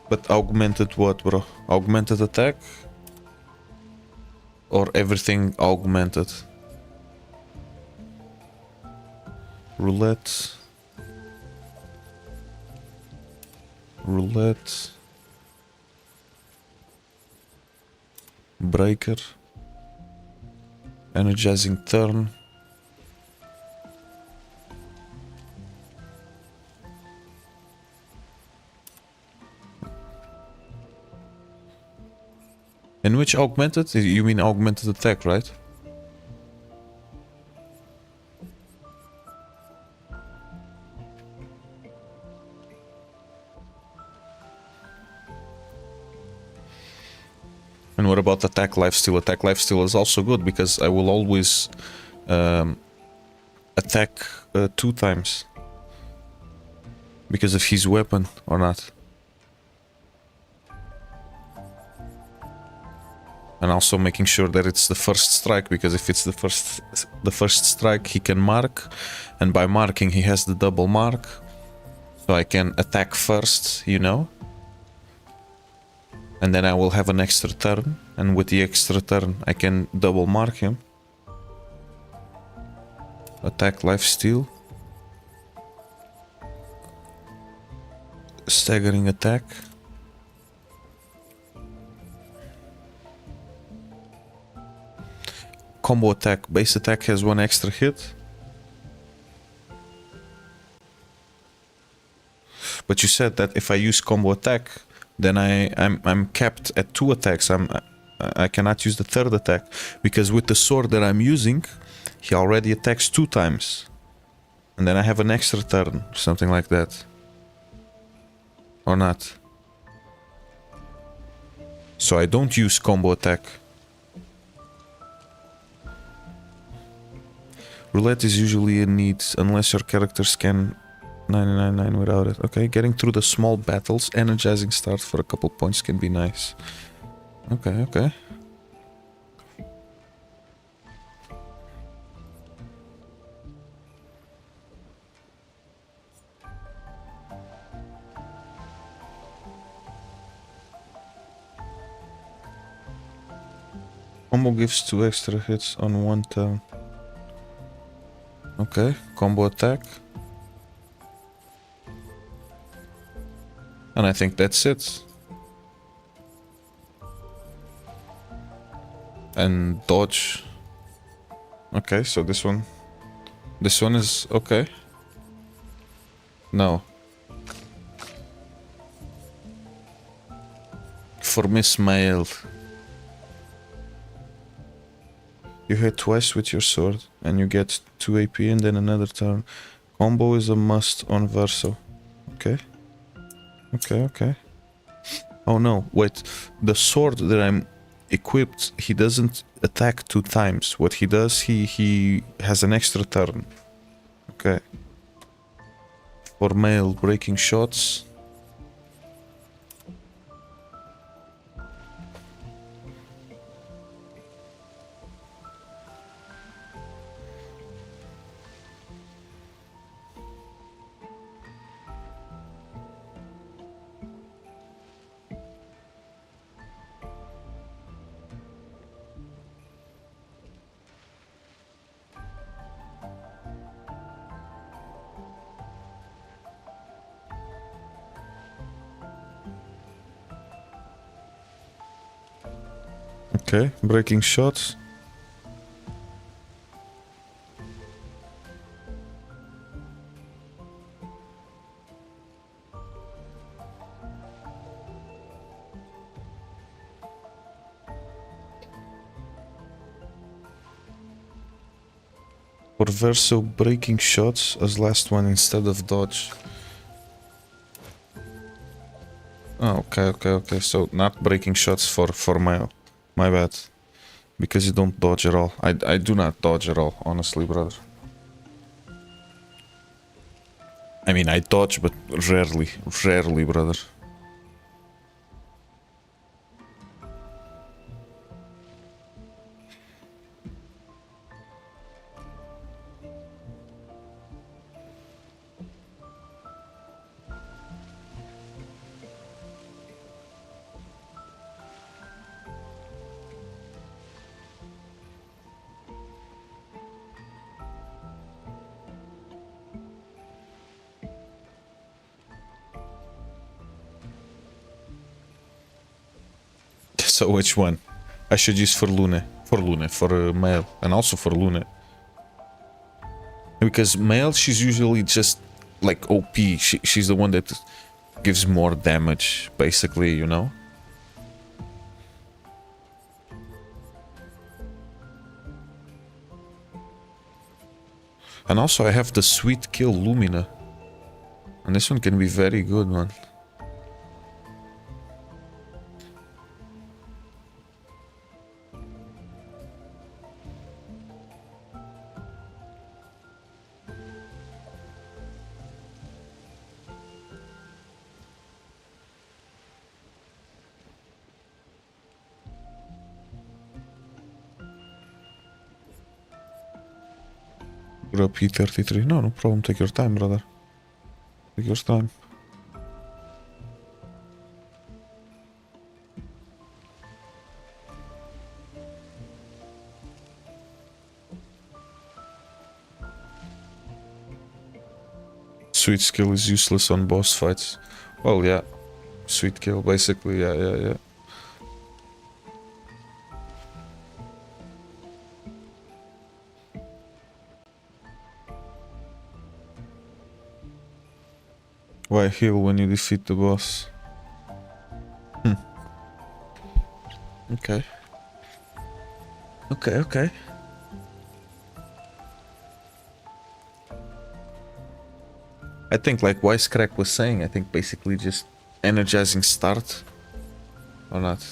[SPEAKER 1] But augmented what, bro? Augmented attack? Or everything augmented? Roulette. Roulette. Breaker. Energizing turn. In which augmented? You mean augmented attack, right? And what about attack lifesteal? Attack lifesteal is also good because I will always attack 2 times because of his weapon or not. And also making sure that it's the first strike, because if it's the first strike he can mark, and by marking he has the double mark, so I can attack first, you know, and then I will have an extra turn, and with the extra turn I can double mark him. Attack lifesteal, staggering attack. Combo attack. Base attack has 1 extra hit. But you said that if I use combo attack, then I'm capped at 2 attacks. I cannot use the 3rd attack, because with the sword that I'm using, he already attacks 2 times, and then I have an extra turn, something like that, or not. So I don't use combo attack. Roulette is usually a need unless your character scan 999 without it. Okay, getting through the small battles, energizing start for a couple points can be nice. Okay, okay. Combo gives 2 extra hits on 1 turn. Okay, combo attack. And I think that's it. And dodge. Okay, so this one is okay. No. For Miss Mail. You hit twice with your sword and you get 2 AP and then another turn. Combo is a must on Verso. Okay. Okay, okay. Oh no, wait. The sword that I'm equipped, he doesn't attack 2 times. What he does, he has an extra turn. Okay. For mail, breaking shots. Okay, breaking shots. For Verso, breaking shots as last one instead of dodge. Oh, okay. So not breaking shots for Mayo. My bad. Because you don't dodge at all. I do not dodge at all, honestly, brother. I mean, I dodge, but rarely, brother. So which one? I should use for Lune. For male. And also for Lune. Because male, she's usually just like OP. She's the one that gives more damage, basically, you know? And also I have the sweet kill Lumina. And this one can be very good, man. P33. No, no problem. Take your time, brother. Take your time. Sweet skill is useless on boss fights. Well, yeah. Sweet kill, basically. Yeah. Why heal when you defeat the boss? Okay. Okay. I think like Wisecrack was saying, I think basically just energizing start. Or not.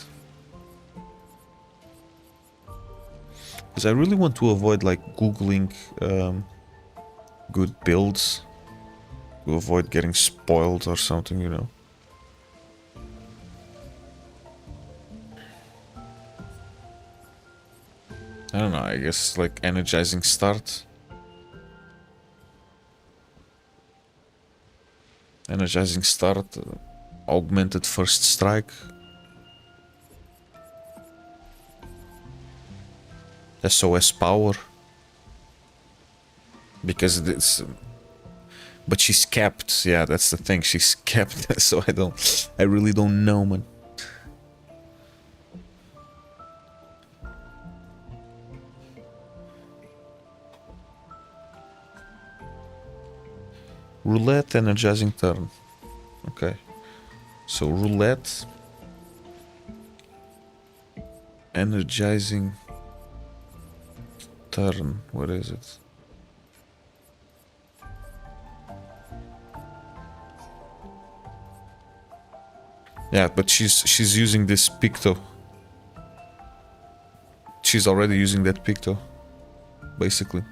[SPEAKER 1] Because I really want to avoid like Googling good builds. To avoid getting spoiled or something, you know. I don't know, I guess like energizing start. Energizing start, augmented first strike. SOS power. Because it's... But she's capped, yeah, that's the thing, she's capped, so I really don't know, man. Roulette, energizing turn. Okay. So roulette. Energizing turn, what is it? Yeah, but she's using this Picto. She's already using that Picto, basically.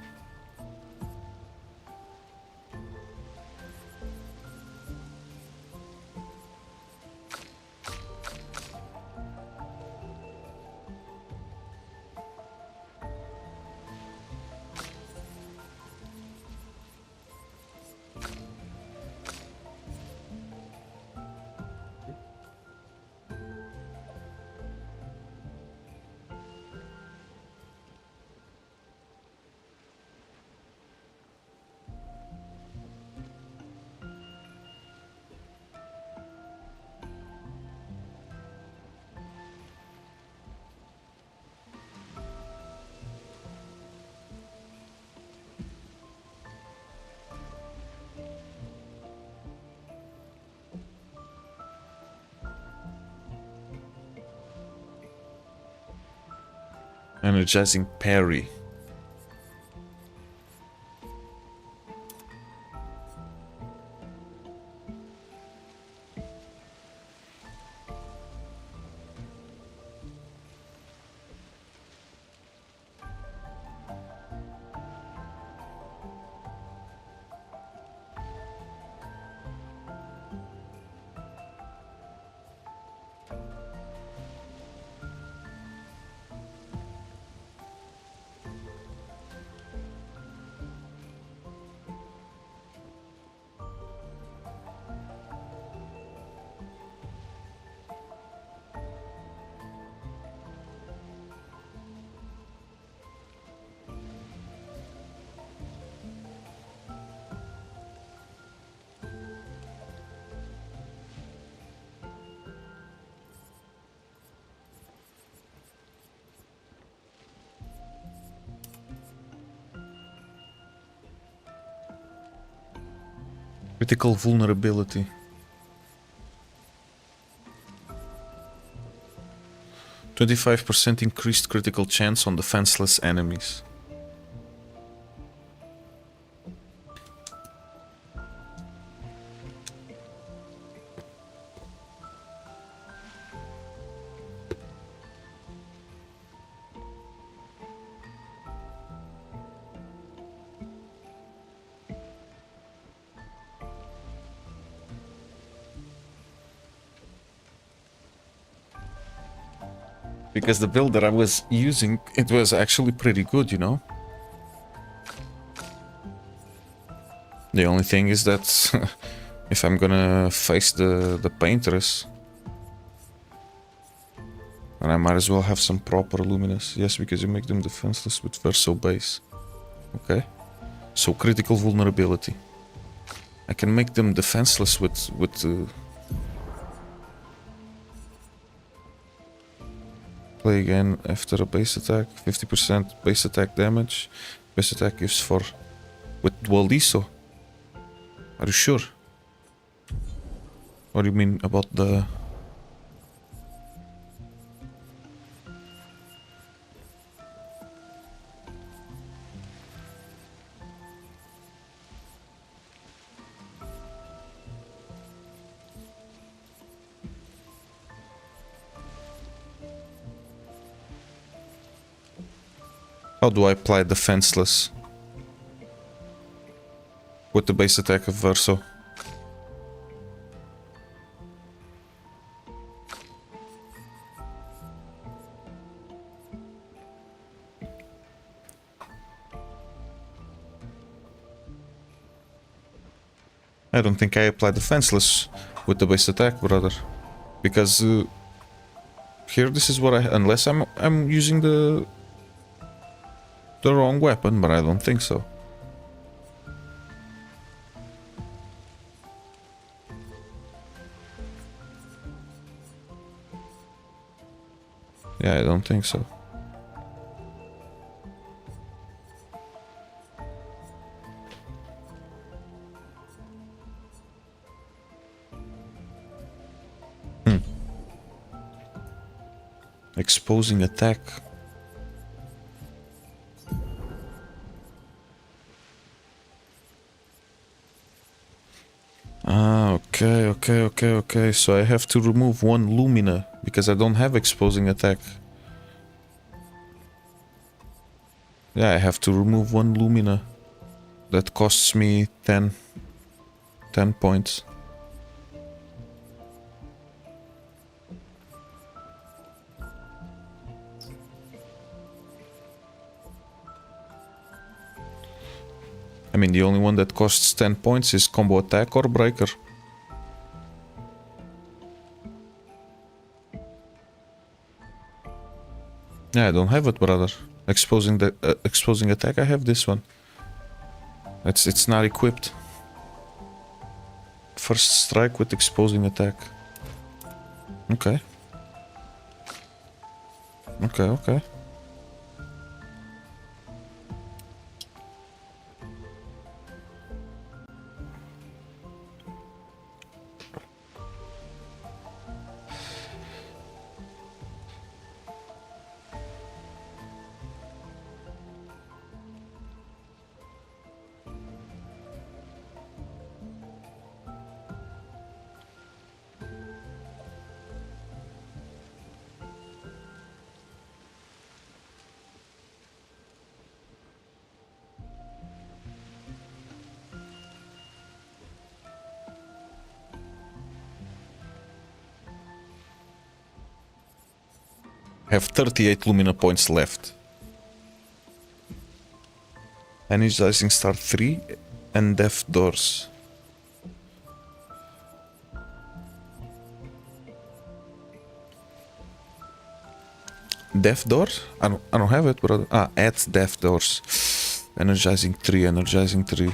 [SPEAKER 1] Energizing parry. Critical vulnerability. 25% increased critical chance on defenseless enemies. Because the build that I was using, it was actually pretty good, you know? The only thing is that if I'm gonna face the painters, then I might as well have some proper luminous. Yes, because you make them defenseless with verso base. Okay. So critical vulnerability. I can make them defenseless with play again after a base attack. 50% base attack damage. Base attack gives for with dual ISO. Are you sure? What do you mean about the... How do I apply defenseless with the base attack of Verso? I don't think I apply defenseless with the base attack, brother, because here this is what I, unless I'm using the wrong weapon, but I don't think so. Yeah, I don't think so. Exposing attack. Ah, okay. So I have to remove one Lumina because I don't have exposing attack. Yeah, I have to remove one Lumina. That costs me 10 points. I mean, the only one that costs 10 points is combo attack or breaker. Yeah, I don't have it, brother. Exposing the exposing attack, I have this one. It's not equipped. First strike with exposing attack. Okay. Okay. I have 38 Lumina points left. Energizing Star 3 and Death Doors. Death Doors? I don't have it, brother. Ah, add Death Doors. Energizing 3, energizing 3.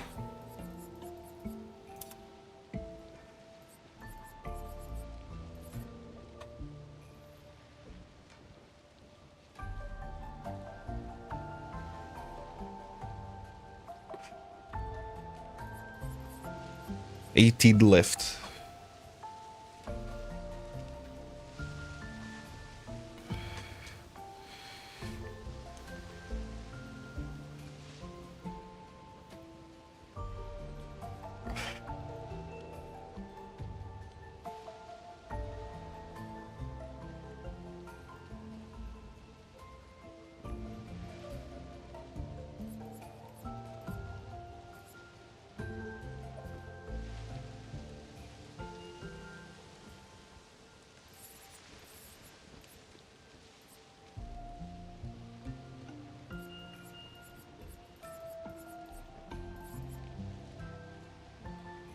[SPEAKER 1] 18 left.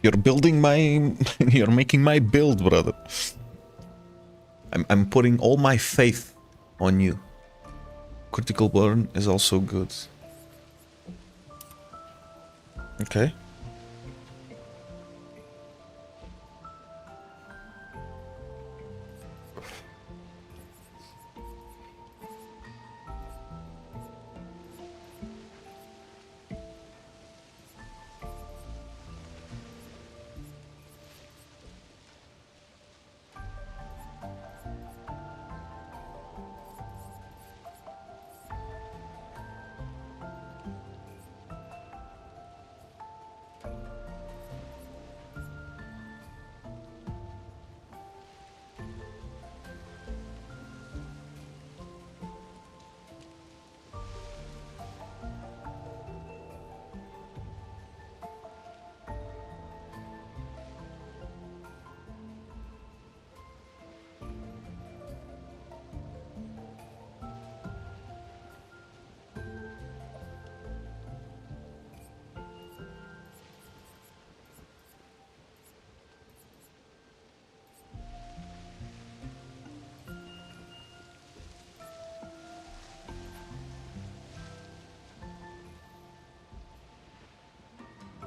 [SPEAKER 1] You're building my... You're making my build, brother. I'm putting all my faith on you. Critical burn is also good. Okay.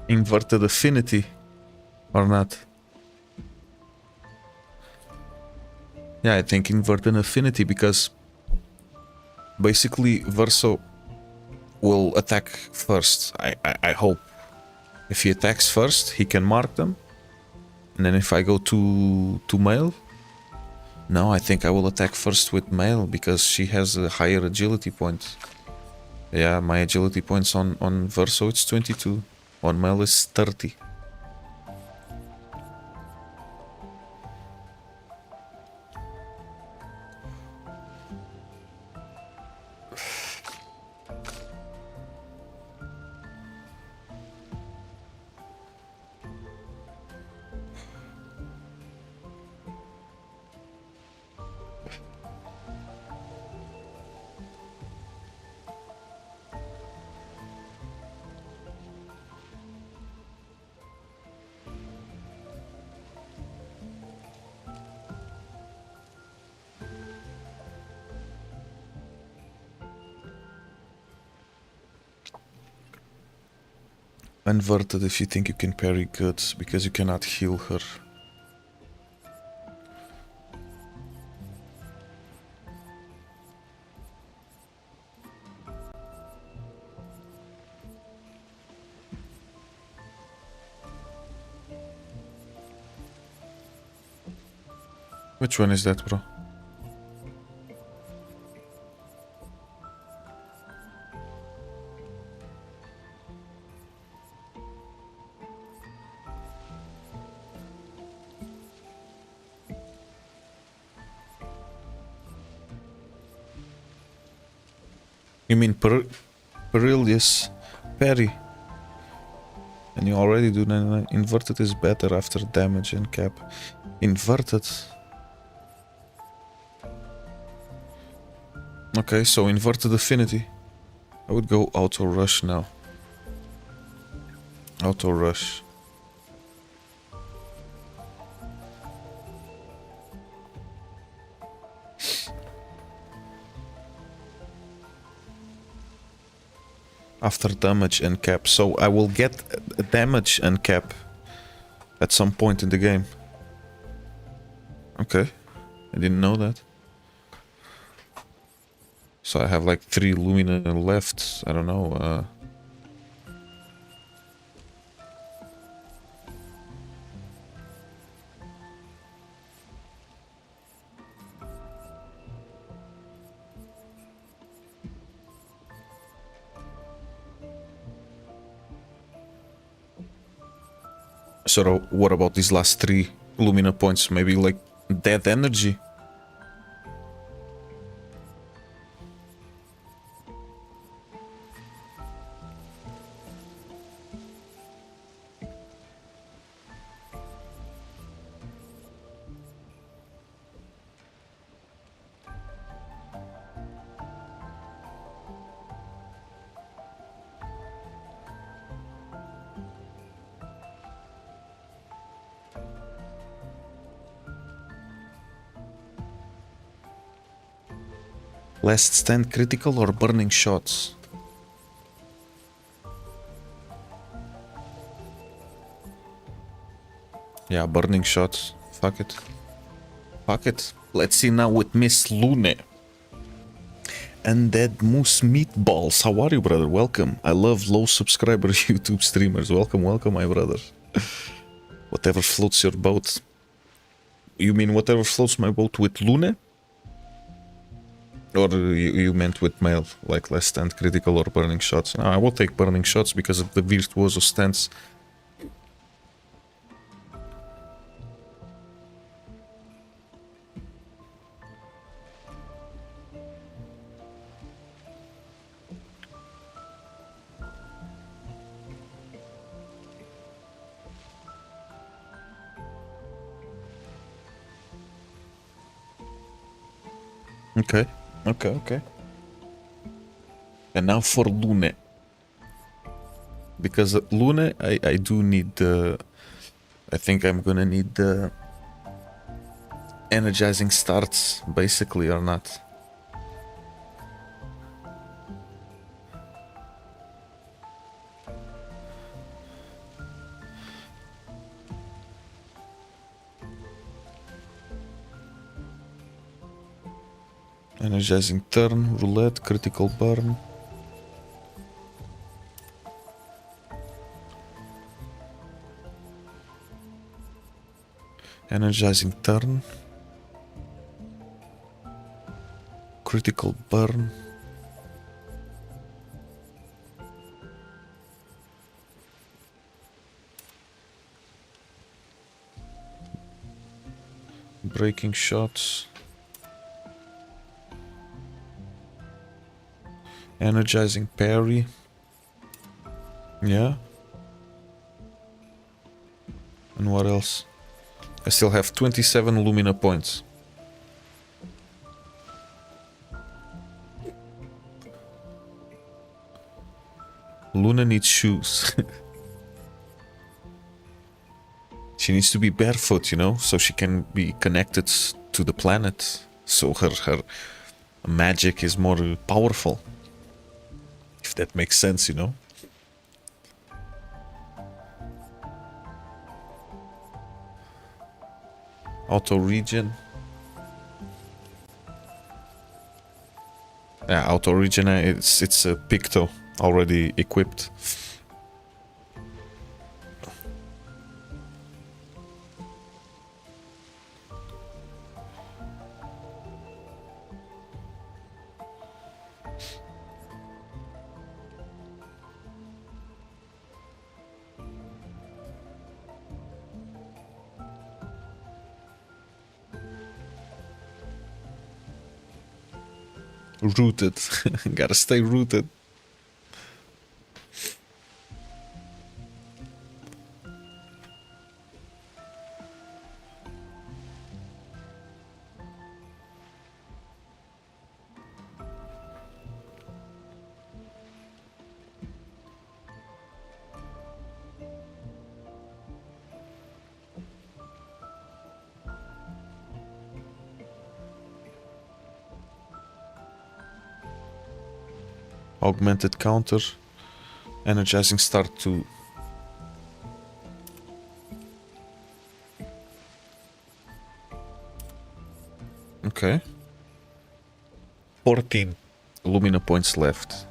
[SPEAKER 1] Inverted affinity or not? Yeah, I think inverted affinity because basically Verso will attack first. I hope. If he attacks first, he can mark them. And then if I go to male, no, I think I will attack first with male because she has a higher agility point. Yeah, my agility points on Verso it's 22. On male is 30. Inverted if you think you can parry good, because you cannot heal her. Which one is that, bro? You mean Perilous Parry? And you already do 99. Inverted is better after damage and cap. Inverted. Okay, so inverted affinity. I would go auto rush now. Auto rush. After damage and cap, so I will get damage and cap at some point in the game. Okay, I didn't know that. So I have like 3 Lumina left, I don't know. So what about these last 3 Lumina points? Maybe like dead energy? Last stand critical or burning shots? Yeah, burning shots. Fuck it. Fuck it. Let's see now with Miss Lune. Undead Moose Meatballs. How are you, brother? Welcome. I love low subscriber YouTube streamers. Welcome, welcome, my brother. Whatever floats your boat. You mean whatever floats my boat with Lune? Or you meant with male, like last stand critical or burning shots? No, I will take burning shots because of the virtuoso stance. Okay, okay, okay. And now for Lune. Because Lune, I do need the... I think I'm gonna need the... energizing starts, basically, or not. Energizing turn, roulette, critical burn. Energizing turn. Critical burn. Breaking shots. Energizing parry. Yeah. And what else? I still have 27 Lumina points. Luna needs shoes. She needs to be barefoot, you know, so she can be connected to the planet. So her magic is more powerful. If that makes sense, you know. Auto regen. Yeah, auto regen. It's a Picto already equipped. Rooted. Gotta stay rooted. Augmented counter. Energizing start 2. Okay. 14 Lumina points left.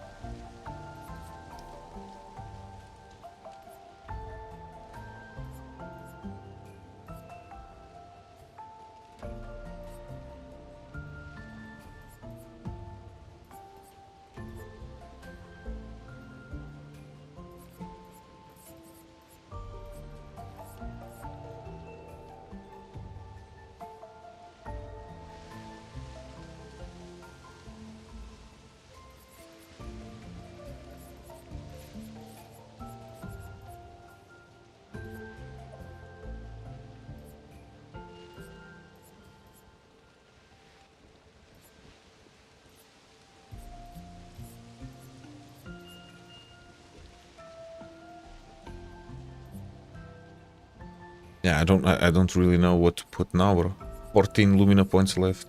[SPEAKER 1] Yeah, I don't really know what to put now, bro. 14 Lumina points left.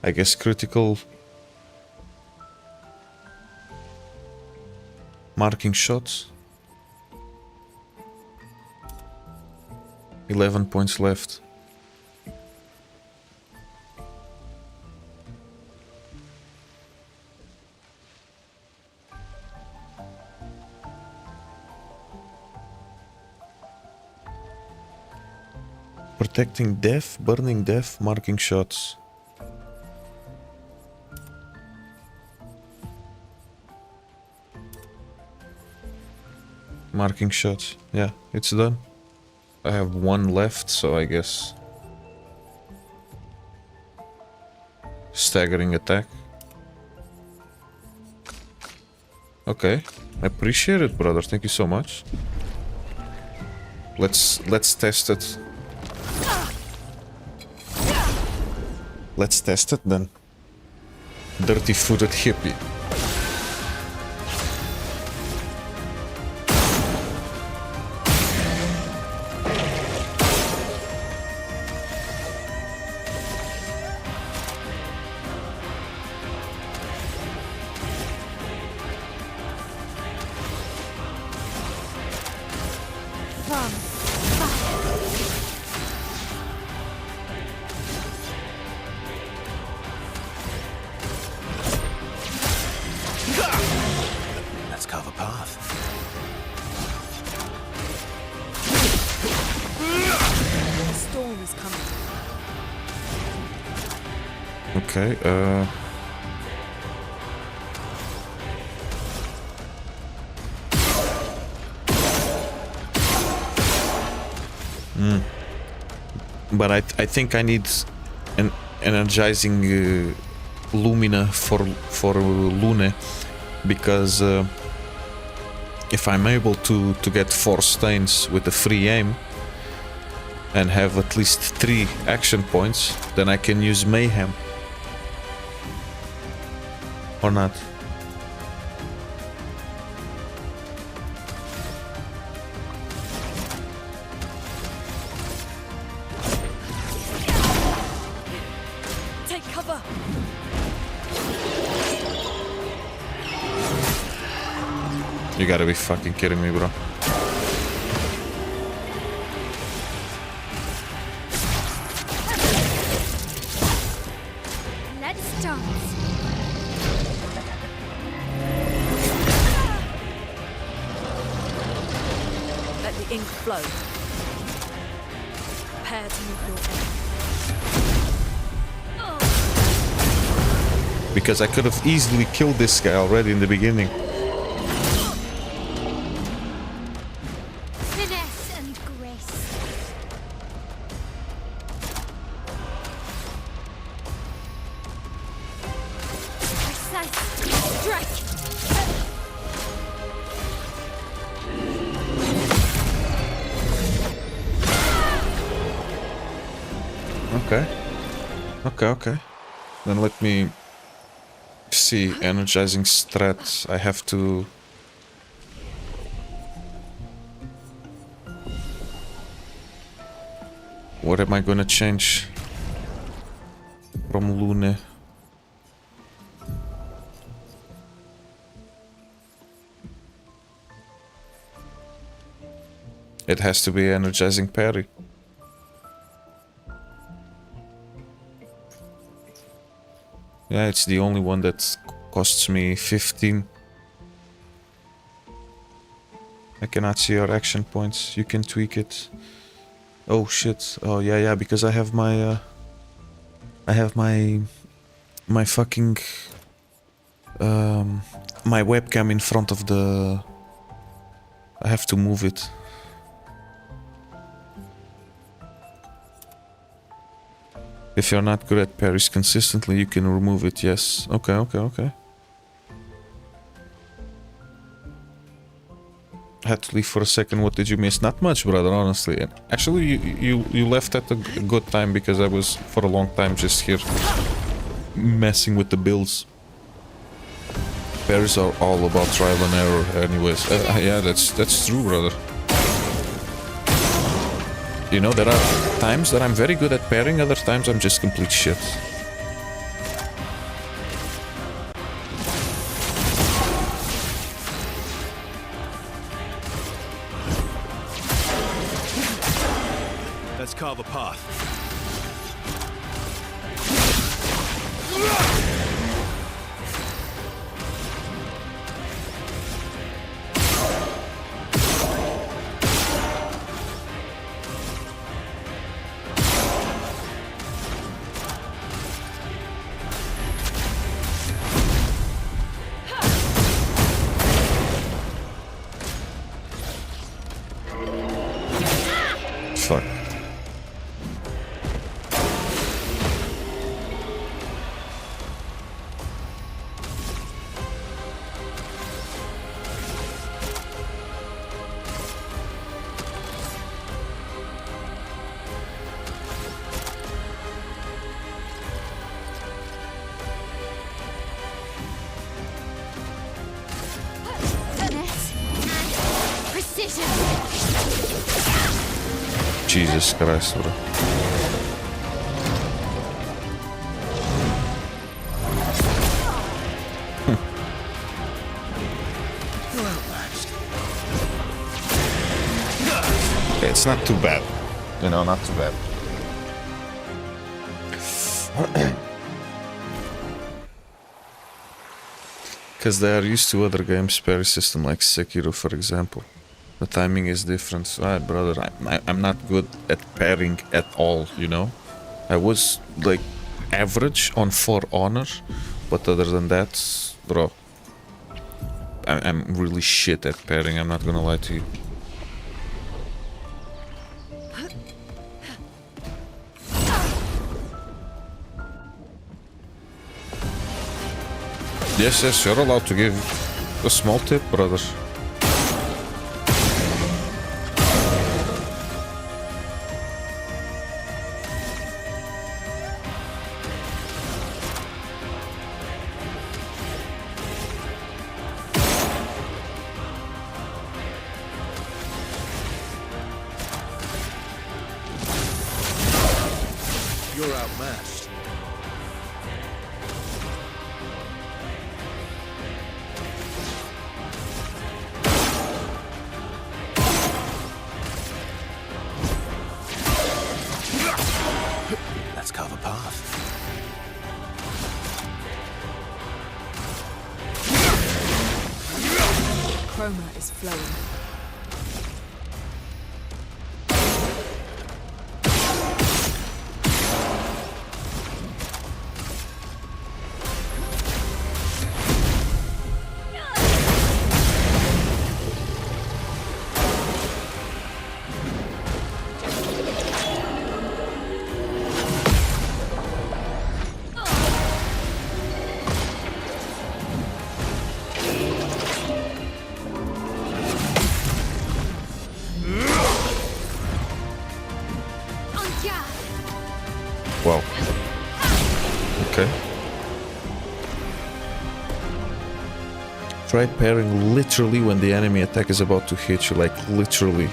[SPEAKER 1] I guess critical marking shots. 11 points left. Protecting death, burning death, marking shots. Marking shots. Yeah, it's done. I have one left, so I guess staggering attack. Okay, I appreciate it, brother. Thank you so much. Let's test it. Let's test it then. Dirty-footed hippie.
[SPEAKER 3] Let's carve a path.
[SPEAKER 7] The storm is coming.
[SPEAKER 1] Okay, But I think I need an energizing Lumina for Lune, because if I'm able to get 4 stains with a free aim and have at least 3 action points, then I can use Mayhem. Or not.
[SPEAKER 7] Take cover.
[SPEAKER 1] You gotta be fucking kidding me, bro.
[SPEAKER 2] Let's start.
[SPEAKER 7] Let the ink flow. Prepare to meet your end.
[SPEAKER 1] Because I could have easily killed this guy already in the beginning.
[SPEAKER 2] Finesse and grace. Precise strike.
[SPEAKER 1] Okay. Okay. Then let me see. Energizing strat. I have to... What am I gonna change from Lune? It has to be energizing parry. Yeah, it's the only one that costs me 15. I cannot see your action points. You can tweak it. Oh shit. Oh yeah, because I have my my fucking my webcam in front of the... I have to move it. If you're not good at parries consistently, you can remove it, yes. Okay. Had to leave for a second. What did you miss? Not much, brother, honestly. Actually, you left at a good time, because I was for a long time just here messing with the builds. Parries are all about trial and error anyways. Yeah, that's true, brother. You know, there are times that I'm very good at parrying, other times I'm just complete shit.
[SPEAKER 3] Let's carve a path.
[SPEAKER 1] Fuck.
[SPEAKER 2] Finesse and precision.
[SPEAKER 1] Jesus Christ, bro. It's not too bad. You know, not too bad. Because they are used to other games, parry system like Sekiro, for example. The timing is different. So, alright, brother, I'm not good at parrying at all, you know? I was, like, average on For Honor, but other than that, bro, I'm really shit at parrying, I'm not gonna lie to you. Yes, you're allowed to give a small tip, brother.
[SPEAKER 3] You're outmatched. Let's carve a path.
[SPEAKER 7] Chroma is flowing.
[SPEAKER 1] Wow. Okay. Try parrying literally when the enemy attack is about to hit you, like literally.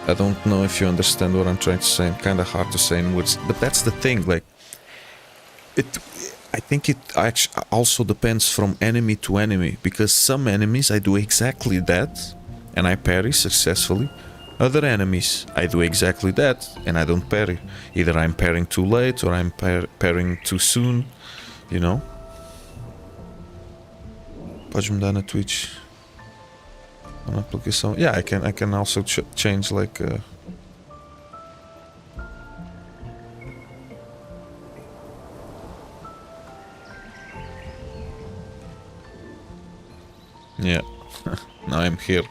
[SPEAKER 1] I don't know if you understand what I'm trying to say. It's kind of hard to say in words, but that's the thing. Like, I think it actually also depends from enemy to enemy, because some enemies I do exactly that and I parry successfully. Other enemies, I do exactly that, and I don't parry. Either I'm parrying too late, or I'm parrying too soon, you know? Pode mudar na Twitch. Na aplicação. Yeah, I can also change like... Yeah, now I'm here.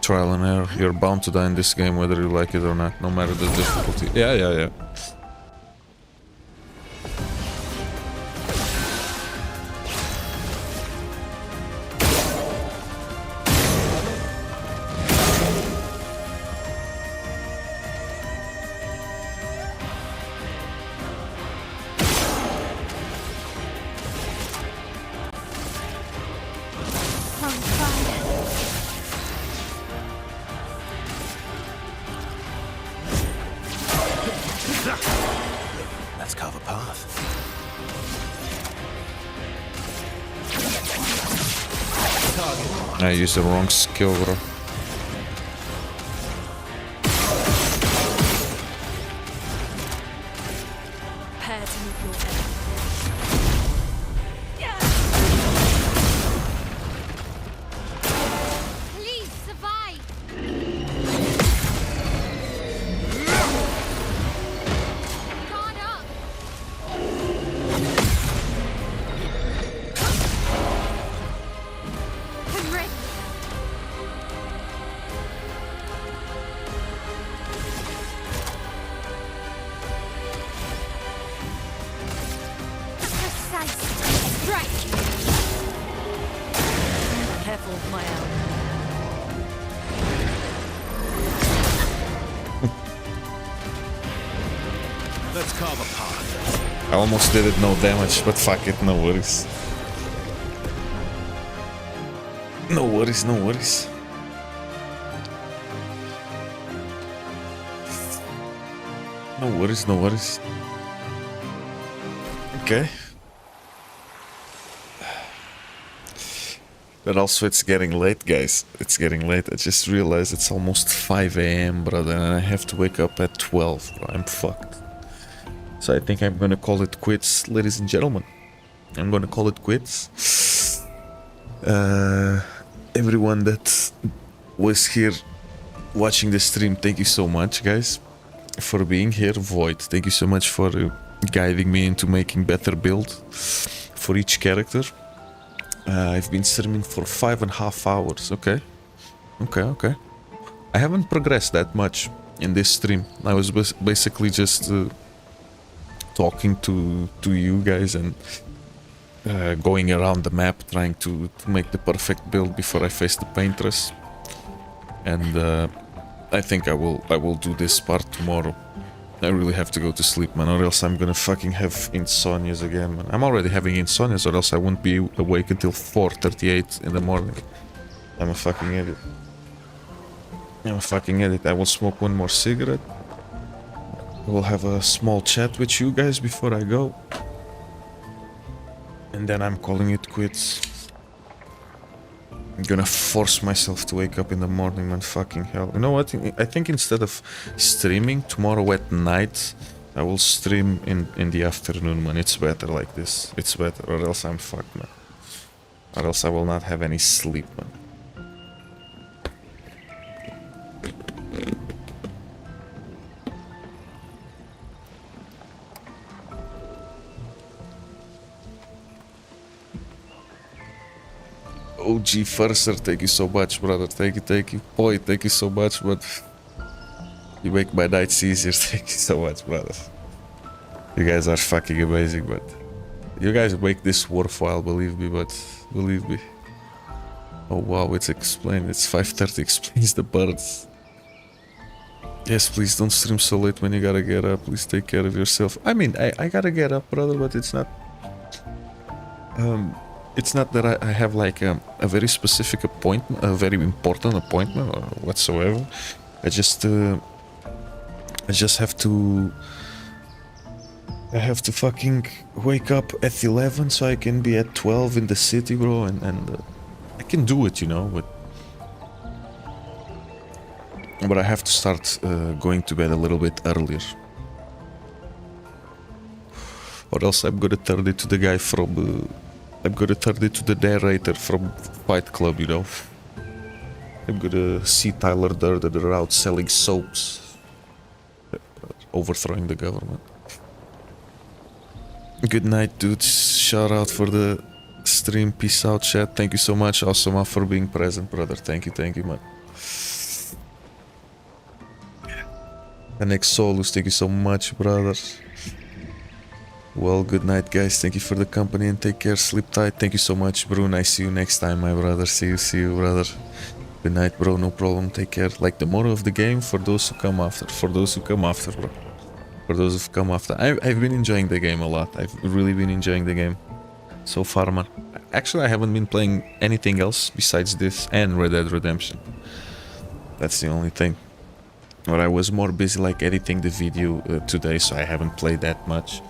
[SPEAKER 1] Trial and error. You're bound to die in this game whether you like it or not, no matter the difficulty. Yeah.
[SPEAKER 3] Let's carve a path.
[SPEAKER 1] I used the wrong skill, bro.
[SPEAKER 7] Prepare to meet your end.
[SPEAKER 2] Please survive. Guard up. I'm ready. Precise strike.
[SPEAKER 7] Careful, my owl.
[SPEAKER 3] Let's carve a path.
[SPEAKER 1] I almost did it no damage, but fuck it, no worries. No worries, no worries. No worries, no worries. Okay. But also it's getting late, guys. It's getting late. I just realized it's almost 5 a.m., brother, and I have to wake up at 12, bro. I'm fucked. So I think I'm gonna call it quits, ladies and gentlemen. I'm gonna call it quits. Everyone that was here watching the stream, thank you so much, guys, for being here. Void, thank you so much for guiding me into making better build for each character. I've been streaming for 5.5 hours. Okay. I haven't progressed that much in this stream. I was basically just talking to you guys and going around the map, trying to make the perfect build before I face the paintress. And I think I will do this part tomorrow. I really have to go to sleep, man, or else I'm gonna fucking have insomnias again, man. I'm already having insomnias, or else I won't be awake until 4:38 in the morning. I'm a fucking idiot. I will smoke one more cigarette. I will have a small chat with you guys before I go. And then I'm calling it quits. I'm gonna force myself to wake up in the morning, man. Fucking hell. You know what? I think instead of streaming tomorrow at night, I will stream in the afternoon, man. It's better like this. It's better, or else I'm fucked, man. Or else I will not have any sleep, man. OG Furser, thank you so much, brother. Thank you. Boy, thank you so much, but you make my nights easier. Thank you so much, brother. You guys are fucking amazing, but you guys make this worthwhile, believe me, but believe me. Oh wow, it's explained. It's 5:30, explains the birds. Yes, please don't stream so late when you gotta get up. Please take care of yourself. I mean, I gotta get up, brother, but it's not... it's not that I have like a very specific appointment, a very important appointment or whatsoever. I just have to... I have to fucking wake up at 11 so I can be at 12 in the city, bro, and I can do it, you know, but I have to start going to bed a little bit earlier. Or else I'm gonna turn it to the guy from... I'm gonna turn it to the narrator from Fight Club, you know. I'm gonna see Tyler Durden around selling soaps, overthrowing the government. Good night, dudes. Shout out for the stream. Peace out, chat. Thank you so much, Osama, for being present, brother. Thank you, man. And Exolus, thank you so much, brother. Well, good night, guys. Thank you for the company and take care. Sleep tight. Thank you so much, Brune. I see you next time, my brother. See you, brother. Good night, bro. No problem. Take care. Like the motto of the game, for those who come after. For those who come after, bro. For those who've come after. I've been enjoying the game a lot. I've really been enjoying the game so far, man. Actually, I haven't been playing anything else besides this and Red Dead Redemption. That's the only thing. Or I was more busy like editing the video today, so I haven't played that much.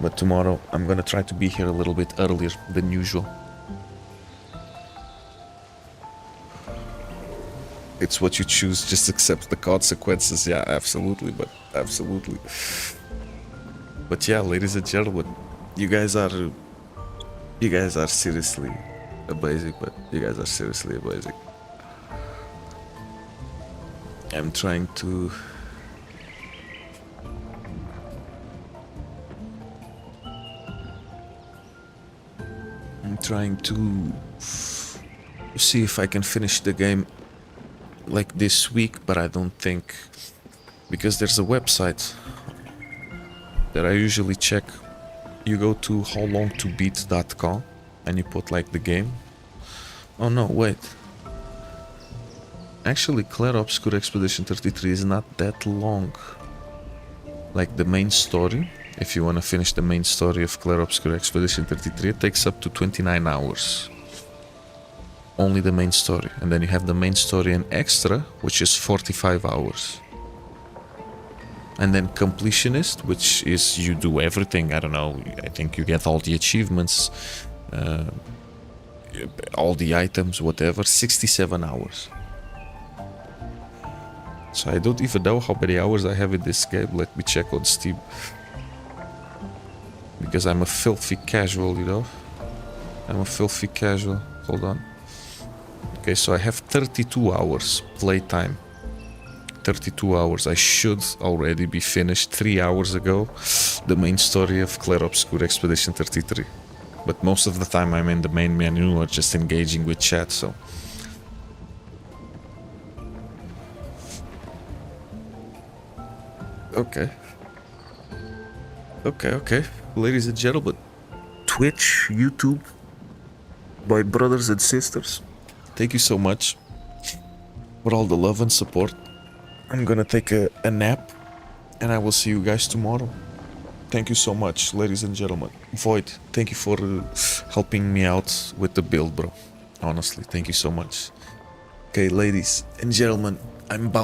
[SPEAKER 1] But tomorrow I'm gonna try to be here a little bit earlier than usual. It's what you choose, just accept the consequences. Yeah, absolutely, but absolutely. But yeah, ladies and gentlemen, you guys are seriously amazing, but you guys are seriously amazing. I'm trying to see if I can finish the game like this week, but I don't think, because there's a website that I usually check. You go to howlongtobeat.com and you put like the game. Oh no, wait. Actually, Clair Obscur Expedition 33 is not that long. Like the main story, if you want to finish the main story of Clair Obscur Expedition 33, it takes up to 29 hours. Only the main story. And then you have the main story and extra, which is 45 hours. And then completionist, which is you do everything. I don't know, I think you get all the achievements, all the items, whatever, 67 hours. So I don't even know how many hours I have in this game. Let me check on Steam. Because I'm a filthy casual, you know. I'm a filthy casual. Hold on. Okay, so I have 32 hours playtime. 32 hours. I should already be finished 3 hours ago. The main story of Clair Obscur Expedition 33. But most of the time I'm in the main menu or just engaging with chat, so... Okay. Okay. Ladies and gentlemen, Twitch, YouTube, my brothers and sisters, thank you so much for all the love and support. I'm gonna take a nap and I will see you guys tomorrow. Thank you so much, ladies and gentlemen. Void, thank you for helping me out with the build, bro. Honestly, thank you so much. Okay, ladies and gentlemen, I'm bound